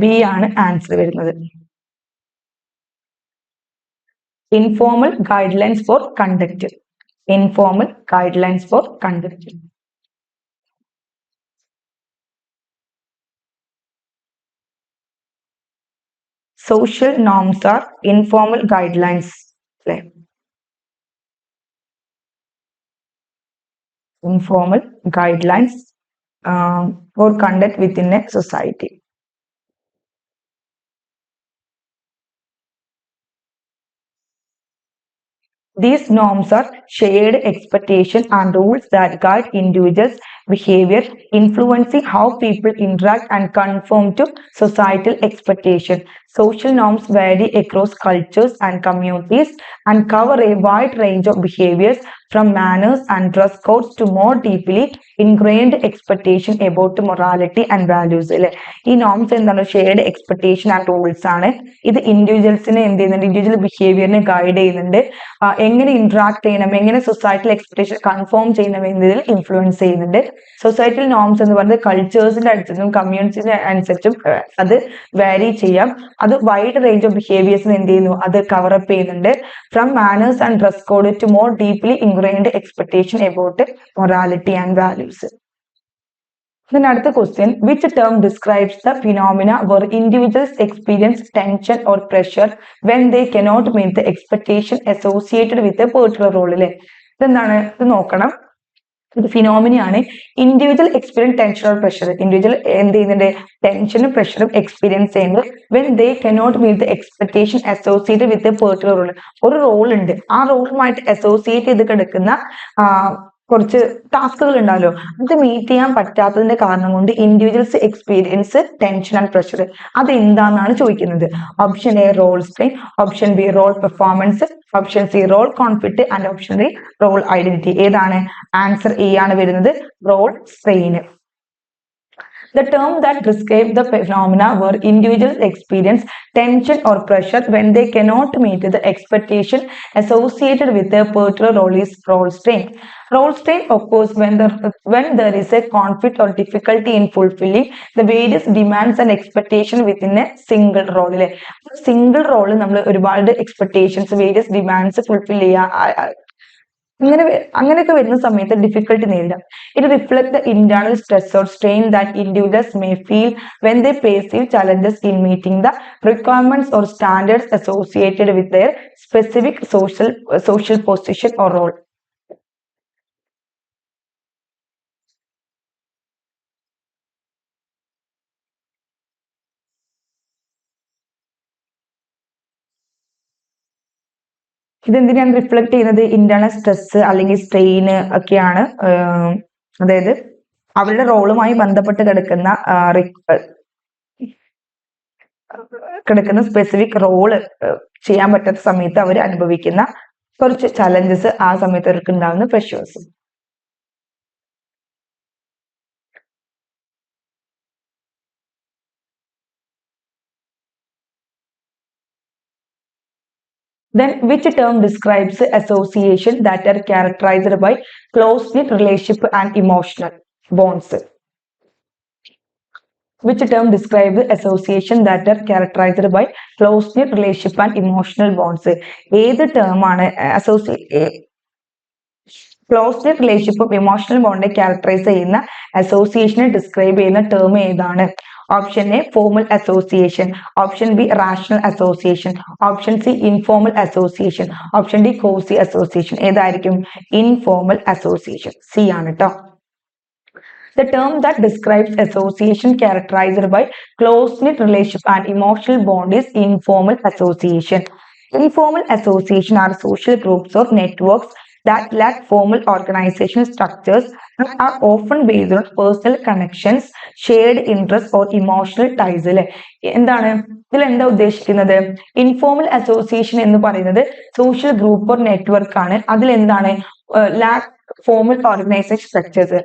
ബി ആണ് ആൻസർ വരുന്നത്. informal guidelines for conduct. Informal guidelines for conduct. Social norms are informal guidelines. informal guidelines for conduct within a society. These norms are shared expectations and rules that guide individuals' behavior, influencing how people interact and conform to societal expectations. Social norms vary across cultures and communities and cover a wide range of behaviors from manners and dress codes to more deeply ingrained expectation about morality and values. ഈ norms എന്താണ്? Shared expectation and rules ആണ്. ഇത് ഇൻഡിവിജ്വൽസിനെ എന്ത് ചെയ്യുന്നുണ്ട്? Individual ബിഹേവിയറിനെ guide ചെയ്യുന്നുണ്ട്. എങ്ങനെ interact ചെയ്യണം, എങ്ങനെ സൊസൈറ്റൽ എക്സ്പെക്ടേഷൻ കൺഫേം ചെയ്യണം എന്നതിൽ ഇൻഫ്ലുവൻസ് ചെയ്യുന്നുണ്ട്. സൊസൈറ്റൽ നോംസ് എന്ന് പറയുന്നത് കൾച്ചേഴ്സിന്റെ അനുസരിച്ചും കമ്മ്യൂണിറ്റിന്റെ അനുസരിച്ചും അത് വാരി ചെയ്യാം. അത് വൈഡ് റേഞ്ച് ഓഫ് ബിഹേവിയേഴ്സിന് എന്ത് ചെയ്യുന്നു? അത് കവറപ്പ് ചെയ്യുന്നുണ്ട്. From manners and dress code to more deeply ingrained expectation about morality and values. Then അടുത്ത question, which term describes the phenomena where individuals experience tension or pressure when they cannot meet the expectation associated with a particular role? അല്ലെ, ഇതെന്താണ്? ഇത് നോക്കണം. ഇത് ഫിനോമിനയാണ്. Individual experience tension or pressure. Individual എന്ത് ചെയ്യുന്നുണ്ട്? ടെൻഷനും പ്രഷറും എക്സ്പീരിയൻസ് ചെയ്യുന്നത് when they cannot meet the expectation associated with a particular role. ഒരു റോൾ ഉണ്ട്, ആ റോളുമായിട്ട് അസോസിയേറ്റ് ചെയ്ത് കിടക്കുന്ന കുറച്ച് ടാസ്കുകൾ ഉണ്ടാവല്ലോ, അത് മീറ്റ് ചെയ്യാൻ പറ്റാത്തതിന്റെ കാരണം കൊണ്ട് individuals experience tension and pressure. അത് എന്താണെന്നാണ് ചോദിക്കുന്നത്. Option A role strain, option B role performance, option C role conflict and option D role identity. ഏതാണ്? ആൻസർ എ ആണ് വരുന്നത്, role strain. The term that describes the phenomena where individuals experience tension or pressure when they cannot meet the expectation associated with a particular role is role strain. Role strain occurs when there is a conflict or difficulty in fulfilling the various demands and expectation within a single role. Single role നമ്മൾ ഒരുപാട് expectations, various demands fulfil ചെയ്യുക, അങ്ങനെയൊക്കെ വരുന്ന സമയത്ത് difficulty നേരിടാം. It reflect the internal stress or strain that individuals may feel when they perceive challenges in meeting the requirements or standards associated with their specific social position or role. ഇതെന്തിനാണ് reflect ചെയ്യുന്നത്? Internal stress അല്ലെങ്കിൽ സ്ട്രെയിന് ഒക്കെയാണ്. അതായത് അവരുടെ റോളുമായി ബന്ധപ്പെട്ട് കിടക്കുന്ന specific role ചെയ്യാൻ പറ്റാത്ത സമയത്ത് അവർ അനുഭവിക്കുന്ന കുറച്ച് ചലഞ്ചസ്, ആ സമയത്ത് അവർക്ക് ഉണ്ടാകുന്ന pressures. Then which term describes association that are characterized by close-knit relationship and emotional bonds? Which term describes association that are characterized by close-knit relationship and emotional bonds? ഏത് ടേം ആണ് ക്ലോസ്-knit റിലേഷൻഷിപ്പും emotional ബോണ്ടിനെ characterise ചെയ്യുന്ന അസോസിയേഷനെ describe ചെയ്യുന്ന term ഏതാണ്? Option A formal association, option B rational association, option C informal association, option D cosy association. ഏതായിരിക്കും? Informal association, C ആണ് കേട്ടോ. The term that describes association characterized by close-knit relationship and emotional bond is informal association. Informal association are social groups or networks that lack formal organizational structures and are often based on personal connections, shared interests or emotional ties. എന്താണ് ഇതിൽ എന്താ ഉദ്ദേശിക്കുന്നത്? Informal association എന്ന് പറയുന്നത് social group or network ആണ്. അതിൽ എന്താണ്? Lack formal organisation structures.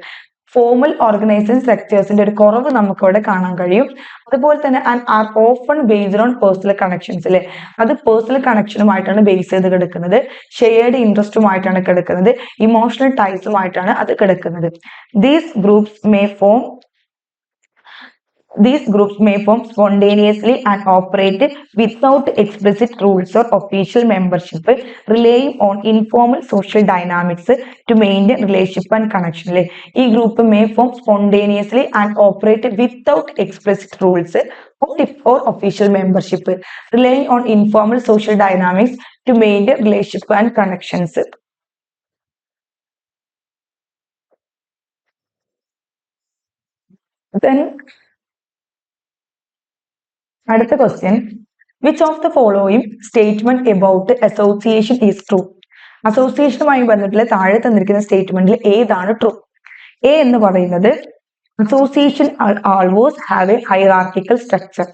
Formal organisation സ്ട്രക്ചേഴ്സിന്റെ ഒരു കുറവ് നമുക്ക് ഇവിടെ കാണാൻ കഴിയും. അതുപോലെ തന്നെ are often based on personal connections. അല്ലെ, അത് പേഴ്സണൽ കണക്ഷനുമായിട്ടാണ് ബേസ് ചെയ്ത് കിടക്കുന്നത്, ഷെയർഡ് ഇൻട്രസ്റ്റുമായിട്ടാണ് കിടക്കുന്നത്, ഇമോഷണൽ ടൈസുമായിട്ടാണ് അത് കിടക്കുന്നത്. These groups may form spontaneously and operate without explicit rules or official membership, relying on informal social dynamics to maintain relationship and connection. ഈ group may form spontaneously and operate without explicit rules or official membership, relying on informal social dynamics to maintain relationship and connections. Then അടുത്ത question, which of the following statement about association is true? അസോസിയേഷനുമായി ബന്ധപ്പെട്ട് താഴെ തന്നിരിക്കുന്ന സ്റ്റേറ്റ്മെന്റിൽ ഏതാണ് true? A എന്ന് പറയുന്നത് association always have A hierarchical structure.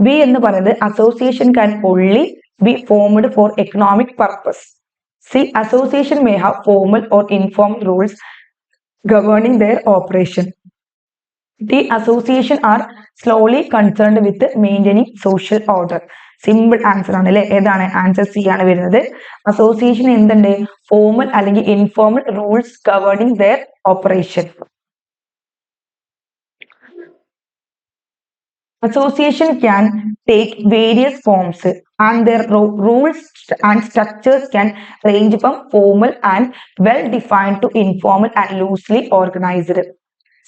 B എന്ന് പറയുന്നത് association can only be formed for economic purpose. C association may have formal or informal rules governing their operation. The association are slowly concerned with maintaining social order. Simple answer ആണ് അല്ലെ. ഏതാണ് answer? C ആണ് വരുന്നത്. Association എന്തുണ്ട്? Formal അല്ലെങ്കിൽ informal rules governing their operation. Association can take various forms and their rules and structures can range from formal and well defined to informal and loosely organized.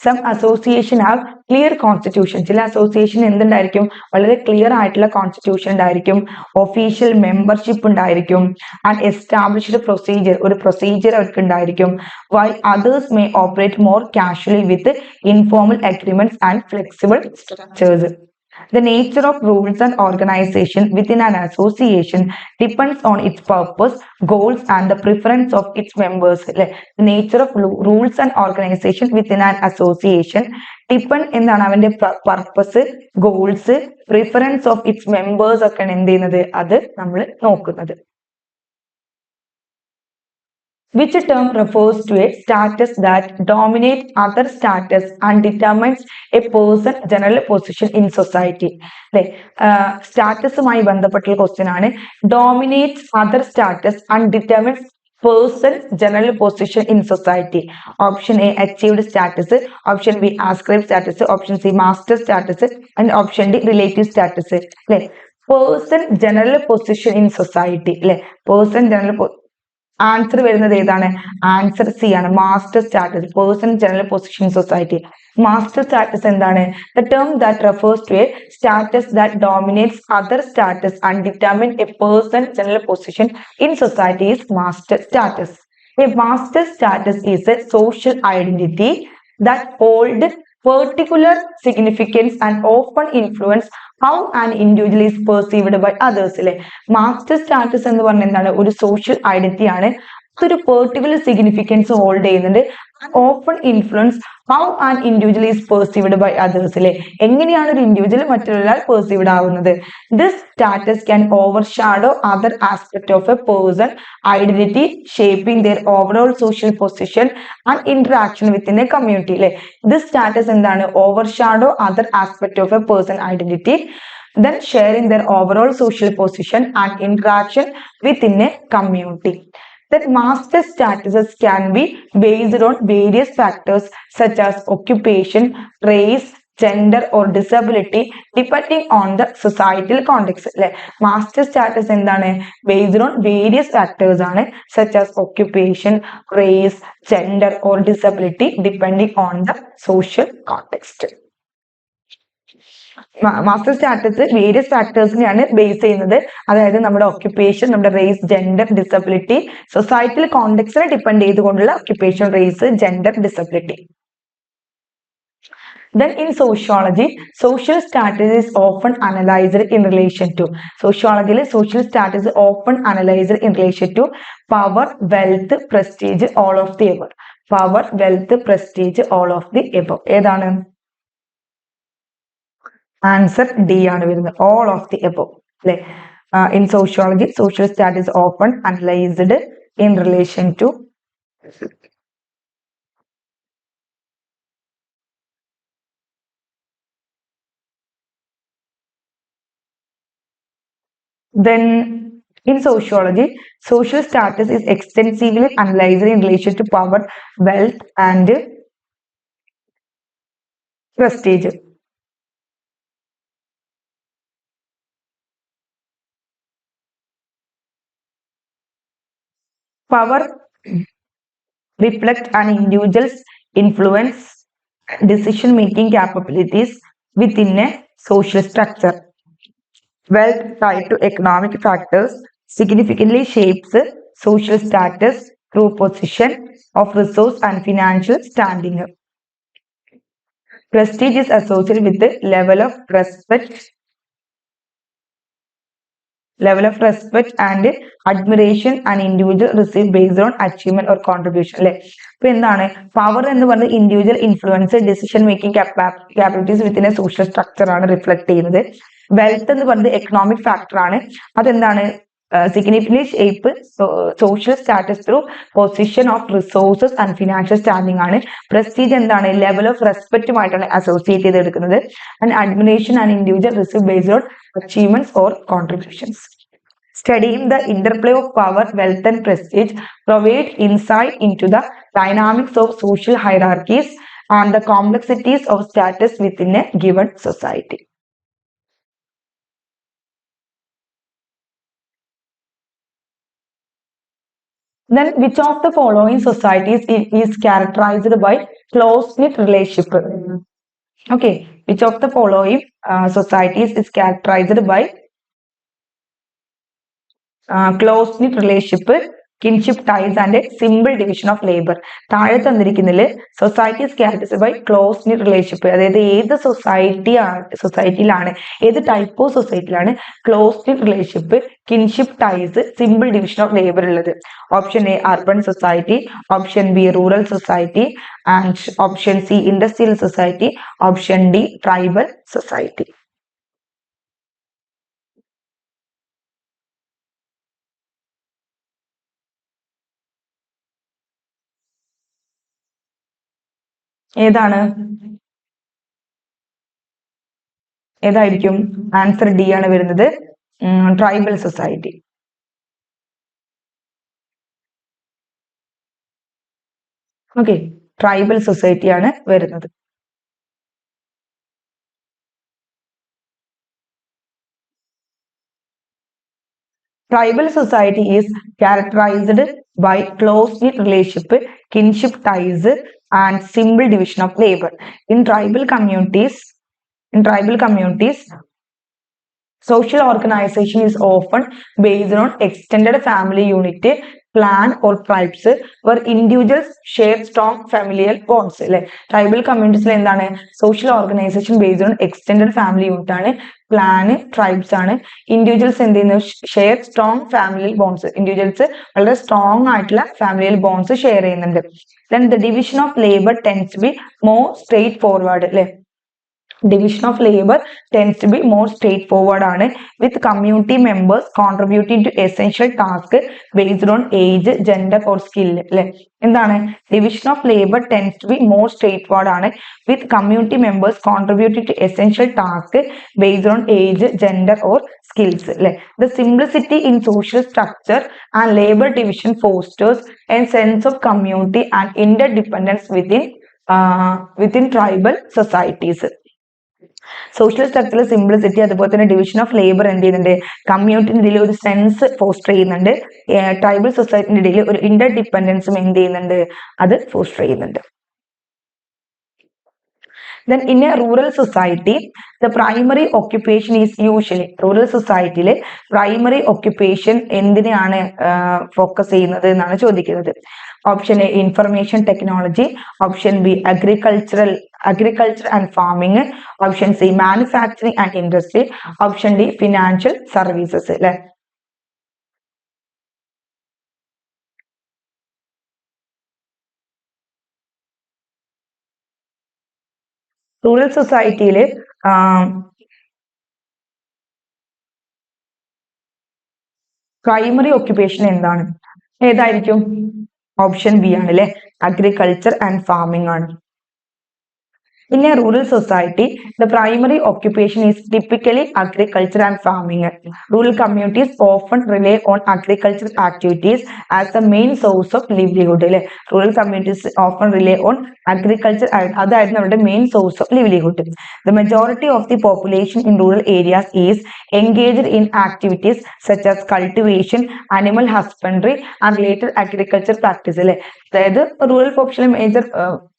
Some association have clear constitution. ചില association എന്തുണ്ടായിരിക്കും? വളരെ clear ആയിട്ടുള്ള constitution ഉണ്ടായിരിക്കും, official membership ഉണ്ടായിരിക്കും, and established procedure, ഒരു procedure അവർക്ക് ഉണ്ടായിരിക്കും. while others may operate more casually with informal agreements and flexible structures. The nature of rules and organization within an association depends on its purpose, goals, and the preference of its members. The nature of rules and organization within an association depend എന്താണ് അവന്റെ purpose, goals, preference of its members ഒക്കെയാണ് എന്ത് ചെയ്യുന്നത്, അത് നമ്മൾ നോക്കുന്നത്. Which term refers to a status that dominates other status and determines a person's general position in society? സ്റ്റാറ്റസുമായി ബന്ധപ്പെട്ടുള്ള question ആണ്. Dominates other status and determines person general position in society. Option A achieved status, option B ascribed status, option C master status, and option D relative status. Person general position in society. Person general answer വരുന്നത് ഏതാണ്? Answer C ആണ്, master status. Person general position in society. Master status എന്താണ്? The term that refers to a status that dominates other status and determine a person general position in society is master status. A master status is a social identity that hold particular significance and often influence how an individual is perceived by others. അല്ലെ, master status എന്ന് പറഞ്ഞാൽ എന്താണ്? ഒരു social identity ആണ്. അതൊരു particular significance hold ചെയ്യുന്നുണ്ട്. Open influence how an individual is perceived by others. അല്ലെ, എങ്ങനെയാണ് ഒരു ഇൻഡിവിജ്വൽ മറ്റൊരാൾ പെർസീവ്ഡ് ആവുന്നത്? This status can ഓവർഷാഡോ other aspect of A person identity, shaping there overall social position and interaction within A community. അല്ലെ, this status എന്താണ്? ഓവർഷാഡോ other aspect of A person identity, then sharing their overall social position and interaction within a community. That master statuses can be based on various factors such as occupation, race, gender or disability depending on the societal context. Master status എന്താണ്? based on various factors ആണ്, such as occupation, race, gender or disability depending on the social context. Master status various ഫാക്ടേഴ്സിനെയാണ് base ചെയ്യുന്നത്. അതായത് നമ്മുടെ occupation, നമ്മുടെ race, gender, disability, societal കോണ്ടെക്സ്റ്റിനെ depend ചെയ്തുകൊണ്ടുള്ള occupation, race, gender, disability. Then in sociology, social status is often analyzed in relation to. Sociology social status is often analyzed in relation to power, wealth, prestige, all of the above. Power, wealth, prestige, all of the above. ഏതാണ്? Answer D ആണ് വരുന്നത്, all of the above. അല്ലെ, in sociology social status often analysed in relation to then in sociology social status is extensively analyzed in relation to power, wealth and prestige. Power reflects an individual's influence, decision-making capabilities within a social structure. Wealth tied to economic factors significantly shapes social status through position of resource and financial standing. Prestige is associated with the level of respect and admiration an individual receive based on achievement or contribution അല്ലെ. അപ്പൊ എന്താണ് power എന്ന് പറയുന്നത് individual influence decision making capabilities within a social structure ആണ് reflect ചെയ്യുന്നത്. Wealth എന്ന് പറയുന്നത് economic factor ആണ്. അതെന്താണ് significantly shape social status through position of resources and financial standing ആണ്. prestige എന്താണ് ലെവൽ ഓഫ് റെസ്പെക്റ്റുമായിട്ടാണ് അസോസിയേറ്റ് ചെയ്തെടുക്കുന്നത്. And admiration and individual receive based on achievements or contributions. Studying the interplay of power, wealth and prestige provide insight into the dynamics of social hierarchies and the complexities of status within a given society. Then which of the following societies is characterized by close-knit relationship? Okay, which of the following societies is characterized by close-knit relationship, kinship ties and a simple division of labor. താഴെ തന്നിരിക്കുന്നതിൽ society is characterized by close-knit relationship. അതായത് ഏത് സൊസൈറ്റിയിലാണ് ഏത് type of സൊസൈറ്റിയിലാണ് close-knit relationship, kinship ties, simple division of labor ഉള്ളത്? Option A urban society, option B rural society, and option C industrial society, option D tribal society. ഏതാണ്? ഏതായിരിക്കും? Answer D ആണ് വരുന്നത്, tribal society. Okay, tribal society ആണ് വരുന്നത്. Tribal society is characterized by close-knit relationship, kinship ties, and simple division of labor. In tribal communities, social organization is often based on extended family unit, clan or tribes where individuals share strong familial bonds. Tribal communities എന്താണ് social organization based on extended family unit ആണ്, clan, tribes ആണ്. individuals എന്ത് ചെയ്യുന്നു share strong familial bonds. individuals വളരെ strong ആയിട്ടുള്ള familial bonds share ചെയ്യുന്നുണ്ട്. then the division of labor tends to be more straightforward. അല്ലെ, division of labor tends to be more straightforward ആണ്, with community members contributing to essential task based on age, gender or skill. അല്ലെ, എന്താണ് division of labor tends to be more straightforward ആണ്, with community members contributing to essential task based on age, gender or skills. അല്ലെ, the simplicity in social structure and labor division fosters a sense of community and interdependence within tribal societies. Social സ്ട്രക്ചറിൽ simplicity അതുപോലെ തന്നെ division of labour എന്ത് ചെയ്യുന്നുണ്ട് കമ്മ്യൂണിറ്റിന്റെ ഇടയിൽ ഒരു sense foster ചെയ്യുന്നുണ്ട്. Tribal സൊസൈറ്റിന്റെ ഇടയിൽ ഒരു ഇന്റർ ഡിപ്പെൻഡൻസും എന്ത് ചെയ്യുന്നുണ്ട് അത് ഫോസ്റ്റർ ചെയ്യുന്നുണ്ട്. Then in a rural society, the primary occupation is usually rural society primary occupation എന്തിനെയാണ് ഫോക്കസ് ചെയ്യുന്നത് എന്നാണ് ചോദിക്കുന്നത്. Option A information technology, option B agriculture and farming, option C manufacturing and industry, option D financial services. അല്ലെ, rural സൊസൈറ്റിയിൽ primary occupation എന്താണ്? ഏതായിരിക്കും? Option B ആണ് അല്ലെ, അഗ്രികൾച്ചർ ആൻഡ് ഫാമിംഗ് ആണ്. In a rural society, the primary occupation is typically agriculture and farming. Rural communities often rely on agricultural activities as the main source of livelihood. Rural communities often rely on agriculture as the main source of livelihood. The majority of the population in rural areas is engaged in activities such as cultivation, animal husbandry, and related agriculture practices. അതായത് rural population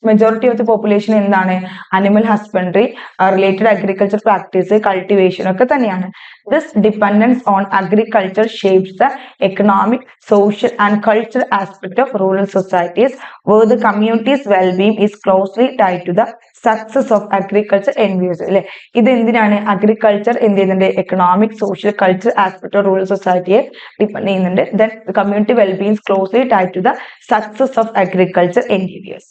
majority of the population എന്താണ് animal husbandry, related agriculture practice, cultivation ഒക്കെ തന്നെയാണ്. This dependence on agriculture shapes the economic, social and cultural aspect of rural societies where the communities wellbeing is closely tied to the success of agriculture endeavours അല്ലെ. ഇത് എന്തിനാണ്? Agriculture എന്ത് ചെയ്യുന്നുണ്ട്? Economic, social, culture aspect of rural സൊസൈറ്റിയെ depend ചെയ്യുന്നുണ്ട്. Then community wellbeing closely tied to the success of agriculture endeavours.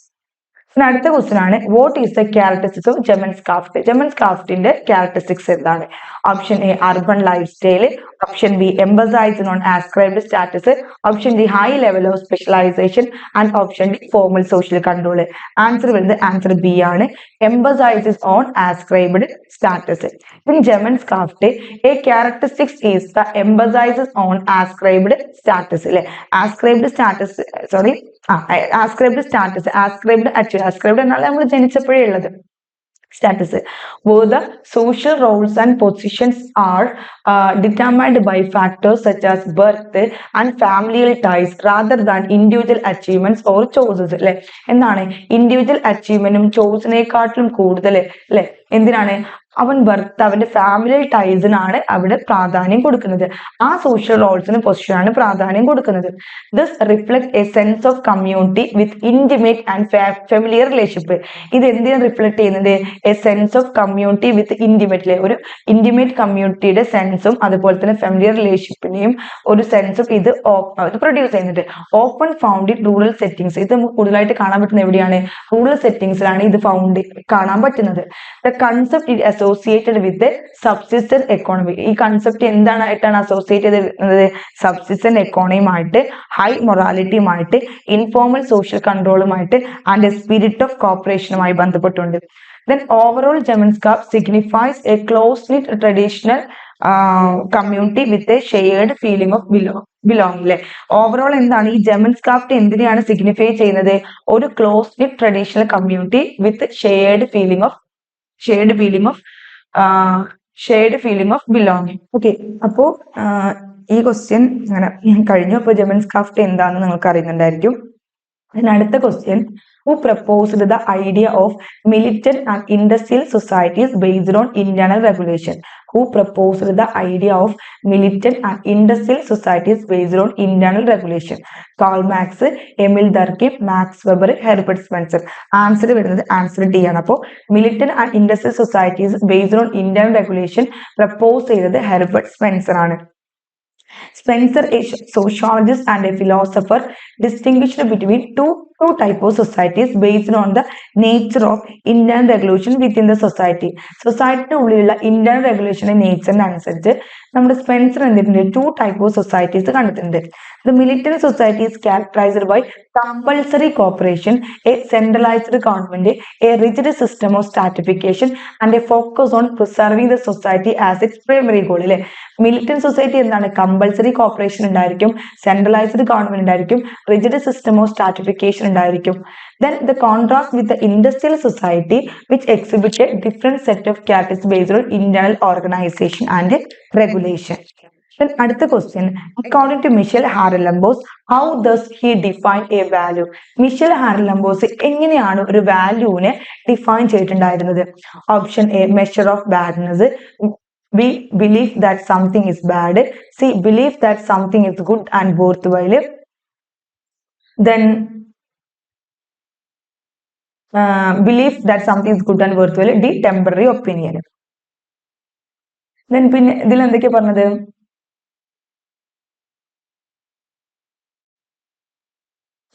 അടുത്ത question ആണ്, what is the characteristics of gemeinschaft? ജെമൻസ്കാഫ്റ്റിന്റെ ക്യാരക്ടറിസ്റ്റിക്സ് എന്താണ്? Option A urban lifestyle, option B emphasising on ascribed status, option D high level of specialisation and option D formal social control. Answer വരുന്നത് answer B ആണ്, emphasises on ascribed status. In gemeinschaft a characteristics is the emphasises on ascribed status അല്ലെ. Ascribed status ascribed status ascribed എന്നാൽ നമ്മൾ ജനിച്ചപ്പോഴേ ഉള്ളത് status, where the social roles and positions are determined by factors such as birth and familial ties rather than individual achievements or choices. അല്ലെ. എന്താണ്? Individual അച്ചീവ്മെന്റും ചോയ്സിനെക്കാട്ടിലും കൂടുതൽ അല്ലെ എന്തിനാണ്? അവൻ ബർത്ത് അവന്റെ ഫാമിലി ടൈസിനാണ് അവിടെ പ്രാധാന്യം കൊടുക്കുന്നത്. ആ സോഷ്യൽ റോൾസിന് പൊസിഷനാണ് പ്രാധാന്യം കൊടുക്കുന്നത്. This reflect A sense of community with intimate and familiar relationship. ഇത് എന്തിനാണ് റിഫ്ലക്ട് ചെയ്യുന്നത്? A sense of community with intimate, ഒരു ഇന്റിമേറ്റ് കമ്മ്യൂണിറ്റിയുടെ സെൻസും അതുപോലെ തന്നെ ഫെമിലിയർ റിലേഷൻഷിപ്പിന്റെയും ഒരു സെൻസും ഇത് പ്രൊഡ്യൂസ് ചെയ്യുന്നുണ്ട്. Open found in rural settings. ഇത് നമുക്ക് കൂടുതലായിട്ട് കാണാൻ പറ്റുന്നത് എവിടെയാണ്? റൂറൽ സെറ്റിംഗ്സിലാണ് ഇത് കാണാൻ പറ്റുന്നത്. The concept associated with the subsistence economy. ഈ കൺസെപ്റ്റ് എന്തായിട്ടാണ് അസോസിയേറ്റ് ചെയ്തിരുന്നത്? സബ്സിസ്റ്റന്റ് എക്കോണമിയുമായിട്ട്, ഹൈ മൊറാലിറ്റിയുമായിട്ട്, ഇൻഫോർമൽ സോഷ്യൽ കൺട്രോളുമായിട്ട് ആൻഡ് സ്പിരിറ്റ് ഓഫ് കോപ്പറേഷനുമായി ബന്ധപ്പെട്ടുണ്ട്. Then overall Jemanscap signifies a close-knit traditional community with a shared feeling of belonging. Overall എന്താണ് ഈ ജെമൻസ്കാഫ്റ്റ് എന്തിനെയാണ് സിഗ്നിഫൈ ചെയ്യുന്നത്? ഒരു close knit traditional community with shared feeling of belonging. Okay, അപ്പോ ഈ ക്വസ്റ്റ്യൻ അങ്ങനെ കഴിഞ്ഞു. അപ്പൊ ജെമൻസ്കാഫ്റ്റ് എന്താണെന്ന് നിങ്ങൾക്ക് അറിയുന്നുണ്ടായിരിക്കും. അടുത്ത question, who proposed the idea of militant and industrial societies based on internal regulation? Who proposed the idea of militant and industrial societies based on internal regulation? Karl Marx, Emil Durkheim, Max Weber, Herbert Spencer. Answer വരുന്നത് answer D ആണ്. അപ്പോൾ militant and industrial societies based on internal regulation propose ചെയ്തത് Herbert Spencer ആണ്. Spencer, a sociologist and a philosopher, distinguished between two types of societies based on the nature of internal regulation within the society. Society ഉള്ളിലുള്ള internal regulation നേച്ചറിന് അനുസരിച്ച് നമ്മുടെ Spencer എന്തിട്ടുണ്ട്? Two type of societies കണ്ടെത്തുന്നുണ്ട്. The militant society is characterized by compulsory cooperation, a centralized government, a rigid system of stratification, and a focus on preserving the society as its primary goal. അല്ലെ, militant society എന്താണ്? Compulsory corporation ഉണ്ടായിരിക്കും, centralised government ഉണ്ടായിരിക്കും, rigid system of stratification ഉണ്ടായിരിക്കും. Then the contrast with the industrial society, which exhibits a different set of characteristics based on internal organization and regulation. Then അടുത്ത question, according to Michel Haralambos, how does he define a value? Michael Haralambos എങ്ങനെയാണ് ഒരു വാല്യൂവിനെ define ചെയ്തിട്ടുണ്ടായിരുന്നത്? Option A measure of badness, B belief that something is bad, C belief that something is good and worthwhile, then belief that something is good and worthwhile, D temporary opinion. Then പിന്നെ ഇതിൽ എന്തൊക്കെയാ പറഞ്ഞത്?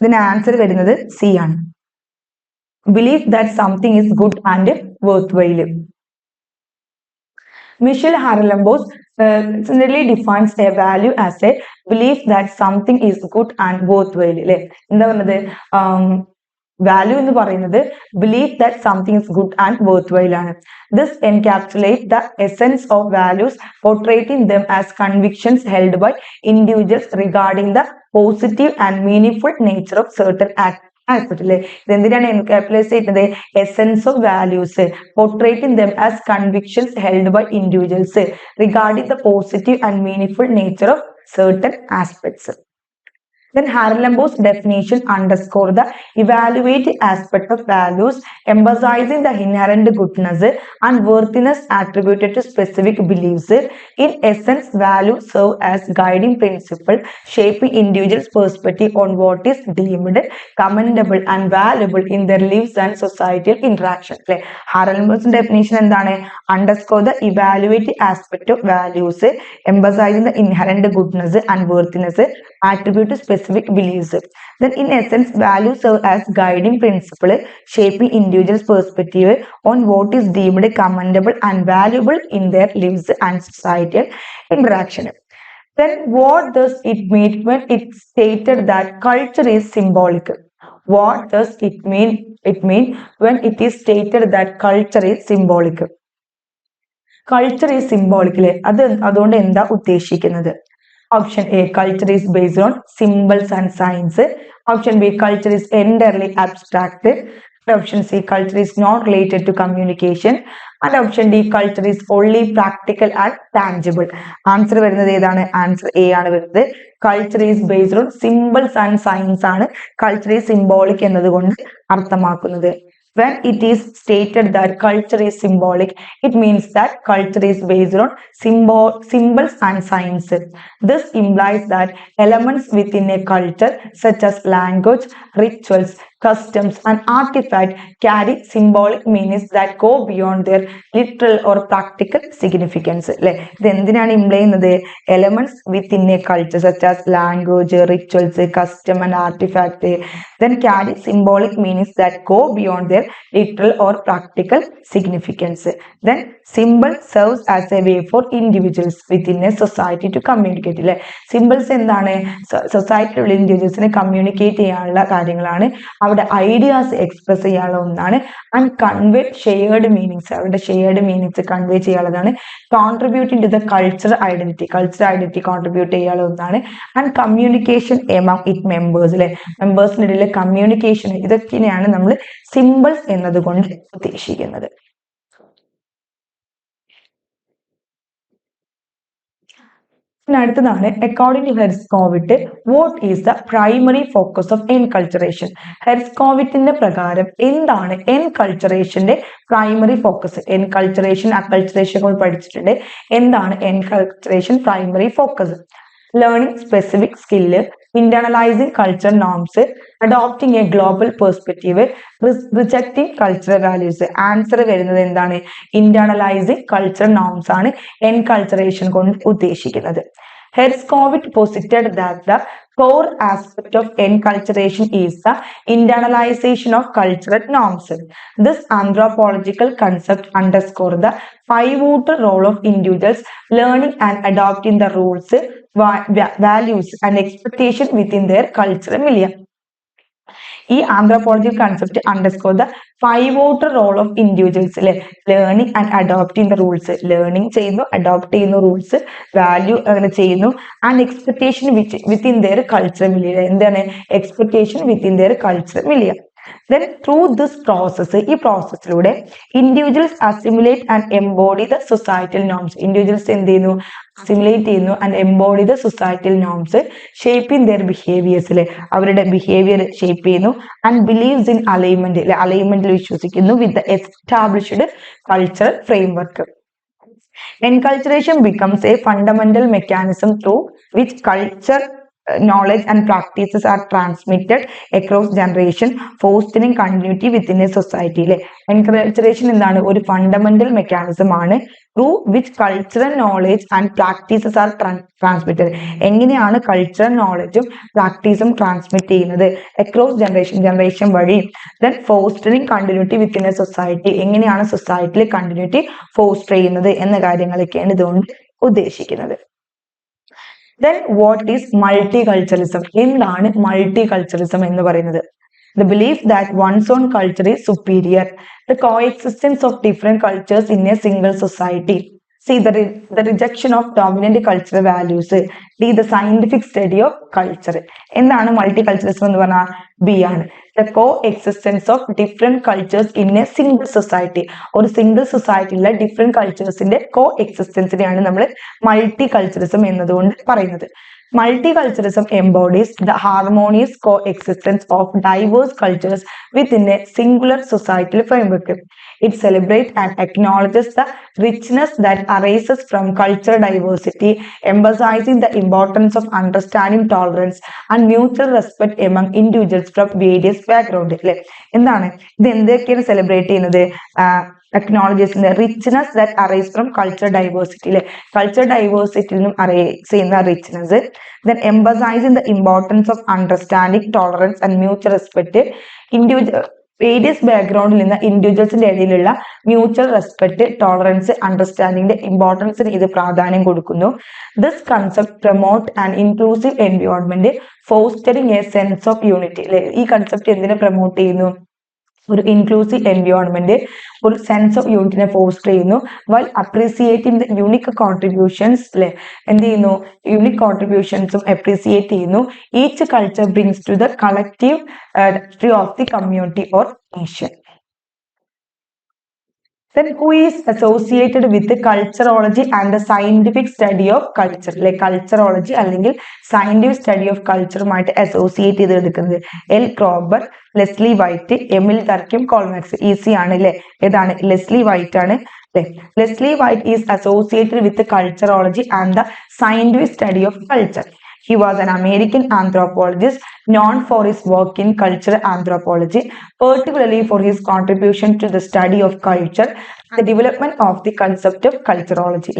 ഇതിന് answer വരുന്നത് C ആണ്, belief that something is good and worthwhile. Michel Haralambos generally defines a value as a belief that something is good and worthwhile. അല്ലെ, എന്താ പറഞ്ഞത്? വാല്യൂ എന്ന് പറയുന്നത് belief that something is good and worthwhile ആണ്. This encapsulates the essence of values, portraying them as convictions held by individuals regarding the positive and meaningful nature of certain acts. അല്ലേ, ഇതെന്തിനാണ് encapsulate ചെയ്യുന്നത്? Essence of values, portraying them as convictions held by individuals regarding the positive and meaningful nature of certain aspects. Then Harlembo's definition underscore the evaluative aspect of values, emphasizing the inherent goodness and worthiness attributed to specific beliefs. In essence, values serve as guiding principle, shaping individuals' perspective on what is deemed commendable and valuable in their lives and societal interactions. Harlembo's definition എന്താണ്? Underscore the evaluative aspect of values, emphasizing the inherent goodness and worthiness attribute to specific beliefs. Then in essence, values serve as guiding principle, shaping individuals' perspective on what is deemed commendable and valuable in their lives and societal interaction. Then what does it mean when it's stated that culture is symbolic? What does it mean when it is stated that culture is symbolic? Culture is symbolic. അതുകൊണ്ട് എന്താ ഉദ്ദേശിക്കുന്നത്? Option A, culture is based on symbols and signs. Option B, culture is entirely abstract. Option C, culture is not related to communication. And option D, culture is only practical and tangible. Answer വരുന്നത് ഏതാണ്? Answer A ആണ് വരുന്നത്. Culture is based on symbols and signs ആണ് culture is symbolic എന്നതുകൊണ്ട് അർത്ഥമാക്കുന്നത്. When it is stated that culture is symbolic, it means that culture is based on symbols and signs. This implies that elements within a culture, such as language, rituals, customs, and artifacts, carry symbolic meanings that go beyond their literal or practical significance. ഇത് എന്തിനാണ് imply ചെയ്യുന്നത്? Elements within a culture, such as language, rituals, custom, and artifact, then carry symbolic meanings that go beyond their literal or practical significance. Then symbol serves as a way for individuals within a society to communicate. Symbols എന്താണ്? സൊസൈറ്റിയിലുള്ള ഇൻഡിവിജ്വൽസിനെ communicate ചെയ്യാനുള്ള കാര്യങ്ങളാണ്, അവരുടെ ideas express ചെയ്യാനുള്ള ഒന്നാണ്. And convey shared meanings, അവരുടെ shared meanings convey ചെയ്യാനുള്ളതാണ്. Contributing to the cultural identity contribute ചെയ്യാനുള്ള ഒന്നാണ്. And communication among it members, മെമ്പേഴ്സിന്റെ ഇടയിലെ കമ്മ്യൂണിക്കേഷൻ, ഇതൊക്കെയാണ് നമ്മൾ സിമ്പിൾസ് എന്നതുകൊണ്ട് ഉദ്ദേശിക്കുന്നത്. അടുത്തതാണ് according to Herskovits, what is the primary focus of enculturation? ഹെർസ്കോവിറ്റിന്റെ പ്രകാരം എന്താണ് എൻകൾച്ചറേഷന്റെ പ്രൈമറി ഫോക്കസ്? എൻകൾച്ചറേഷൻ അക്കൾച്ചറേഷൻ നമ്മൾ പഠിച്ചിട്ടുണ്ട്. എന്താണ് enculturation primary focus? Learning specific skill, internalizing cultural norms, adopting a global perspective, rejecting cultural values. Answer വരുന്നത് എന്താണ്? ഇന്റേണലൈസിങ് cultural norms ആണ് എൻകൾച്ചറേഷൻ കൊണ്ട് ഉദ്ദേശിക്കുന്നത്. Herskovit posited that the core aspect of enculturation is the internalization of cultural norms. This anthropological concept underscores the pivotal role of individuals learning and adopting the rules, values, and expectations within their cultural milieu. ഈ anthropological concept underscore the pivotal role of individuals, learning and adopting the rules, learning ചെയ്യുന്നു, adopt ചെയ്യുന്നു rules, value അങ്ങനെ ചെയ്യുന്നു, and expectation within their cultural milieu. എന്താണ് expectation within their cultural milieu? Then through this process, ഈ പ്രോസസ്സിലൂടെ individuals assimilate and embody the societal norms. individuals എന്ത് ചെയ്യുന്നു? assimilate ചെയ്യുന്നു and embody the societal norms, shaping their behaviors, അവരുടെ behaviour shape ചെയ്യുന്നു, and believes in alignment, അലൈൻമെന്റിൽ വിശ്വസിക്കുന്നു with the established cultural framework. Enculturation becomes a fundamental mechanism through which culture, knowledge and practices are transmitted across generation, fostering continuity within a society. Enculturation എന്താണ്? ഒരു fundamental mechanism ആണ് through which cultural knowledge and practices are transmitted. എങ്ങനെയാണ് cultural നോളജും പ്രാക്ടീസും transmit ചെയ്യുന്നത്? Across generation വഴി. then fostering continuity within a society, എങ്ങനെയാണ് സൊസൈറ്റിയിൽ continuity foster ചെയ്യുന്നത് എന്ന കാര്യങ്ങളൊക്കെയാണ് ഇതുകൊണ്ട് ഉദ്ദേശിക്കുന്നത്. Then what is multiculturalism? എന്താണ് multiculturalism എന്ന് പറയുന്നത്? The belief that one's own culture is superior, the coexistence of different cultures in a single society. See, the rejection of dominant cultural values, D the scientific study of culture. എന്താണ് മൾട്ടികൾച്ചറിസം എന്ന് പറഞ്ഞാൽ? B ആണ്. The co existence of different cultures in A single society. ഒരു single സൊസൈറ്റിയിലെ different കൾച്ചേഴ്സിന്റെ കോ എക്സിസ്റ്റൻസിനെയാണ് നമ്മൾ മൾട്ടികൾച്ചറിസം എന്നതുകൊണ്ട് പറയുന്നത്. Multiculturalism embodies the harmonious coexistence of diverse cultures within a singular societal framework. It celebrates and acknowledges the richness that arises from cultural diversity, emphasizing the importance of understanding, tolerance, and mutual respect among individuals from various backgrounds. എന്താണ് ഇത്? എന്തൊക്കെയാണ് celebrate ചെയ്യുന്നത്? acknowledges the richness that arise from cultural diversity. Cultural diversity arise in the richness. Then emphasizing the importance of understanding, tolerance, and mutual respect. Individual various background in the individuals in the mutual respect, tolerance, understanding the importance in this pradhanam kodukkunnu. This concept promote an inclusive environment, fostering a sense of unity. This concept endine promote cheyunu? ഒരു inclusive environment, ഒരു sense of യൂണിറ്റിനെ foster ചെയ്യുന്നു. While appreciating the unique contributions. എന്ത് ചെയ്യുന്നു? Unique കോൺട്രിബ്യൂഷൻസും appreciate ചെയ്യുന്നു. Each culture brings to the collective history of the community or nation. Then who is associated with the culturology and the scientific study of culture? Culturology അല്ലെങ്കിൽ scientific study of culture മായിട്ട് associate ചെയ്തെടുക്കുന്നത് L Kroeber, Leslie white, എമിൽ ദർക്യം, കോൾമാക്സ്. Easy ആണ് അല്ലെ? ഏതാണ്? Leslie white ആണ്. Leslie white is associated with the culturology and the scientific study of culture. He was an American anthropologist known for his work in cultural anthropology, particularly for his contribution to the study of culture and the development of the concept of culturology.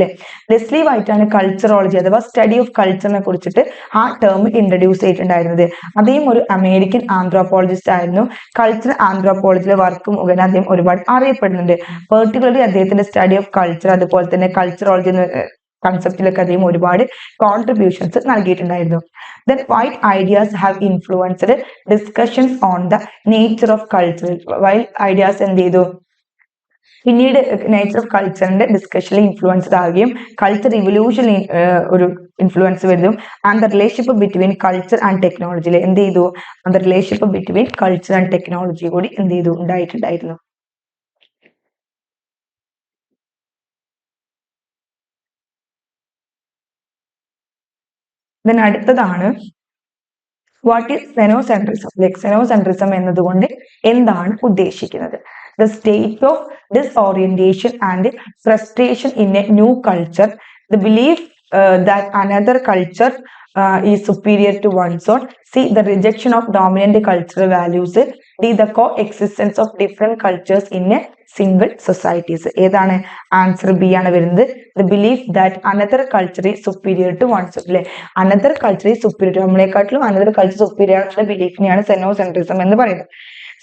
Leslie white ആണ് കൾച്ചറോളജി അഥവാ study of കൾച്ചറിനെ കുറിച്ചിട്ട് ആ term introduce ചെയ്തിട്ടുണ്ടായിരുന്നത്. അദ്ദേഹം ഒരു American anthropologist ആയിരുന്നു. Cultural ആന്ത്രോപോളജിയിലെ work മുഖേന അദ്ദേഹം ഒരുപാട് അറിയപ്പെടുന്നുണ്ട്. പെർട്ടിക്കുലർലി അദ്ദേഹത്തിന്റെ സ്റ്റഡി ഓഫ് കൾച്ചർ, അതുപോലെ തന്നെ കൾച്ചറോളജി കൺസെപ്റ്റിലൊക്കെ അദ്ദേഹം ഒരുപാട് contributions നൽകിയിട്ടുണ്ടായിരുന്നു. Then white ideas have influenced discussions on the nature of culture. White ideas എന്ത് ചെയ്തു? പിന്നീട് നേച്ചർ ഓഫ് കൾച്ചറിന്റെ ഡിസ്കഷനിൽ ഇൻഫ്ലുവൻസ്ഡ് ആവുകയും കൾച്ചർ റിവല്യൂഷനിൽ ഒരു ഇൻഫ്ലുവൻസ് വരുന്നു. And the relationship between culture and ടെക്നോളജിയിൽ എന്ത് ചെയ്തു? And relationship between culture and technology കൂടി എന്ത് ചെയ്തു? ഉണ്ടായിട്ടുണ്ടായിരുന്നു. then അടുത്തതാണ് വാട്ട് ഈസ് സെനോസെൻട്രിസം. സെനോസെൻട്രിസം എന്നതുകൊണ്ട് എന്താണ് ഉദ്ദേശിക്കുന്നത്? The state of disorientation and frustration in a new culture, the belief that another culture is superior to one's own. C, the rejection of dominant cultural values. D, the coexistence of different cultures in a single societies. ഏതാണ്? Answer B ആണ് വരുന്നത്. The belief that another culture is superior to one's own. അല്ലെ, another culture is superior, നമ്മളെക്കാട്ടിലും another culture superior ആണെന്നുള്ള ബിലീഫിനെയാണ് സെനോസെൻട്രിസം എന്ന് പറയുന്നത്.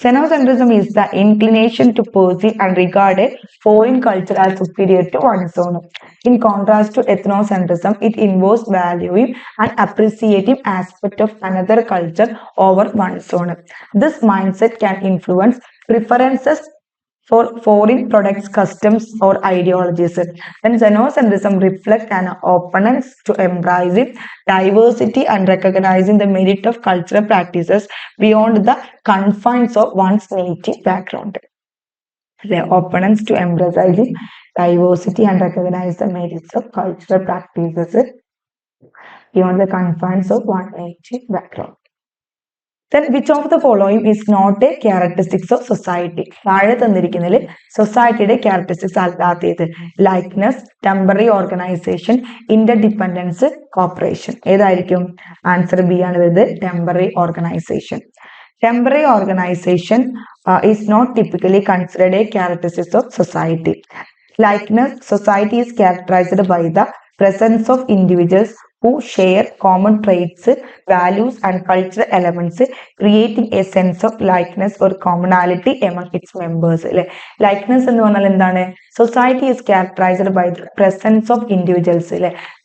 Xenocentrism is the inclination to perceive and regard a foreign culture as superior to one's own. In contrast to ethnocentrism, it involves valuing and appreciating aspect of another culture over one's own. This mindset can influence preferences for foreign products, customs, or ideologies. Then xenocentrism reflects an openness to embracing diversity and recognizing the merit of cultural practices beyond the confines of one's native background. The openness to embracing diversity and recognize the merits of cultural practices beyond the confines of one's native background. Then which of the following is not a characteristics of society? താഴെ തന്നിരിക്കുന്നതിൽ സൊസൈറ്റിയുടെ characteristics അല്ലാത്തത് likeness, temporary organisation, interdependence, corporation. ഏതായിരിക്കും? Answer B ആണ് വരുന്നത്, temporary organisation. Temporary organization is not typically considered a characteristic of society. Likeness, society is characterized by the presence of individuals who share common traits, values, and cultural elements, creating a sense of likeness or commonality among its members. Likeness എന്ന് പറഞ്ഞാൽ എന്താണ്? Society is characterized by the presence of individuals.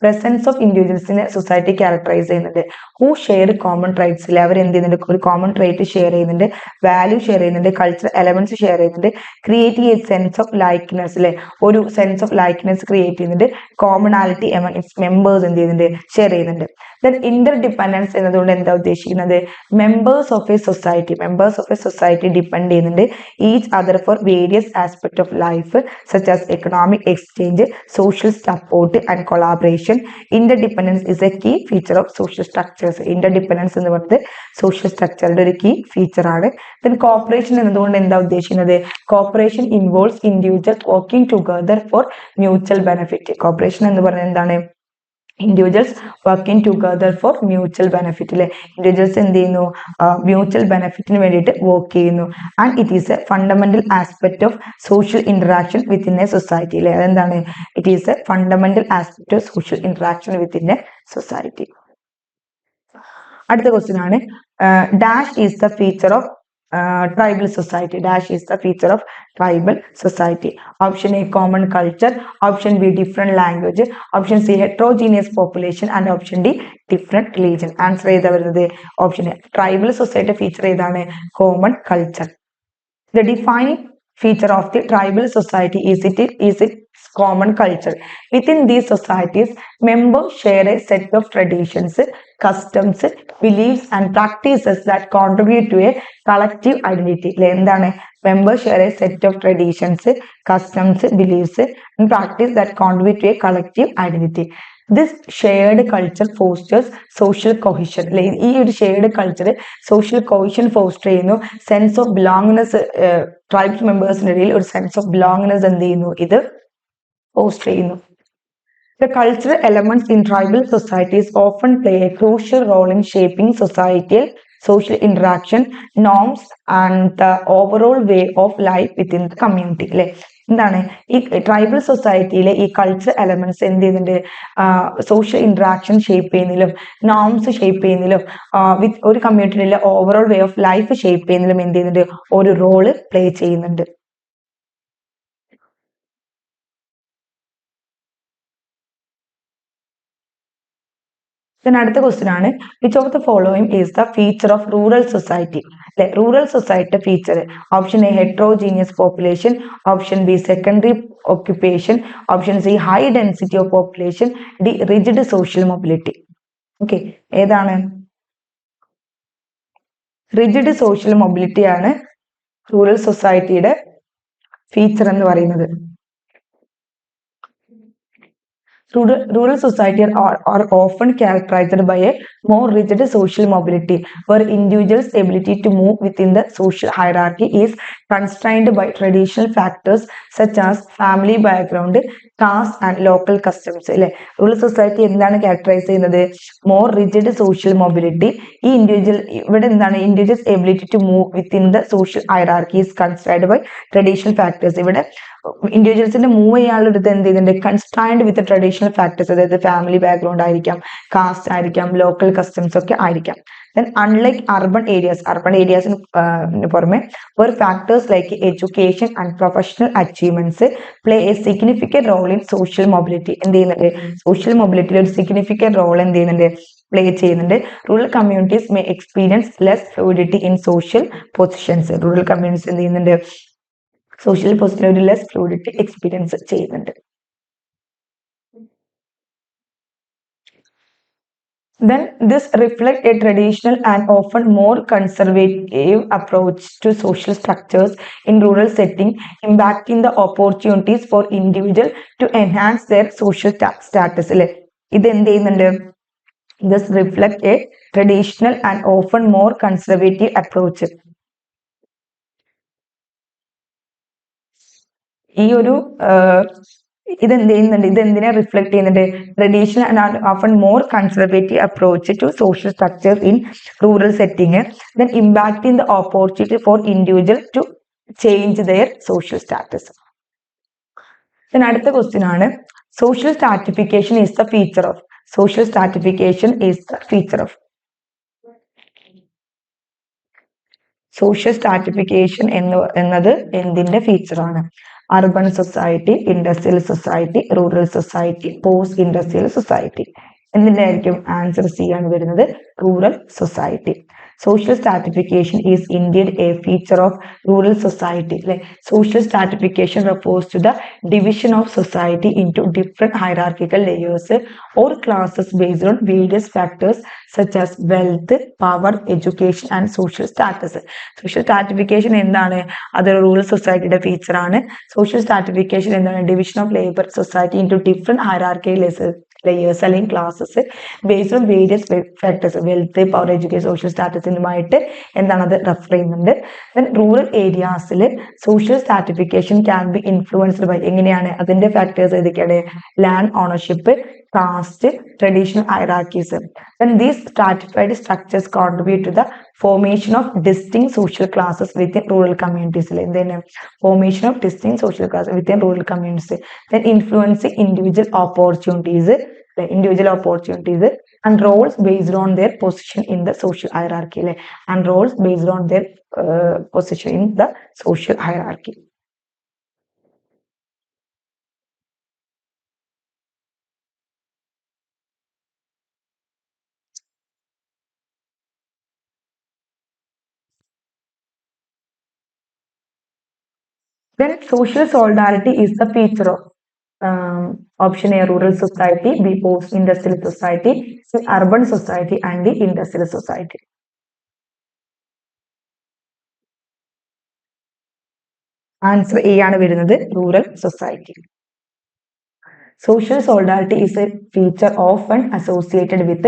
Presence of individuals നെ society characterize ചെയ്യുന്നുണ്ട്. Who share common traits. അവർ എന്ത് ചെയ്യുന്നുണ്ട്? ഒരു common trait share ചെയ്യുന്നുണ്ട്, value share ചെയ്യുന്നുണ്ട്, cultural elements share ചെയ്യുന്നുണ്ട്, creating a sense of likeness. ഒരു sense of likeness create ചെയ്യുന്നുണ്ട്, commonality among its members എന്ത് ചെയ്യുന്നുണ്ട്? ഷെയർ ചെയ്യുന്നുണ്ട്. ദെൻ ഇന്റർ ഡിപ്പെൻഡൻസ് എന്നതുകൊണ്ട് എന്താ ഉദ്ദേശിക്കുന്നത്? Members of a society depend ചെയ്യുന്നുണ്ട് each other for various aspect of life such as economic exchange, social support and collaboration. Interdependence is a key feature of social structures. Interdependence എന്ന് പറയുന്നത് social സ്ട്രക്ചറുടെ ഒരു key feature ആണ്. Then cooperation എന്നതുകൊണ്ട് എന്താ ഉദ്ദേശിക്കുന്നത്? Cooperation involves individual working together for mutual benefit. Cooperation എന്ന് പറയുന്നത് എന്താണ്? Individuals working together for mutual benefit അല്ലെ. ഇൻഡിവിജ്വൽസ് എന്ത് ചെയ്യുന്നു? മ്യൂച്വൽ ബെനിഫിറ്റിന് വേണ്ടിയിട്ട് വർക്ക് ചെയ്യുന്നു. And it is A fundamental aspect of social interaction within a society അല്ലെ. അതെന്താണ്? It is A fundamental aspect of social interaction within a society. അടുത്ത question ആണ് dash is the feature of tribal society. Dash is the feature of tribal society. Option A common culture, option B different language, option C heterogeneous population and option D different religion. Answer ഏതാ വരുന്നത്? Option A tribal society feature ഏതാണ്? Common culture. The defining feature of the tribal society is its common culture. Within these societies, members share a set of traditions, customs, beliefs and practices that contribute to a collective identity. എന്താണ്? Members share a set of traditions, customs, beliefs and practices that contribute to a collective identity. This shared culture fosters social cohesion. ഈ ഒരു shared culture social cohesion foster ചെയ്യുന്നു. Sense of belongingness tribes members-ന്റെ ഇടയിൽ ഒരു sense of belongingness എന്ത് ചെയ്യുന്നു? ഇത് foster ചെയ്യുന്നു. The cultural elements in tribal societies often play a crucial role in shaping social interaction, norms and the overall way of life within the community. അല്ലെ എന്താണ് ഈ tribal സൊസൈറ്റിയിലെ ഈ കൾച്ചറൽ എലമെന്റ്സ് എന്ത് ചെയ്യുന്നുണ്ട്? സോഷ്യൽ ഇന്ററാക്ഷൻ ഷേപ്പ് ചെയ്യുന്നതിലും norms shape ചെയ്യുന്നതിലും with ഒരു കമ്മ്യൂണിറ്റിയിലെ overall way of life shape ചെയ്യുന്നതിലും എന്ത് ചെയ്യുന്നുണ്ട്? ഒരു റോള് പ്ലേ ചെയ്യുന്നുണ്ട്. Then അടുത്ത ക്വസ്റ്റ്യൻ ആണ് which of the following is the feature of rural society അല്ലെ. Rural society feature option A heterogeneous population, option B secondary occupation, option C high density of population, D rigid social mobility. Okay ഏതാണ്? Rigid social mobility ആണ് rural സൊസൈറ്റിയുടെ feature എന്ന് പറയുന്നത്. Rural society are often characterized by a more rigid social mobility, where individuals' ability to move within the social hierarchy is constrained by traditional factors such as family background, caste and local customs. അല്ലെ rural society എന്താണ് characterise ചെയ്യുന്നത്? More rigid social mobility. ഈ ഇവിടെ എന്താണ്? Individual's ability to move within the social hierarchy is constrained by traditional factors. ഇവിടെ ഇൻഡിവിജ്വൽസിന്റെ move ചെയ്യാനുള്ള ഇത് എന്ത് ചെയ്യുന്നുണ്ട്? കൺസ്ട്രൈൻഡ് വിത്ത് ട്രഡീഷണൽ ഫാക്ടേഴ്സ്, അതായത് ഫാമിലി ബാക്ക്ഗ്രൗണ്ട് ആയിരിക്കാം, കാസ്റ്റ് ആയിരിക്കാം, ലോക്കൽ കസ്റ്റംസ് ഒക്കെ ആയിരിക്കാം. Then unlike urban areas പുറമെ where factors like education and professional achievements play a significant role in social mobility. എന്ത് ചെയ്യുന്നുണ്ട്? സോഷ്യൽ മൊബിലിറ്റിയിൽ ഒരു സിഗ്നിഫിക്കന്റ് റോൾ എന്ത് ചെയ്യുന്നുണ്ട്? പ്ലേ ചെയ്യുന്നുണ്ട്. Rural communities may experience less fluidity in social positions. Rural communities എന്ത് ചെയ്യുന്നുണ്ട്? Social പൊസിഷനിൽ ഒരു ലെസ് ഫ്ലൂയിഡിറ്റി എക്സ്പീരിയൻസ് ചെയ്യുന്നുണ്ട്. Then this reflects a traditional and often more conservative approach to social structures in rural setting, impacting the opportunities for individuals to enhance their social status. ഇത് എന്ത് ചെയ്യുന്നുണ്ട്? This reflects a traditional and often more conservative approach. ഈ ഒരു ഇതെന്ത് ചെയ്യുന്നുണ്ട്? ഇതെന്തിനെ reflect ചെയ്യുന്നുണ്ട്? Traditional and often more conservative approach to social structure in rural setting, then impacting the opportunity for individual to change their social status. Then അടുത്ത question ആണ് social stratification is the feature of. Social stratification is the feature of. Social stratification എന്നത് എന്തിന്റെ ഫീച്ചറാണ്? Urban society, industrial society, rural society, post industrial society. എന്തിന്റെ ആയിരിക്കും? Answer C ആണ് വരുന്നത്, rural society. social stratification is indeed a feature of rural society. Like social stratification refers to the division of society into different hierarchical layers or classes based on various factors such as wealth, power, education and social status. Social stratification എന്താണ്? അതൊരു rural society feature ആണ്. Social stratification എന്താണ്? Division of labor society into different hierarchical layers അല്ലെങ്കിൽ classes based on various factors wealth power education social സ്റ്റാറ്റസിനുമായിട്ട് എന്താണ് അത് refer ചെയ്യുന്നുണ്ട്. Then rural ഏരിയാസിൽ social stratification can be influenced by എങ്ങനെയാണ് അതിന്റെ ഫാക്ടേഴ്സ് ഏതൊക്കെയാണ്? Land ownership, caste, traditional hierarchies. Then these stratified structures contribute to the formation of distinct social classes within rural communities. Then formation of distinct social classes within rural communities. Then influencing individual opportunities and roles based on their position in the social hierarchy. And roles based on their position in the social hierarchy. Then social solidarity is the feature of option A rural society, B post-industrial society, C urban society and the industrial society. Answer A ആണ് വരുന്നത് rural society. Social solidarity is a feature often associated with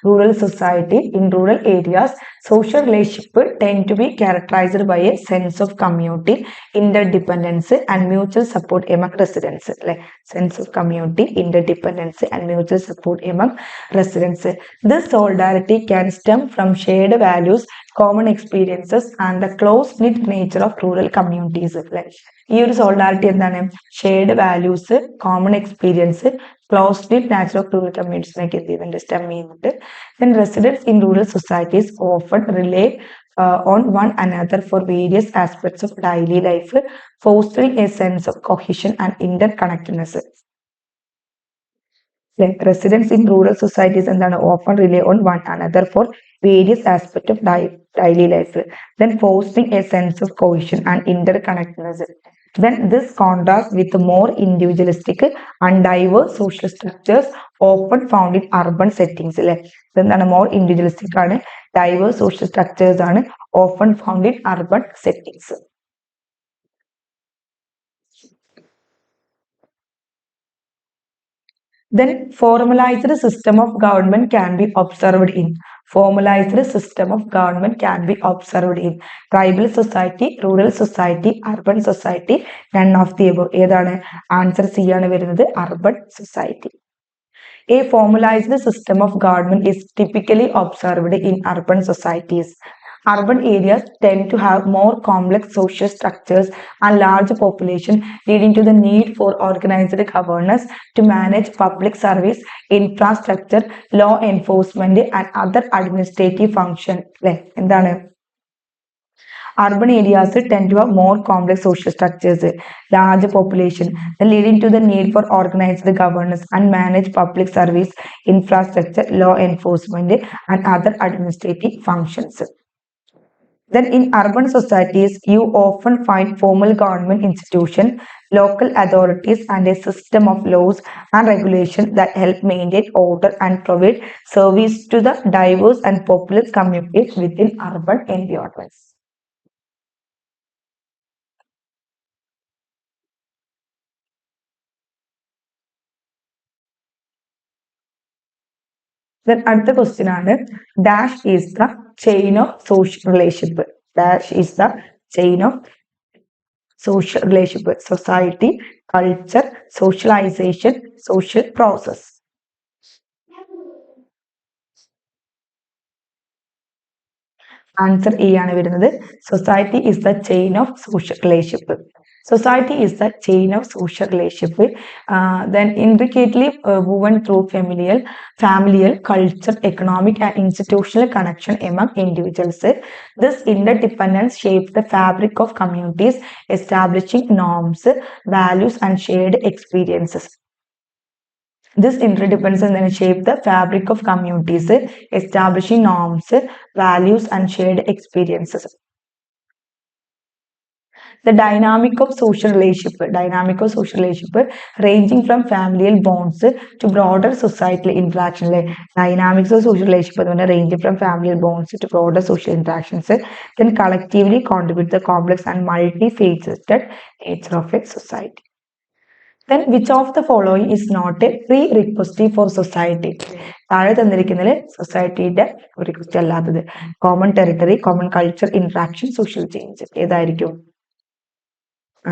rural society. In rural areas, social relationships tend to be characterized by a sense of community, interdependence, and mutual support among residents. Like sense of community, interdependence, and mutual support among residents. This solidarity can stem from shared values, common experiences, and the close-knit nature of rural communities. Like ഈ ഒരു solidarity എന്താണ്? Shared values, common experience, close knit natural of rural കമ്മ്യൂണിറ്റീസിനൊക്കെ എന്ത് ചെയ്യുന്നുണ്ട്? Stem ചെയ്യുന്നുണ്ട്. Then residents in rural societies often rely on one another for various aspects of daily life, fostering a sense of cohesion and interconnectedness. Like residents in rural societies എന്താണ്? Often rely on one another for various aspects of daily life, then fostering a sense of cohesion and interconnectedness. Then this contrasts with the more individualistic and diverse social structures often found in urban settings. എന്താണ്? more individualistic ആണ്, diverse social structures ആണ് often found in urban settings. Then formalized system of government can be observed in formalized system of government can be observed in tribal society, rural society, urban society, none of the above. ഏതാണ്? Answer C ആണ് വരുന്നത്, urban society. A formalized system of government is typically observed in urban societies. Urban areas tend to have more complex social structures and large population, leading to the need for organized governance to manage public service, infrastructure, law enforcement, and other administrative functions. എന്താണ്? Urban areas tend to have more complex social structures, large population, leading to the need for organized governance and manage public service, infrastructure, law enforcement, and other administrative functions. Then in urban societies, you often find formal government institutions, local authorities, and a system of laws and regulations that help maintain order and provide service to the diverse and populous communities within urban environments. Then അടുത്ത question ആണ്, dash is the chain of social relationship. Dash is the chain of social relationship. Society, culture, socialization, social process. Answer A ആണ് വരുന്നത്. Society is the chain of social relationship. Society is the chain of social relationship, then intricately woven through familial, culture, economic, and institutional connection among individuals. This interdependence shapes the fabric of communities, establishing norms, values, and shared experiences. This interdependence then shape the fabric of communities, establishing norms, values, and shared experiences. The dynamic of social relationship ranging from familial bonds to broader societal interaction. Dynamics of social relationship ranging from familial bonds to broader social interactions, then collectively contribute the complex and multifaceted nature of a society. Then which of the following is not a prerequisite for society? താഴെ തന്നിരിക്കുന്നതിൽ സൊസൈറ്റിയുടെ requisite അല്ലാത്തത് common territory, common culture, interaction, social change ഏതായിരിക്കും?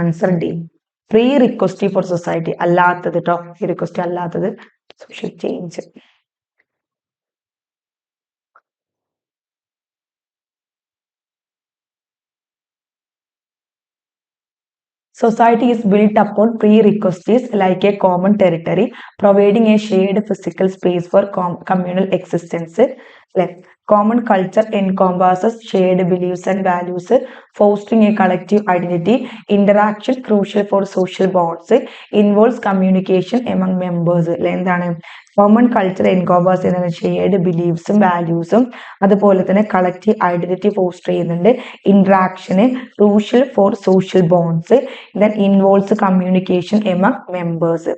Answer D, prerequisite for society അല്ലാത്തത് കേട്ടോ. Prerequisite അല്ലാത്തത് social change. Society is built upon prerequisites like a common territory, providing a shared physical space for communal existence. Common culture encompasses shared beliefs and values, fostering a collective identity. Interaction crucial for social bonds, involves communication among members. എന്താണ് common culture എൻകോംപാസ് ചെയ്യുന്ന shared ബിലീഫ്സും വാല്യൂസും അതുപോലെ തന്നെ collective identity foster ചെയ്യുന്നുണ്ട്. Interaction crucial for social bonds, then involves communication among members.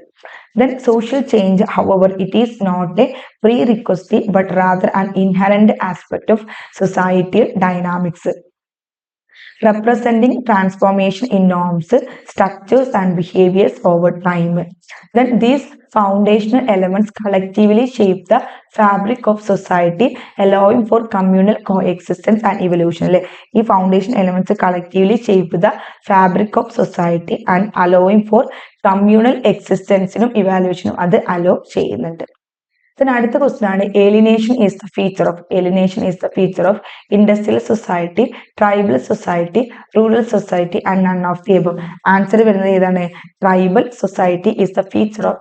Then social change, however, it is not a prerequisite but rather an inherent aspect of societal dynamics, representing transformation in norms, structures, and behaviors over time. Then these foundational elements collectively shape the fabric of society, allowing for communal coexistence and evolution. ഈ foundation elements collectively shape the fabric of society and allowing for communal existence-നും evaluation-നും അത് allow ചെയ്യുന്നുണ്ട്. Then അടുത്ത question ആണ് alienation is the feature of industrial society, tribal society, rural society and none of the above. Answer വരുന്നത് ഏതാണ്? Tribal society is the feature of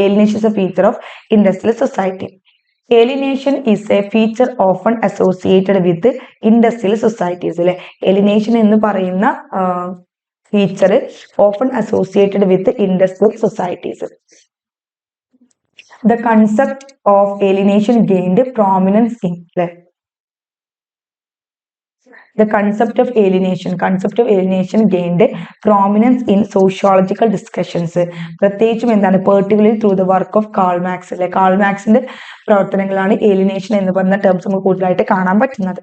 alienation is the feature of industrial society. Alienation is a feature often associated with industrial societies. അല്ലെ alienation എന്ന് പറയുന്ന feature often associated with industrial societies. The concept of alienation gained prominence in the concept of alienation gained prominence in sociological discussions. പ്രത്യേകിച്ചും എന്താണ് particularly through the work of Karl Marx. അല്ലെ call മാർക്സിന്റെ പ്രവർത്തനങ്ങളാണ് alienation എന്ന് പറയുന്ന terms നമുക്ക് കൂടുതലായിട്ട് കാണാൻ പറ്റുന്നത്.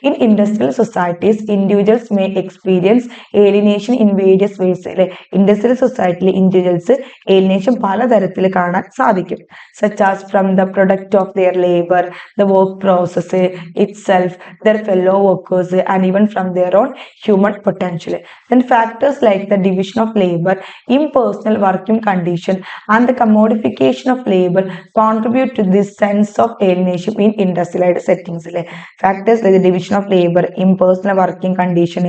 In industrial societies, individuals may experience alienation in various ways. അല്ലെ ഇൻഡസ്ട്രിയൽ സൊസൈറ്റിയിലെ ഇൻഡിവിജ്വൽസ് alienation പലതരത്തിൽ കാണാൻ സാധിക്കും. Such as from the product of their labor, the work process itself, their fellow workers, and even from their own human potential. Then factors like the division of labor, impersonal working condition, and the commodification of labor contribute to this sense of alienation in industrialized settings. Factors like the division of labor, impersonal working condition,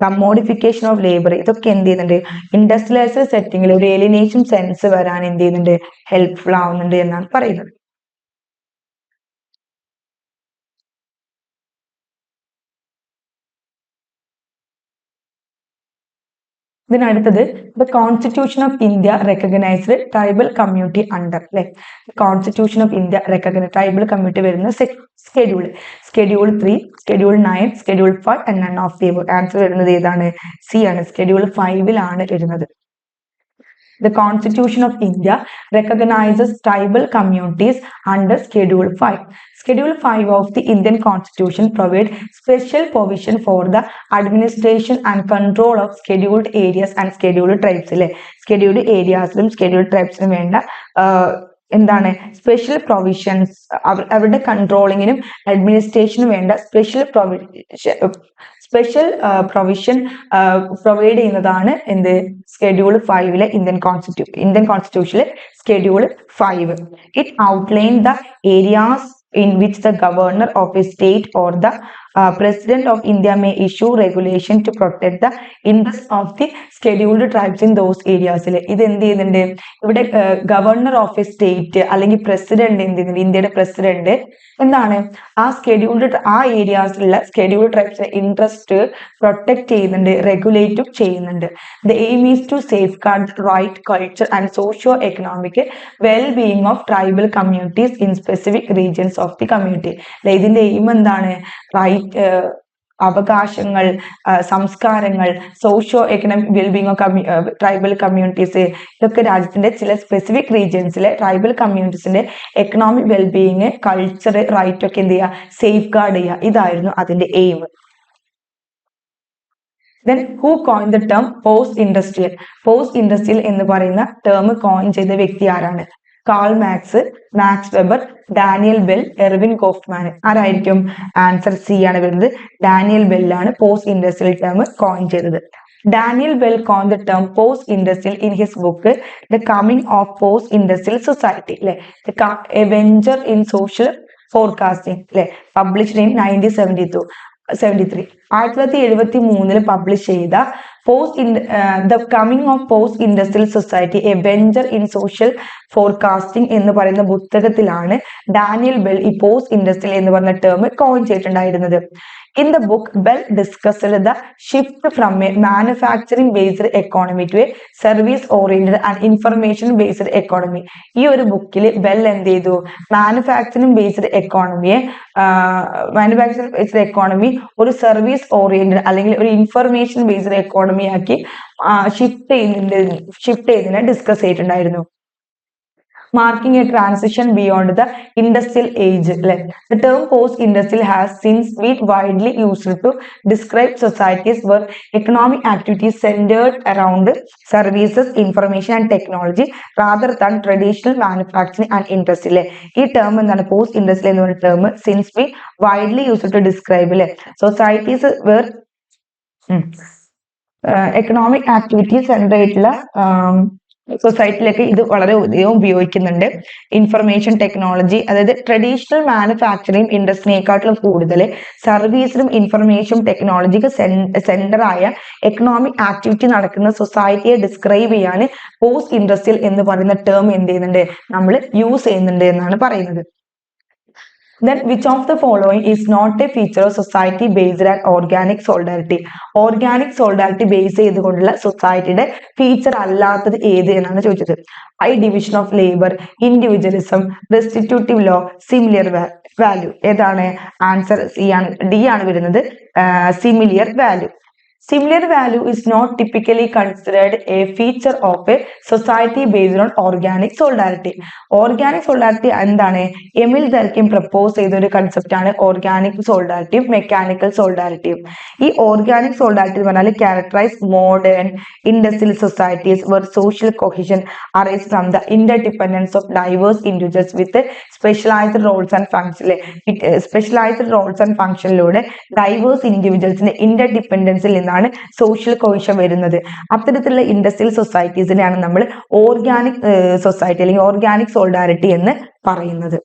commodification of labor, ഇതൊക്കെ എന്ത് ചെയ്യുന്നുണ്ട്? Industrialised സെറ്റിംഗിൽ ഒരു alienation sense വരാൻ എന്ത് ചെയ്യുന്നുണ്ട്? Helpful ആവുന്നുണ്ട് എന്നാണ് പറയുന്നത്. Then അടുത്തത് the Constitution of India recognized tribal community under. അല്ലെ Constitution of India recognized tribal community വരുന്ന schedule 3, schedule 9, schedule 5 and none of the above. Answer വരുന്നത് ഏതാണ്? സി ആണ്. schedule 5 വരുന്നത്. The Constitution of India recognizes tribal communities under Schedule 5. Schedule 5 of the Indian Constitution provides special provision for the administration and control of scheduled areas and scheduled tribes. Scheduled areas ലും scheduled tribes ലും വേണ്ട എന്താണ് special provisions അവരുടെ കൺട്രോളിങ്ങിനും അഡ്മിനിസ്ട്രേഷനും വേണ്ട special provision provide ചെയ്യുന്നതാണ് എന്ത്? Schedule 5 Indian കോൺസ്റ്റിറ്റ്യൂഷനിലെ Schedule 5. It outlined the areas in which the governor of a state or the President of India may issue regulation to protect the interests of the scheduled tribes in those areas. ഇത് എന്ത് ചെയ്യുന്നുണ്ട് ഇവിടെ governor of a state അല്ലെങ്കിൽ president എന്ത് ചെയ്യുന്നുണ്ട് ഇന്ത്യയുടെ president എന്താണ് ആ ഏരിയാസിലുള്ള സ്കെഡ്യൂൾഡ് ട്രൈബ്സിന്റെ ഇൻട്രസ്റ്റ് പ്രൊട്ടക്ട് ചെയ്യുന്നുണ്ട് റെഗുലേറ്റും ചെയ്യുന്നുണ്ട്. The aim is to safeguard right culture and socio economic well being of tribal communities in specific regions of the community. ഇതിന്റെ എയിം എന്താണ് റൈറ്റ് അവകാശങ്ങൾ സംസ്കാരങ്ങൾ socio economic wellbeing of tribal communities ഇതൊക്കെ രാജ്യത്തിന്റെ ചില സ്പെസിഫിക് റീജിയൻസിലെ tribal കമ്മ്യൂണിറ്റീസിന്റെ economic wellbeing culture right ഒക്കെ എന്ത് ചെയ്യുക സേഫ് ഗാർഡ് ചെയ്യുക ഇതായിരുന്നു അതിന്റെ aim. Then who coined the term post industrial? Post industrial എന്ന് പറയുന്ന ടേം കോയിൻ ചെയ്ത വ്യക്തി ആരാണ്? Karl Marx, Max Weber, Daniel Bell, Erving Goffman. ആരായിരിക്കും? ആൻസർ സി ആണ് വരുന്നത്. ഡാനിയൽ ബെല്ലാണ് പോസ്റ്റ് ഇൻഡസ്ട്രിയൽ ടേം കോയിൻ ചെയ്തത്. Daniel Bell coined the term post-industrial in his book The Coming of Post-Industrial Society. A venture in social forecasting, published in 1972. 1973 publish ചെയ്ത the coming of post industrial society A venture in social forecasting എന്ന് പറയുന്ന പുസ്തകത്തിലാണ് Daniel bell ഈ post industrial എന്ന് പറഞ്ഞ term coin ചെയ്തിട്ടുണ്ടായിരുന്നത്. In the book, Bell discussed the shift from a manufacturing-based economy to a service-oriented and information-based economy. ഈ ഒരു ബുക്കിൽ bell എന്ത് ചെയ്തു മാനുഫാക്ചറിംഗ് ബേസ്ഡ് എക്കോണമി ഒരു സർവീസ് ഓറിയന്റഡ് അല്ലെങ്കിൽ ഒരു ഇൻഫർമേഷൻ ബേസ്ഡ് എക്കോണമി ആക്കി ഷിഫ്റ്റ് ചെയ്തതിനെ ഡിസ്കസ് ചെയ്തിട്ടുണ്ടായിരുന്നു. Marking a transition beyond the industrial age. The term post-industrial has since been widely used to describe societies where economic activities centered around services, information and technology rather than traditional manufacturing and industry. ഈ term എന്താണ് post-industrial എന്ന് പറയുന്ന term since been widely used to describe societies where economic activities centered ആയിട്ടുള്ള സൊസൈറ്റിയിലൊക്കെ ഇത് വളരെ ഉപയോഗിക്കുന്നുണ്ട്. Information technology അതായത് traditional manufacturing ഇൻഡസ്ട്രിയേക്കാട്ടിലും കൂടുതൽ സർവീസിലും ഇൻഫർമേഷൻ ടെക്നോളജിക്ക് സെന്റർ ആയ എക്കണോമിക് ആക്ടിവിറ്റി നടക്കുന്ന സൊസൈറ്റിയെ ഡിസ്ക്രൈബ് ചെയ്യാൻ പോസ്റ്റ് ഇൻഡസ്ട്രിയൽ എന്ന് പറയുന്ന ടേം എന്ത് ചെയ്യുന്നുണ്ട് നമ്മൾ യൂസ് ചെയ്യുന്നുണ്ട് എന്നാണ് പറയുന്നത്. Then which of the following is not a feature of society based on organic solidarity? Organic solidarity base ചെയ്തുകൊണ്ടുള്ള സൊസൈറ്റിയുടെ ഫീച്ചർ അല്ലാത്തത് ഏത് എന്നാണ് ചോദിച്ചത്. division of labor, individualism, restitutive law, similar value. ഏതാണ് ആൻസർ സി ആണ് ഡി ആണ് വരുന്നത്. similar value. Similar value is not typically considered a feature of a society based on organic solidarity. Organic solidarity എന്താണ് എമിൽ ദർക്കിം propose ചെയ്ത ഒരു concept ആണ് organic സോളിഡാരിറ്റിയും mechanical സോളിഡാരിറ്റിയും. ഈ organic solidarity എന്ന് പറഞ്ഞാൽ characterise modern industrial societies where social cohesion arise from the interdependence of diverse individuals with specialized roles and functions. Specialized roles and ഫംഗ്ഷനിലൂടെ diverse ഇൻഡിവിജ്വൽസിന്റെ ഇന്റർഡിപെൻഡൻസിൽ നിന്നാണ് സോഷ്യൽ കോഹിഷൻ വരുന്നത്. അത്തരത്തിലുള്ള ഇൻഡസ്ട്രിയൽ സൊസൈറ്റീസിനെയാണ് നമ്മൾ ഓർഗാനിക് സൊസൈറ്റി അല്ലെങ്കിൽ ഓർഗാനിക് സോളിഡാരിറ്റി എന്ന് പറയുന്നത്.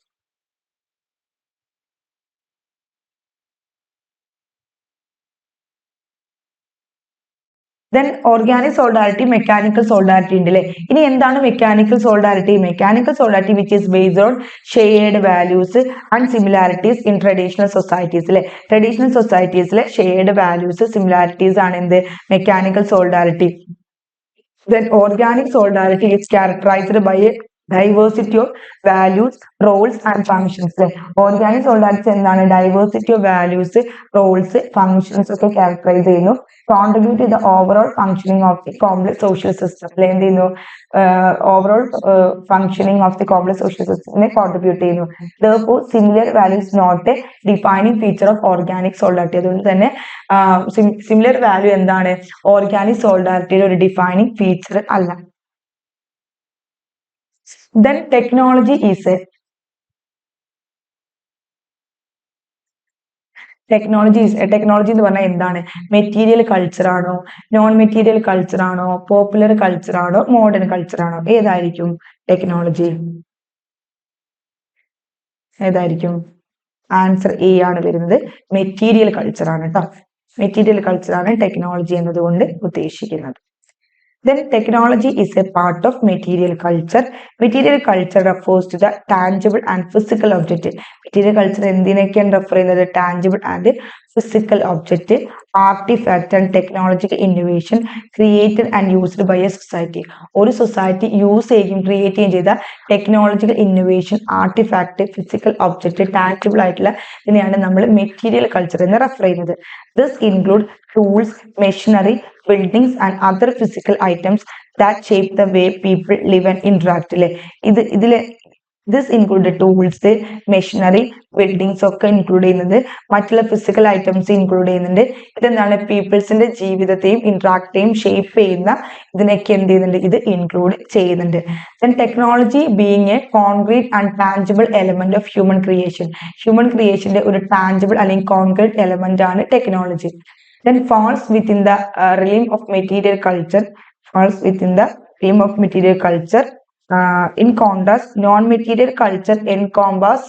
Then organic solidarity, mechanical solidarity ഉണ്ട് അല്ലേ. ഇനി എന്താണ് mechanical solidarity? Mechanical solidarity which is based on shared values and similarities in traditional societies അല്ലെ. ട്രഡീഷണൽ സൊസൈറ്റീസിലെ ഷെയർഡ് വാല്യൂസ് സിമിലാരിറ്റീസ് ആണ് എന്ത് mechanical solidarity. Then organic solidarity is characterized by a diversity of values, roles and functions. Organic solidarity എന്താണ് diversity of values roles functions ഒക്കെ characterise ചെയ്യുന്നു. Contribute to the overall functioning of the complex social system. എന്ത് ചെയ്യുന്നു overall functioning of the complex social സിസ്റ്റത്തിനെ contribute ചെയ്യുന്നു. Therefore similar value is not a defining feature of organic solidarity. അതുകൊണ്ട് തന്നെ similar value എന്താണ് organic സോളിഡാരിറ്റിയുടെ ഒരു defining feature അല്ല. Then technology is a technology എന്ന് പറഞ്ഞാൽ എന്താണ് മെറ്റീരിയൽ കൾച്ചർ ആണോ നോൺ മെറ്റീരിയൽ കൾച്ചർ ആണോ പോപ്പുലർ കൾച്ചർ ആണോ മോഡേൺ കൾച്ചർ ആണോ ഏതായിരിക്കും ടെക്നോളജി ഏതായിരിക്കും ആൻസർ എ ആണ് വരുന്നത്. മെറ്റീരിയൽ കൾച്ചർ ആണ് കേട്ടോ. മെറ്റീരിയൽ കൾച്ചർ ആണ് ടെക്നോളജി എന്നതുകൊണ്ട് ഉദ്ദേശിക്കുന്നത്. Then technology is a part of material culture. Material culture refers to the tangible and physical object. Material culture എന്തിനൊക്കെയാണ് റെഫർ ചെയ്യുന്നത്? Tangible and physical object, artifact and technological innovation created and used by a society. ഒരു society use ചെയ്യുകയും create ചെയ്യുകയും ചെയ്ത technological innovation, artefact, physical object, tangible ആയിട്ടുള്ള ഇതിനെയാണ് നമ്മൾ material culture എന്ന് റെഫർ ചെയ്യുന്നത്. This include tools, machinery, buildings and other physical items that shape the way people live and interact. ഇതിലെ this include tools, machinery, buildings ഒക്കെ include ചെയ്യുന്നത്, മറ്റുള്ള physical items include ചെയ്യുന്നുണ്ട്. ഇതെന്താണ്? പീപ്പിൾസിന്റെ ജീവിതത്തെയും ഇന്ററാക്ടെയും ഷേപ്പ് ചെയ്യുന്ന ഇതിനൊക്കെ എന്ത് ചെയ്യുന്നുണ്ട്? ഇത് ഇൻക്ലൂഡ് ചെയ്യുന്നുണ്ട്. Then technology being a concrete and tangible element of human creation. Human ക്രിയേഷന്റെ ഒരു ടാഞ്ചിബിൾ അല്ലെങ്കിൽ കോൺക്രീറ്റ് എലമെന്റ് ആണ് technology. Then falls within the realm of material culture. Falls within the realm of material culture. In contrast, non-material culture encompass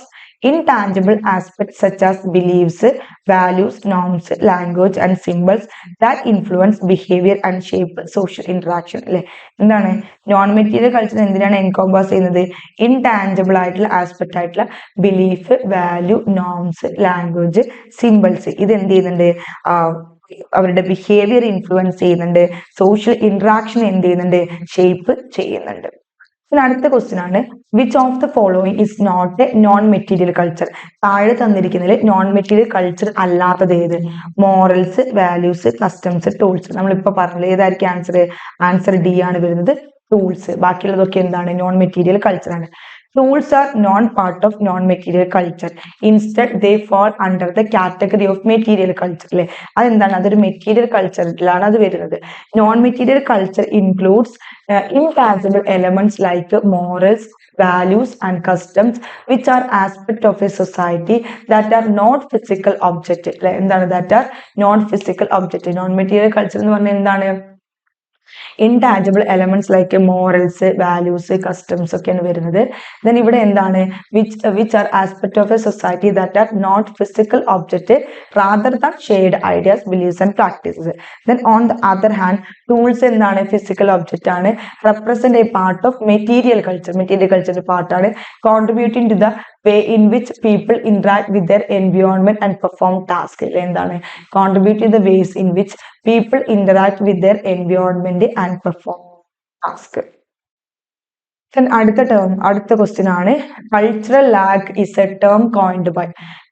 intangible aspects such as beliefs, values, norms, language and symbols that influence behavior and shape social interaction. അല്ലെ, എന്താണ് non material culture എന്തിനാണ് എൻകോംപാസ് ചെയ്യുന്നത്? Intangible ആയിട്ടുള്ള aspect ആയിട്ടുള്ള belief, value, norms, language, symbols ഇത് എന്ത് ചെയ്യുന്നുണ്ട്? അവരുടെ ബിഹേവിയർ ഇൻഫ്ലുവൻസ് ചെയ്യുന്നുണ്ട്. സോഷ്യൽ ഇന്ററാക്ഷൻ എന്ത് ചെയ്യുന്നുണ്ട്? ഷേപ്പ് ചെയ്യുന്നുണ്ട്. അടുത്ത ക്വസ്റ്റ്യൻ ആണ്, which of the following is not a non material culture? താഴെ തന്നിരിക്കുന്നതിൽ നോൺ മെറ്റീരിയൽ കൾച്ചർ അല്ലാത്തത് ഏത്? Morals, values, customs, tools. നമ്മളിപ്പോ പറഞ്ഞത് ഏതായിരിക്കും ആൻസർ? ആൻസർ ഡി ആണ് വരുന്നത്, ടൂൾസ്. ബാക്കിയുള്ളതൊക്കെ എന്താണ്? നോൺ മെറ്റീരിയൽ കൾച്ചർ ആണ്. Tools are non part of non-material culture. Instead, they fall under the category of material culture. അല്ലെ, അതെന്താണ്? അതൊരു മെറ്റീരിയൽ കൾച്ചറിലാണ് അത് വരുന്നത്. Non material culture includes intangible elements like morals, values and customs which are aspect of a society that are not physical object. അല്ലെ, എന്താണ്? that are non physical object. Non material culture എന്ന് പറഞ്ഞാൽ എന്താണ്? Intangible elements like morals, values, customs ഒക്കെയാണ് വരുന്നത്. Then ഇവിടെ എന്താണ്? Which are aspect of a society that are not physical object rather than shared ideas, beliefs and practices. Then on the other hand tools എന്താണ്? Physical object ആണ്, represent a part of material culture. Material കൾച്ചറിന്റെ പാർട്ടാണ്, contributing to the way in which people interact with their environment and perform tasks. എന്താണ്? contribute to the ways in which people interact with their environment and perform tasks. അടുത്ത question ആണ്, cultural lag is a term coined by.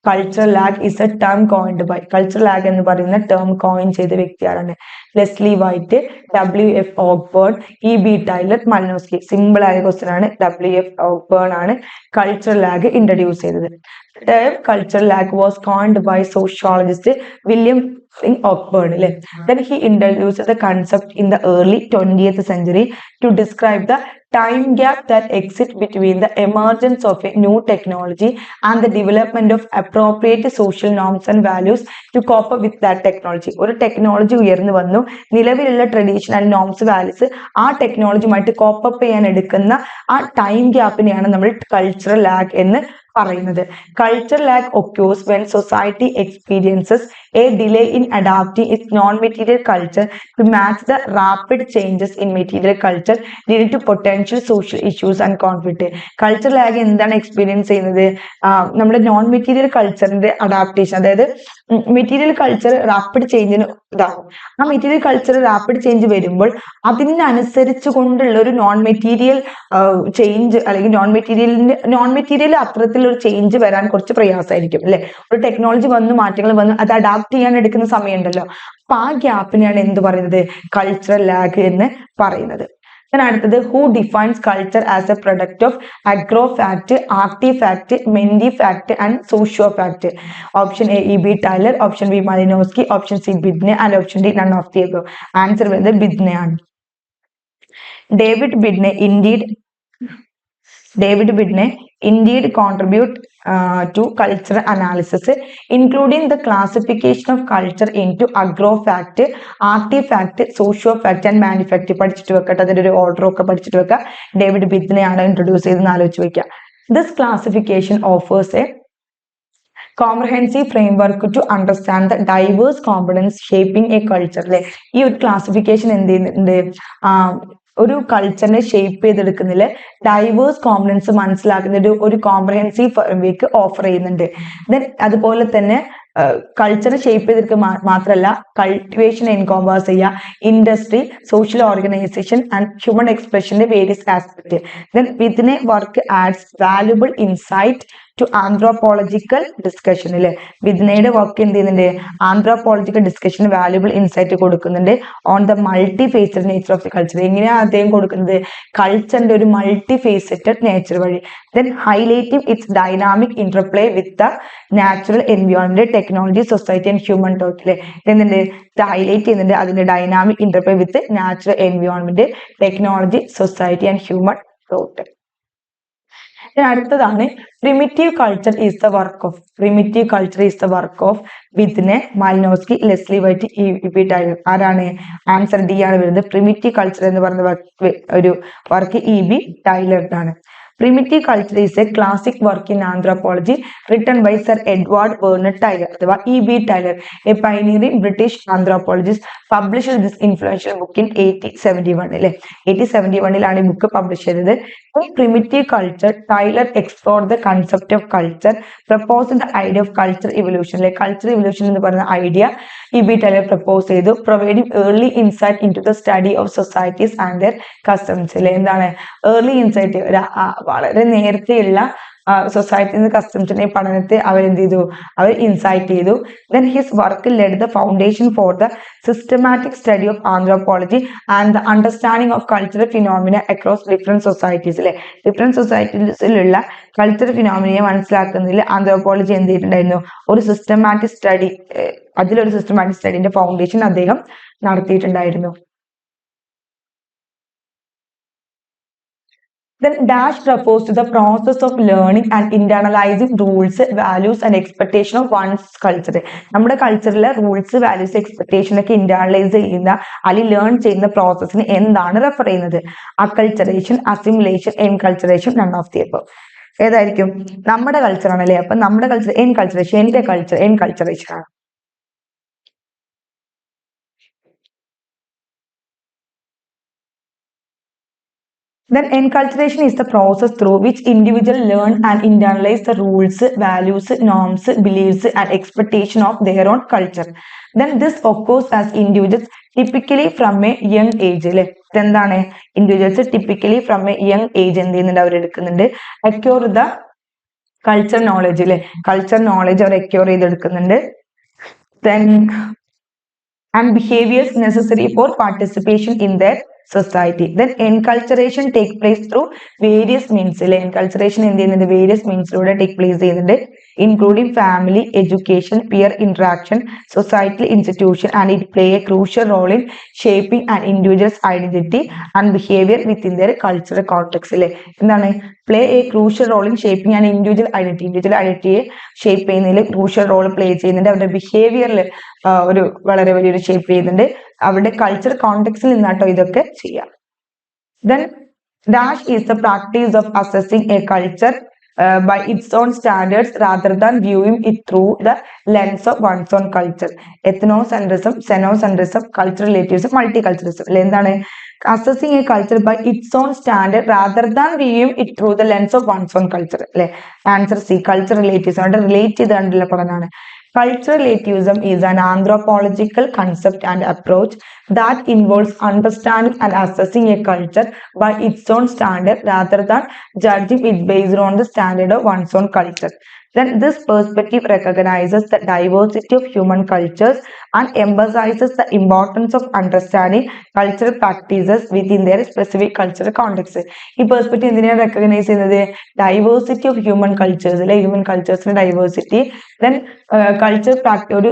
Cultural lag is a term coined by. Cultural lag എന്ന് പറയുന്ന term coin ചെയ്ത വ്യക്തിയാണ് Leslie White, WF Ogburn, EB Tylor, Malinowski. Simple ആയ question ആണ്. WF Ogburn ആണ് cultural lag introduce ചെയ്തത്. Cultural lag was coined by sociologist William Ockburn. Then he introduced the concept in the early 20th century to describe the time gap that exists between the emergence of a new technology and the development of appropriate social norms and values to cope up with that technology. ഒരു technology ഉയർന്നു വന്നു, നിലവിലുള്ള traditional norms, values ആ ടെക്നോളജിയുമായിട്ട് cope up ചെയ്യാൻ എടുക്കുന്ന ആ time ഗ്യാപ്പിനെയാണ് നമ്മൾ cultural lag എന്ന് പറയുന്നത്. Cultural lag occurs when society experiences a delay in adapting its non-material culture to match the rapid changes in material culture, leading to potential social issues and conflict. Cultural lag എന്താണ് experience ചെയ്യുന്നത്? നമ്മുടെ non material കൾച്ചറിന്റെ adaptation, അതായത് material culture rapid ചേഞ്ചിന് ഇതാകും. ആ material culture rapid change വരുമ്പോൾ അതിനനുസരിച്ച് കൊണ്ടുള്ള ഒരു നോൺ മെറ്റീരിയൽ ചേഞ്ച്, അല്ലെങ്കിൽ നോൺ മെറ്റീരിയൽ അത്തരത്തിൽ ഒരു ചേഞ്ച് വരാൻ കുറച്ച് പ്രയാസമായിരിക്കും അല്ലെ. ഒരു ടെക്നോളജി വന്നു, മാറ്റങ്ങൾ വന്നു, അത് അഡാപ്റ്റ് ചെയ്യാൻ എടുക്കുന്ന സമയമുണ്ടല്ലോ. അപ്പൊ ആ ഗ്യാപ്പിനെയാണ് എന്ത് പറയുന്നത്? കൾച്ചറൽ ലാഗ് എന്ന് പറയുന്നത്. അടുത്തത്, who defines culture as a product of agrofact, artifact, mentifact and sociofact? Option A EB Tylor, option B Malinowski, option C Bidney and option D none of the above. Answer വരുന്നത് Bidney ആണ്. David Bidney indeed contribute to cultural analysis, including the classification of culture into agrofact, artifact, sociofact and manifect. പഠിച്ചിട്ട് വെക്കട്ടെ, അതിന്റെ ഒരു order ഒക്കെ പഠിച്ചിട്ട് വെക്കുക. David ബിദ്നെ ആണ് ഇൻട്രൊഡ്യൂസ് ചെയ്തെന്ന് ആലോചിച്ച് വെക്കുക. This classification offers a comprehensive framework to understand the diverse components shaping a culture അല്ലെ. ഈ ഒരു ക്ലാസിഫിക്കേഷൻ എന്ത് ചെയ്യുന്നുണ്ട്, ഒരു കൾച്ചറിനെ ഷേപ്പ് ചെയ്തെടുക്കുന്നതിൽ ഡൈവേഴ്സ് കോമ്പണൻസ് മനസ്സിലാക്കുന്ന ഒരു കോംപ്രഹെൻസീവ് ഫ്രെയിംവർക്ക് ഓഫർ ചെയ്യുന്നുണ്ട്. ദെൻ അതുപോലെ തന്നെ കൾച്ചർ ഷേപ്പ് ചെയ്തെടുക്കുക മാത്രമല്ല, കൾട്ടിവേഷൻ എൻകോംപാസ് ചെയ്യുക, industry, social organisation and human എക്സ്പ്രഷന്റെ വേരിയസ് ആസ്പെക്ട്. ദെൻ വിത്തിനെ work adds valuable insight to anthropological discussion അല്ലെ. വിദ്നയുടെ വർക്ക് എന്ത് ചെയ്യുന്നുണ്ട്, ആന്ത്രോപോളജിക്കൽ ഡിസ്കഷന് വാല്യുബിൾ ഇൻസൈറ്റ് കൊടുക്കുന്നുണ്ട് on the multi faceted nature of the culture. എങ്ങനെയാണ് അദ്ദേഹം കൊടുക്കുന്നത്, കൾച്ചറിന്റെ ഒരു മൾട്ടി ഫേസറ്റഡ് നേച്ചർ വഴി. Then highlighting its dynamic interplay with the natural environment, technology, society and human thought അല്ലെ. ഇതെന്തുണ്ട്, ഹൈലൈറ്റ് ചെയ്യുന്നുണ്ട് അതിന്റെ dynamic interplay with natural environment, technology, society and human thought. അടുത്തതാണ് primitive culture is the work of. Primitive culture is the work of Bidney, Malinowski, Leslie White, E B. Tylor. ആരാണ്, answer D ആണ് വരുന്നത്. Primitive culture എന്ന് പറയുന്ന ഒരു work EB. ടൈലറിനാണ്. Primitive culture is a classic work in anthropology written by Sir Edward Bernard Tyler അഥവാ E.B. Tyler, a pioneering British anthropologist, published this influential book in 1871 അല്ലെ. 1871 ഈ book publish ചെയ്തത്. In primitive culture, Tyler explored the concept of culture, proposed the idea of culture evolution അല്ലെ. culture evolution എന്ന് പറയുന്ന idea E.B. Tyler propose ചെയ്തു, providing early insight into the study of societies and their customs അല്ലെ. എന്താണ് early insight, വളരെ നേരത്തെയുള്ള society കസ്റ്റംസിന്റെ പഠനത്തെ അവരെന്ത് ചെയ്തു, അവർ ഇൻസൈറ്റ് ചെയ്തു. Then his work lead the foundation for the systematic study of anthropology and the understanding of cultural phenomena across different societies അല്ലെ. Different സൊസൈറ്റീസിലുള്ള cultural ഫിനോമിനയെ മനസ്സിലാക്കുന്നതിൽ ആന്ത്രോപോളജി എന്ത് ചെയ്തിട്ടുണ്ടായിരുന്നു, ഒരു സിസ്റ്റമാറ്റിക് സ്റ്റഡി, അതിലൊരു സിസ്റ്റമാറ്റിക് സ്റ്റഡിന്റെ ഫൗണ്ടേഷൻ അദ്ദേഹം നടത്തിയിട്ടുണ്ടായിരുന്നു. Then dash refers to the process of learning and internalizing rules, values and expectation of one's culture. നമ്മുടെ കൾച്ചറിലെ rules, values, expectation ഒക്കെ ഇന്റേണലൈസ് ചെയ്യുന്ന അല്ലെങ്കിൽ ലേൺ ചെയ്യുന്ന പ്രോസസ്സിന് എന്താണ് റെഫർ ചെയ്യുന്നത്, acculturation, assimilation, enculturation, none of the above. ഏതായിരിക്കും, നമ്മുടെ കൾച്ചർ ആണല്ലേ. അപ്പൊ നമ്മുടെ കൾച്ചർ എൻകൾച്ചറേഷൻ, എന്റെ കൾച്ചർ എൻകൾച്ചറേഷൻ ആണ്. Then enculturation is the process through which individuals learn and internalize the rules, values, norms, beliefs and expectation of their own culture. Then this occurs as individuals typically from a young age അല്ലെ. എന്താണ്, individuals typically from A young age എന്ത് ചെയ്യുന്നുണ്ട്, അവർ എടുക്കുന്നുണ്ട് acquire the culture knowledge അല്ലെ. Culture knowledge അവർ acquire ചെയ്തെടുക്കുന്നുണ്ട്. Then and behaviors necessary for participation in their society. Then enculturation take place through various means അല്ലെ. enculturation എന്ത് ചെയ്യുന്നുണ്ട്, വേരിയസ് മീൻസിലൂടെ ടേക്ക് പ്ലേസ് ചെയ്യുന്നുണ്ട്, including family, education, peer interaction, societal institution, and it play a crucial role in shaping an individual's identity and behavior within their cultural context അല്ലെ. എന്താണ്, play a crucial role in shaping an individual identity. individual identity shape ചെയ്യുന്നതിൽ crucial role play ചെയ്യുന്നുണ്ട്. അവരുടെ ബിഹേവിയറിൽ ഒരു വളരെ വലിയൊരു shape ചെയ്യുന്നുണ്ട്. അവരുടെ കൾച്ചർ കോണ്ടെക്സ്റ്റിൽ നിന്നാട്ടോ ഇതൊക്കെ ചെയ്യാം. Then dash is the practice of assessing a culture by its own standards rather than viewing it through the lens of one's own culture. ethnocentrism, xenocentrism, cultural relativism, multiculturalism അല്ലെ. എന്താണ്, assessing a culture by its own standard rather than viewing it through the lens of one's own culture അല്ലെ. Answer C, cultural relativism. അവിടെ relate ചെയ്തുകൊണ്ടുള്ള പഠനമാണ്. Cultural relativism is an anthropological concept and approach that involves understanding and assessing a culture by its own standard rather than judging it based on the standard of one's own culture. Then this perspective recognizes the diversity of human cultures and emphasizes the importance of understanding cultural practices within their specific cultural context. ഈ perspective എന്തിനാണ് recognise ചെയ്യുന്നത്, diversity of human cultures അല്ലെ. Human കൾച്ചേഴ്സിന്റെ diversity. Then culture ഒരു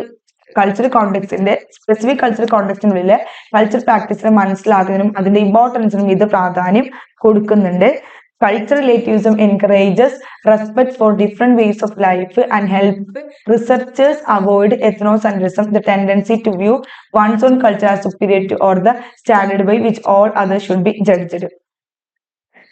cultural കോണ്ടെക്സ്റ്റിന്റെ specific cultural കോണ്ടെക്സ്റ്റിനുള്ളിലെ culture പ്രാക്ടീസിനെ മനസ്സിലാക്കുന്നതിനും അതിന്റെ ഇമ്പോർട്ടൻസിനും ഇത് പ്രാധാന്യം കൊടുക്കുന്നുണ്ട്. Cultural relativism encourages respect for different ways of life and help researchers avoid ethnocentrism, the tendency to view one's own culture as superior to or the standard by which all others should be judged.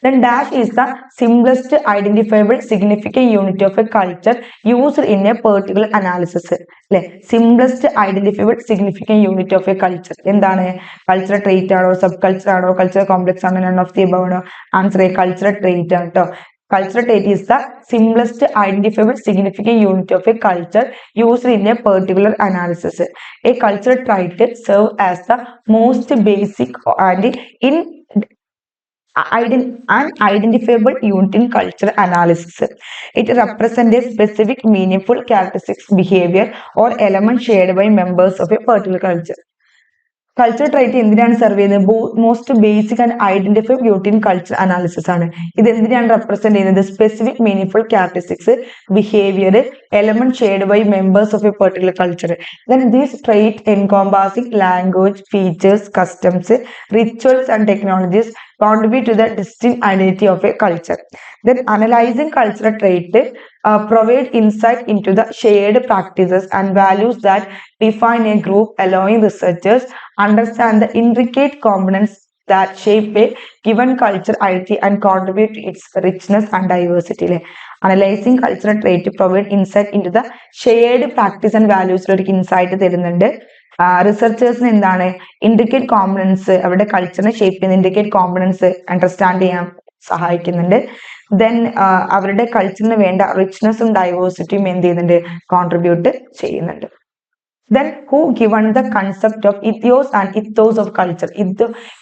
Then dash is the simplest identifiable significant unit of a culture used in a particular analysis. അല്ലെ simplest identifiable significant unit of a culture എന്താണ് cultural trait ആണോ sub culture ആണോ cultural complex ആണോ none of the above ആണോ answer cultural trait ആണ് കേട്ടോ. Cultural trait is the simplest identifiable significant unit of a culture used in a particular analysis. A cultural trait serves as the most basic and identifiable unit in cultural analysis. It represents a specific meaningful characteristics, behavior or element shared by members of a particular culture. Cultural trait എന്തിനാണ് serve ചെയ്യുന്നത് most basic and identified unit in culture analysis ആണ്. ഇത് എന്തിനാണ് represent ചെയ്യുന്നത് specific meaningful characteristics behaviour element shared by members of a particular culture. Then these traits encompassing language, features, customs, rituals and technologies contribute to the distinct identity of a culture. Then analyzing cultural trait provide insight into the shared practices and values that define a group, allowing researchers understand the intricate components that shape a given culture identity and contribute to its richness and diversity. Analyzing cultural trait provide insight into the shared practice and values insight തരുന്നുണ്ട്. റിസർച്ചേഴ്സിന് എന്താണ് intricate components അവരുടെ കൾച്ചറിനെ shape ചെയ്യുന്ന intricate components understand ചെയ്യാൻ സഹായിക്കുന്നുണ്ട്. Then അവരുടെ കൾച്ചറിന് വേണ്ട റിച്ച്നെസ്സും ഡൈവേഴ്സിറ്റിയും എന്ത് ചെയ്യുന്നുണ്ട് കോൺട്രിബ്യൂട്ട് ചെയ്യുന്നുണ്ട്. Then who given the concept of ethos and ethos of culture?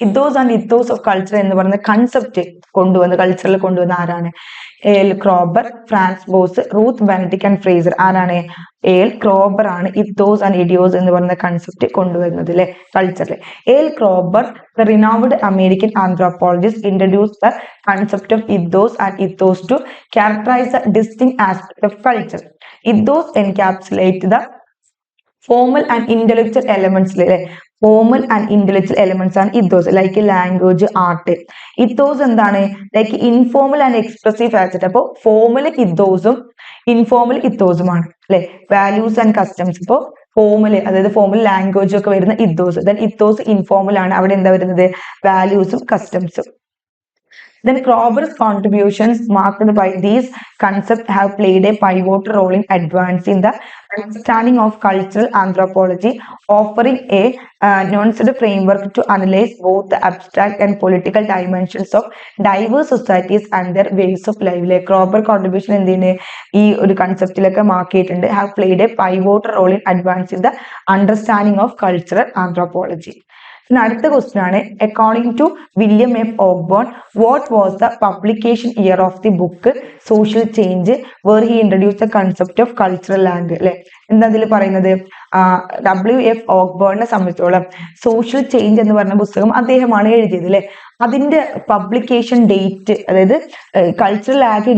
Ethos and ethos of culture എന്ന് പറയുന്ന കൺസെപ്റ്റ് കൾച്ചറിൽ കൊണ്ടുവന്ന ആരാണ്? L Kroeber, Franz Boas, Ruth Benedict and Frazer. ആരാണ്? എൽ ക്രോബർ ആണ് ഇത്തോസ് ആൻഡ് ഇഡിയോസ് എന്ന് പറയുന്ന കൺസെപ്റ്റ് കൊണ്ടുവരുന്നത് അല്ലെ കൾച്ചറിൽ. L Kroeber, the renowned American anthropologist, introduced the concept of ethos and ethos to characterize the distinct aspect of culture. Ethos encapsulate the formal and intellectual elements. Formal and intellectual elements ആണ് ethos, like language, art. ethos എന്താണ് like informal and expressive facet. അപ്പോൾ formal ethosഉം informal ethosഉമാണ് അല്ലെ. values and customs ഇപ്പോൾ formal അതായത് formal language ഒക്കെ വരുന്ന ethos. then ethos informal ആണ്, അവിടെ എന്താ വരുന്നത് വാല്യൂസും കസ്റ്റംസും. Then Krober's contributions marked by these concepts have played a pivotal role in advancing the understanding of cultural anthropology, offering a nuanced framework to analyze both the abstract and political dimensions of diverse societies and their ways of life. Krober contribution എന്തിന് ഈ ഒരു കൺസെപ്റ്റിലൊക്കെ mark ചെയ്തിട്ടുണ്ട്. have played a pivotal role in advancing the understanding of cultural anthropology. അടുത്ത question ആണ് according to William F Ogburn what was the publication year of the book social change where he introduce the concept of cultural language അല്ലെ. എന്താ അതിൽ പറയുന്നത് W.F. ഓക്ബോണിനെ സംബന്ധിച്ചോളം social change എന്ന് പറഞ്ഞ പുസ്തകം അദ്ദേഹമാണ് എഴുതിയത് അല്ലെ. അതിന്റെ പബ്ലിക്കേഷൻ ഡേറ്റ് അതായത് കൾച്ചറൽ ആക്ട്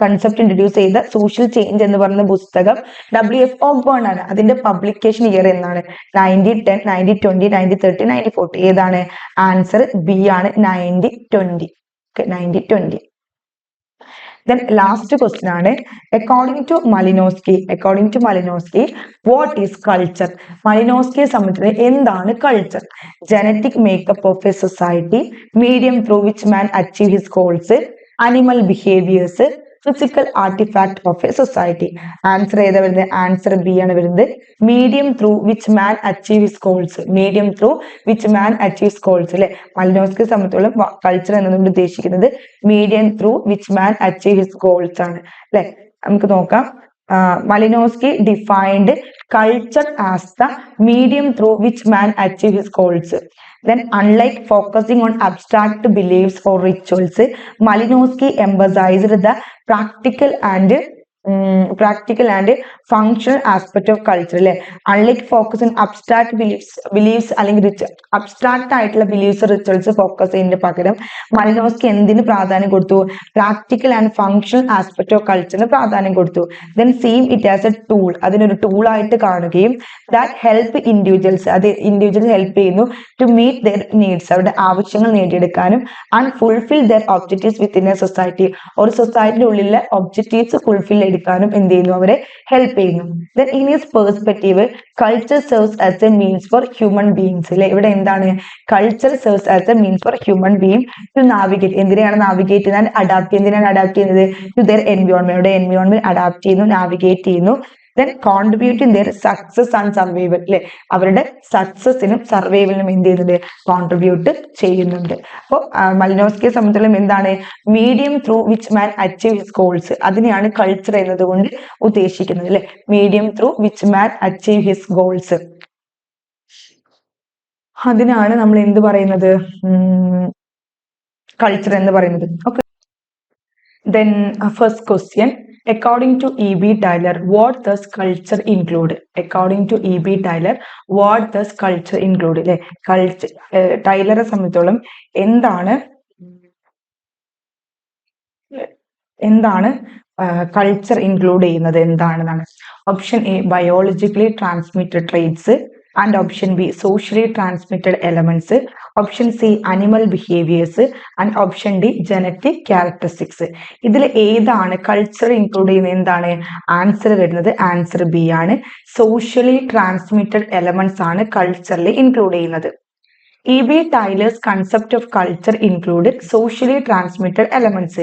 കൺസെപ്റ്റ് ഇൻട്രൊഡ്യൂസ് ചെയ്ത സോഷ്യൽ ചേഞ്ച് എന്ന് പറയുന്ന പുസ്തകം W.F. ഓക്ബോൺ ആണ്. അതിന്റെ പബ്ലിക്കേഷൻ ഇയർ എന്നാണ് 1910, 1920, 1930, 1940. ഏതാണ് ആൻസർ? ബി ആണ്, 1920. 1920. Then last question ആണ് according to Malinowski what is culture? Malinowskiയെ സംബന്ധിച്ച് എന്താണ് culture? Genetic makeup of a society, medium through which man achieve his goals, animal behaviours, physical artefact of a society. Answer ഏതാ വരുന്നത്? Answer B ആണ് വരുന്നത്, medium through which man achieve his goals. Medium through which man achieves goals അല്ലെ. മലിനോസ്കിയെ സംബന്ധിച്ചോളം culture എന്നതുകൊണ്ട് ഉദ്ദേശിക്കുന്നത് medium through which man achieve his goals ആണ് അല്ലെ. നമുക്ക് നോക്കാം. Malinowski defined culture as the medium through which man achieves his goals. Then, unlike focusing on abstract beliefs or rituals, Malinowski emphasized the practical and functional aspect of culture. Unlike focus on abstract beliefs അല്ലെങ്കിൽ abstract ആയിട്ടുള്ള beliefs rituals focus ചെയ്യുന്നതിന് പകരം Malinowski എന്തിന് പ്രാധാന്യം കൊടുത്തു? Practical and functional aspect of കൾച്ചറിന് പ്രാധാന്യം കൊടുത്തു. Then seem it as a tool, അതിനൊരു ടൂൾ ആയിട്ട് കാണുകയും ദാറ്റ് ഹെൽപ്പ് ഇൻഡിവിജ്വൽസ്, അത് ഇൻഡിവിജ്വൽസ് ഹെൽപ്പ് ചെയ്യുന്നു ടു മീറ്റ് ദെയർ നീഡ്സ്, അവരുടെ ആവശ്യങ്ങൾ നേടിയെടുക്കാനും and fulfil their objectives within a society, ഒരു സൊസൈറ്റിയുടെ ഉള്ളിലെ ഒബ്ജക്റ്റീവ്സ് ഫുൾഫിൽ നേടിയെടുക്കാനും എന്ത് ചെയ്യുന്നു, അവരെ ഹെൽപ്പ് ചെയ്യുന്നു. Then in his perspective culture serves as a means for human beings അല്ലെ. ഇവിടെ എന്താണ്, culture serves as a means for human being to navigate, എന്തിനാണ് നാവിഗേറ്റ് ചെയ്യുന്നത്, അഡാപ്റ്റ്, എന്തിനാണ് അഡാപ്റ്റ് ചെയ്യുന്നത്, to their environment, environment adapt ചെയ്യുന്നു, navigate ചെയ്യുന്നു. Then contributing their success and survival അല്ലെ, അവരുടെ സക്സസിനും സർവൈവലിനും എന്ത് ചെയ്യുന്നുണ്ട്, കോൺട്രിബ്യൂട്ട് ചെയ്യുന്നുണ്ട്. അപ്പോൾ മലിനോസ്കിയെ സംബന്ധിച്ചിടത്തോളം എന്താണ്, medium through which man achieve his goals, അതിനെയാണ് കൾച്ചർ എന്നതുകൊണ്ട് ഉദ്ദേശിക്കുന്നത് അല്ലെ. Medium through which man achieve his goals, അതിനാണ് നമ്മൾ എന്ത് പറയുന്നത്, കൾച്ചർ എന്ന് പറയുന്നത്. Okay. Then first question, according to E.B. Tyler, what does culture include? According to E.B. Tyler, what does culture include? അല്ലെ, കൾച്ചർ ടൈലറെ സംബന്ധിച്ചോളം എന്താണ് കൾച്ചർ ഇൻക്ലൂഡ് ചെയ്യുന്നത് എന്താണെന്നാണ്. Option A biologically transmitted traits, and option B socially transmitted elements, option C animal behaviours, and option D genetic characteristics. ഇതിൽ ഏതാണ് culture include ചെയ്യുന്നത്, എന്താണ് answer വരുന്നത്, ആൻസർ ബി ആണ്. സോഷ്യലി ട്രാൻസ്മിറ്റഡ് എലമെന്റ്സ് ആണ് കൾച്ചറിൽ ഇൻക്ലൂഡ് ചെയ്യുന്നത്. E.B. Tyler's concept of culture included socially transmitted elements.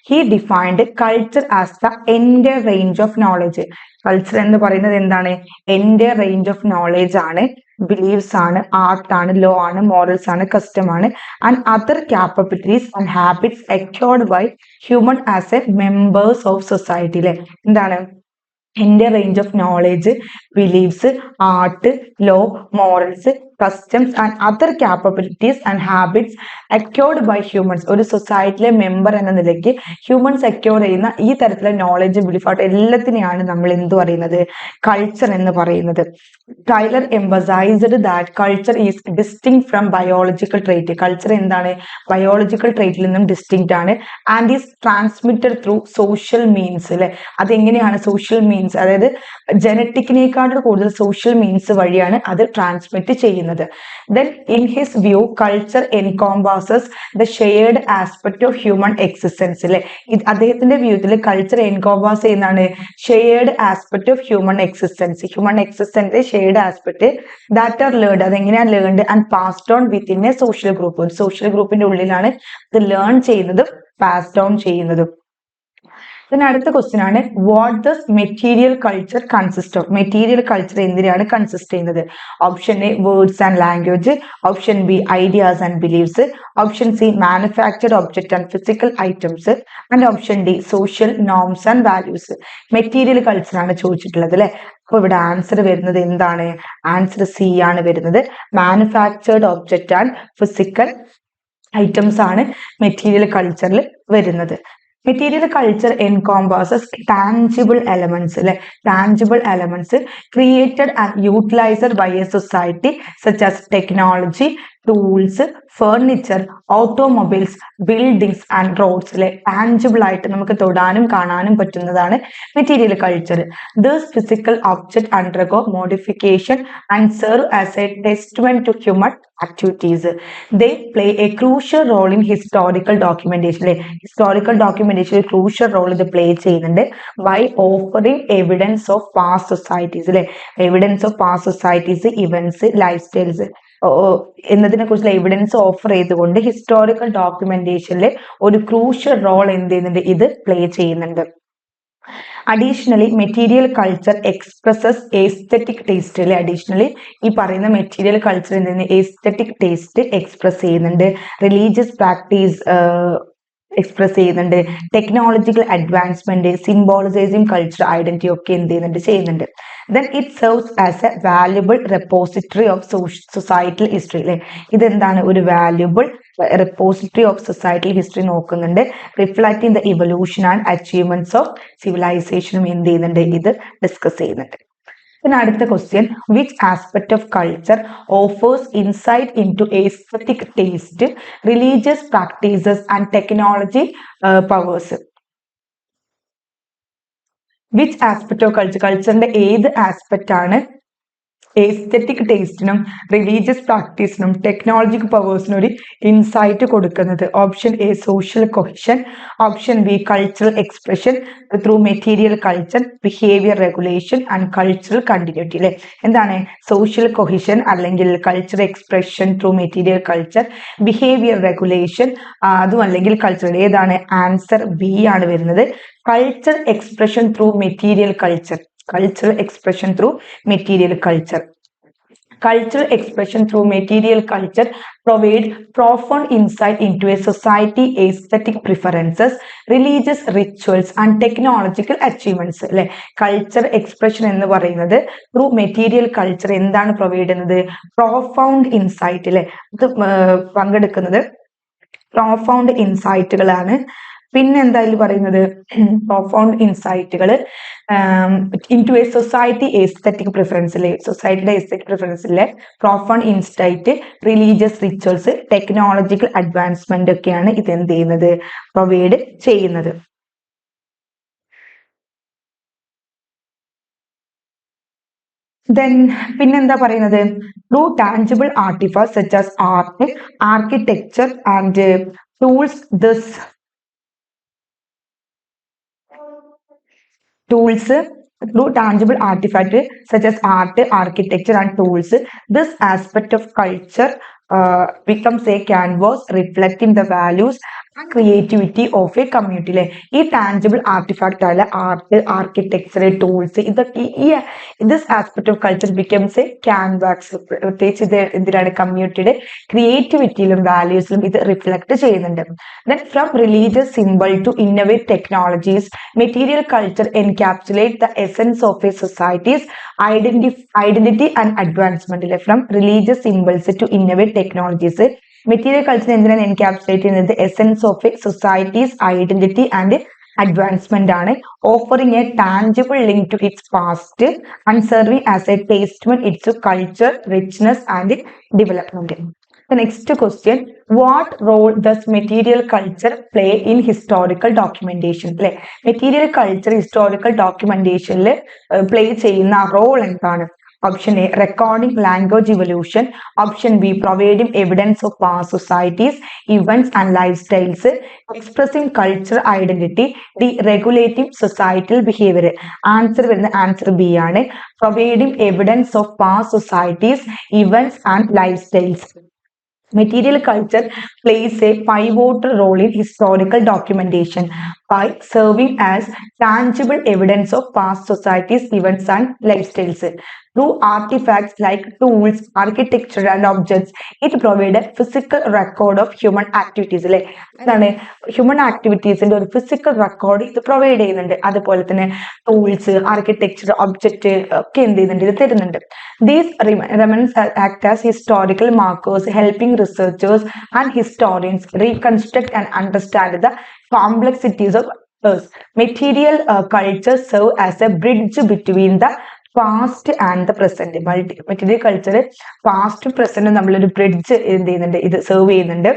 He defined culture as the entire range of knowledge. Culture എന്ന് പറയുന്നത് എന്താണ്, entire range of knowledge ആണ്, beliefs ആണ്, art ആണ്, law ആണ്, morals ആണ്, custom ആണ്, and other capabilities and habits acquired by human as a members of society. അല്ലെ, എന്താണ് എൻ്റെ range of knowledge, beliefs, art, law, morals, customs and other capabilities and habits acquired by humans. ഒരു സൊസൈറ്റിയിലെ member എന്ന നിലയ്ക്ക് humans acquire ചെയ്യുന്ന ഈ തരത്തിലെ knowledge, belief ആയിട്ട് എല്ലാത്തിനെയാണ് നമ്മൾ എന്ത് പറയുന്നത്, കൾച്ചർ എന്ന് പറയുന്നത്. Tylor emphasised that culture is distinct from biological trait. Culture എന്താണ്, ബയോളജിക്കൽ ട്രേറ്റിൽ നിന്നും ഡിസ്റ്റിങ്ക്ട് ആണ്. And is transmitted through social means അല്ലെ. അതെങ്ങനെയാണ് സോഷ്യൽ മീൻസ്, അതായത് ജനറ്റിക്കിനേക്കാളും കൂടുതൽ സോഷ്യൽ മീൻസ് വഴിയാണ് അത് ട്രാൻസ്മിറ്റ് ചെയ്യുന്നത്. Then in his view culture encompasses the shared aspect of human existence അല്ലെ. അദ്ദേഹത്തിന്റെ വ്യൂത്തിൽ കൾച്ചർ എൻകോംപാസ് ചെയ്യുന്നതാണ് shared aspect of human existence. Human existence shared aspect that are learned, അതെങ്ങനെയാണ് learned and passed on within a social group. ഒരു social ഗ്രൂപ്പിന്റെ ഉള്ളിലാണ് ഇത് learn ചെയ്യുന്നതും passed on ചെയ്യുന്നതും. പിന്നെ അടുത്ത ക്വസ്റ്റ്യൻ ആണ്, what does material culture consist of. Material culture എന്തിനാണ് കൺസിസ്റ്റ് ചെയ്യുന്നത്. Option A words and language, option B ideas and beliefs, option C manufactured object and physical items, and option D social norms and values. Material culture ആണ് ചോദിച്ചിട്ടുള്ളത് അല്ലെ. അപ്പൊ ഇവിടെ answer വരുന്നത് എന്താണ്, answer C ആണ് വരുന്നത്. Manufactured object and physical items ആണ് മെറ്റീരിയൽ കൾച്ചറിൽ വരുന്നത്. Material culture encompasses tangible elements, like tangible elements created and utilized by a society such as technology, tools, furniture, automobiles, buildings and roads. Like tangible ആയിട്ട് നമുക്ക് തൊടാനും കാണാനും പറ്റുന്നതാണ് material culture. These physical objects undergo modification and serve as a testament to human activities. They play a crucial role in historical documentation. Historical documentation crucial role ഇത് play ചെയ്യുന്നുണ്ട് by offering evidence of past societies. Evidence of past societies, events, lifestyles എന്നതിനെ കുറിച്ചുള്ള evidence offer ചെയ്തുകൊണ്ട് historical ഡോക്യുമെന്റേഷനിലെ ഒരു crucial role എന്ത് ചെയ്യുന്നുണ്ട്, ഇത് play ചെയ്യുന്നുണ്ട്. Additionally material culture expresses aesthetic taste അല്ലെ. അഡീഷണലി ഈ പറയുന്ന മെറ്റീരിയൽ കൾച്ചർ എന്ത് ചെയ്യുന്നത്, എസ്തെറ്റിക് ടേസ്റ്റ് എക്സ്പ്രസ് ചെയ്യുന്നുണ്ട്. റിലീജിയസ് പ്രാക്ടീസ് എക്സ്പ്രസ് ചെയ്യുന്നുണ്ട്. ടെക്നോളജിക്കൽ അഡ്വാൻസ്മെന്റ്, സിംബോളിസൈസിങ് കൾച്ചർ ഐഡന്റിറ്റി ഒക്കെ എന്ത് ചെയ്യുന്നുണ്ട്. Then it serves as a valuable repository of societal history. അല്ലെ, ഇതെന്താണ്, ഒരു valuable repository of societal history നോക്കുന്നുണ്ട്. Reflecting the evolution and achievements of civilization എന്ത് ചെയ്യുന്നുണ്ട്, ഇത് ഡിസ്കസ് ചെയ്യുന്നുണ്ട്. പിന്നെ അടുത്ത question, which aspect of culture offers insight into aesthetic taste, religious practices and technology powers. Which aspect of culture, കൾച്ചറിന്റെ ഏത് aspect ആണ് എസ്തെറ്റിക് ടേസ്റ്റിനും റിലീജിയസ് പ്രാക്ടീസിനും ടെക്നോളജിക് പവേഴ്സിനും ഒരു ഇൻസൈറ്റ് കൊടുക്കുന്നത്? Option A social cohesion, option B cultural expression through material culture, behaviour regulation and cultural continuity. അല്ലെ, എന്താണ് social cohesion അല്ലെങ്കിൽ cultural expression through material culture, behaviour regulation, അതും അല്ലെങ്കിൽ കൾച്ചറൽ. ഏതാണ് ആൻസർ? ബി ആണ് വരുന്നത്. Culture expression through material culture. Cultural expression through material culture. Cultural expression through material culture provide profound insight into a society, aesthetic preferences, religious rituals and technological achievements. അല്ലെ, culture expression എന്ന് പറയുന്നത് through material culture എന്താണ് provide ചെയ്യുന്നത്? Profound insight. അല്ലെ, ഇത് പങ്കെടുക്കുന്നത് profound ഇൻസൈറ്റുകളാണ്. പിന്നെ എന്തായാലും പറയുന്നത് പ്രൊഫൗണ്ട് ഇൻസൈറ്റുകൾ into a society aesthetic പ്രിഫറൻസിലെ, സൊസൈറ്റിയുടെ എസ്തെറ്റിക് പ്രിഫറൻസിലെ profound insight, religious rituals, technological advancement ഒക്കെയാണ് ഇത് എന്ത് ചെയ്യുന്നത്? പ്രൊവൈഡ് ചെയ്യുന്നത്. Then പിന്നെന്താ പറയുന്നത്? Through tangible artifacts such as art, architecture and tools through tangible artifact such as art, architecture and tools, this aspect of culture becomes a canvas reflecting the values and creativity of a community. അല്ലെ, ഈ tangible artefact ആയ art, architecture, tools, ഇതൊക്കെ this aspect of culture becomes A canvas. പ്രത്യേകിച്ച് ഇത് എന്തിനാണ്? കമ്മ്യൂണിറ്റിയുടെ ക്രിയേറ്റിവിറ്റിയിലും വാല്യൂസിലും ഇത് reflect ചെയ്യുന്നുണ്ട്. Then from religious symbol to innovative technologies, material culture encapsulates the essence of a society's identity and advancement. From religious symbols to innovative technologies, material culture എന്തിനാണ് encapsulate ചെയ്യുന്നത്? Essence of a society's identity and advancement ആണ്. Offering a tangible link to its past and serving as a testament its culture richness and development. The next question, what role does material culture play in historical documentation? അല്ലെ, material culture historical ഡോക്യുമെന്റേഷനിൽ play ചെയ്യുന്ന role എന്താണ്? Option A, recording language evolution. Option B, providing evidence of past societies, events and lifestyles, expressing cultural identity, D, regulating societal behavior. Answer വരുന്ന answer B ആണ്. Providing evidence of past societies, events and lifestyles. Material culture plays a pivotal role in historical documentation by serving as tangible evidence of past societies, events and lifestyles. Through artifacts like tools, architecture and objects, it provides a physical record of human activities. അല്ലെ, എന്താണ് human ആക്ടിവിറ്റീസിന്റെ ഒരു physical record ഇത് provide ചെയ്യുന്നുണ്ട്. അതുപോലെ തന്നെ tools, architecture, object ഒക്കെ എന്ത് ചെയ്യുന്നുണ്ട്? ഇത് തരുന്നുണ്ട്. These remnants act as historical markers, helping researchers and historians reconstruct and understand the complexities of Earth. Material culture serve as a bridge between the past and the present. Material culture പാസ്റ്റും പ്രസന്റും നമ്മളൊരു bridge എന്ത് ചെയ്യുന്നുണ്ട്? ഇത് serve ചെയ്യുന്നുണ്ട്.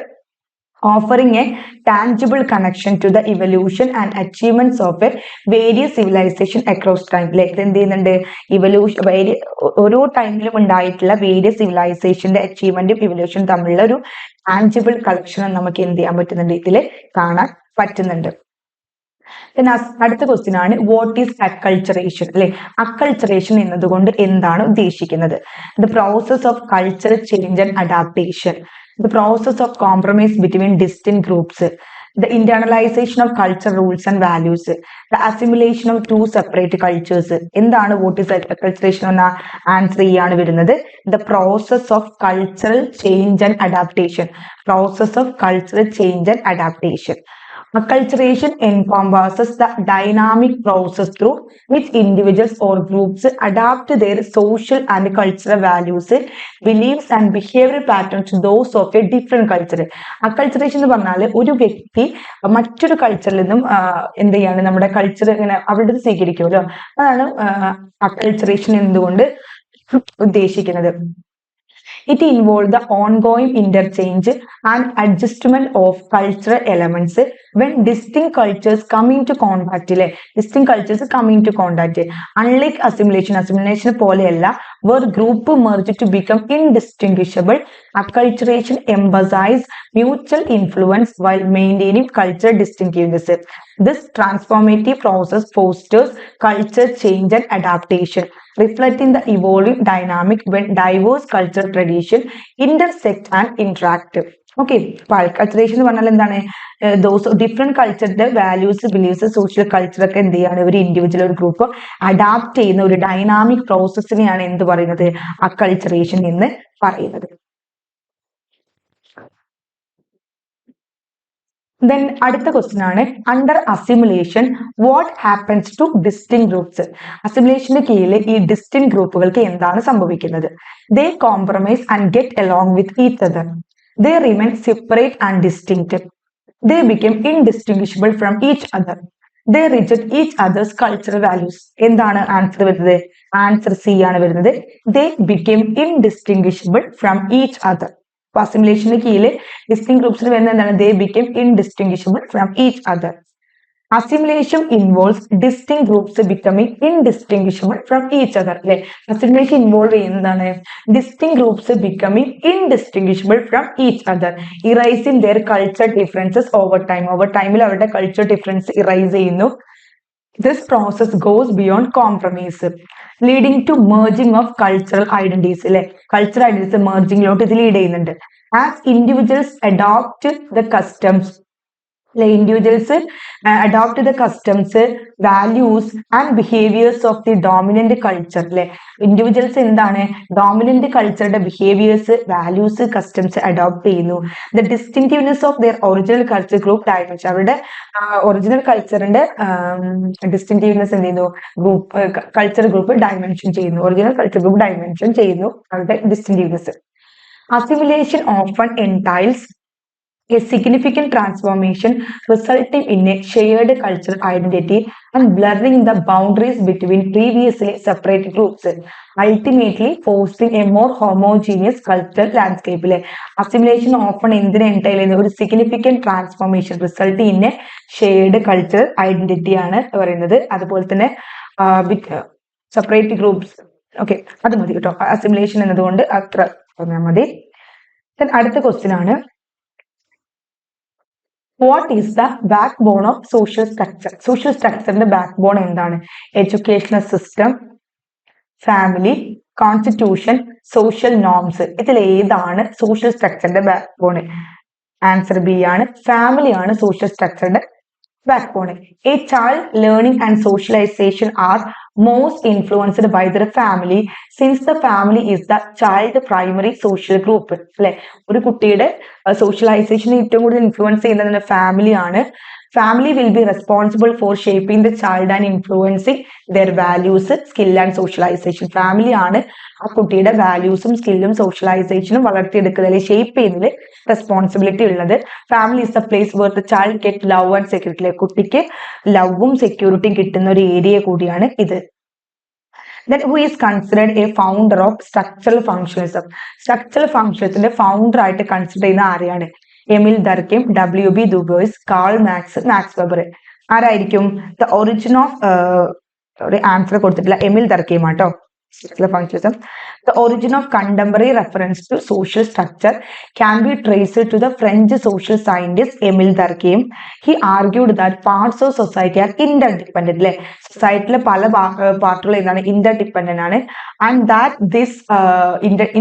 Offering a tangible connection to the evolution and achievements of a various civilization across time. Like എന്ത് ചെയ്യുന്നുണ്ട്? Evolution ഓരോ ടൈമിലും ഉണ്ടായിട്ടുള്ള വേരിയസ് സിവിലൈസേഷന്റെ അച്ചീവ്മെന്റും ഇവല്യൂഷനും തമ്മിലുള്ള ഒരു ടാഞ്ചിബിൾ കളക്ഷൻ നമുക്ക് എന്ത് ചെയ്യാൻ പറ്റുന്നുണ്ട്? ഇതിൽ കാണാൻ പറ്റുന്നുണ്ട്. അടുത്ത ക്വസ്റ്റ്യൻ ആണ്, വാട്ട് ഈസ് അക്കൾച്ചറേഷൻ? അല്ലെ, അക്കൾച്ചറേഷൻ എന്നതുകൊണ്ട് എന്താണ് ഉദ്ദേശിക്കുന്നത്? The process of cultural change and adaptation, the process of compromise between distinct groups, the internalization of cultural rules and values, the assimilation of two separate cultures. എന്താണ് what is acculturation എന്ന answer ആണ് വരുന്നത്. The process of cultural change and adaptation. Process of cultural change and adaptation. Acculturation encompasses the dynamic process through which individuals or groups adapt their social and cultural values, beliefs and behavioral patterns to those of a different culture. Acculturation എന്ന് പറഞ്ഞാൽ ഒരു വ്യക്തി മറ്റൊരു കൾച്ചറിൽ നിന്നും എന്ത് ചെയ്യാണ്? നമ്മുടെ കൾച്ചർ ഇങ്ങനെ അവരുടെ സ്വീകരിക്കുമല്ലോ, അതാണ് acculturation എന്തുകൊണ്ട് ഉദ്ദേശിക്കുന്നത്. It involves the ongoing interchange and adjustment of cultural elements when distinct cultures come into contact. Distinct cultures come into contact. Unlike assimilation, assimilation പോലെയല്ല, were group merged to become indistinguishable. Acculturation emphasized mutual influence while maintaining cultural distinctiveness. This transformative process fosters culture change and adaptation, reflecting the evolving dynamic when diverse cultural traditions intersect and interact. Okay, അപ്പൊ acculturation എന്ന് പറഞ്ഞാൽ എന്താണ്? Those different കൾച്ചറിന്റെ values, beliefs, social culture ഒക്കെ എന്ത് ചെയ്യാണ്? ഒരു individual, ഒരു ഗ്രൂപ്പ് അഡാപ്റ്റ് ചെയ്യുന്ന ഒരു ഡൈനാമിക് പ്രോസസ്സിനെയാണ് എന്ത് പറയുന്നത്? അക്കൾച്ചറേഷൻ എന്ന് പറയുന്നത്. Then അടുത്ത ക്വസ്റ്റ്യൻ ആണ്, under assimilation what happens to distinct groups? അസിമുലേഷന്റെ കീഴിൽ ഈ ഡിസ്റ്റിങ് ഗ്രൂപ്പുകൾക്ക് എന്താണ് സംഭവിക്കുന്നത്? They compromise and get along with each other. They remain separate and distinct. They became indistinguishable from each other. They reject each other's cultural values. എന്താണ് answer വരുന്നത്? Answer C ആണ് വരുന്നത്. They became indistinguishable from each other. അപ്പൊ അസിമുലേഷന്റെ കീഴിൽ distinct ഗ്രൂപ്പ്സിന് വരുന്നത് എന്താണ്? They became indistinguishable from each other. Assimilation involves distinct groups becoming indistinguishable from each other. അല്ലെ, assimilation involve ചെയ്യുന്നതാണ് distinct groups becoming indistinguishable from each other, erasing their cultural differences over time. Over ടൈമിൽ അവരുടെ culture difference ഇറൈസ് ചെയ്യുന്നു. This process goes beyond compromise, leading to merging of cultural identities. അല്ലെ, cultural identities മെർജിങ്ങിലോട്ട് ഇത് lead ചെയ്യുന്നുണ്ട്. As individuals adopt the customs, individuals adopt the customs, values and behaviors of the dominant culture. Individuals എന്താണ്? dominant culture behaviors, values, customs adopt ചെയ്യുന്നു. The distinctiveness of their original culture group dimension, അവരുടെ original കൾച്ചറിന്റെ distinctiveness എന്ത് ചെയ്യുന്നു? Group culture group dimension ചെയ്യുന്നു. Original culture group dimension ചെയ്യുന്നു അവരുടെ distinctiveness. Assimilation often entails a significant transformation resulting in a shared cultural identity and blurring the boundaries between previously separate groups, ultimately forcing a more homogeneous cultural landscape. Assimilation often എന്തിനെ entail ചെയ്യുന്ന ഒരു significant transformation resulting in a shared cultural identity ആണ് പറയുന്നത്. അതുപോലെ തന്നെ separate groups. Okay, അത് മതി കേട്ടോ. അസിമുലേഷൻ എന്നതുകൊണ്ട് അത്ര പറഞ്ഞാൽ മതി. അടുത്ത ക്വസ്റ്റ്യൻ ആണ്, what is the backbone of social structure? Social സ്ട്രക്ചറിന്റെ ബാക്ക് ബോൺ എന്താണ്? Educational system, family, constitution, social norms. ഇതിൽ ഏതാണ് സോഷ്യൽ സ്ട്രക്ചറിന്റെ ബാക്ക് ബോൺ? ആൻസർ ബി ആണ്, ഫാമിലി ആണ് സോഷ്യൽ സ്ട്രക്ചറിന്റെ backbone. A child learning and socialisation are most influenced by their family, since the family is the child primary social group. അല്ലെ, ഒരു കുട്ടിയുടെ socialisation ഏറ്റവും കൂടുതൽ ഇൻഫ്ലുവൻസ് ചെയ്യുന്നത് ഫാമിലി ആണ്. Family will be responsible for shaping the child and influencing their values, skill and socialization. Family ആണ് ആ കുട്ടിയുടെ വാല്യൂസും സ്കില്ലും സോഷ്യലൈസേഷനും വളർത്തിയെടുക്കുന്നതിൽ ഷേപ്പ് ചെയ്യുന്നതിൽ റെസ്പോൺസിബിലിറ്റി ഉള്ളത്. Family is the place where the child get love and security. കുട്ടിക്ക് ലവും സെക്യൂരിറ്റിയും കിട്ടുന്ന ഒരു ഏരിയ കൂടിയാണ് ഇത്. Then who is considered a founder of structural functionalism? Structural functionalismന്റെ ഫൗണ്ടർ ആയിട്ട് കൺസിഡർ ചെയ്യുന്ന ആരെയാണ്? Emile Durkheim, W.B. Du Bois, Karl Marx, Max Weber. ആരായിരിക്കും? ദ ഒറിജിൻ ഓഫ് ഒരു ആൻസർ കൊടുത്തിട്ടില്ല, എമിൽ ദർക്കിം ആട്ടോ. Structural functionalism. The origin of contemporary reference to social structure can be traced to the French social scientist Emile Durkheim. He argued that parts of society are interdependent. Society പല പാർട്ടുകൾ എന്താണ്? interdependent ആണ്. And that this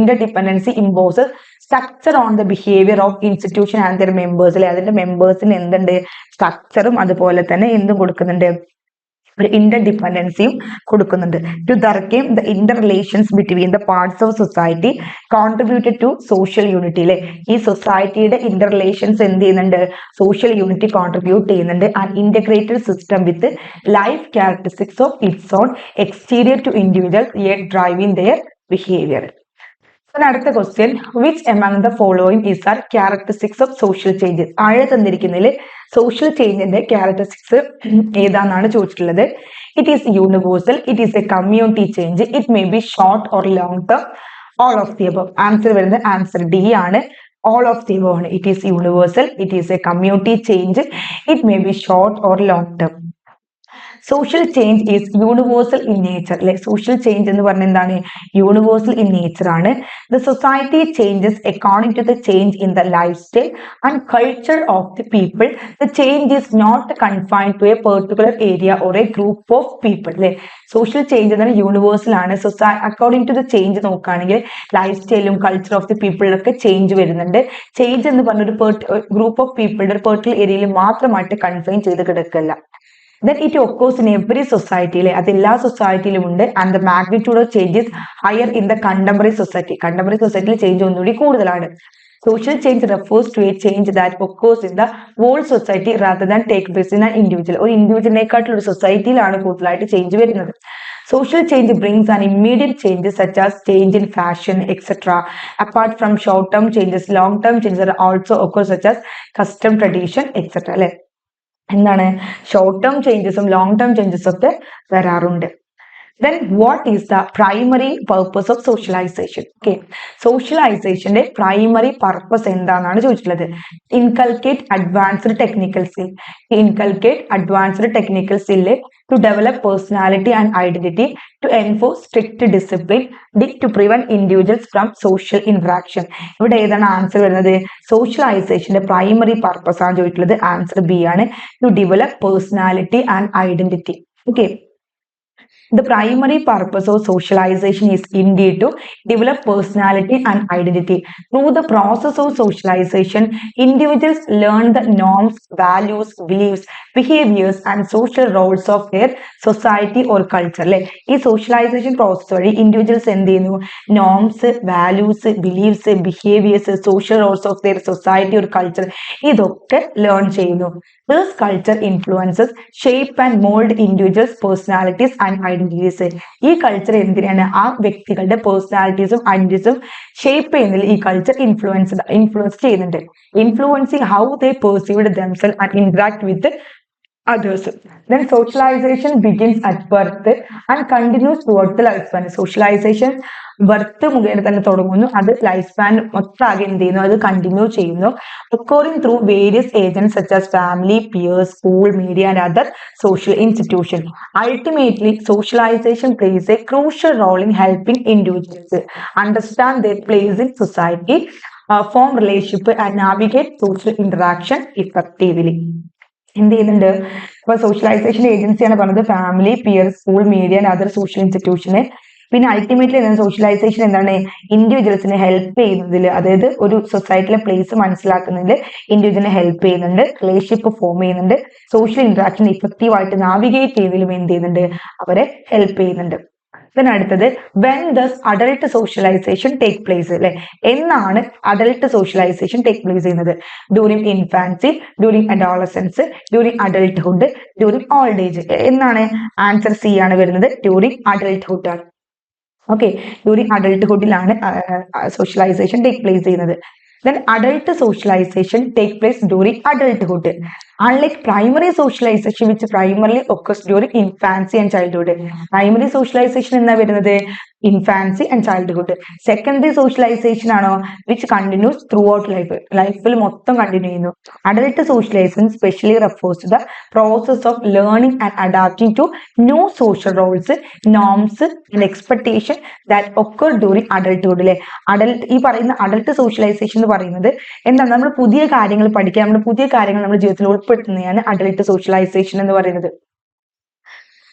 interdependency imposes structure on the behavior of institution and their members. അതിന്റെ മെമ്പേഴ്സിന് എന്തുണ്ട്? സ്ട്രക്ചറും അതുപോലെ തന്നെ എന്തും കൊടുക്കുന്നുണ്ട്? ഒരു ഇന്റർഡിപെൻഡൻസിയും കൊടുക്കുന്നുണ്ട്. To Durkheim the interrelations between the parts of society contributed to social unity. അല്ലെ, ഈ സൊസൈറ്റിയുടെ ഇന്റർ റിലേഷൻസ് എന്ത് ചെയ്യുന്നുണ്ട്? സോഷ്യൽ യൂണിറ്റി കോൺട്രിബ്യൂട്ട് ചെയ്യുന്നുണ്ട്. And integrated system with life characteristics of its own exterior to individual yet driving their behaviour. അടുത്ത question, which among the following is are characteristics of social changes? ആഴെ തന്നിരിക്കുന്നതിൽ social ചേഞ്ചിന്റെ characteristics ഏതാണെന്നാണ് ചോദിച്ചിട്ടുള്ളത്. It is universal, it is a community change, it may be short or long term, all of the above. Answer വരുന്നത് answer D ആണ്, all of the above ആണ്. It is universal, it is a community change, it may be short or long term. Social change is universal in nature അല്ലെ. Social change എന്ന് പറഞ്ഞാൽ എന്താണ്? Universal in nature ആണ്. The society changes according to the change in the lifestyle and culture of the people. The change is not confined to a particular area or a group of people അല്ലെ. Social change എന്നാൽ universal ആണ്. According to the change നോക്കുകയാണെങ്കിൽ life സ്റ്റൈലും culture of the പീപ്പിളിലൊക്കെ change വരുന്നുണ്ട്. Change എന്ന് പറഞ്ഞ ഒരു ഗ്രൂപ്പ് ഓഫ് പീപ്പിളുടെ ഒരു പെർട്ടിക്കുലർ ഏരിയയിൽ മാത്രമായിട്ട് കൺഫൈൻ ചെയ്ത് കിടക്കല്ല. Then it occurs in every society അല്ലെ. അത് എല്ലാ സൊസൈറ്റിയിലും ഉണ്ട്. And the magnitude of changes higher in the contemporary society. Contemporary സൊസൈറ്റിയിൽ ചേഞ്ച് ഒന്നുകൂടി കൂടുതലാണ്. Social change refers to a change that occurs in the whole society rather than take place in an individual. ഒരു ഇൻഡിവിജ്വലിനെക്കാട്ടിൽ ഒരു സൊസൈറ്റിയിലാണ് കൂടുതലായിട്ട് change വരുന്നത്. Social change brings an immediate changes such as change in fashion, etc. Apart from short-term changes, long-term changes are also occur such as custom, tradition, etc. അല്ലെ. എന്താണ്? Short term ചേഞ്ചസും long term ചേഞ്ചസും ഒക്കെ വരാറുണ്ട്. Then what is the primary purpose of socialization? Okay, socializationന്റെ primary purpose എന്താണെന്നാണ് ചോദിച്ചിട്ടുള്ളത്. Inculcate advanced technical skill. Inculcate advanced technical skill to develop personality and identity, to enforce strict discipline, to prevent individuals from social interaction. ഇവിടെ ഏതാണ് answer വരുന്നത്? സോഷ്യലൈസേഷന്റെ primary purpose ആണ് ചോദിച്ചിട്ടുള്ളത്. Answer B ആണ്. To develop personality and identity. Okay. The primary purpose of socialization is indeed to develop personality and identity. Through the process of socialization, individuals learn the norms, values, beliefs, behaviors and social roles of their society or culture. അല്ലെ. ഈ socialisation process വഴി individuals എന്ത് ചെയ്യുന്നു? Norms, values, beliefs, behaviours, social Rolls of their society or culture ഇതൊക്കെ learn ചെയ്യുന്നു. This culture influences, shape and mold individuals' personalities and identities. ഈ culture എന്തിനാണ്? ആ വ്യക്തികളുടെ പേഴ്സണാലിറ്റീസും ഐഡന്റിറ്റീസും ഷേപ്പ് ചെയ്യുന്നതിൽ ഈ കൾച്ചർ ഇൻഫ്ലുവൻസ് ചെയ്യുന്നുണ്ട്. Influencing how they perceived themselves and interact with others. Then socialization begins at birth and continues throughout the lifespan. Socialization birth മുഖേന തന്നെ തുടങ്ങുന്നു. അത് ലൈഫ് സ്പാൻ മൊത്തമാകെ എന്ത് ചെയ്യുന്നു? അത് കണ്ടിന്യൂ ചെയ്യുന്നു. Occurring through various agents such as family, peers, school, media and other social institutions. Ultimately, socialization plays a crucial role in helping individuals understand their place in society, form relationship and navigate social interaction effectively. എന്ത് ചെയ്യുന്നുണ്ട്? ഇപ്പൊ socialisation ഏജൻസിയാണ് പറഞ്ഞത് family, peer, school, media and other social ഇൻസ്റ്റിറ്റ്യൂഷന്. പിന്നെ ultimately എന്താണ് socialisation എന്താണ്? ഇൻഡിവിജ്വൽസിനെ help ചെയ്യുന്നതിൽ, അതായത് ഒരു സൊസൈറ്റിയിലെ പ്ലേസ് മനസ്സിലാക്കുന്നതിൽ ഇൻഡിവിജ്വലിനെ ഹെൽപ്പ് ചെയ്യുന്നുണ്ട്, റിലേഷൻഷിപ്പ് ഫോം ചെയ്യുന്നുണ്ട്, സോഷ്യൽ ഇന്ററാക്ഷൻ ഇഫക്റ്റീവ് ആയിട്ട് നാവിഗേറ്റ് ചെയ്യുന്നതിലും എന്ത് ചെയ്യുന്നുണ്ട്? അവരെ ഹെൽപ്പ് ചെയ്യുന്നുണ്ട്. then അടുത്തത് when does adult socialization take place അല്ലെ. എന്നാണ് അഡൽട്ട് സോഷ്യലൈസേഷൻ ടേക്ക് പ്ലേസ് ചെയ്യുന്നത്? During infancy, during adolescence, during adulthood, during old age. എന്നാണ്? ആൻസർ സി ആണ് വരുന്നത്. ഡ്യൂറിങ് അഡൽട്ട്ഹുഡ് ആണ്. ഓക്കെ, ഡ്യൂറിങ് അഡൽട്ട്ഹുഡിലാണ് സോഷ്യലൈസേഷൻ ടേക്ക് പ്ലേസ് ചെയ്യുന്നത്. Then adult socialization take place during adulthood. Unlike primary socialization which primarily occurs during infancy and childhood. Primary socialization എന്നാ വരുന്നത്? Infancy and childhood. Secondary socialisation ആണോ? Which continues throughout life. ലൈഫിൽ മൊത്തം continue ചെയ്യുന്നു. Adult socialisation specially refers to the process of learning and adapting to new social roles, norms and expectation that occur during adulthood. അല്ലെ, ഈ പറയുന്ന adult socialisation എന്ന് പറയുന്നത് എന്താണ്? നമ്മൾ പുതിയ കാര്യങ്ങൾ പഠിക്കുക, നമ്മൾ പുതിയ കാര്യങ്ങൾ നമ്മുടെ ജീവിതത്തിൽ ഉൾപ്പെടുത്തുന്നതാണ് അഡൽട്ട് സോഷ്യലൈസേഷൻ എന്ന് പറയുന്നത്.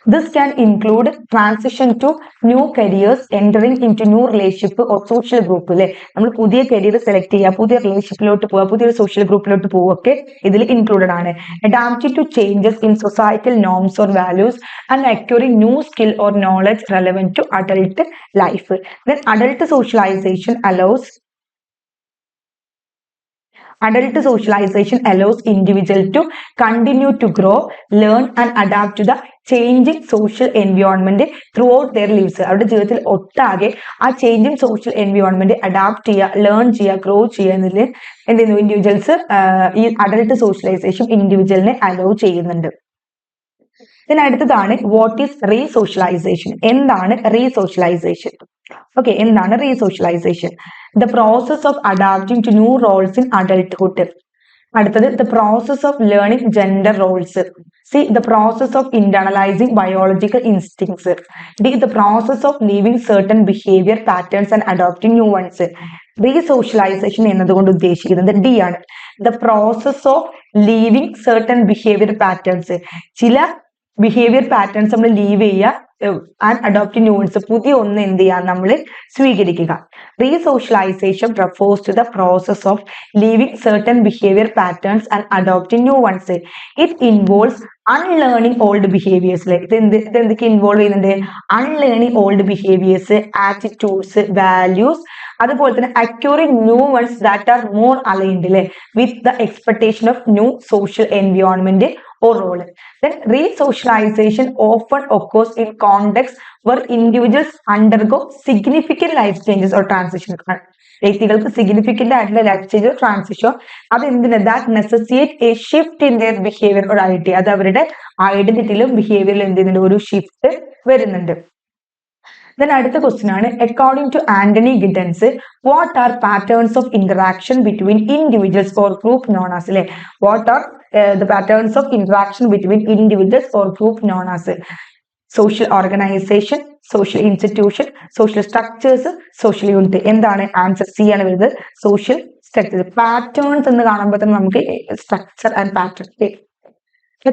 This can include transition to new careers, entering into new relationship or social group. അല്ലെ, നമ്മൾ പുതിയ കരിയർ സെലക്ട് ചെയ്യുക, പുതിയ റിലേഷൻഷിപ്പിലോട്ട് പോവുക, പുതിയൊരു സോഷ്യൽ ഗ്രൂപ്പിലോട്ട് പോവുക ഒക്കെ ഇതിൽ ഇൻക്ലൂഡഡ് ആണ്. Adapting to changes in societal norms or values and acquiring new skill or knowledge relevant to adult life. Then adult socialization allows individual to continue to grow, learn and adapt to the changing social environment throughout their lives. അവരുടെ ജീവിതത്തിൽ ഒട്ടാകെ ആ changing social environment adapt ചെയ്യുക, learn ചെയ്യുക, grow ചെയ്യുക എന്നതിൽ എന്ത് ചെയ്യുന്നു? ഇൻഡിവിജ്വൽസ് ഈ അഡൽട്ട് സോഷ്യലൈസേഷൻ ഇൻഡിവിജ്വലിനെ അലോ ചെയ്യുന്നുണ്ട്. പിന്നെ അടുത്തതാണ് വാട്ട് ഈസ് റീസോഷ്യലൈസേഷൻ. എന്താണ് റീസോഷ്യലൈസേഷൻ? ഓക്കെ, എന്താണ് റീസോഷ്യലൈസേഷൻ? The process of adapting to new roles in adulthood. അടുത്തത് the process of learning gender roles. C, the process of internalizing biological instincts. D, the process of leaving certain behavior patterns and adopting new ones. Resocialization എന്നതുകൊണ്ട് ഉദ്ദേശിക്കുന്നത് D ആണ്. The process of leaving certain behavior patterns. ചില behaviour patterns നമ്മൾ leave ചെയ്യുക and adopt new ones, പുതിയ ഒന്ന് എന്ത് ചെയ്യാൻ നമ്മൾ സ്വീകരിക്കുക. Resocialisation refers to the process of leaving certain behaviour patterns and adopting new ones. It involves unlearning old ബിഹേവിയേഴ്സിലെ ഇതെന്തൊക്കെ ഇൻവോൾവ് ചെയ്യുന്നുണ്ട്? Unlearning old behaviours, attitudes, values, അതുപോലെ തന്നെ acquiring new ones that are more aligned അല്ലെ with the expectation of new social environment or role. Then resocialization often occurs in contexts where individuals undergo significant life changes or transition. വ്യക്തികൾക്ക് significant ആയിട്ടുള്ള life change transition അത് എന്തിനാ that necessitate a shift in their behaviour or identity. അത് അവരുടെ ഐഡന്റിറ്റിയിലും ബിഹേവിയറിലും എന്ത് ചെയ്യുന്നുണ്ട്? ഒരു shift വരുന്നുണ്ട്. Then അടുത്ത ക്വസ്റ്റ്യൻ ആണ് according to Anthony Giddens what are patterns of interaction between individuals or group known as അല്ലെ what are the patterns of interaction between individuals or group known as social organization, social institution, social structures, social unity. എന്താണ് answer? C ആണ് വരുന്നത്. social structures. patterns എന്ന് കാണുമ്പോൾ തന്നെ നമുക്ക് structure and pattern.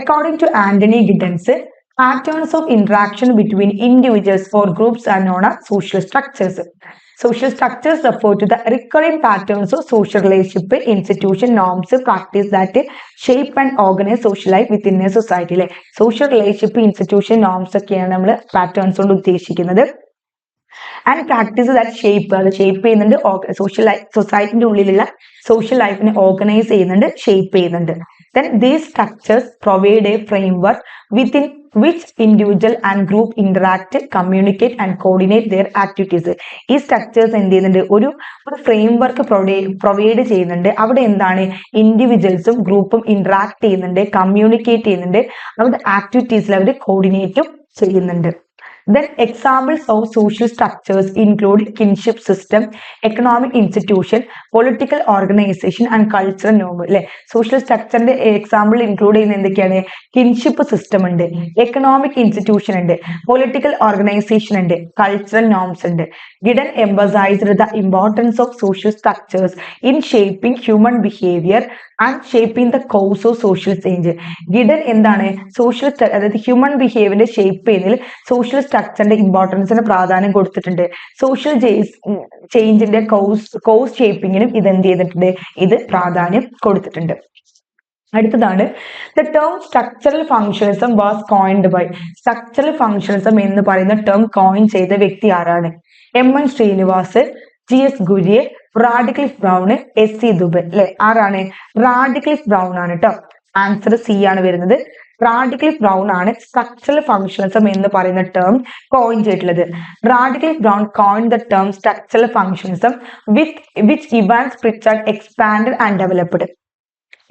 according to Anthony Giddens patterns of interaction between individuals or groups are known as social structures. Social structures refer to the recurring patterns of social relationship, institution, norms, practice that shape and organize social life within a society. Social relationship, institution, norms ഒക്കെയാണ് നമ്മൾ patterns കൊണ്ട് ഉദ്ദേശിക്കുന്നത്. And practice that shape, അത് shape ചെയ്യുന്നുണ്ട്. Social സൊസൈറ്റിന്റെ ഉള്ളിലുള്ള social ലൈഫിനെ organise ചെയ്യുന്നുണ്ട്, shape ചെയ്യുന്നുണ്ട്. Then these structures provide a framework within which individual and group interact, communicate and coordinate their activities. ഈ സ്ട്രക്ചേഴ്സ് എന്ത് ചെയ്യുന്നുണ്ട്? ഒരു ഫ്രെയിംവർക്ക് പ്രൊവൈഡ് ചെയ്യുന്നുണ്ട്. അവിടെ എന്താണ്? ഇൻഡിവിജ്വൽസും ഗ്രൂപ്പും ഇന്ററാക്ട് ചെയ്യുന്നുണ്ട്, കമ്മ്യൂണിക്കേറ്റ് ചെയ്യുന്നുണ്ട്, അവരുടെ ആക്ടിവിറ്റീസിൽ അവർ കോർഡിനേറ്റും ചെയ്യുന്നുണ്ട്. Then examples of social structures include kinship system, economic institution, political organization and cultural norm. അല്ലെ സോഷ്യൽ സ്ട്രക്ചറിന്റെ എക്സാമ്പിൾ ഇൻക്ലൂഡ് ചെയ്യുന്ന എന്തൊക്കെയാണ്? കിൻഷിപ്പ് സിസ്റ്റം ഉണ്ട്, എക്കണോമിക് ഇൻസ്റ്റിറ്റ്യൂഷൻ ഉണ്ട്, പൊളിറ്റിക്കൽ ഓർഗനൈസേഷൻ ഉണ്ട്, കൾച്ചറൽ നോംസ് ഉണ്ട്. Giddens emphasized the importance of social structures in shaping human behavior and shaping the cause of social change. Giddens എന്താണ്? Social അതായത് human ബിഹേവിയറിന്റെ shape ചെയ്യുന്നതിൽ social സ്ട്രക്ചറിന്റെ ഇമ്പോർട്ടൻസിന് പ്രാധാന്യം കൊടുത്തിട്ടുണ്ട്. Social ചേഞ്ചിന്റെ cos ഷേപ്പിങ്ങിനും ഇത് എന്ത് ചെയ്തിട്ടുണ്ട്? ഇത് പ്രാധാന്യം കൊടുത്തിട്ടുണ്ട്. അടുത്തതാണ് the term structural functionalism was coined by. Structural functionalism എന്ന് പറയുന്ന ടേം കോയിൻ ചെയ്ത വ്യക്തി ആരാണ്? എം.എൻ. ശ്രീനിവാസ്, ജി.എസ്. ഗുര്യൻ, റാഡിക്ലിഫ് ബ്രൗൺ, എസ്.സി. ദുബെ. അല്ലെ ആരാണ്? റാഡിക്ലിഫ് ബ്രൗൺ ആണ് കേട്ടോ. ആൻസർ സി ആണ് വരുന്നത്. റാഡിക്ലിഫ് ബ്രൗൺ ആണ് സ്ട്രക്ചറൽ ഫങ്ഷണലിസം എന്ന് പറയുന്ന ടേം കോയിൻ ചെയ്തിട്ടുള്ളത്. Radcliffe Brown coin the term structural functionalism which Evans Pritchard expand and developed.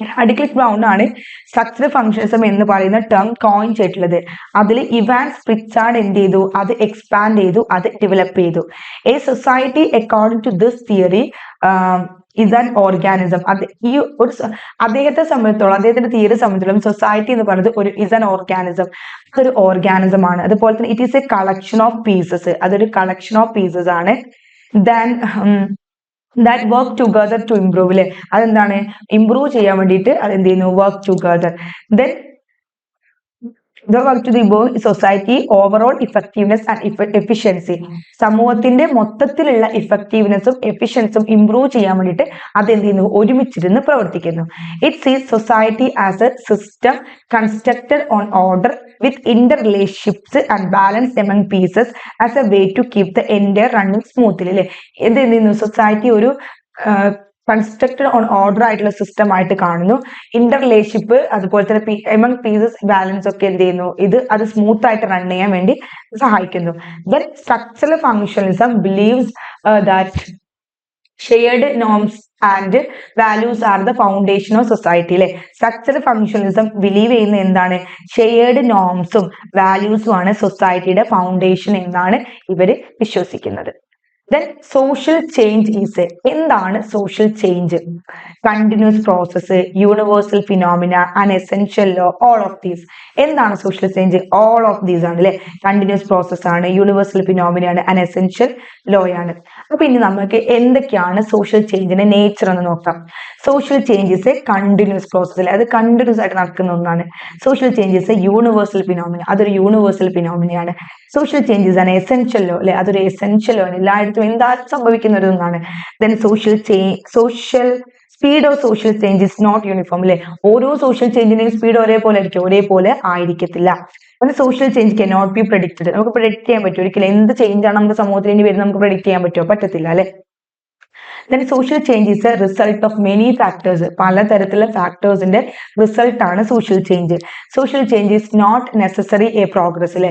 Radcliffe Brown ആണ് സ്ട്രക്ചറൽ ഫങ്ഷണലിസം എന്ന് പറയുന്ന ടേം കോയിൻ ചെയ്തിട്ടുള്ളത്. അതിൽ ഇവാൻസ് പ്രിച്ചാർഡ് എന്ത് ചെയ്തു? അത് എക്സ്പാൻഡ് ചെയ്തു, അത് ഡെവലപ്പ് ചെയ്തു. A society according to this theory is an organism. അത് ഈ ഒരു അദ്ദേഹത്തെ സംബന്ധിച്ചോളം, അദ്ദേഹത്തിന്റെ തിയറി സംബന്ധിച്ചോളം സൊസൈറ്റി എന്ന് പറയുന്നത് ഒരു is an organism. അതൊരു ഓർഗാനിസം ആണ്. അതുപോലെ തന്നെ it is A collection of pieces. അതൊരു കളക്ഷൻ ഓഫ് പീസസ് ആണ്. Then that work together to improve. അല്ലെ അതെന്താണ്? ഇംപ്രൂവ് ചെയ്യാൻ വേണ്ടിയിട്ട് അത് എന്ത് ചെയ്യുന്നു? Work together. Then the work to the society overall effectiveness and efficiency. സമൂഹത്തിന്റെ മൊത്തത്തിലുള്ള ഇഫക്റ്റീവ്നെസ്സും എഫിഷ്യൻസും ഇംപ്രൂവ് ചെയ്യാൻ വേണ്ടിയിട്ട് അത് എന്ത് ചെയ്യുന്നു? ഒരുമിച്ചിരുന്ന് പ്രവർത്തിക്കുന്നു. It sees society as a system constructed on order with interrelationships and balance among pieces as a way to keep the entire running smoothly. അല്ലെ എന്ത് ചെയ്യുന്നു? സൊസൈറ്റി ഒരു കൺസ്ട്രക്റ്റഡ് ഓൺ ഓർഡർ ആയിട്ടുള്ള സിസ്റ്റം ആയിട്ട് കാണുന്നു. ഇന്റർ റിലേഷൻഷിപ്പ് അതുപോലെ തന്നെ among pieces balance ഒക്കെ എന്ത് ചെയ്യുന്നു? അത് സ്മൂത്ത് ആയിട്ട് റൺ ചെയ്യാൻ വേണ്ടി സഹായിക്കുന്നു. Then structural functionalism believes that shared norms and values are the foundation of society. അല്ലെ സ്ട്രക്ചറൽ ഫങ്ഷണലിസം ബിലീവ് ചെയ്യുന്ന എന്താണ്? ഷെയർഡ് നോംസും വാല്യൂസും ആണ് സൊസൈറ്റിയുടെ ഫൗണ്ടേഷൻ എന്നാണ് ഇവര് വിശ്വസിക്കുന്നത്. Then social change is എന്താണ് social change? Continuous process, universal phenomena, an essential law, all of these. എന്താണ് social change? All of these ആണ് അല്ലെ. Continuous process ആണ്, universal phenomena ആണ്, an essential law ആണ്. അപ്പൊ ഇനി നമുക്ക് എന്തൊക്കെയാണ് social changeന്റെ nature എന്ന് നോക്കാം. Social change is a continuous process അല്ലെ, അത് കണ്ടിന്യൂസ് ആയിട്ട് നടക്കുന്ന ഒന്നാണ്. Social change is a universal phenomena, അതൊരു universal phenomena ആണ്. Social change is an essential law അല്ലെ, അതൊരു essential law ആണ്, എല്ലായിടത്തും എന്തായാലും സംഭവിക്കുന്ന ഒരു ഒന്നാണ്. Then social speed of social change is not uniform അല്ലെ, ഓരോ social changeന്റെയും സ്പീഡ് ഒരേപോലെ ആയിരിക്കും, ഒരേപോലെ ആയിരിക്കത്തില്ല. ഒരു social change cannot be predicted, നമുക്ക് predict ചെയ്യാൻ പറ്റും ഒരിക്കലും എന്ത് ചേഞ്ച് ആണ് നമ്മുടെ സമൂഹത്തിൽ ഇനി വരുന്നത് നമുക്ക് predict ചെയ്യാൻ പറ്റുമോ? പറ്റത്തില്ല അല്ലെ. Then social change is a result of many factors, പലതരത്തിലുള്ള ഫാക്ടേഴ്സിന്റെ റിസൾട്ട് ആണ് social change. Social change is not necessary a progress അല്ലെ,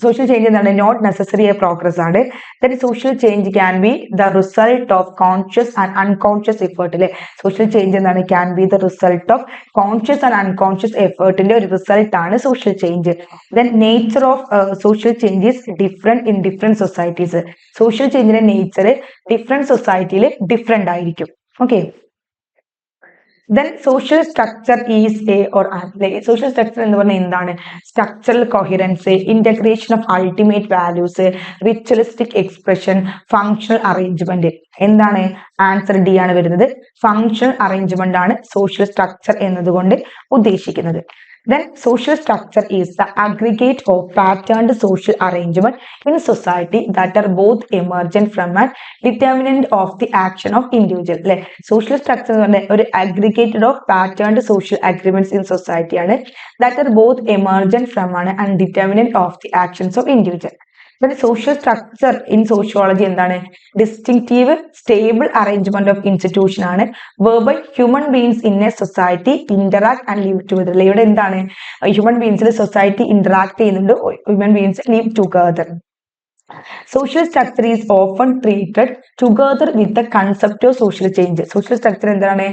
social change എന്താണ്? Not necessary a progress ആണ്. Then social change can be the result of conscious and unconscious effort അല്ലെ, social change എന്താണ്? Can be the result of conscious and unconscious effortന്റെ ഒരു result ആണ് social change. Then nature of social change is different in different societies. Social changeന്റെ nature different സൊസൈറ്റിയിൽ different ആയിരിക്കും. Okay. Then social structure is social structure എന്ന് പറഞ്ഞാൽ എന്താണ്? Structural coherence, integration of ultimate values, ritualistic expression, functional arrangement. എന്താണ്? Answer D ആണ് വരുന്നത്. Functional arrangement ആണ് social structure എന്നതുകൊണ്ട് ഉദ്ദേശിക്കുന്നത്. Then social structure is the aggregate of patterned social arrangement in society that are both emergent from and determinant of the action of individual. അല്ലെ, social structure എന്ന് പറഞ്ഞാൽ ഒരു aggregated of patterned social agreements in society ആണ്, that are both emergent from and determinant of the actions of individual. Then social structure in sociology എന്താണ്? Distinctive stable arrangement of institution ആണ്, whereby human beings in a society interact and live together. ഇവിടെ എന്താണ്? Human beings society interact ചെയ്യുന്നുണ്ട്, human beings live together. Social structure is often treated together with the concept of social change. Social structure എന്താണ്?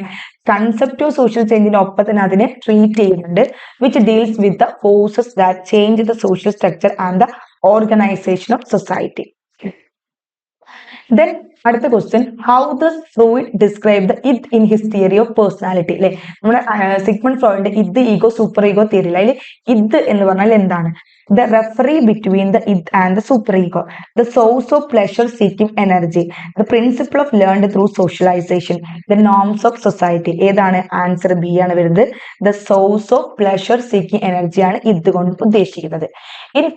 Concept of social change ഒപ്പം തന്നെ അതിനെ treat ചെയ്യുന്നുണ്ട്, which deals with the forces that change the social structure and the organization of society. Then അടുത്ത question, how does Freud describe the id in his theory of personality? അല്ലെ, നമ്മുടെ Sigmund ഫ്രോയിഡിന്റെ id, ego, super ego തിയറിയിൽ അതിൽ id എന്ന് പറഞ്ഞാൽ എന്താണ്? The referee between the id and the superego, the source of pleasure seeking energy, the principle of learned through socialization, the norms of society. ഏതാണ്? Answer B ആണ് വരുന്നത്. The source of pleasure seeking energy ആണ് ഇത് കൊണ്ട് ഉദ്ദേശിക്കുന്നത്. In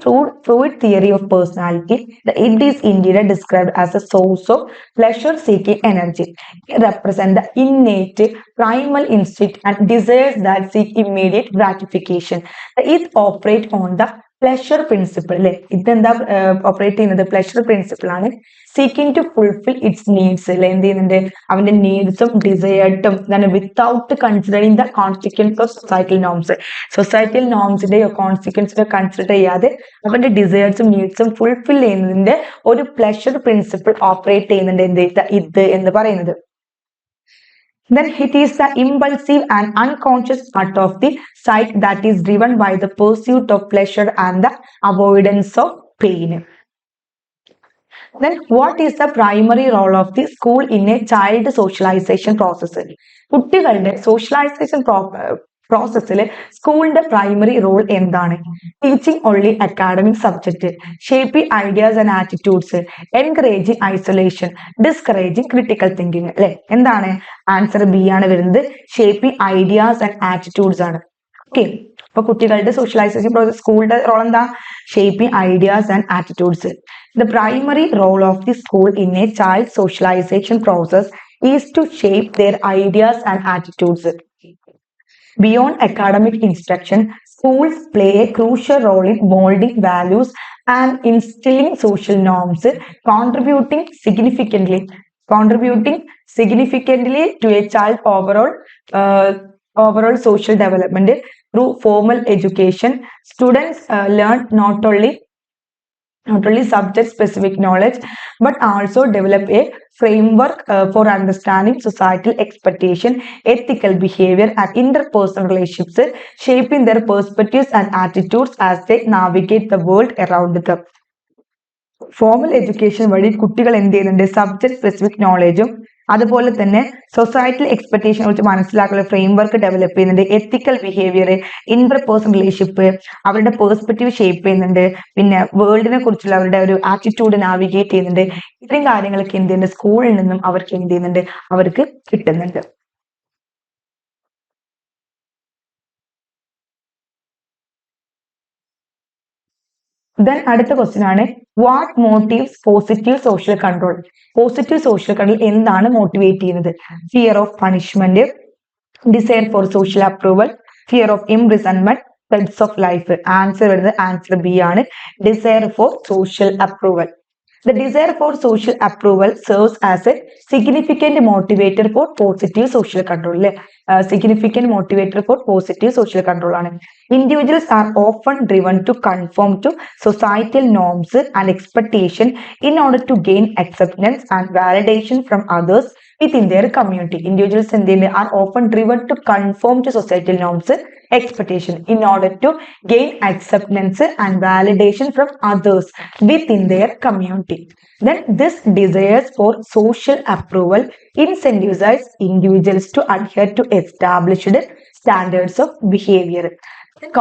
Freud theory of personality, the id is indeed described as a source of pleasure seeking energy. It represents the innate primal instinct and desires that seek immediate gratification. The id operate on the pleasure principle അല്ലെ, ഇതെന്താ operate ചെയ്യുന്നത്? pleasure principle ആണ്. seeking to fulfill its needs അല്ലെ, എന്ത് ചെയ്യുന്നുണ്ട്? അവന്റെ നീഡ്സും ഡിസയേർട്ടും without considering the consequence of societal norms, societal നോംസിന്റെയോ കോൺസിക്വൻസിനെയോ കൺസിഡർ ചെയ്യാതെ അവന്റെ ഡിസയേർട്സും നീഡ്സും ഫുൾഫിൽ ചെയ്യുന്നതിന്റെ ഒരു പ്ലഷർ പ്രിൻസിപ്പിൾ ഓപ്പറേറ്റ് ചെയ്യുന്നുണ്ട് എന്ത് ഇത് എന്ന് പറയുന്നത്. Then it is the impulsive and unconscious part of the psyche that is driven by the pursuit of pleasure and the avoidance of pain. Then what is the primary role of the school in a child socialization process? കുട്ടികളുടെ socialization പ്രോസസ്സിൽ സ്കൂളിന്റെ primary role എന്താണ്? Teaching only academic subject, shaping ideas and attitudes, encouraging isolation, discouraging critical thinking. അല്ലെ, എന്താണ്? Answer B ആണ് വരുന്നത്. Shaping ideas and attitudes ആണ്. Okay, അപ്പൊ കുട്ടികളുടെ സോഷ്യലൈസേഷൻ പ്രോസസ് സ്കൂളിന്റെ റോൾ എന്താ? Shaping ideas and attitudes. The primary role of the school in a child socialization process is to shape their ideas and attitudes. Beyond academic instruction, schools play a crucial role in molding values and instilling social norms, contributing significantly to a child overall social development. Through formal education, students learn not only subject specific knowledge but also develop a framework for understanding societal expectation, ethical behavior and interpersonal relationships, shaping their perspectives and attitudes as they navigate the world around them. Formal education വഴി കുട്ടികൾ എന്ത് ചെയ്യുന്നുണ്ട്, subject specific നോളേജും അതുപോലെ തന്നെ societal എക്സ്പെക്ടേഷനെ കുറിച്ച് മനസ്സിലാക്കുന്ന framework develop ചെയ്യുന്നുണ്ട്. എത്തിക്കൽ behaviour, interpersonal relationship, അവരുടെ പേഴ്സ്പെക്റ്റീവ് ഷേപ്പ് ചെയ്യുന്നുണ്ട്. പിന്നെ വേൾഡിനെ കുറിച്ചുള്ള അവരുടെ ഒരു ആറ്റിറ്റ്യൂഡ് നാവിഗേറ്റ് ചെയ്യുന്നുണ്ട്. ഇത്രയും കാര്യങ്ങളൊക്കെ എന്ത് ചെയ്യുന്നുണ്ട്, സ്കൂളിൽ നിന്നും അവർക്ക് എന്ത് ചെയ്യുന്നുണ്ട്, അവർക്ക് കിട്ടുന്നുണ്ട്. ദെൻ അടുത്ത ക്വസ്റ്റ്യൻ ആണ്, what motivates positive social control. Positive social control എന്താണ് മോട്ടിവേറ്റ് ചെയ്യുന്നത്? Fear of punishment, desire for social approval, fear of imprisonment, threats of life. Answer വരുന്നത് ആൻസർ ബി ആണ്, desire for social approval. The desire for social approval serves as a significant motivator for positive social control. Significant motivator for positive social control ആണ്. Individuals are often driven to conform to societal norms and expectation in order to gain acceptance and validation from others within their community. Individuals are often driven to conform to societal norms, expectation in order to gain acceptance and validation from others within their community. Then this desires for social approval incentivizes individuals to adhere to established standards of behavior,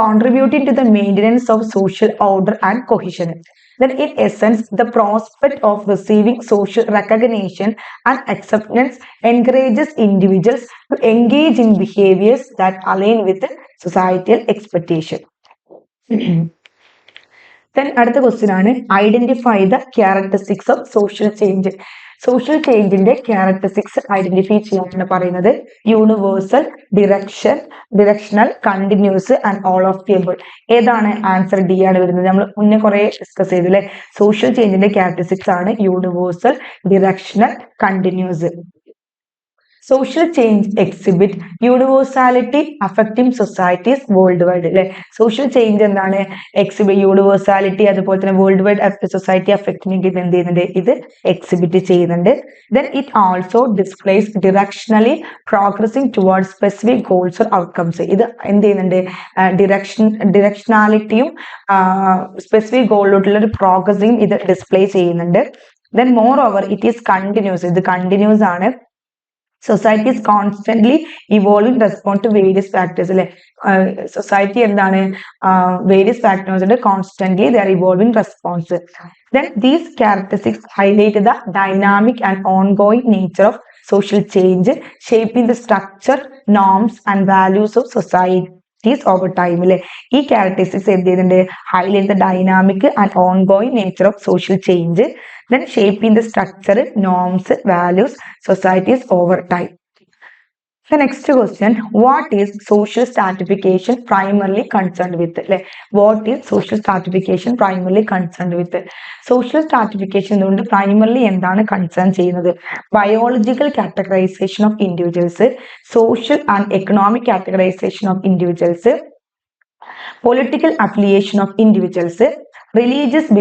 contributing to the maintenance of social order and cohesion. Then in essence, the prospect of receiving social recognition and acceptance encourages individuals to engage in behaviors that align with societal expectation. Then അടുത്ത question ആണ്, identify the characteristics of social change. Social ചേഞ്ചിന്റെ characteristics identify ചെയ്യാനാണ് പറയുന്നത്. Universal, directional, continuous and all of the above. ഏതാണ്? Answer D ആണ് വരുന്നത്. നമ്മൾ മുന്നേ കുറെ ഡിസ്കസ് ചെയ്തു അല്ലെ. സോഷ്യൽ ചേഞ്ചിന്റെ ക്യാരക്ടറിസ്റ്റിക്സ് ആണ് universal, directional, continuous. Social change exhibit universality affecting societies worldwide. അല്ലെ, സോഷ്യൽ ചേഞ്ച് എന്താണ്? എക്സിബിറ്റ് യൂണിവേഴ്സാലിറ്റി, അതുപോലെ തന്നെ വേൾഡ് വൈഡ് സൊസൈറ്റി അഫക്റ്റിംഗ് ഇത് എന്ത് ചെയ്യുന്നുണ്ട്, ഇത് എക്സിബിറ്റ് ചെയ്യുന്നുണ്ട്. Then it also displays directionally progressing towards specific goals or outcomes. ഇത് എന്ത് ചെയ്യുന്നുണ്ട്, ഡിറക്ഷണാലിറ്റിയും സ്പെസിഫിക് ഗോളിലോട്ടുള്ള ഒരു പ്രോഗ്രസിംഗ് ഇത് ഡിസ്പ്ലേ ചെയ്യുന്നുണ്ട്. Then more over it is continuous. ഇത് കണ്ടിന്യൂസ് ആണ്. Society is constantly evolving response to various factors. അല്ലെ, സൊസൈറ്റി എന്താണ്, various factors ഉണ്ട്, constantly they are evolving response. Then these characteristics highlight the dynamic and ongoing nature of social change, shaping the structure, norms and values of societies over time. അല്ലെ, ഈ characteristics എന്ത് ചെയ്യുന്നുണ്ട്, highlight the dynamic and ongoing nature of social change, then shaping the structure, norms, values, societies over time. The next question, what is social stratification primarily concerned with? What is social stratification primarily concerned with? Social stratification കൊണ്ട് primarily എന്താണ് concern ചെയ്യുന്നത്? Biological categorization of individuals, social and economic categorization of individuals, political affiliation of individuals, religious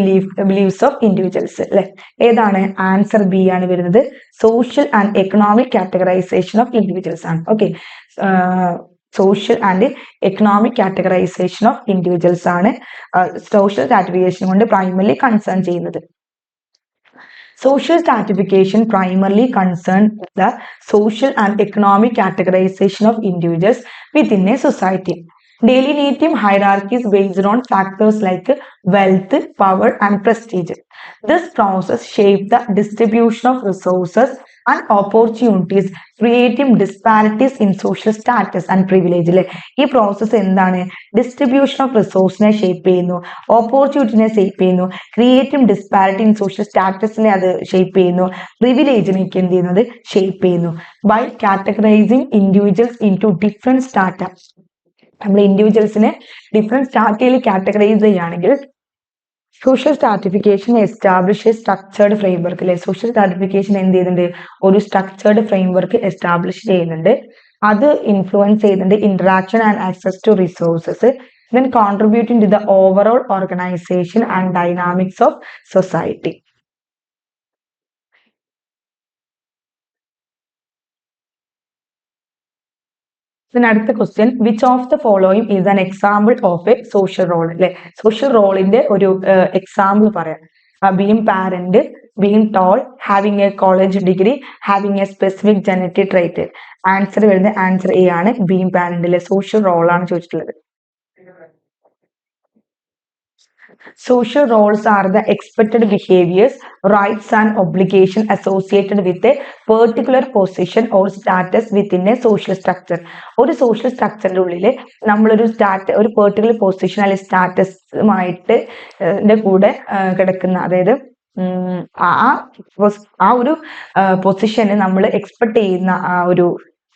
beliefs of individuals. അല്ലെ, ഏതാണ്? Answer B ആണ് വരുന്നത്, social and economic categorisation of individuals ആണ്. Okay, social and economic categorisation of individuals ആണ് social stratification കൊണ്ട് primarily concern ചെയ്യുന്നത്. Social stratification primarily concerns the social and economic categorization of individuals within a society, delineating hierarchies based on factors like wealth, power, and prestige. This process shapes the distribution of resources and opportunities, creating disparities in social status and privilege. ഈ process എന്താണ്? Distribution of റിസോഴ്സിനെ shape ചെയ്യുന്നു, ഓപ്പർച്യൂണിറ്റിനെ shape ചെയ്യുന്നു, creating disparity in social സ്റ്റാറ്റസിനെ അത് shape ചെയ്യുന്നു, പ്രിവിലേജിനൊക്കെ എന്ത് ചെയ്യുന്നത് ഷേപ്പ് ചെയ്യുന്നു. By categorising individuals into different strata. നമ്മൾ ഇൻഡിവിജ്വൽസിനെ ഡിഫറെന്റ് സ്റ്റാറ്റയിൽ കാറ്റഗറൈസ് ചെയ്യുകയാണെങ്കിൽ social stratification establish structured framework. അല്ലെ, സോഷ്യൽ സ്ട്രാറ്റിഫിക്കേഷൻ എന്ത് ചെയ്യുന്നുണ്ട്? ഒരു സ്ട്രക്ചേർഡ് ഫ്രെയിംവർക്ക് എസ്റ്റാബ്ലിഷ് ചെയ്യുന്നുണ്ട്. അത് ഇൻഫ്ലുവൻസ് ചെയ്യുന്നുണ്ട് interaction and access to resources, then contributing to the overall organization and dynamics of society. Then അടുത്ത question, which of the following is an example of a social role? അല്ലെ, social റോളിന്റെ ഒരു example പറയാം. being parent, being tall, having a college degree, having a specific genetic trait. Answer വരുന്നത് answer A ആണ്. Being പാരന്റിലെ social role ആണ് ചോദിച്ചിട്ടുള്ളത്. Social roles are the expected behaviors, rights and obligation associated with a particular position or status within a social structure. ഒരു social സ്ട്രക്ചറിന്റെ ഉള്ളിൽ നമ്മളൊരു ഒരു particular position അല്ലെങ്കിൽ സ്റ്റാറ്റസുമായിട്ട് കൂടെ കിടക്കുന്ന, അതായത് ആ ഒരു പൊസിഷന് നമ്മൾ എക്സ്പെക്ട് ചെയ്യുന്ന ആ ഒരു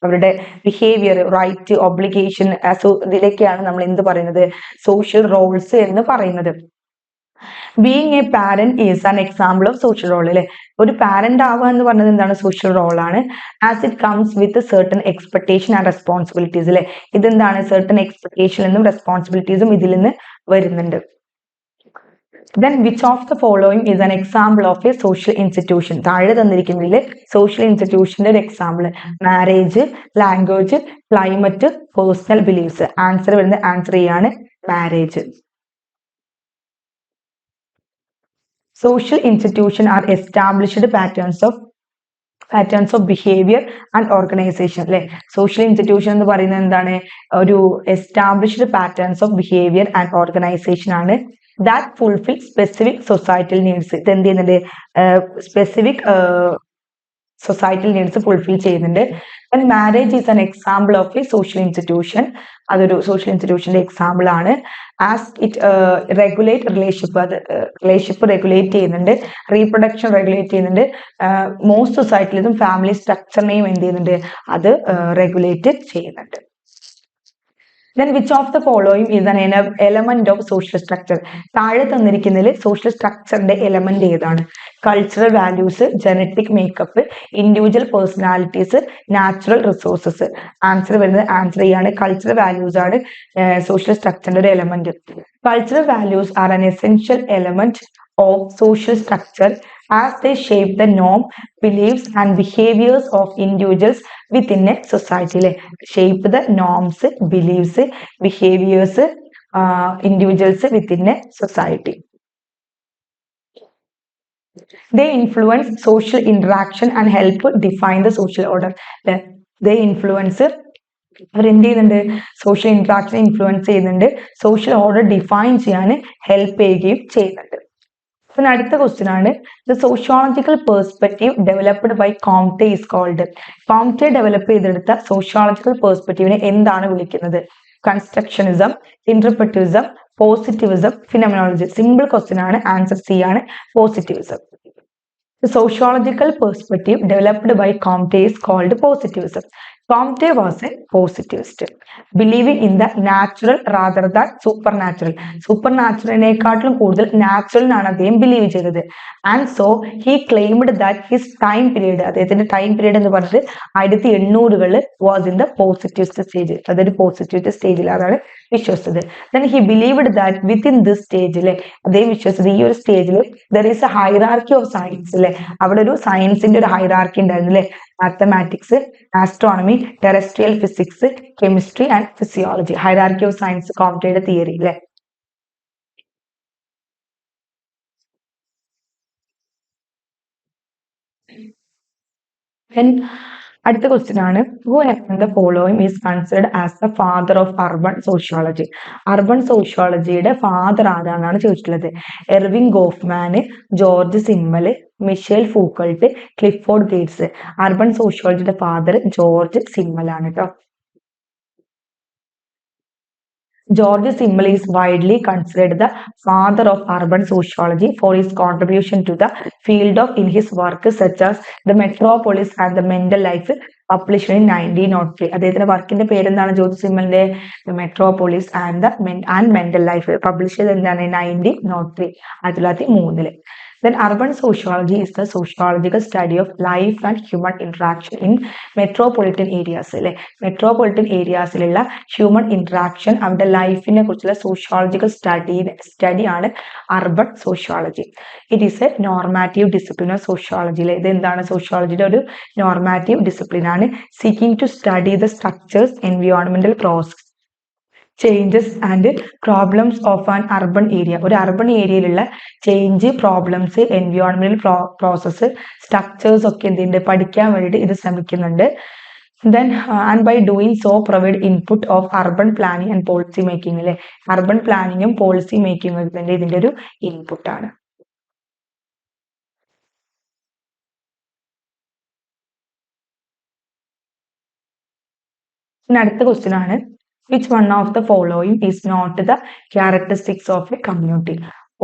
അവരുടെ ബിഹേവിയർ, റൈറ്റ്, ഒബ്ലിഗേഷൻ, ഇതിലേക്കാണ് നമ്മൾ എന്ത് പറയുന്നത്, സോഷ്യൽ റോൾസ് എന്ന് പറയുന്നത്. Being a parent is an example of social role അല്ലെ. ഒരു പാരന്റ് ആവുക എന്ന് പറഞ്ഞത് എന്താണ്, സോഷ്യൽ റോൾ ആണ്. As it comes with certain expectation and responsibilities അല്ലെ. ഇതെന്താണ്, സെർട്ടൺ എക്സ്പെക്ടേഷൻ എന്നും റെസ്പോൺസിബിലിറ്റീസും ഇതിൽ നിന്ന് വരുന്നുണ്ട്. Then which of the following is an example of a social institution? താഴെ തന്നിരിക്കുന്നതിൽ സോഷ്യൽ ഇൻസ്റ്റിറ്റ്യൂഷന്റെ ഒരു example, marriage, language, climate, personal beliefs. Answer വരുന്നത് ആൻസർ ആണ് marriage. Social institutions are established patterns of behavior and organization അല്ലെ. Social institution എന്ന് പറയുന്നത് എന്താണ്, ഒരു established patterns of behaviour and organisation ആണ്. that fulfill specific societal needs. ഇത് എന്ത് ചെയ്യുന്നുണ്ട്, സ്പെസിഫിക് സൊസൈറ്റൽ നീഡ്സ് ഫുൾഫിൽ ചെയ്യുന്നുണ്ട്. And marriage is an example of a social institution. അതൊരു സോഷ്യൽ ഇൻസ്റ്റിറ്റ്യൂഷന്റെ എക്സാമ്പിൾ ആണ്. ആസ് ഇറ്റ് റെഗുലേറ്റ് റിലേഷൻഷിപ്പ്, അത് റിലേഷൻഷിപ്പ് റെഗുലേറ്റ് ചെയ്യുന്നുണ്ട്, reproduction regulate ചെയ്യുന്നുണ്ട്. മോസ്റ്റ് സൊസൈറ്റിയിലും ഫാമിലി സ്ട്രക്ചറിനെയും എന്ത് ചെയ്യുന്നുണ്ട്, അത് റെഗുലേറ്റ് ചെയ്യുന്നുണ്ട്. Then which of the following is an element of social structure? താഴെ തന്നിരിക്കുന്നതിൽ സോഷ്യൽ സ്ട്രക്ചറിന്റെ എലമെന്റ് ഏതാണ്? Cultural values, genetic makeup, individual personalities, natural resources. Answer വരുന്നത് ആൻസർ ആണ്, കൾച്ചറൽ വാല്യൂസ് ആണ് സോഷ്യൽ സ്ട്രക്ചറിന്റെ ഒരു element. Cultural values R an essential element of social structure as they shape the norm, beliefs and behaviors of individuals within a society. Shape the norms, beliefs, behaviors, individuals within a society. They influence social interaction and help define the social order. They influence, അവരെന്ത് ചെയ്യുന്നുണ്ട്, social interaction influence ചെയ്യുന്നുണ്ട്, social order define ചെയ്യാൻ help ചെയ്യുകയും ചെയ്യുന്നുണ്ട്. പിന്നെ അടുത്ത question ആണ്, the sociological perspective developed by Comte is called. Comte develop ചെയ്തെടുത്ത സോഷ്യോളജിക്കൽ പെർസ്പെക്റ്റീവിനെ എന്താണ് വിളിക്കുന്നത്? Constructionism, interpretivism, positivism, phenomenology. Simple question ആണ്, ആൻസർ സി ആണ്, positivism. The sociological perspective developed by Comte is called positivism. Comte was a positivist, believing in the natural rather than supernatural. Supernatural കൂടുതൽ നാച്ചുറലിനാണ് അദ്ദേഹം believe ചെയ്തത്. And so he claimed that his time period, അദ്ദേഹത്തിന്റെ time period എന്ന് പറഞ്ഞത് 1880s was in the positivist stage. അതൊരു positivist സ്റ്റേജിലാണ് വിശ്വസിച്ചത്. Then he believed that within this stage, അദ്ദേഹം വിശ്വസിച്ചത് ഈ ഒരു സ്റ്റേജിൽ there is a hierarchy of science അല്ലെ, അവിടെ ഒരു സയൻസിന്റെ ഒരു ഹൈറാർക്കി ഉണ്ടായിരുന്നു അല്ലെ. Mathematics, astronomy, terrestrial physics, chemistry and physiology. Hierarchy of science കോംറ്റയുടെ തിയറി അല്ലെ. അടുത്ത ക്വസ്റ്റ്യൻ ആണ്, who among the following is considered as the father of urban sociology? Urban സോഷ്യോളജിയുടെ ഫാദർ ആരാണെന്നാണ് ചോദിച്ചിട്ടുള്ളത്. Erving Goffman, George Simmel, Michel Foucault, Clifford Geertz. Urban സോഷ്യോളജിയുടെ father George Simmel ആണ് കേട്ടോ. George Simmel is widely considered the father of urban sociology for his contribution to the field in his work such as The Metropolis and the Mental Life, published in 1903. അദ്ദേഹത്തിന്റെ വർക്കിന്റെ പേരെന്താണ് George സിമ്മലിന്റെ? The Metropolis and Mental Life, published എന്താണ് 1903, 1903. Then urban sociology is the sociological study of life and human interaction in metropolitan areas. Metropolitan ഏരിയാസിലുള്ള human interaction, അവരുടെ ലൈഫിനെ കുറിച്ചുള്ള sociological study ആണ് urban sociology. It is a normative discipline of sociology. ഇത് എന്താണ്? സോഷ്യോളജിയുടെ ഒരു നോർമാറ്റീവ് ഡിസിപ്ലിൻ ആണ്. Seeking to study the structures, എൻവിയോൺമെന്റൽ process, changes and problems of an urban area. ഒരു അർബൻ ഏരിയയിലുള്ള ചേഞ്ച്, പ്രോബ്ലംസ്, എൻവയോൺമെന്റൽ പ്രോസസ്സ്, സ്ട്രക്ചേഴ്സ് ഒക്കെ എന്തുണ്ട് പഠിക്കാൻ വേണ്ടിയിട്ട് ഇത് ശ്രമിക്കുന്നുണ്ട്. Then and by doing so provide input of urban planning and policy making. അല്ലെ, അർബൻ പ്ലാനിങ്ങും പോളിസി മേക്കിങ്ങും ഇതിന്റെ ഒരു ഇൻപുട്ടാണ്. അടുത്ത ക്വസ്റ്റ്യൻ ആണ്, which one of the following is not the characteristics of a community.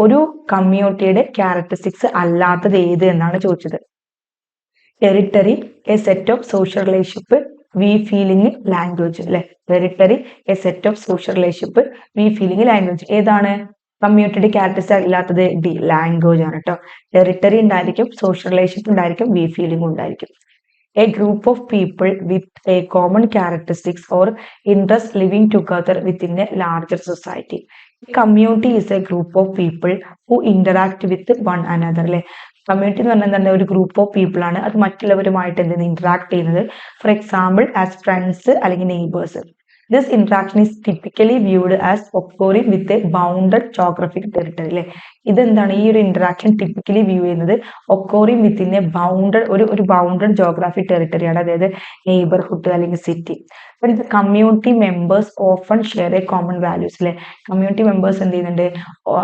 ഒരു കമ്മ്യൂണിറ്റിയുടെ ക്യാരക്ടറിസ്റ്റിക്സ് അല്ലാത്തത് ഏത് എന്നാണ് ചോദിച്ചത്. Territory, a set of social relationship, we feeling, language. അല്ലെ, territory, a set of social relationship, we feeling, language. ഏതാണ് കമ്മ്യൂണിറ്റിയുടെ characteristics അല്ലാത്തത്? ഡി, ലാംഗ്വേജ് ആണ് കേട്ടോ. ടെറിട്ടറി ഉണ്ടായിരിക്കും, സോഷ്യൽ റിലേഷൻഷിപ്പ് ഉണ്ടായിരിക്കും, വി ഫീലിംഗ് ഉണ്ടായിരിക്കും. A group of people with a common characteristics or interest living together within a larger society. A community is a group of people who interact with one another. അല്ലെ, community എന്ന് പറഞ്ഞാൽ തന്നെ ഒരു group of people ആണ്, അത് മറ്റുള്ളവരുമായിട്ട് എന്തെങ്കിലും interact ചെയ്യുന്നത്. ഫോർ എക്സാമ്പിൾ ആസ് ഫ്രണ്ട്സ് അല്ലെങ്കിൽ neighbours. This interaction is typically viewed as occurring with a bounded geographic territory. അല്ലെ, ഇതെന്താണ് ഈ ഒരു ഇന്ററാക്ഷൻ ടിപ്പിക്കലി വ്യൂ ചെയ്യുന്നത് occurring within a bounded ഒരു ബൗണ്ടഡ് ജോഗ്രാഫിക് ടെറിട്ടറി ആണ്, അതായത് നെയ്ബർഹുഡ് അല്ലെങ്കിൽ city. Community members often share A common values. അല്ലെ, കമ്മ്യൂണിറ്റി മെമ്പേഴ്സ് എന്ത് ചെയ്യുന്നുണ്ട്,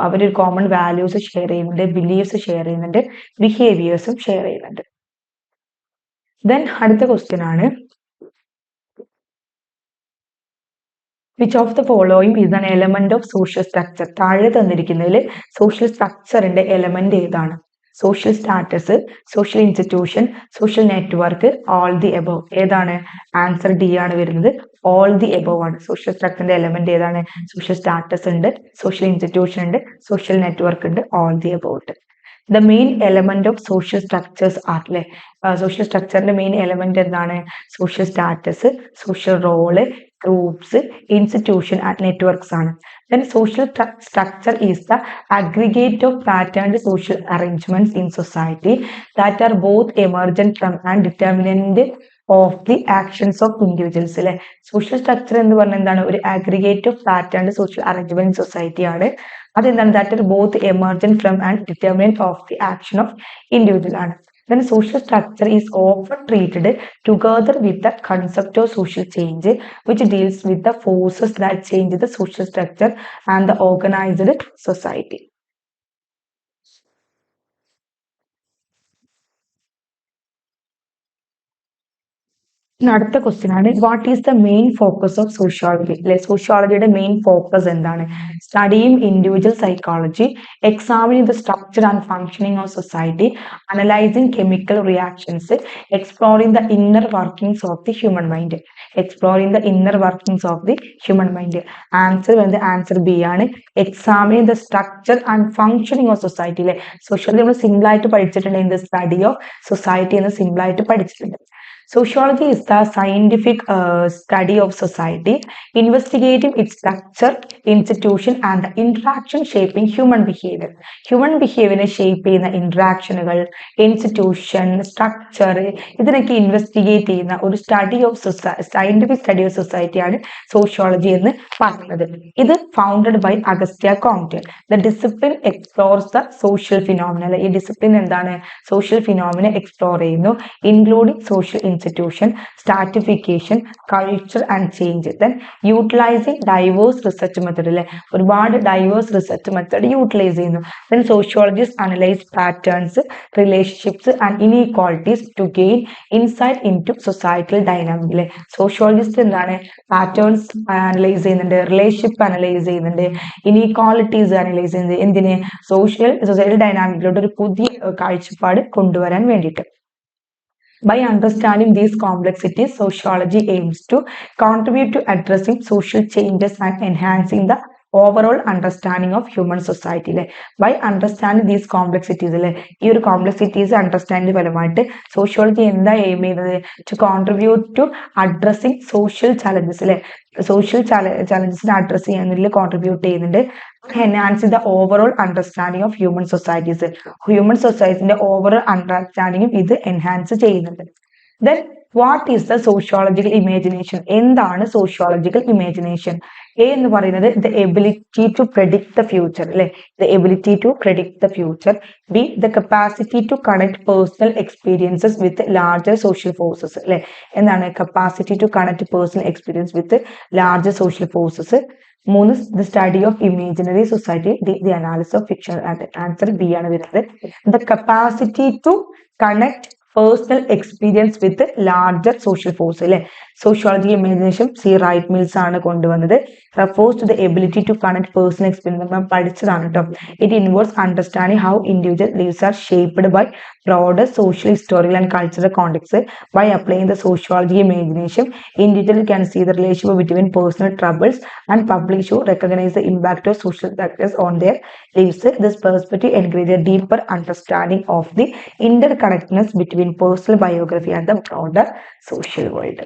അവരൊരു കോമൺ വാല്യൂസ് ഷെയർ ചെയ്യുന്നുണ്ട്, ബിലീഫ്സ് ഷെയർ ചെയ്യുന്നുണ്ട്, ബിഹേവിയേഴ്സും ഷെയർ ചെയ്യുന്നുണ്ട്. ദെൻ അടുത്ത ക്വസ്റ്റ്യൻ ആണ്, which of the following is an element of social structure. താഴെ തന്നിരിക്കുന്നതിൽ സോഷ്യൽ സ്ട്രക്ചറിന്റെ എലമെന്റ് ഏതാണ്? Social status, social institution, social network, all the above. ഏതാണ്? ആൻസർ ഡി ആണ് വരുന്നത്, ഓൾ ദി എബോവ് ആണ്. സോഷ്യൽ സ്ട്രക്ചറിന്റെ എലമെന്റ് ഏതാണ്? സോഷ്യൽ സ്റ്റാറ്റസ് ഉണ്ട്, സോഷ്യൽ ഇൻസ്റ്റിറ്റ്യൂഷൻ ഉണ്ട്, സോഷ്യൽ നെറ്റ്വർക്ക് ഉണ്ട്, ഓൾ ദി എബോവ് ഉണ്ട്. The main element of social structures are, അല്ലെ, സോഷ്യൽ സ്ട്രക്ചറിന്റെ മെയിൻ എലമെന്റ് എന്താണ്? Social status, social role, groups, institution and networks ആണ്. Then social structure is the aggregate of patterned social arrangements in society that are both emergent from and determinant of the actions of individuals. അല്ലെ, social structure എന്ന് പറഞ്ഞാൽ എന്താണ്? ഒരു aggregate of pattern social arrangement society ആണ്. അതെന്താണ്? That are both emergent from and determinant of the action of individual ആണ്. Then social structure is often treated together with the concept of social change, which deals with the forces that change the social structure and the organized society. അടുത്ത question ആണ്, what is the main focus of sociology. അല്ലെ, സോഷ്യോളജിയുടെ main focus എന്താണ്? Studying individual psychology, examining the structure and functioning of society, analysing chemical reactions, exploring the inner workings of the human mind. Exploring the inner workings of the human mind. Answer വരുന്നത് answer B ആണ്, examining the structure and functioning of society. അല്ലെ, sociology നമ്മൾ simple ആയിട്ട് പഠിച്ചിട്ടുണ്ട്, in the study of society എന്ന് simple ആയിട്ട് പഠിച്ചിട്ടുണ്ട്. Sociology is the scientific study of society, investigating its structure, institution and the interaction shaping human behavior. Human behavior shape ചെയ്യുന്ന ഇന്ററാക്ഷനുകൾ, institution, structure, ഇതിനൊക്കെ ഇൻവെസ്റ്റിഗേറ്റ് ചെയ്യുന്ന ഒരു study of scientific study of society ആണ് sociology എന്ന് പറയുന്നത്. ഇത് founded by Auguste Comte. The discipline explores the social phenomena. ഈ ഡിസിപ്ലിൻ എന്താണ്? സോഷ്യൽ ഫിനോമിന എക്സ്പ്ലോർ ചെയ്യുന്നു, including social institution, stratification, culture and change. Then utilising diverse research method. അല്ലെ, ഒരുപാട് diverse research method utilise ചെയ്യുന്നു. Then sociologist analyse patterns, relationships and inequalities to gain insight in to societal dynamic. അല്ലെ, sociologist എന്താണ്? Patterns analyse ചെയ്യുന്നുണ്ട്, relationship analyse ചെയ്യുന്നുണ്ട്, inequalities analyse ചെയ്യുന്നത്. എന്തിന്? Societal ഡൈനാമിക്കിലോട്ട് ഒരു പുതിയ കാഴ്ചപ്പാട് കൊണ്ടുവരാൻ വേണ്ടിയിട്ട്. By understanding these complexities, sociology aims to contribute to addressing social changes and enhancing the overall understanding of human society. അല്ലെ, by understanding these complexities, അല്ലെ, ഈ ഒരു കോംപ്ലക്സിറ്റീസ് അണ്ടർസ്റ്റാൻഡ് ഫലമായിട്ട് സോഷ്യോളജി എന്താ എയിം ചെയ്യുന്നത്? To contribute to addressing social challenges. അല്ലെ, social ചലഞ്ചസിനെ address ചെയ്യുന്നതിൽ കോൺട്രിബ്യൂട്ട് ചെയ്യുന്നുണ്ട്. Enhance the overall understanding of human societies. Human സൊസൈറ്റിന്റെ ഓവറോൾ അണ്ടർസ്റ്റാൻഡിങ്ങും ഇത് എൻഹാൻസ് ചെയ്യുന്നുണ്ട്. Then what is the sociological imagination? എന്താണ് സോഷ്യോളജിക്കൽ ഇമാജിനേഷൻ? എ എന്ന് പറയുന്നത് the ability to predict the future അല്ലെ, the ability to predict the future. B the capacity to connect personal experiences with larger social forces അല്ലെ, എന്താണ് capacity to connect personal experience with larger social forces. മൂന്ന് the study of imaginary society, the analysis of fiction. Answer B ആണ് വരുന്നത്. The capacity to connect personal experience with larger social force അല്ലെ, sociology imagination C Wright Mills ആണ് കൊണ്ടുവന്നത്. Refers to the ability to connect personal experience നമ്മൾ പഠിച്ചതാണ് കേട്ടോ. It involves understanding how individual lives are shaped by broader social, historical and cultural contexts. By applying the sociology imagination, individual can see the relationship between personal troubles and public issue, recognize the impact of social factors on their lives. This perspective encourages a deeper understanding of the interconnectedness between personal biography and the broader social world.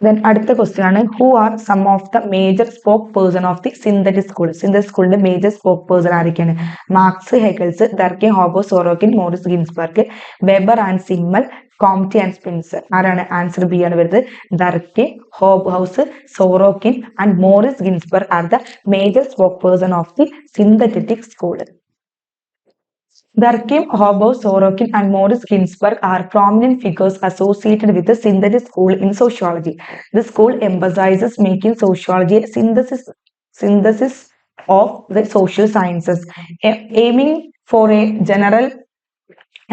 Then അടുത്ത question ആണ്, who are some of the major spokesperson of the synthetic school. Synthetic സ്കൂളിന്റെ major spokesperson ആരൊക്കെയാണ്? Marx, Hegels, Durkheim, Hobhouse, Sorokin, Morris Ginsberg, Weber and Simmel, Comte and Spencer. ആരാണ്? Answer B ആണ് വരുന്നത്. Durkheim, Hobhouse, Sorokin and Morris Ginsberg are the major spokesperson of the synthetic school. Durkheim, Hobbes, Sorokin and Morris Ginsburg are prominent figures associated with the synthetic school in sociology. The school emphasizes making sociology a synthesis of the social sciences, aiming for a general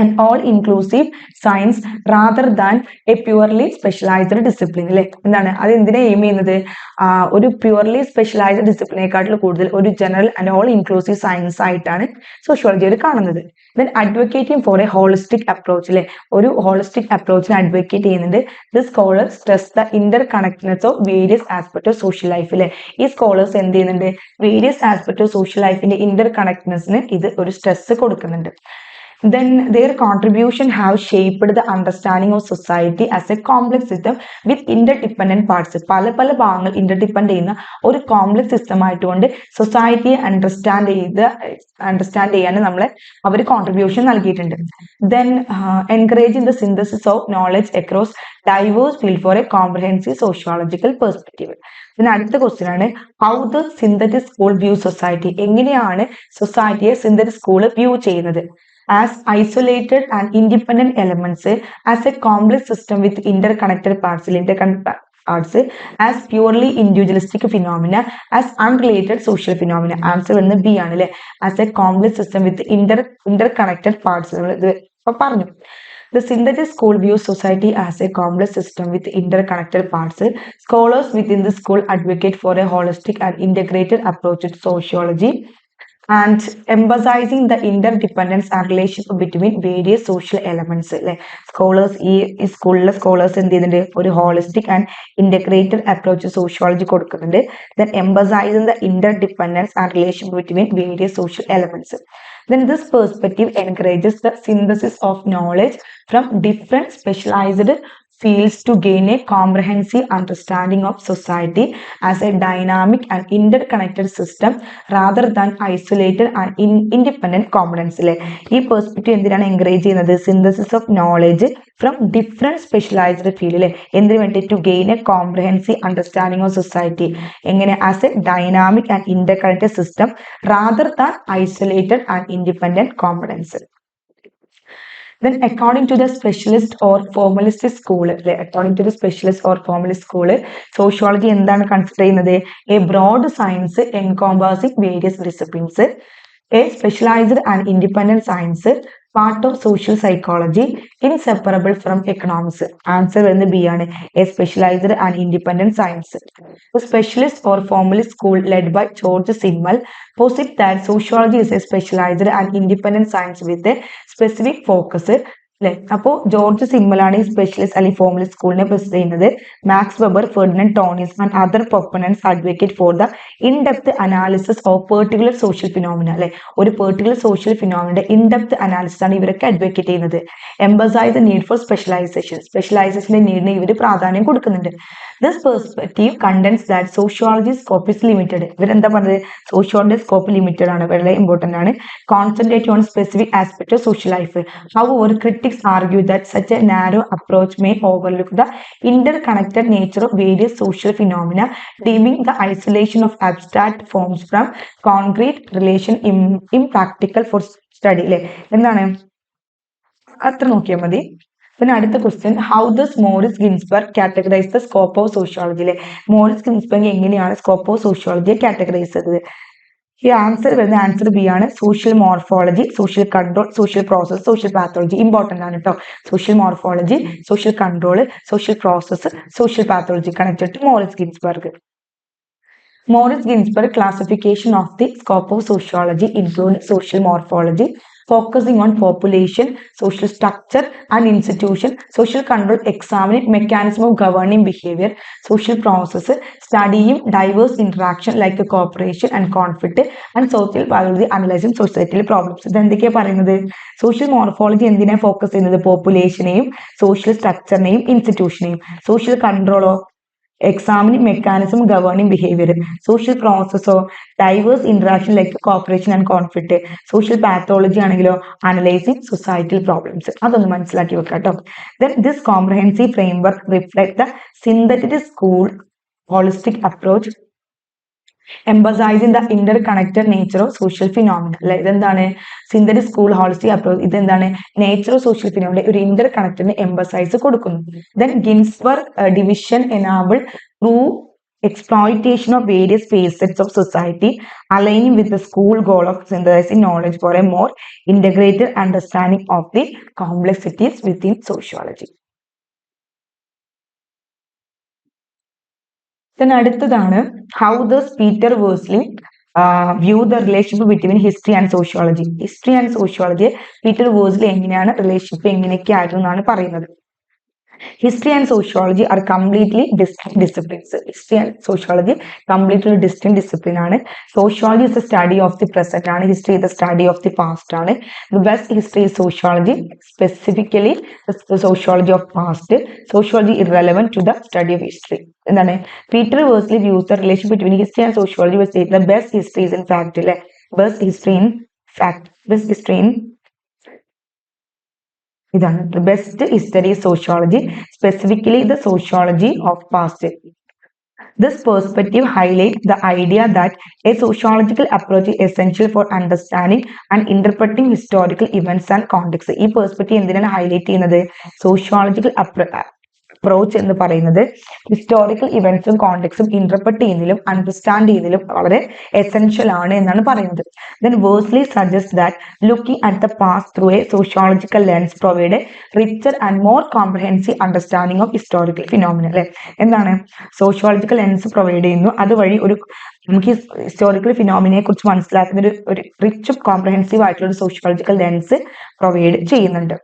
and all-inclusive science rather than a purely specialized discipline. അല്ലെ, എന്താണ് അത് എന്തിനാ aim ചെയ്യുന്നത്? ഒരു purely specialised ഡിസിപ്ലിനേക്കാട്ടിൽ കൂടുതൽ ഒരു general and all inclusive science ആയിട്ടാണ് സോഷ്യോളജിയിൽ കാണുന്നത്. Then advocating for a holistic approach അല്ലെ, ഒരു ഹോളിസ്റ്റിക് അപ്രോച്ചിനെ അഡ്വക്കേറ്റ് ചെയ്യുന്നുണ്ട്. The scholars stress the interconnectedness of various aspect of social life അല്ലെ. ഈ സ്കോളേഴ്സ് എന്ത് ചെയ്യുന്നുണ്ട്? വേരിയസ് ആസ്പെക്ട് ഓഫ് സോഷ്യൽ ലൈഫിന്റെ ഇന്റർ കണക്ട്നെസ്സിന് ഇത് ഒരു സ്ട്രെസ് കൊടുക്കുന്നുണ്ട്. Then their contribution have shaped the understanding of society as a complex system with interdependent parts. പല പല ഭാഗങ്ങൾ ഇന്റർഡിപ്പെൻഡ് ചെയ്യുന്ന ഒരു കോംപ്ലക്സ് സിസ്റ്റം ആയിട്ടുകൊണ്ട് സൊസൈറ്റിയെ അണ്ടർസ്റ്റാൻഡ് ചെയ്യാൻ നമ്മളെ അവർ കോൺട്രിബ്യൂഷൻ നൽകിയിട്ടുണ്ട്. Then encouraging the synthesis of knowledge across diverse field for a comprehensive sociological perspective. പിന്നെ അടുത്ത ക്വസ്റ്റ്യൻ ആണ്, how the synthetic school view society. എങ്ങനെയാണ് സൊസൈറ്റിയെ സിന്തറ്റിക് സ്കൂൾ വ്യൂ ചെയ്യുന്നത്? As isolated and independent elements, as a complex system with interconnected parts, as purely individualistic phenomena, as unrelated social phenomena. Answer എന്ന് B ആണ് അല്ലെ, as a complex system with interconnected parts. പറഞ്ഞു. The synthetic school views society as a complex system with interconnected parts. Scholars within the school advocate for a holistic and integrated approach to sociology and emphasizing the interdependence and relationship between various social elements. Scholars ഈ സ്കൂളിലെ scholars എന്ത് ചെയ്യുന്നുണ്ട്? ഒരു holistic and integrated approach sociology കൊടുക്കുന്നുണ്ട്. Then emphasizing the interdependence and relationship between various social elements. Then this perspective encourages the synthesis of knowledge from different specialized fields to gain a comprehensive understanding of society as a dynamic and interconnected system rather than isolated and independent components. ഈ perspective എന്തിനാണ് encourage ചെയ്യുന്നത്? Synthesis of knowledge from different specialised field എന്തിനു വേണ്ടി? To gain a comprehensive understanding of society. എങ്ങനെ? As a dynamic and interconnected system rather than isolated and independent components. Then according to the specialist or formalist school, sociology എന്താണ് consider ചെയ്യുന്നത്? A broad science encompassing various disciplines, a specialized and independent science, part of social psychology, inseparable from economics. Answer എന്ന് B ആണ്, a specialized and independent science. The specialist or formalist school led by George Simmel posit that sociology is a specialized and independent science with a specific focus. അല്ലെ, അപ്പോ George സിമ്മലാണ് ഈ specialist അല്ലെങ്കിൽ formalist സ്കൂളിനെ process ചെയ്യുന്നത്. Max Weber, Ferdinand Tonnies and other proponents advocate for the in depth analysis of particular social phenomena. അല്ലെ, ഒരു particular social ഫിനോമിനയുടെ in depth analysis ആണ് ഇവരൊക്കെ അഡ്വക്കേറ്റ് ചെയ്യുന്നത്. എംബസൈസ് ദ നീഡ് ഫോർ സ്പെഷ്യലൈസേഷന്റെ നീഡിന് ഇവർ പ്രാധാന്യം കൊടുക്കുന്നുണ്ട്. This perspective contends that sociology scope is limited. ഇവരെന്താ പറഞ്ഞത്? സോഷ്യോളജിയുടെ സ്കോപ്പ് ലിമിറ്റഡ് ആണ്, വളരെ ഇമ്പോർട്ടന്റ് ആണ്. Concentrate on specific aspect of social life. How ഒരു critical critics argue that such a narrow approach may overlook the interconnected nature of various social phenomena, deeming the isolation of abstract forms from concrete relation impractical for study. അല്ലെ എന്താണ് അത്ര നോക്കിയാൽ മതി. പിന്നെ അടുത്ത question, how does Morris Ginsberg categorise the scope of sociology. അല്ലെ Morris Ginsberg എങ്ങനെയാണ് scope of സോഷ്യോളജിയെ കാറ്റഗറൈസ് ചെയ്തത്? ഈ ആൻസർ വരുന്ന ആൻസർ ബി ആണ്. Social morphology, social control, social process, social pathology. Important ആണ് കേട്ടോ. Social morphology, social control, social process, social pathology connected to Morris Ginsberg. Morris Ginsburg classification of the scope of sociology include social morphology, focusing on population, social structure and institution, social control, examining mechanism of governing behavior, social process, studying diverse interaction like cooperation and conflict, and social biology, analyzing societal problems. ഇതെന്തൊക്കെയാ പറയുന്നത്? Social morphology എന്തിനാ focus ചെയ്യുന്നത്? പോപ്പുലേഷനെയും social സ്ട്രക്ചറിനെയും ഇൻസ്റ്റിറ്റ്യൂഷനെയും. Social കൺട്രോളോ examining mechanism governing behavior, social process or diverse interaction like cooperation and conflict, social pathology ആണെങ്കിലോ analyzing societal problems. അതൊന്ന് മനസ്സിലാക്കി വെക്കാം കേട്ടോ. Then this comprehensive framework reflects the synthetic school holistic approach emphasizing the interconnected nature of social phenomena. അല്ലെ ഇതെന്താണ്? Synthetic school holistic approach ഇതെന്താണ്? Nature of social phenomena ഒരു ഇന്റർകണക്റ്റഡിന് emphasises കൊടുക്കുന്നു. Then Ginsburg division enabled through exploitation of various facets of society, aligning with the school goal of synthesizing knowledge for a more integrated understanding of the complexities within sociology. Then അടുത്തതാണ്, how does Peter Worsley view the relationship between history and sociology. History and sociology Peter വേഴ്സ്ലി എങ്ങനെയാണ് relationship എങ്ങനെയൊക്കെ ആയിരുന്നു എന്നാണ് പറയുന്നത്. History and sociology are completely distinct disciplines. History and sociology completely distinct discipline ആണ്. Sociology is the study of the present ആണ്. History is the study of the past ആണ്. The best history is sociology, specifically the sociology of past. Sociology irrelevant to the study of history. എന്താണ്? Peter വേഴ്സ്ലി views the relation between history and sociology by saying the best history is in fact അല്ലെ best history in fact best history in ഇതാണ് the best history is sociology, specifically the sociology of past. This perspective highlights the idea that a sociological approach is essential for understanding and interpreting historical events and context. ഈ perspective എന്തിനാണ് highlight ചെയ്യുന്നത്? Sociological approach എന്ന് പറയുന്നത് historical ഇവന്റ്സും കോണ്ടെക്സും interpret ചെയ്യുന്നതിലും understand ചെയ്യുന്നതിലും വളരെ essential ആണ് എന്നാണ് പറയുന്നത്. Then Worsley suggests that looking at the past through a sociological lens provide a richer and more comprehensive understanding of historical phenomena. അല്ലെ എന്താണ്? സോഷ്യോളജിക്കൽ ലെൻസ് പ്രൊവൈഡ് ചെയ്യുന്നു, അതുവഴി ഒരു നമുക്ക് ഹിസ്റ്റോറിക്കൽ ഫിനോമിനയെ കുറിച്ച് മനസ്സിലാക്കുന്ന ഒരു റിച്ചും കോംപ്രഹെൻസീവ് ആയിട്ടുള്ള ഒരു സോഷ്യോളജിക്കൽ ലെൻസ് പ്രൊവൈഡ് ചെയ്യുന്നുണ്ട്.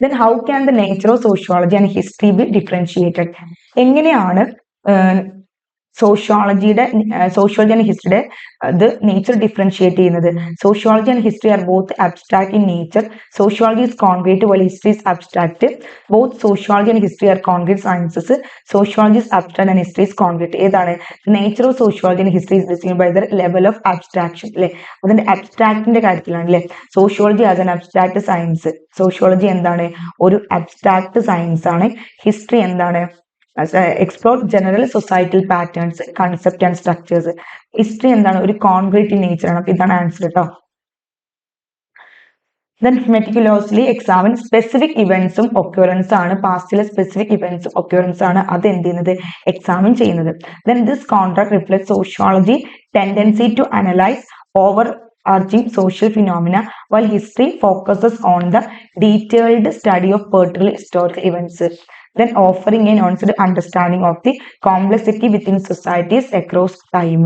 Then how can the nature of sociology and history be differentiated? എങ്ങനെയാണ് സോഷ്യോളജിയുടെ സോഷ്യോളജി ആൻഡ് ഹിസ്റ്ററിയുടെ ഇത് നേച്ചർ ഡിഫറൻഷിയേറ്റ് ചെയ്യുന്നത്? Sociology and history are both abstract in nature. Sociology is concrete while history is abstract. Both sociology and history are concrete sciences. Sociology is abstract and history is concrete. ഏതാണ്? Nature of sociology and history is defined by the level of abstraction. അല്ലെ അതിന്റെ അബ്സ്ട്രാക്റ്റിന്റെ കാര്യത്തിലാണ് അല്ലെ. Sociology as an abstract science. Sociology എന്താണ്? ഒരു abstract science ആണ്. History എന്താണ്? Explore general societal patterns, concept and structures. History എന്താണ്? ഒരു കോൺക്രീറ്റ് നേച്ചർ ആണ്. അപ്പൊ ഇതാണ് ആൻസർ കേട്ടോ. Then meticulously examine specific events ഉം occurrence ആണ്. പാസ്റ്റിലെ specific events ഉം occurrence ആണ് അത് എന്ത് ചെയ്യുന്നത്? എക്സാമിൻ ചെയ്യുന്നത്. Then this contract reflects sociology tendency to analyze overarching social phenomena, while history focuses on the detailed study of particular historical events. Then offering a nuanced understanding of the complexity within societies across time.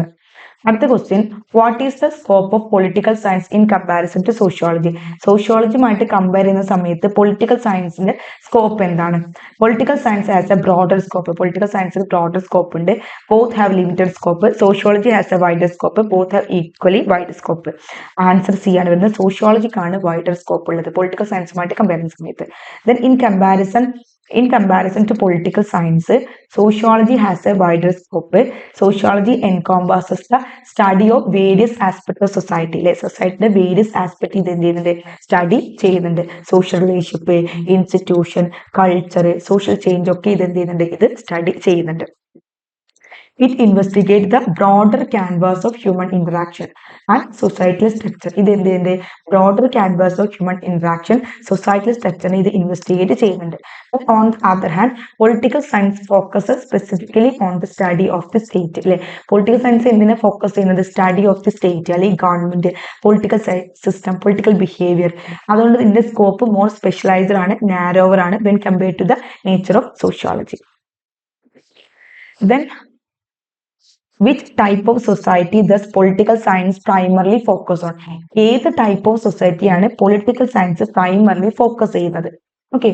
അടുത്ത question, what is the scope of political science in comparison to sociology? സോഷ്യോളജിയുമായിട്ട് compare ചെയ്യുന്ന സമയത്ത് political സയൻസിന്റെ scope എന്താണ്? Political science has a broader scope. Political സയൻസിന് broader scope ഉണ്ട്. Both have limited scope. Sociology has a wider scope. Both have equally wide scope. Answer C ആണ് വരുന്നത്. സോഷ്യോളജിക്കാണ് വൈഡർ സ്കോപ്പ് ഉള്ളത് പൊളിറ്റിക്കൽ സയൻസുമായിട്ട് കമ്പയർ ചെയ്യുന്ന സമയത്ത്. Then in comparison In comparison to political science, sociology has a wider scope. Sociology encompasses the study of various aspects of society. Society various aspects study ചെയ്യുന്നുണ്ട്. Social relationship, institution, culture, social change ഒക്കെ ഇത് study ചെയ്യുന്നുണ്ട്. It investigates the broader canvas of human interaction and societal structure. ഇത് broader canvas of human interaction, societal structure ഇത് investigate ചെയ്യുന്നുണ്ട്. But on the other hand, political science focuses specifically on the study of the state. Political science എന്തിനെ focus ചെയ്യുന്നത്? Study of the state അല്ലെങ്കിൽ government, political system, political behaviour. അതുകൊണ്ട് ഇതിന്റെ scope more specialised ആണ്, narrower ആണ് when compare to the nature of sociology. Then which type of society does political science primarily focus on? ഏത് type of society ആണ് political science primarily focus ചെയ്യുന്നത്? Okay.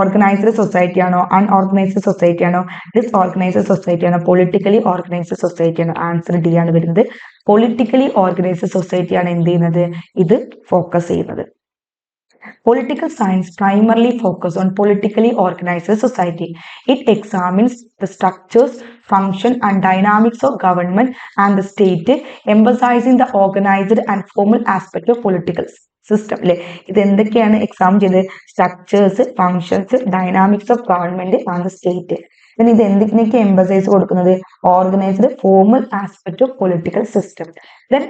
Organized society ആണോ, unorganized society ആണോ, disorganized society ആണോ, politically organized society ആണോ? Answer D ആണ് വരുന്നത്. Politically organized society ആണ് എന്ത് ചെയ്യുന്നത്? ഇത് ഫോക്കസ് ചെയ്യുന്നത്. Political science primarily focuses on politically organized society. It examines the structures, function and dynamics of government and the state, emphasizing the organized and formal aspect of political system. ഇത് എന്തൊക്കെയാണ് exam ചെയ്ത്? Structures, functions, dynamics of government and the state. പിന്നെ ഇത് എന്തിനൊക്കെ emphasise കൊടുക്കുന്നത്? Organised, formal aspect of political system. Then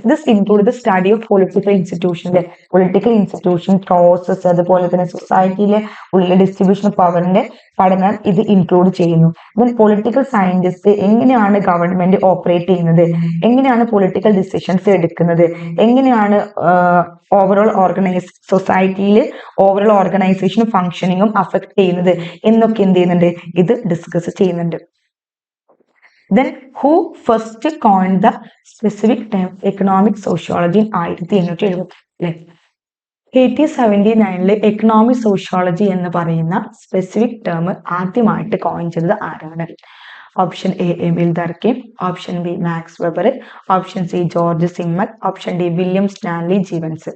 this include the study of political institution, political institution, process, അതുപോലെ തന്നെ സൊസൈറ്റിയിലെ ഉള്ള ഡിസ്ട്രിബ്യൂഷൻ ഓഫ് പവറിന്റെ പഠനം ഇത് ഇൻക്ലൂഡ് ചെയ്യുന്നു. ദെൻ പൊളിറ്റിക്കൽ സയന്റിസ്റ്റ് എങ്ങനെയാണ് ഗവൺമെന്റ് ഓപ്പറേറ്റ് ചെയ്യുന്നത്, എങ്ങനെയാണ് പൊളിറ്റിക്കൽ ഡിസിഷൻസ് എടുക്കുന്നത്, എങ്ങനെയാണ് ഓവറോൾ സൊസൈറ്റിയിൽ ഓവറോൾ ഓർഗനൈസേഷനും ഫങ്ഷനിങ്ങും അഫക്ട് ചെയ്യുന്നത് എന്നൊക്കെ എന്ത് ചെയ്യുന്നുണ്ട്? ഇത് ഡിസ്കസ് ചെയ്യുന്നുണ്ട്. Then who first coined the specific term economic sociology in 1870? 1879 economic sociology എന്ന് പറയുന്ന സ്പെസിഫിക് ടേം ആദ്യമായിട്ട് കോയിൻ ചെയ്തത് ആരാണ്? Option A Emile Durkheim, option B Max Weber, option C George Simmel, option D William Stanley Jevons.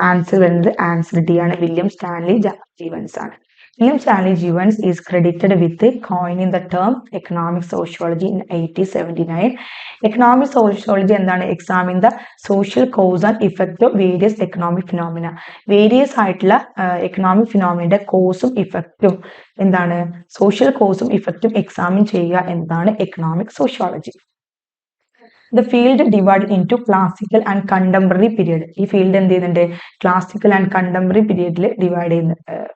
Answer വരുന്നത് answer D ആണ്, William Stanley Jevons ആണ്. William Stanley Jevons is credited with coining the term economic sociology in 1879. Economic sociology എന്താണ്? Examine the social cause and effect of various economic phenomena. Various ആയിട്ടുള്ള economic phenomena കോസും ഇഫക്റ്റും എന്താണ്? Social കോസും ഇഫക്റ്റും examine ചെയ്യുക എന്താണ് economic sociology. The field divided into classical and contemporary period. ഈ field എന്ത് ചെയ്യുന്നുണ്ട്? Classical and contemporary പീരിയഡിൽ divide ചെയ്യുന്നുണ്ട്.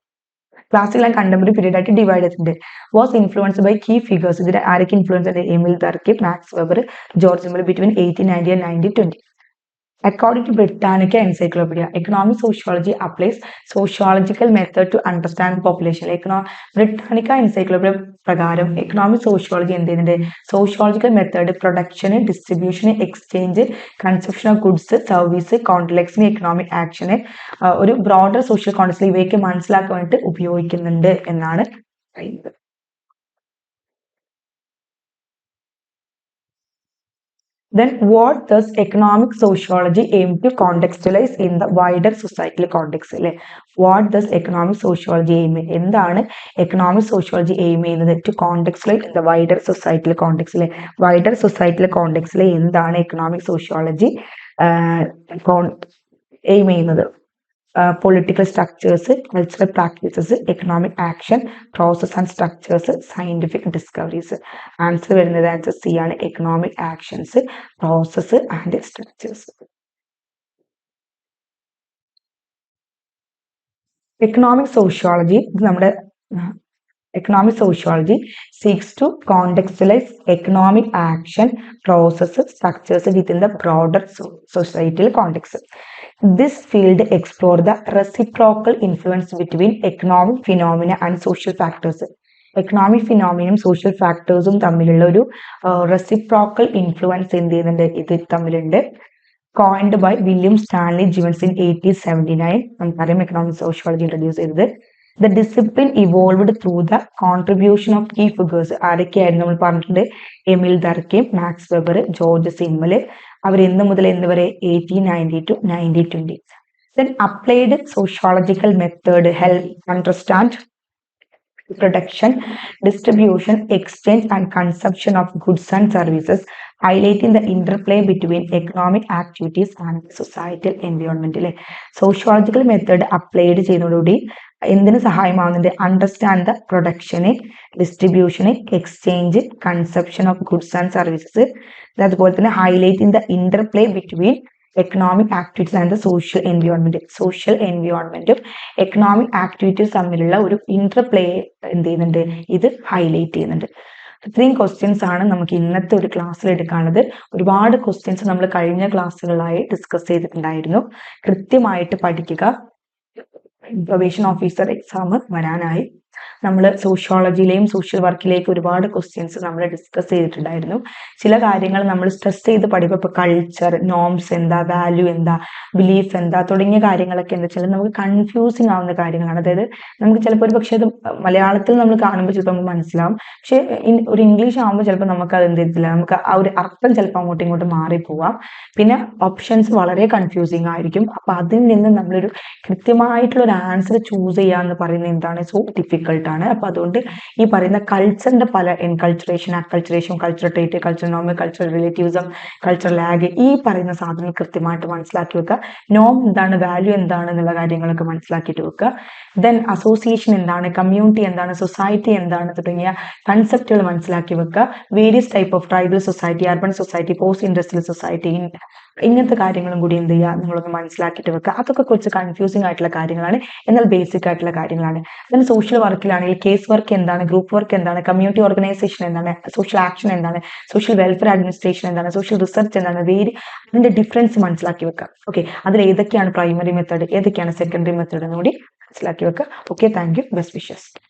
ക്ലാസിക്കൽ ആൻഡ് കണ്ടംപററി പീരീഡ് ആയിട്ട് ഡിവൈഡ് ചെയ്തിട്ടുണ്ട്. Was influenced by key figures. ഇതിൽ ആരൊക്കെ ഇൻഫ്ലുവൻസ് ഉണ്ട്? Emile Durkheim, Max Weber, George Simmel between 1890 and 1920. According to Britannica Encyclopedia, economic sociology applies sociological method to understand the population. Britannica Encyclopedia പ്രകാരം economic sociology എന്ത് ചെയ്യുന്നുണ്ട്? Sociological method production, distribution, exchange, consumption of goods, service, കോംപ്ലക്സിന് economic ആക്ഷന്, ഒരു broader social context ഇവയൊക്കെ മനസ്സിലാക്കാൻ വേണ്ടിയിട്ട് ഉപയോഗിക്കുന്നുണ്ട് എന്നാണ് പറയുന്നത്. Then what does economic sociology aim to contextualize in the wider societal context? What does economic sociology aim? എന്താണ് economic sociology aim ചെയ്യുന്നത്? To contextualize in the wider societal context. Wider societal context എന്താണ് economic sociology aim ചെയ്യുന്നത്? Political structures, cultural practices, economic action, process and structures, scientific discoveries. Answer വരുന്നത് answer C ആണ്, economic actions, process and structures. Economic sociology നമ്മുടെ economic sociology seeks to contextualize economic action, processes, structures within the broader societal context. This field explores the reciprocal influence between economic phenomena and social factors. Economic phenomena social factors തമ്മിലുള്ള ഒരു reciprocal influence എന്ത് ചെയ്യുന്നുണ്ട്? ഇത് തമ്മിലുണ്ട്. Coined by William Stanley Jevons in 1879. നമുക്കറിയാം economic sociology introduce ചെയ്തത്. The discipline evolved through the contribution of key figures. ആരൊക്കെയായിരുന്നു നമ്മൾ പറഞ്ഞിട്ടുണ്ട്? എമിൽ Durkheim, Max Weber, George സിമ്മൽ. അവർ എന്ന് മുതൽ എന്ന് വരെ 1890 to 1920. Then applied sociological method help understand production, distribution, exchange, and consumption of goods and services, highlighting the interplay between economic activities and societal environment. Sociological method applied ചെയ്യുന്നതോടുകൂടി എന്തിനു സഹായമാവുന്നുണ്ട്? Understand the production, distribution, exchange, consumption of goods and services, അതുപോലെ തന്നെ highlighting the interplay between economic activities and the social എൻവയോൺമെന്റും economic activities തമ്മിലുള്ള ഒരു interplay എന്ത് ചെയ്യുന്നുണ്ട്? ഇത് ഹൈലൈറ്റ് ചെയ്യുന്നുണ്ട്. ഇത്രയും ക്വസ്റ്റ്യൻസ് ആണ് നമുക്ക് ഇന്നത്തെ ഒരു ക്ലാസ്സിൽ എടുക്കാനുള്ളത്. ഒരുപാട് ക്വസ്റ്റ്യൻസ് നമ്മൾ കഴിഞ്ഞ ക്ലാസ്സുകളായി ഡിസ്കസ് ചെയ്തിട്ടുണ്ടായിരുന്നു. കൃത്യമായിട്ട് പഠിക്കുക. പ്രൊബേഷൻ ഓഫീസർ എക്സാം വരാനായി. നമ്മൾ സോഷ്യോളജിയിലെയും സോഷ്യൽ വർക്കിലേക്കും ഒരുപാട് ക്വസ്റ്റ്യൻസ് നമ്മൾ ഡിസ്കസ് ചെയ്തിട്ടുണ്ടായിരുന്നു. ചില കാര്യങ്ങൾ നമ്മൾ സ്ട്രെസ് ചെയ്ത് പഠിക്കുമ്പോൾ ഇപ്പോൾ കൾച്ചർ, നോംസ് എന്താ, വാല്യൂ എന്താ, ബിലീഫ് എന്താ തുടങ്ങിയ കാര്യങ്ങളൊക്കെ എന്താ വെച്ചാൽ നമുക്ക് കൺഫ്യൂസിങ് ആവുന്ന കാര്യങ്ങളാണ്. അതായത് നമുക്ക് ചിലപ്പോൾ ഒരു പക്ഷേ അത് മലയാളത്തിൽ നമ്മൾ കാണുമ്പോൾ ചിലപ്പോൾ നമുക്ക് മനസ്സിലാവും, പക്ഷെ ഒരു ഇംഗ്ലീഷ് ആകുമ്പോൾ ചിലപ്പോൾ നമുക്ക് അത് എന്ത് ചെയ്തില്ല, നമുക്ക് ആ ഒരു അർത്ഥം ചിലപ്പോൾ അങ്ങോട്ടും ഇങ്ങോട്ടും മാറിപ്പോവാം. പിന്നെ ഓപ്ഷൻസ് വളരെ കൺഫ്യൂസിങ് ആയിരിക്കും. അപ്പൊ അതിൽ നിന്ന് നമ്മളൊരു കൃത്യമായിട്ടുള്ള ഒരു ആൻസർ ചൂസ് ചെയ്യുക എന്ന് പറയുന്നത് എന്താണ്? സോ ഡിഫിക്കൽട്ട് ആണ്. അപ്പൊ അതുകൊണ്ട് ഈ പറയുന്ന കൾച്ചറിന്റെ പല എൻകൾച്ചറേഷൻ, അക്കൾച്ചറേഷൻ, കൾച്ചറൽ ട്രേറ്റ്, കൾച്ചറൽ നോം, കൾച്ചറൽ റിലേറ്റീവിസം, കൾച്ചറൽ ലാഗ്, ഈ പറയുന്ന സാധനങ്ങൾ കൃത്യമായിട്ട് മനസ്സിലാക്കി വെക്കുക. നോം എന്താണ്, വാല്യൂ എന്താണ് എന്നുള്ള കാര്യങ്ങളൊക്കെ മനസ്സിലാക്കിയിട്ട് വെക്കുക. ദെൻ അസോസിയേഷൻ എന്താണ്, കമ്മ്യൂണിറ്റി എന്താണ്, സൊസൈറ്റി എന്താണ് തുടങ്ങിയ കൺസെപ്റ്റുകൾ മനസ്സിലാക്കി വെക്കുക. Various type of tribal society, urban society, post industrial society, ഇങ്ങനത്തെ കാര്യങ്ങളും കൂടി എന്ത് ചെയ്യുക, നിങ്ങളൊന്ന് മനസ്സിലാക്കിയിട്ട് വെക്കുക. അതൊക്കെ കുറച്ച് കൺഫ്യൂസിംഗ് ആയിട്ടുള്ള കാര്യങ്ങളാണ്, എന്നാൽ ബേസിക് ആയിട്ടുള്ള കാര്യങ്ങളാണ്. ദെൻ സോഷ്യൽ വർക്കിലാണെങ്കിൽ കേസ് വർക്ക് എന്താണ്, ഗ്രൂപ്പ് വർക്ക് എന്താണ്, കമ്മ്യൂണിറ്റി ഓർഗനൈസേഷൻ എന്താണ്, സോഷ്യൽ ആക്ഷൻ എന്താണ്, സോഷ്യൽ വെൽഫെയർ അഡ്മിനിസ്ട്രേഷൻ എന്താണ്, സോഷ്യൽ റിസർച്ച് എന്താണ്, അതിന്റെ ഡിഫറൻസ് മനസ്സിലാക്കി വെക്കുക. ഓക്കെ, അതിൽ ഏതൊക്കെയാണ് പ്രൈമറി മെത്തേഡ്, ഏതൊക്കെയാണ് സെക്കൻഡറി മെത്തേഡ് എന്നുകൂടി മനസ്സിലാക്കി വെക്കുക. Okay, thank you, best wishes.